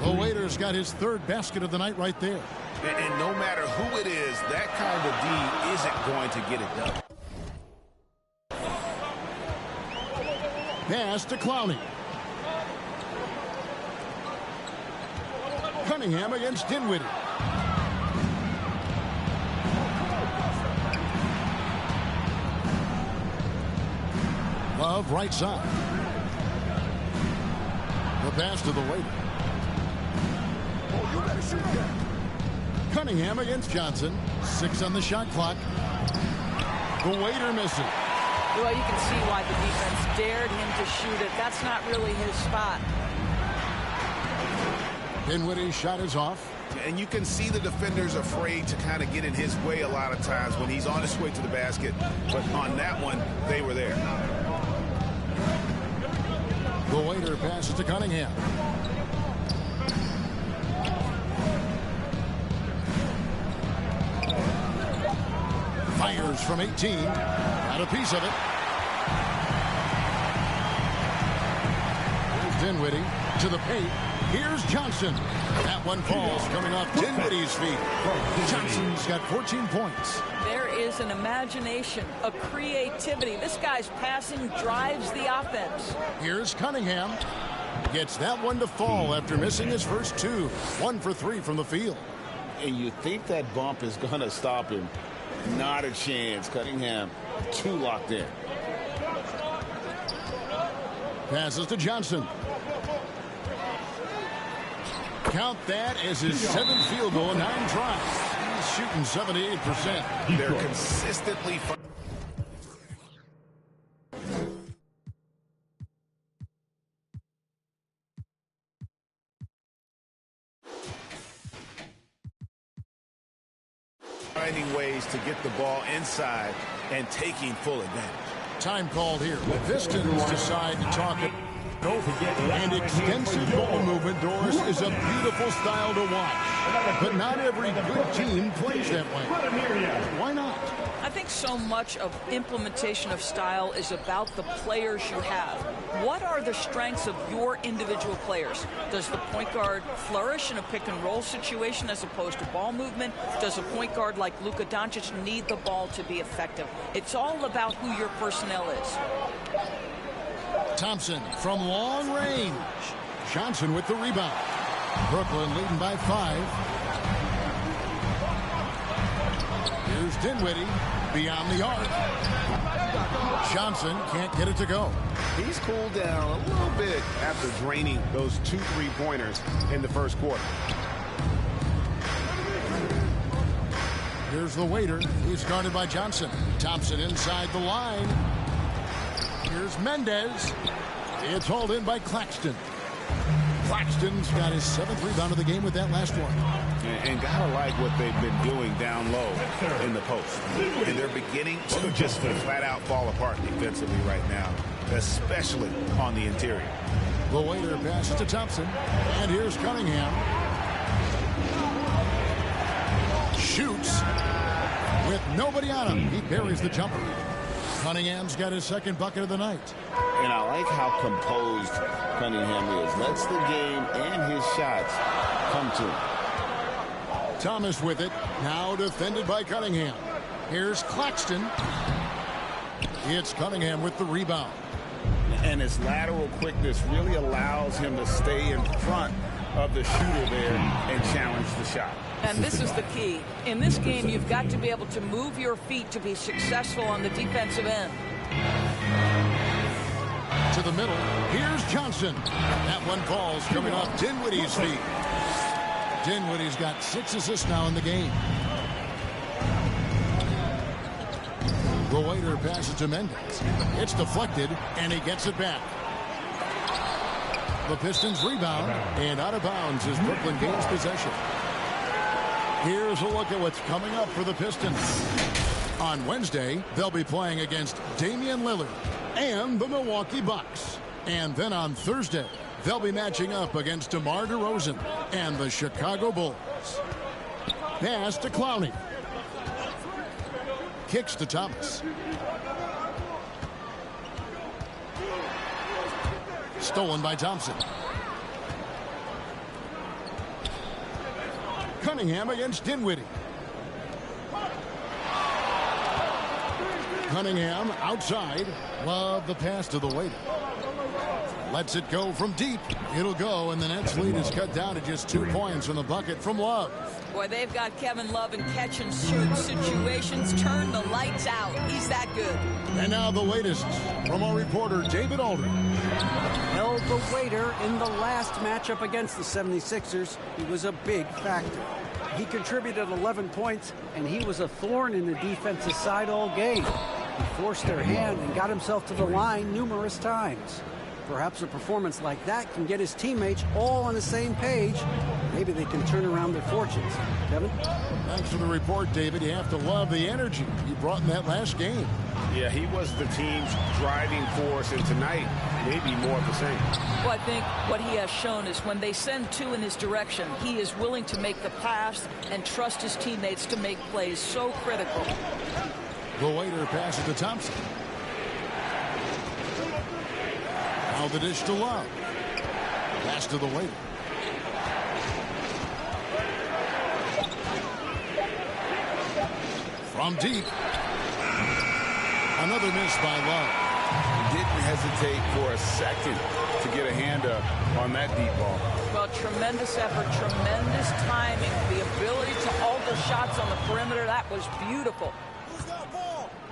The waiter's got his 3rd basket of the night right there. And no matter who it is, that kind of D isn't going to get it done. Pass to Clowney. Cunningham against Dinwiddie. Love right side. The pass to the waiter. Oh, you better shoot that. Cunningham against Johnson. 6 on the shot clock. The waiter misses. Well, you can see why the defense dared him to shoot it. That's not really his spot. Dinwiddie's shot is off. And you can see the defenders afraid to kind of get in his way a lot of times when he's on his way to the basket. But on that one, they were there. The waiter passes to Cunningham. Fires from 18. Got a piece of it. Here's Dinwiddie to the paint. Here's Johnson. That one falls coming off Dinwiddie's feet. Johnson's got 14 points. There is an imagination, a creativity. This guy's passing drives the offense. Here's Cunningham. Gets that one to fall after missing his first two. 1 for 3 from the field. And you think that bump is going to stop him. Not a chance. Cunningham, 2 locked in. Passes to Johnson. Count that as his 7th field goal in 9 tries. He's shooting 78%. They're consistently finding ways to get the ball inside and taking full advantage. Time called here. The Pistons decide to talk it. And extensive ball movement, Doris, is a beautiful style to watch. But not every good team plays that way. Why not? I think so much of implementation of style is about the players you have. What are the strengths of your individual players? Does the point guard flourish in a pick and roll situation as opposed to ball movement? Does a point guard like Luka Doncic need the ball to be effective? It's all about who your personnel is. Thompson from long range. Johnson with the rebound. Brooklyn leading by 5. Here's Dinwiddie beyond the arc. Johnson can't get it to go. He's cooled down a little bit after draining those 2 3-pointers in the first quarter. Here's the waiter. He's guarded by Johnson. Thompson inside the line. Here's Mendez. It's hauled in by Claxton. Claxton's got his 7th rebound of the game with that last one. And gotta like what they've been doing down low in the post. And they're beginning to just flat out fall apart defensively right now, especially on the interior. The waiter passes to Thompson. And here's Cunningham. Shoots with nobody on him. He buries the jumper. Cunningham's got his 2nd bucket of the night. And I like how composed Cunningham is. Lets the game and his shots come to him. Thomas with it. Now defended by Cunningham. Here's Claxton. It's Cunningham with the rebound. And his lateral quickness really allows him to stay in front of the shooter there and challenge the shot. And this is the key. In this game, you've got to be able to move your feet to be successful on the defensive end. To the middle. Here's Johnson. That one falls coming off Dinwiddie's feet. Dinwiddie's got 6 assists now in the game. The waiter passes to Mendez. It's deflected, and he gets it back. The Pistons rebound, and out of bounds as Brooklyn gains possession. Here's a look at what's coming up for the Pistons. On Wednesday, they'll be playing against Damian Lillard and the Milwaukee Bucks. And then on Thursday, they'll be matching up against DeMar DeRozan and the Chicago Bulls. Pass to Clowney. Kicks to Thomas. Stolen by Thompson. Cunningham against Dinwiddie. Cunningham outside. Love the pass to the waiter. Lets it go from deep. It'll go, and the Nets lead is cut down to just 2 points from the bucket from Love. Boy, they've got Kevin Love in catch and shoot situations. Turn the lights out. He's that good. And now the latest from our reporter, David Aldridge. Held the waiter in the last matchup against the 76ers. He was a big factor. He contributed 11 points, and he was a thorn in the defensive side all game. He forced their hand and got himself to the line numerous times. Perhaps a performance like that can get his teammates all on the same page. Maybe they can turn around their fortunes. Kevin? Thanks for the report, David. You have to love the energy he brought in that last game. Yeah, he was the team's driving force, and tonight, maybe more of the same. Well, I think what he has shown is when they send 2 in his direction, he is willing to make the pass and trust his teammates to make plays so critical. The waiter passes to Thompson. Now the dish to Love. Pass to the waiter. From deep. Another miss by Love. Didn't hesitate for a second to get a hand up on that deep ball. Well, tremendous effort, tremendous timing, the ability to alter shots on the perimeter. That was beautiful.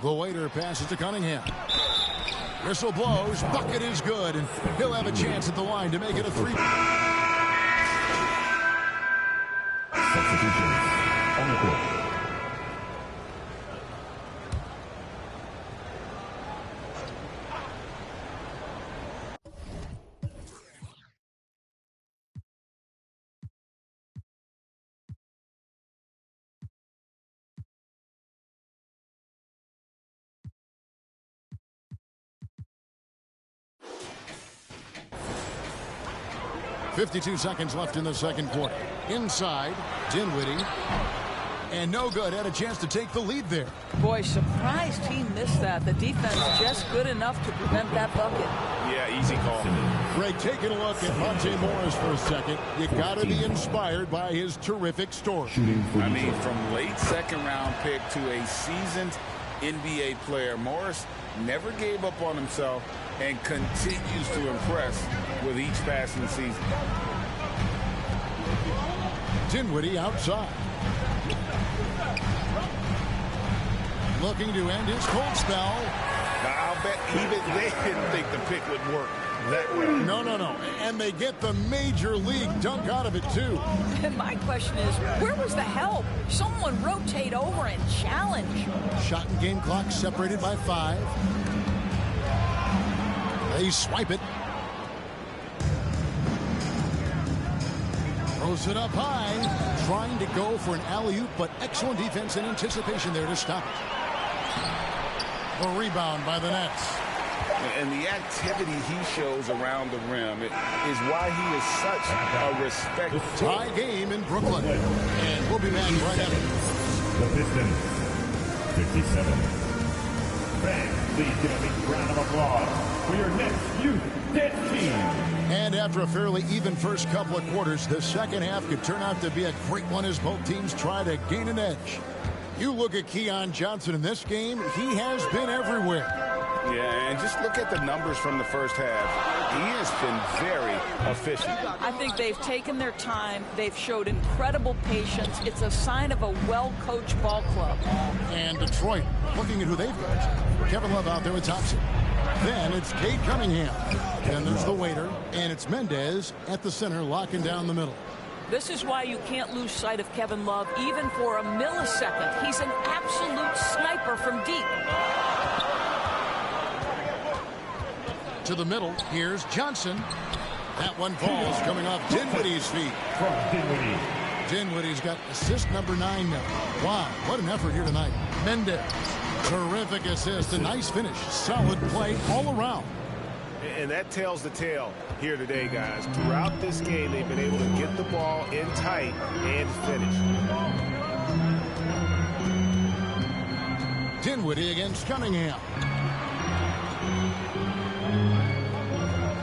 The waiter passes to Cunningham. Whistle blows. Bucket is good, and he'll have a chance at the line to make it a 3. Substitutions on the court. .52 seconds left in the second quarter. Inside, Dinwiddie. And no good. Had a chance to take the lead there. Boy, surprised he missed that. The defense just good enough to prevent that bucket. Yeah, easy call. Greg, taking a look at Monte Morris for a second. You got to be inspired by his terrific story. I mean, from late second-round pick to a seasoned NBA player, Morris never gave up on himself and continues to impress with each passing season. Dinwiddie outside. Looking to end his cold spell. Now, I'll bet even they didn't think the pick would work that way. No. And they get the major league dunk out of it, too. And my question is, where was the help? Someone rotate over and challenge. Shot and game clock separated by 5. They swipe it. Throws it up high. Trying to go for an alley-oop, but excellent defense and anticipation there to stop it. A rebound by the Nets. And the activity he shows around the rim is why he is such a respected. Tie game in Brooklyn. And we'll be back right after. The Pistons, 57. Fans, please give a big round of applause for your next youth dance team. And after a fairly even first couple of quarters, the second half could turn out to be a great one as both teams try to gain an edge. You look at Keon Johnson in this game, he has been everywhere. Yeah, and just look at the numbers from the first half. He has been very efficient. I think they've taken their time. They've showed incredible patience. It's a sign of a well-coached ball club. And Detroit, looking at who they've got. Kevin Love out there with Thompson. Then it's Cade Cunningham. Then there's the waiter, and it's Mendez at the center, locking down the middle. This is why you can't lose sight of Kevin Love, even for a millisecond. He's an absolute sniper from deep. To the middle, here's Johnson. That one falls coming off Dinwiddie's feet. From Dinwiddie. Dinwiddie's got assist number 9 now. Wow, what an effort here tonight. Mendez, terrific assist, a nice finish, solid play all around. And that tells the tale here today, guys. Throughout this game, they've been able to get the ball in tight and finish. Dinwiddie against Cunningham.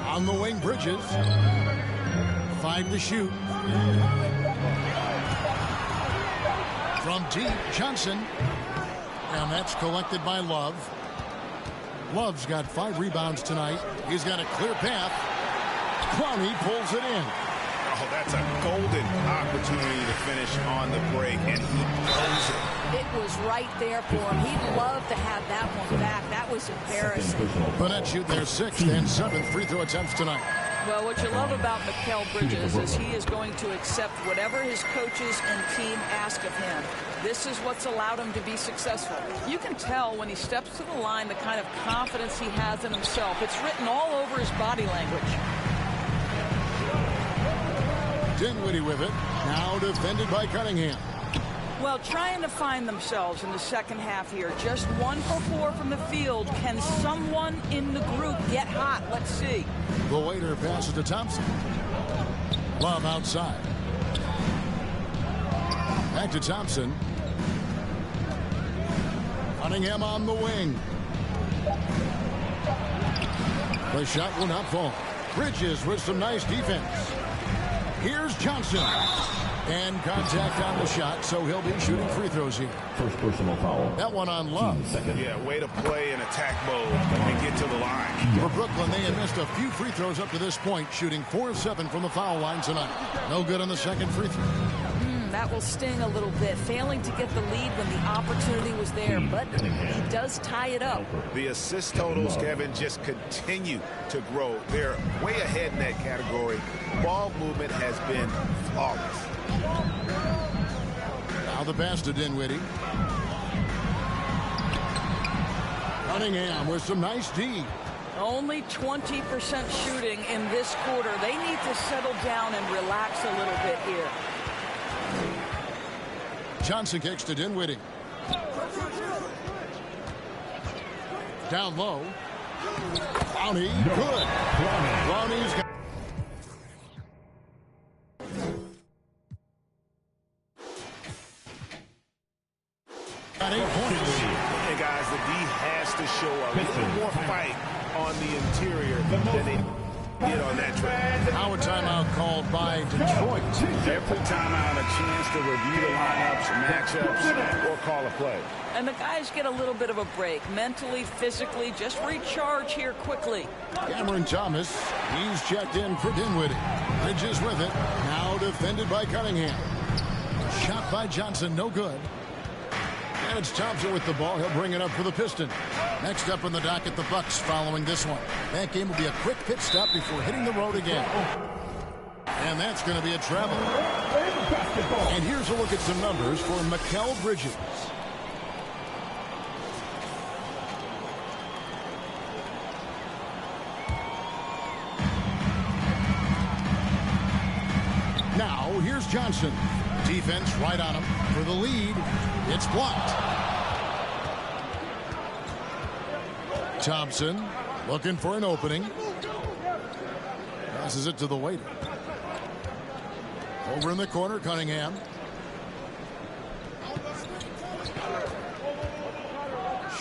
On the wing, Bridges. 5 to shoot. From deep, Johnson. And that's collected by Love. Love's got 5 rebounds tonight. He's got a clear path. Clowney pulls it in. Oh, that's a golden opportunity to finish on the break, and he blows it. It was right there for him. He'd love to have that one back. That was embarrassing. The Nets shoot their 6th and 7th free throw attempts tonight. Well, what you love about Mikal Bridges is he is going to accept whatever his coaches and team ask of him. This is what's allowed him to be successful. You can tell when he steps to the line the kind of confidence he has in himself. It's written all over his body language. Dinwiddie with it. Now defended by Cunningham. Well, trying to find themselves in the second half here. Just 1 for 4 from the field. Can someone in the group get hot? Let's see. The waiter passes to Thompson. Love outside. Back to Thompson. Cunningham on the wing. The shot will not fall. Bridges with some nice defense. Here's Johnson. And contact on the shot, so he'll be shooting free throws here. First personal foul. That one on Love. Yeah, way to play in attack mode and get to the line. For Brooklyn, they have missed a few free throws up to this point, shooting 4 of 7 from the foul line tonight. No good on the second free throw. That will sting a little bit, failing to get the lead when the opportunity was there, but he does tie it up. The assist totals, Kevin, just continue to grow. They're way ahead in that category. Ball movement has been flawless. Now the pass to Dinwiddie. Cunningham with some nice D. Only 20% shooting in this quarter. They need to settle down and relax a little bit here. Johnson kicks to Dinwiddie. Down low. Clowney, good. Clowney's got... got 8 points. And guys, the D has to show a little more fight on the interior than they did on that track. Now a timeout called by Detroit. Every timeout, a chance to review the lineups, matchups, or call a play. And the guys get a little bit of a break, mentally, physically, just recharge here quickly. Cameron Thomas, he's checked in for Dinwiddie. Bridges with it, now defended by Cunningham. Shot by Johnson, no good. And it's Thompson with the ball. He'll bring it up for the Pistons. Next up on the docket, the Bucks following this one. That game will be a quick pit stop before hitting the road again. And that's going to be a travel. And here's a look at some numbers for Mikal Bridges. Now, here's Johnson. Defense right on him for the lead. It's blocked. Thompson looking for an opening. Passes it to the waiter. Over in the corner, Cunningham.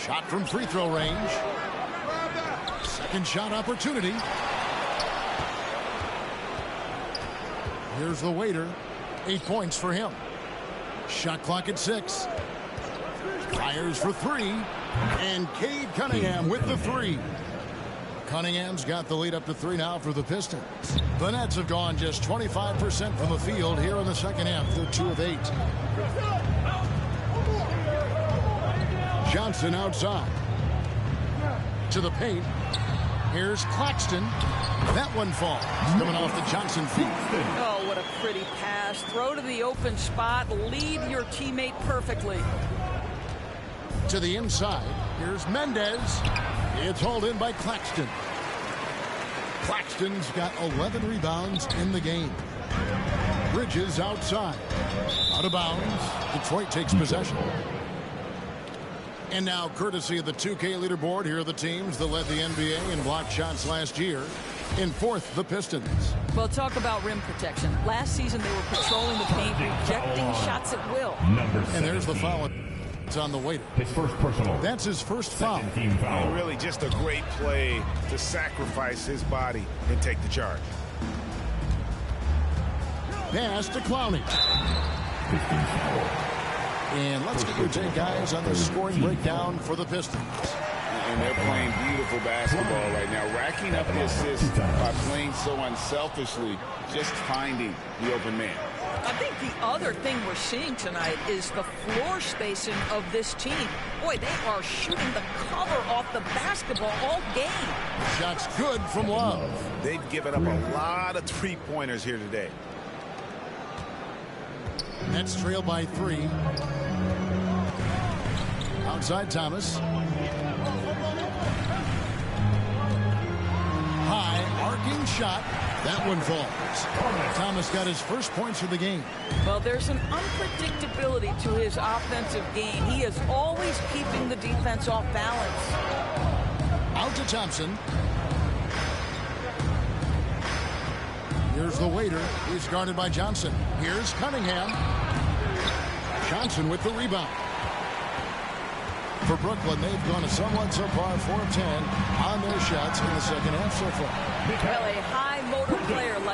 Shot from free throw range. Second shot opportunity. Here's the waiter. 8 points for him. Shot clock at 6. Fires for 3. And Cade Cunningham with the 3. Cunningham's got the lead up to 3 now for the Pistons. The Nets have gone just 25% from the field here in the second half. They're 2 of 8. Johnson outside. To the paint. Here's Claxton. That one falls. Coming off the Johnson feet. Oh, what a pretty pass. Throw to the open spot. Lead your teammate perfectly. To the inside. Here's Mendez. It's hauled in by Claxton. Claxton's got 11 rebounds in the game. Bridges outside. Out of bounds. Detroit takes possession. And now, courtesy of the 2K leaderboard, here are the teams that led the NBA in blocked shots last year. In fourth, the Pistons. Well, talk about rim protection. Last season, they were patrolling the paint, rejecting shots at will. And there's the foul. It's on the waiter. His first personal. That's his first foul. Team foul. And really just a great play to sacrifice his body and take the charge. Pass to Clowney. And let's get your take, guys, on the scoring breakdown for the Pistons. And they're playing beautiful basketball right now, racking up the assists by playing so unselfishly, just finding the open man. I think the other thing we're seeing tonight is the floor spacing of this team. Boy, they are shooting the cover off the basketball all game. Shots good from Love. They've given up a lot of three-pointers here today. Nets trail by 3. Outside Thomas. High arcing shot. That one falls. Thomas got his first points of the game. Well, there's an unpredictability to his offensive game. He is always keeping the defense off balance. Out to Thompson. Here's the waiter. He's guarded by Johnson. Here's Cunningham. Johnson with the rebound. For Brooklyn, they've gone somewhat so far 4 of 10 on their shots in the second half so far. Well, a high motor player like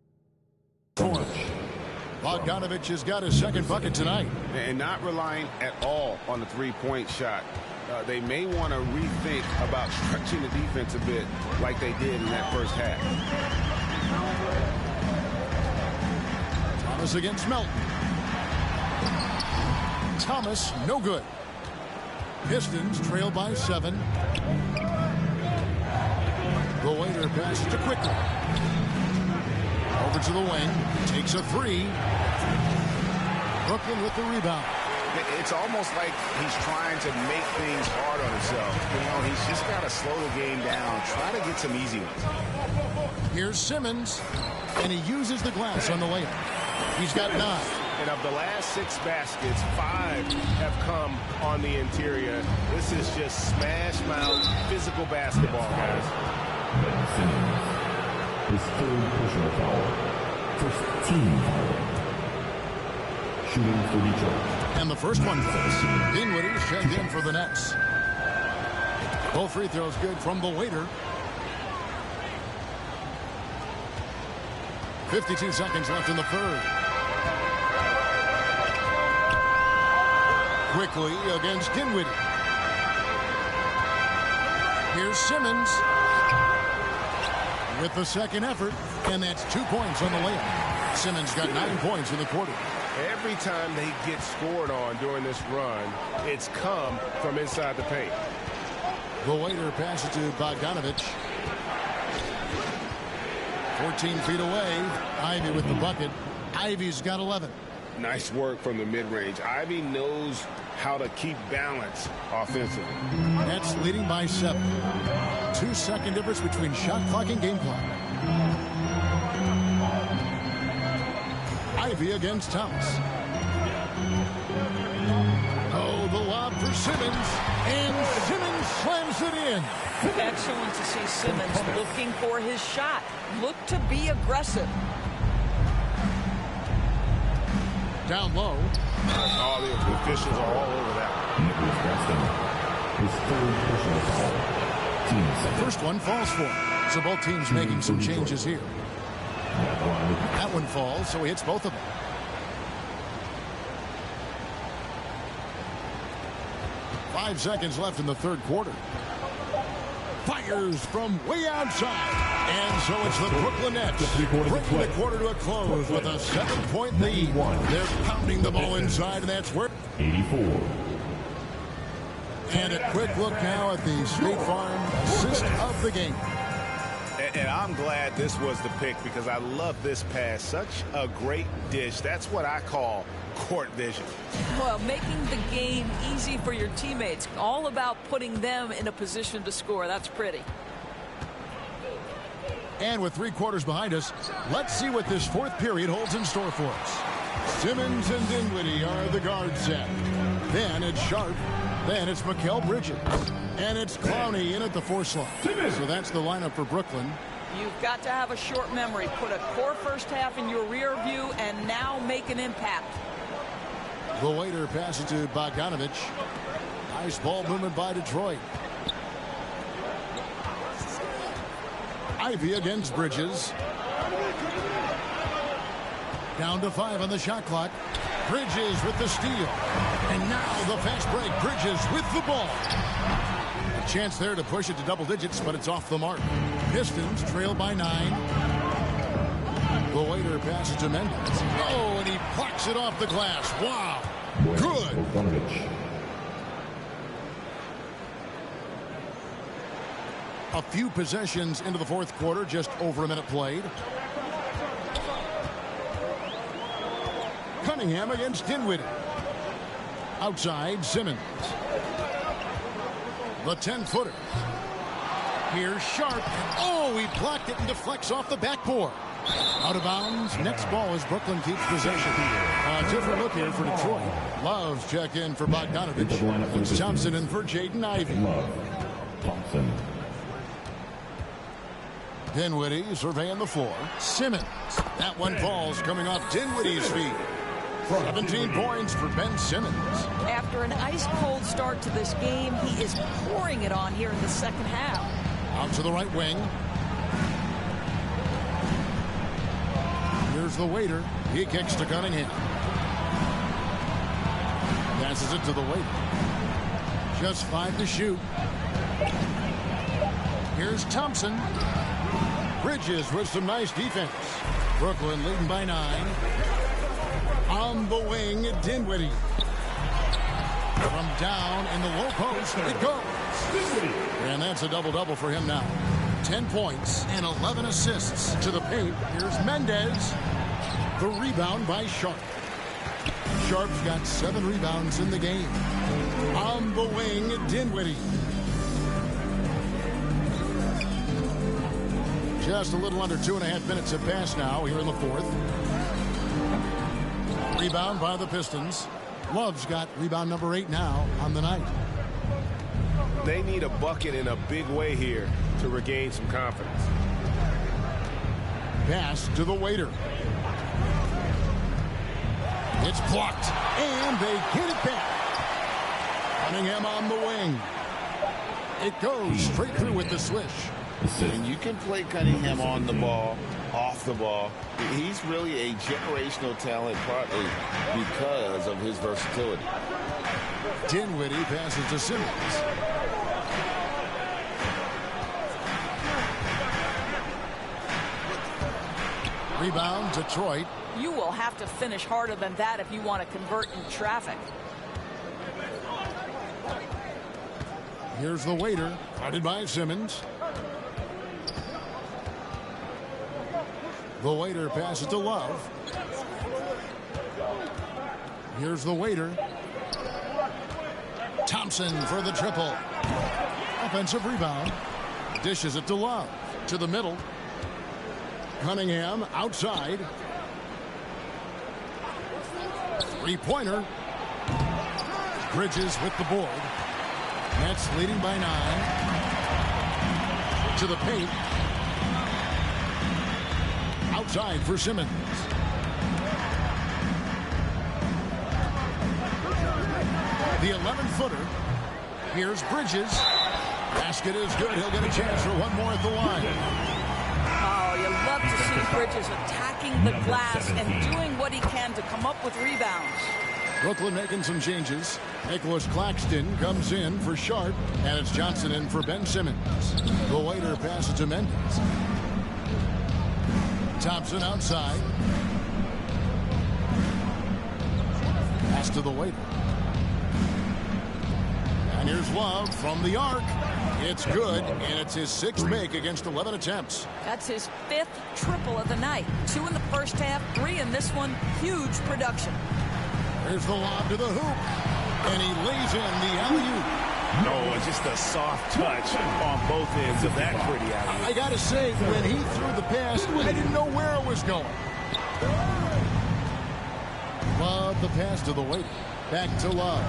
Bogdanovich has got his second bucket tonight. And not relying at all on the three-point shot. They may want to rethink about stretching the defense a bit like they did in that first half. Thomas against Melton. Thomas, no good. Pistons trail by 7. The waiter passes to Quickly. Over to the wing. Takes a 3. Brooklyn with the rebound. It's almost like he's trying to make things hard on himself. You know, he's just got to slow the game down. Try to get some easy ones. Here's Simmons. And he uses the glass on the layup. He's got 9. And of the last 6 baskets, 5 have come on the interior. This is just smash mouth physical basketball, guys. Ben Simmons, his third personal foul. First team foul. Shooting for Detroit. And the first one falls. Dinwiddie's checked in for the Nets. Both free throws good from the waiter. 52 seconds left in the third. Quickly against Dinwiddie. Here's Simmons with the second effort, and that's 2 points on the layup. Simmons got 9 points in the quarter. Every time they get scored on during this run, it's come from inside the paint. The waiter passes to Bogdanovich. 14 feet away. Ivy with the bucket. Ivy's got 11. Nice work from the mid-range. Ivy knows how to keep balance offensively. Nets leading by 7. 2-second difference between shot clock and game clock. Ivy against Thomas. Oh, the lob for Simmons. And Simmons slams it in. Excellent to see Simmons looking for his shot. Look to be aggressive. Down low. All the officials are all over that. Nicholas Braxton, his third personal foul. Team second. First one falls for him. So both teams making some changes here. That one falls, so he hits both of them. Five seconds left in the third quarter. Fires from way outside. And so it's the Brooklyn Nets bringing the quarter to a close with a 7-point lead. They're pounding the ball inside, and that's where... 84. And a quick look now at the State Farm assist of the game. And I'm glad this was the pick because I love this pass. Such a great dish. That's what I call court vision. Well, making the game easy for your teammates. All about putting them in a position to score. That's pretty. And with 3 quarters behind us, let's see what this fourth period holds in store for us. Simmons and Dinwiddie are the guard set. Then it's Sharp. Then it's Mikal Bridges. And it's Clowney in at the 4 slot. So that's the lineup for Brooklyn. You've got to have a short memory. Put a core first half in your rear view and now make an impact. The waiter passes to Bogdanovich. Nice ball movement by Detroit. Ivy against Bridges. Down to 5 on the shot clock. Bridges with the steal. And now the fast break. Bridges with the ball. A chance there to push it to double digits, but it's off the mark. Pistons trail by 9. The waiter passes to Mendes. Oh, and he plucks it off the glass. Wow. Good. A few possessions into the fourth quarter, just over a minute played. Cunningham against Dinwiddie. Outside, Simmons. The 10-footer. Here's Sharp. Oh, he blocked it and deflects off the backboard. Out of bounds. Next ball as Brooklyn keeps possession. A different look here for Detroit. Love's check in for Bogdanovich. It's Thompson in for Jaden Ivey. Love. Thompson. Dinwiddie surveying the floor. Simmons. That one falls coming off Dinwiddie's feet. 17 points for Ben Simmons. After an ice-cold start to this game, he is pouring it on here in the second half. Out to the right wing. Here's Here's the waiter. He kicks to Cunningham. Passes it to the waiter. Just 5 to shoot. Here's Thompson. Bridges with some nice defense. Brooklyn leading by 9. On the wing, Dinwiddie. From down in the low post, it goes. And that's a double-double for him now. 10 points and 11 assists to the paint. Here's Mendez. The rebound by Sharp. Sharp's got 7 rebounds in the game. On the wing, Dinwiddie. Just a little under 2.5 minutes have passed now here in the 4th. Rebound by the Pistons. Love's got rebound number 8 now on the night. They need a bucket in a big way here to regain some confidence. Pass to the waiter. It's blocked, and they get it back. Cunningham on the wing. It goes straight through with the swish. And you can play Cunningham on the ball, off the ball. He's really a generational talent, partly because of his versatility. Dinwiddie passes to Simmons. Rebound, Detroit. You will have to finish harder than that if you want to convert in traffic. Here's the waiter, guarded by Simmons. The waiter passes to Love. Here's the waiter. Thompson for the triple. Offensive rebound. Dishes it to Love. To the middle. Cunningham outside. Three-pointer. Bridges with the board. Nets leading by 9. To the paint. Outside for Simmons. The 11-footer. Here's Bridges. Basket is good. He'll get a chance for one more at the line. Oh, you love to see Bridges attacking the glass and doing what he can to come up with rebounds. Brooklyn making some changes. Nicholas Claxton comes in for Sharp, and it's Johnson in for Ben Simmons. The waiter passes to Mendez. Thompson outside. Pass to the waiter. And here's Love from the arc. It's good, and it's his 6th make against 11 attempts. That's his 5th triple of the night. 2 in the first half, 3 in this one. Huge production. Here's the lob to the hoop, and he lays in the alley-oop. No, just a soft touch on both ends of that pretty alley-oop. I gotta say, when he threw the pass, I didn't know where it was going. Love the pass to the waiter. Back to Love.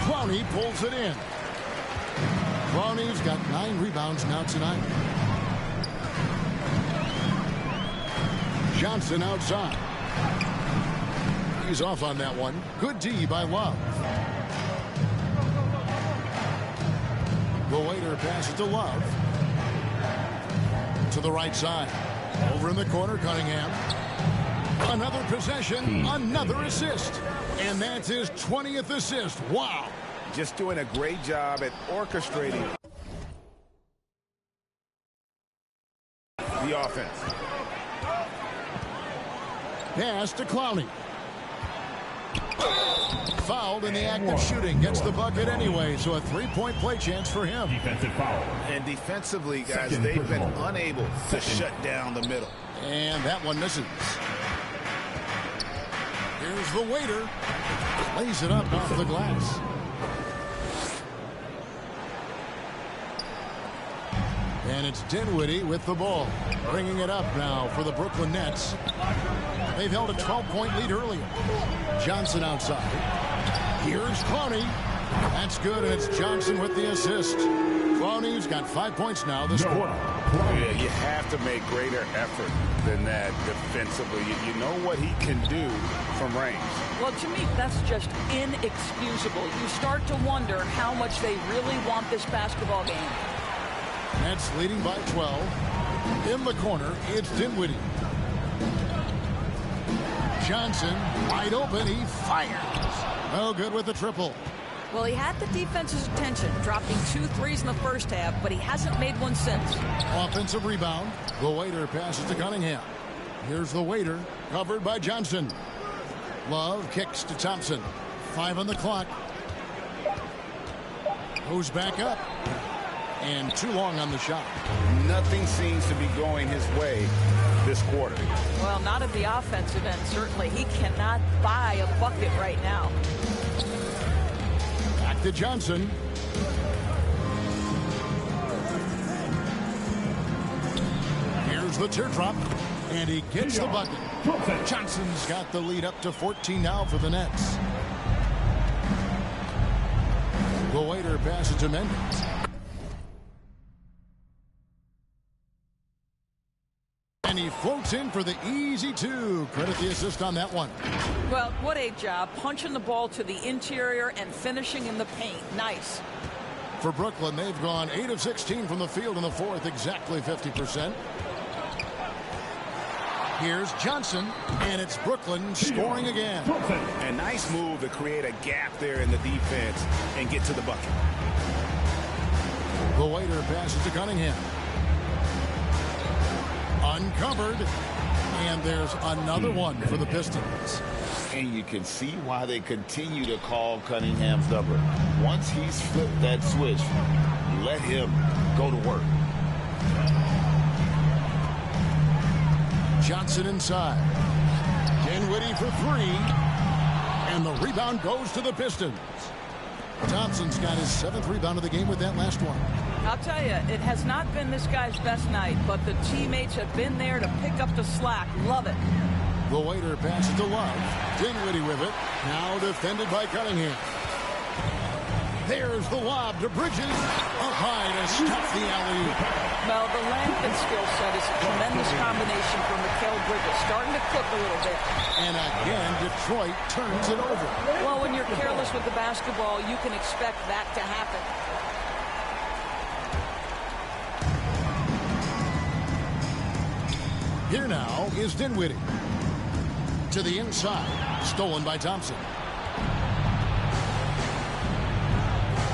Clowney pulls it in. Clowney's got 9 rebounds now tonight. Johnson outside. He's off on that one. Good D by Love. The waiter passes to Love. To the right side. Over in the corner, Cunningham. Another possession, another assist. And that's his 20th assist. Wow. Just doing a great job at orchestrating the offense. Pass to Clowney. Fouled in the act of shooting. Gets the bucket anyway, so a 3-point play chance for him. Defensive foul. And defensively, guys, they've been unable to shut down the middle. And that one misses. Here's the waiter. Lays it up off the glass. And it's Dinwiddie with the ball. Bringing it up now for the Brooklyn Nets. They've held a 12-point lead earlier. Johnson outside. Here's Clowney. That's good, and it's Johnson with the assist. Clowney's got 5 points now this quarter. Yeah, you have to make greater effort than that defensively. You know what he can do from range. Well, to me, that's just inexcusable. You start to wonder how much they really want this basketball game. Nets leading by 12. In the corner, it's Dinwiddie. Johnson, wide open, he fires. No good with the triple. Well, he had the defense's attention, dropping 2 threes in the first half, but he hasn't made one since. Offensive rebound. The Waiter passes to Cunningham. Here's the Waiter, covered by Johnson. Love kicks to Thompson. 5 on the clock. Goes back up. And too long on the shot. Nothing seems to be going his way this quarter. Well, not at the offensive end, certainly. He cannot buy a bucket right now. Back to Johnson. Here's the teardrop. And he gets the bucket. Johnson's got the lead up to 14 now for the Nets. The Waiter passes to Mendes. And he floats in for the easy 2. Credit the assist on that one. Well, what a job. Punching the ball to the interior and finishing in the paint. Nice. For Brooklyn, they've gone 8 of 16 from the field in the fourth, exactly 50%. Here's Johnson, and it's Brooklyn scoring again. A nice move to create a gap there in the defense and get to the bucket. The Waiter passes to Cunningham. Uncovered, and there's another one for the Pistons. And you can see why they continue to call Cunningham's number. Once he's flipped that switch, let him go to work. Johnson inside. Dinwiddie for 3. And the rebound goes to the Pistons. Thompson's got his 7th rebound of the game with that last one. I'll tell you, it has not been this guy's best night, but the teammates have been there to pick up the slack. Love it. The Waiter passes to Love. Dinwiddie with it. Now defended by Cunningham. There's the lob to Bridges. Up high to stop the alley-oop. Well, the length and skill set is a tremendous combination for Mikal Bridges. Starting to cook a little bit. And again, Detroit turns it over. Well, when you're careless with the basketball, you can expect that to happen. Here now is Dinwiddie. To the inside. Stolen by Thompson.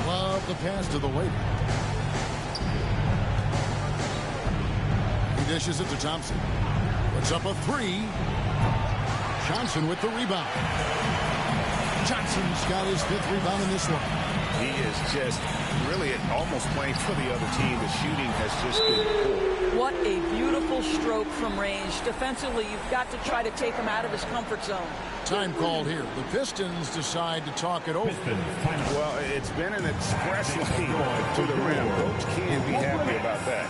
Love the pass to the Waiter. He dishes it to Thompson. Puts up a 3. Johnson with the rebound. Johnson's got his 5th rebound in this one. He is just really almost playing for the other team. The shooting has just been poor. What a beautiful stroke from range. Defensively, you've got to try to take him out of his comfort zone. Time called here. The Pistons decide to talk it over. Well, it's been an express lane to the rim. Coach can't be happy about that.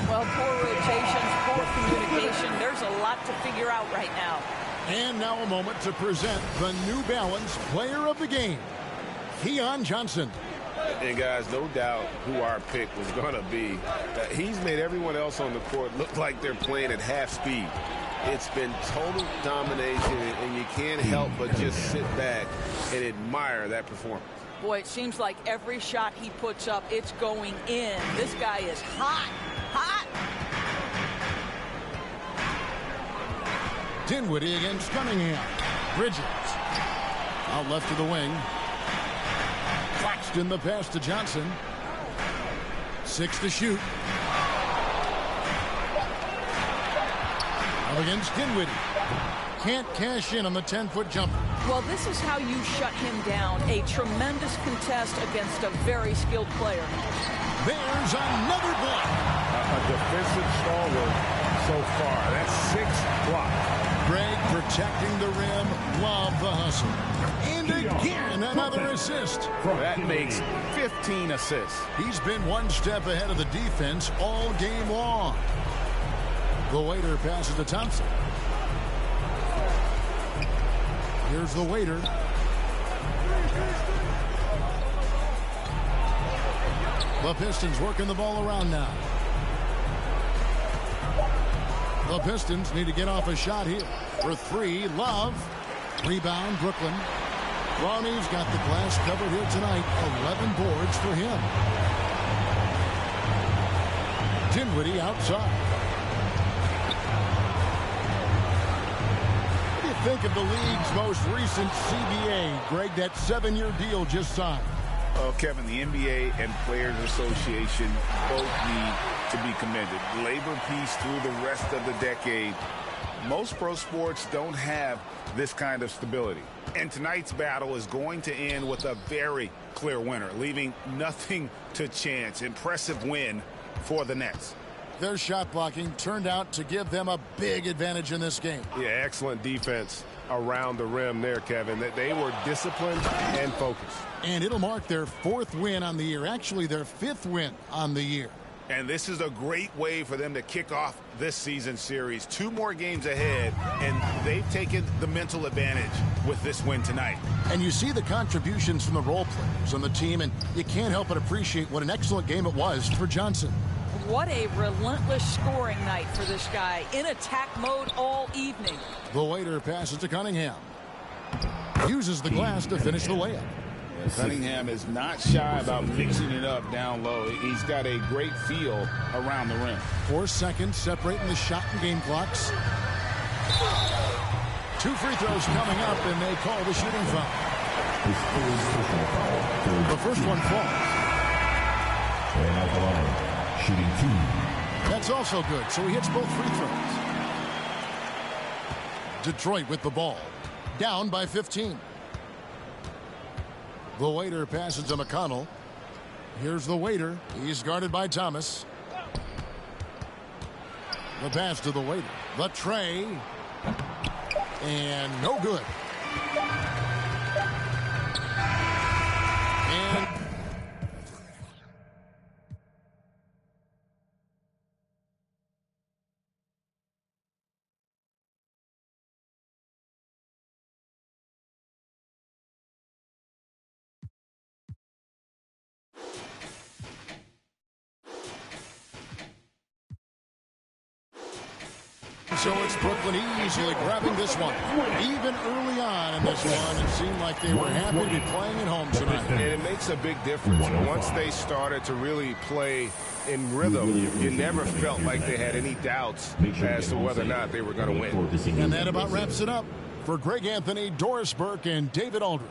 Well, poor rotations, poor communication. There's a lot to figure out right now. And now a moment to present the New Balance Player of the Game, Keon Johnson. And guys, no doubt who our pick was going to be. He's made everyone else on the court look like they're playing at half speed. It's been total domination, and you can't help but just sit back and admire that performance. Boy, it seems like every shot he puts up, it's going in. This guy is hot, hot. Dinwiddie against Cunningham. Bridges. Out left to the wing. Claxton the pass to Johnson. 6 to shoot. Up against Dinwiddie. Can't cash in on the 10-foot jumper. Well, this is how you shut him down. A tremendous contest against a very skilled player. There's another block. A defensive stalwart so far. That's 6 blocks. Greg protecting the rim. Love the hustle. And again, another assist. That makes 15 assists. He's been one step ahead of the defense all game long. The Waiter passes to Thompson. Here's the Waiter. The Pistons working the ball around now. The Pistons need to get off a shot here. For 3, Love. Rebound, Brooklyn. Ronnie's got the glass covered here tonight. 11 boards for him. Dinwiddie outside. think of the league's most recent CBA? Greg, that 7-year deal just signed. Well, Kevin, the NBA and Players Association both need to be commended. Labor peace through the rest of the decade. Most pro sports don't have this kind of stability. And tonight's battle is going to end with a very clear winner, leaving nothing to chance. Impressive win for the Nets. Their shot blocking turned out to give them a big advantage in this game. Yeah, excellent defense around the rim there, Kevin. They were disciplined and focused. And it'll mark their 4th win on the year, actually their 5th win on the year. And this is a great way for them to kick off this season series. 2 more games ahead, and they've taken the mental advantage with this win tonight. And you see the contributions from the role players on the team, and you can't help but appreciate what an excellent game it was for Johnson. What a relentless scoring night for this guy, in attack mode all evening. The waiter passes to Cunningham. Uses the glass to finish the layup. Cunningham is not shy about mixing it up down low. He's got a great feel around the rim. 4 seconds separating the shot and game clocks. 2 free throws coming up, and they call the shooting foul. The first one falls. And at the line, shooting 2. That's also good, so he hits both free throws. Detroit with the ball. Down by 15. The waiter passes to McConnell. Here's the waiter. He's guarded by Thomas. The pass to the waiter. The tray. And no good. And so it's Brooklyn easily grabbing this one. Even early on in this one, it seemed like they were happy to be playing at home tonight. And it makes a big difference. Once they started to really play in rhythm, you never felt like they had any doubts as to whether or not they were going to win. And that about wraps it up. For Greg Anthony, Doris Burke, and David Aldridge.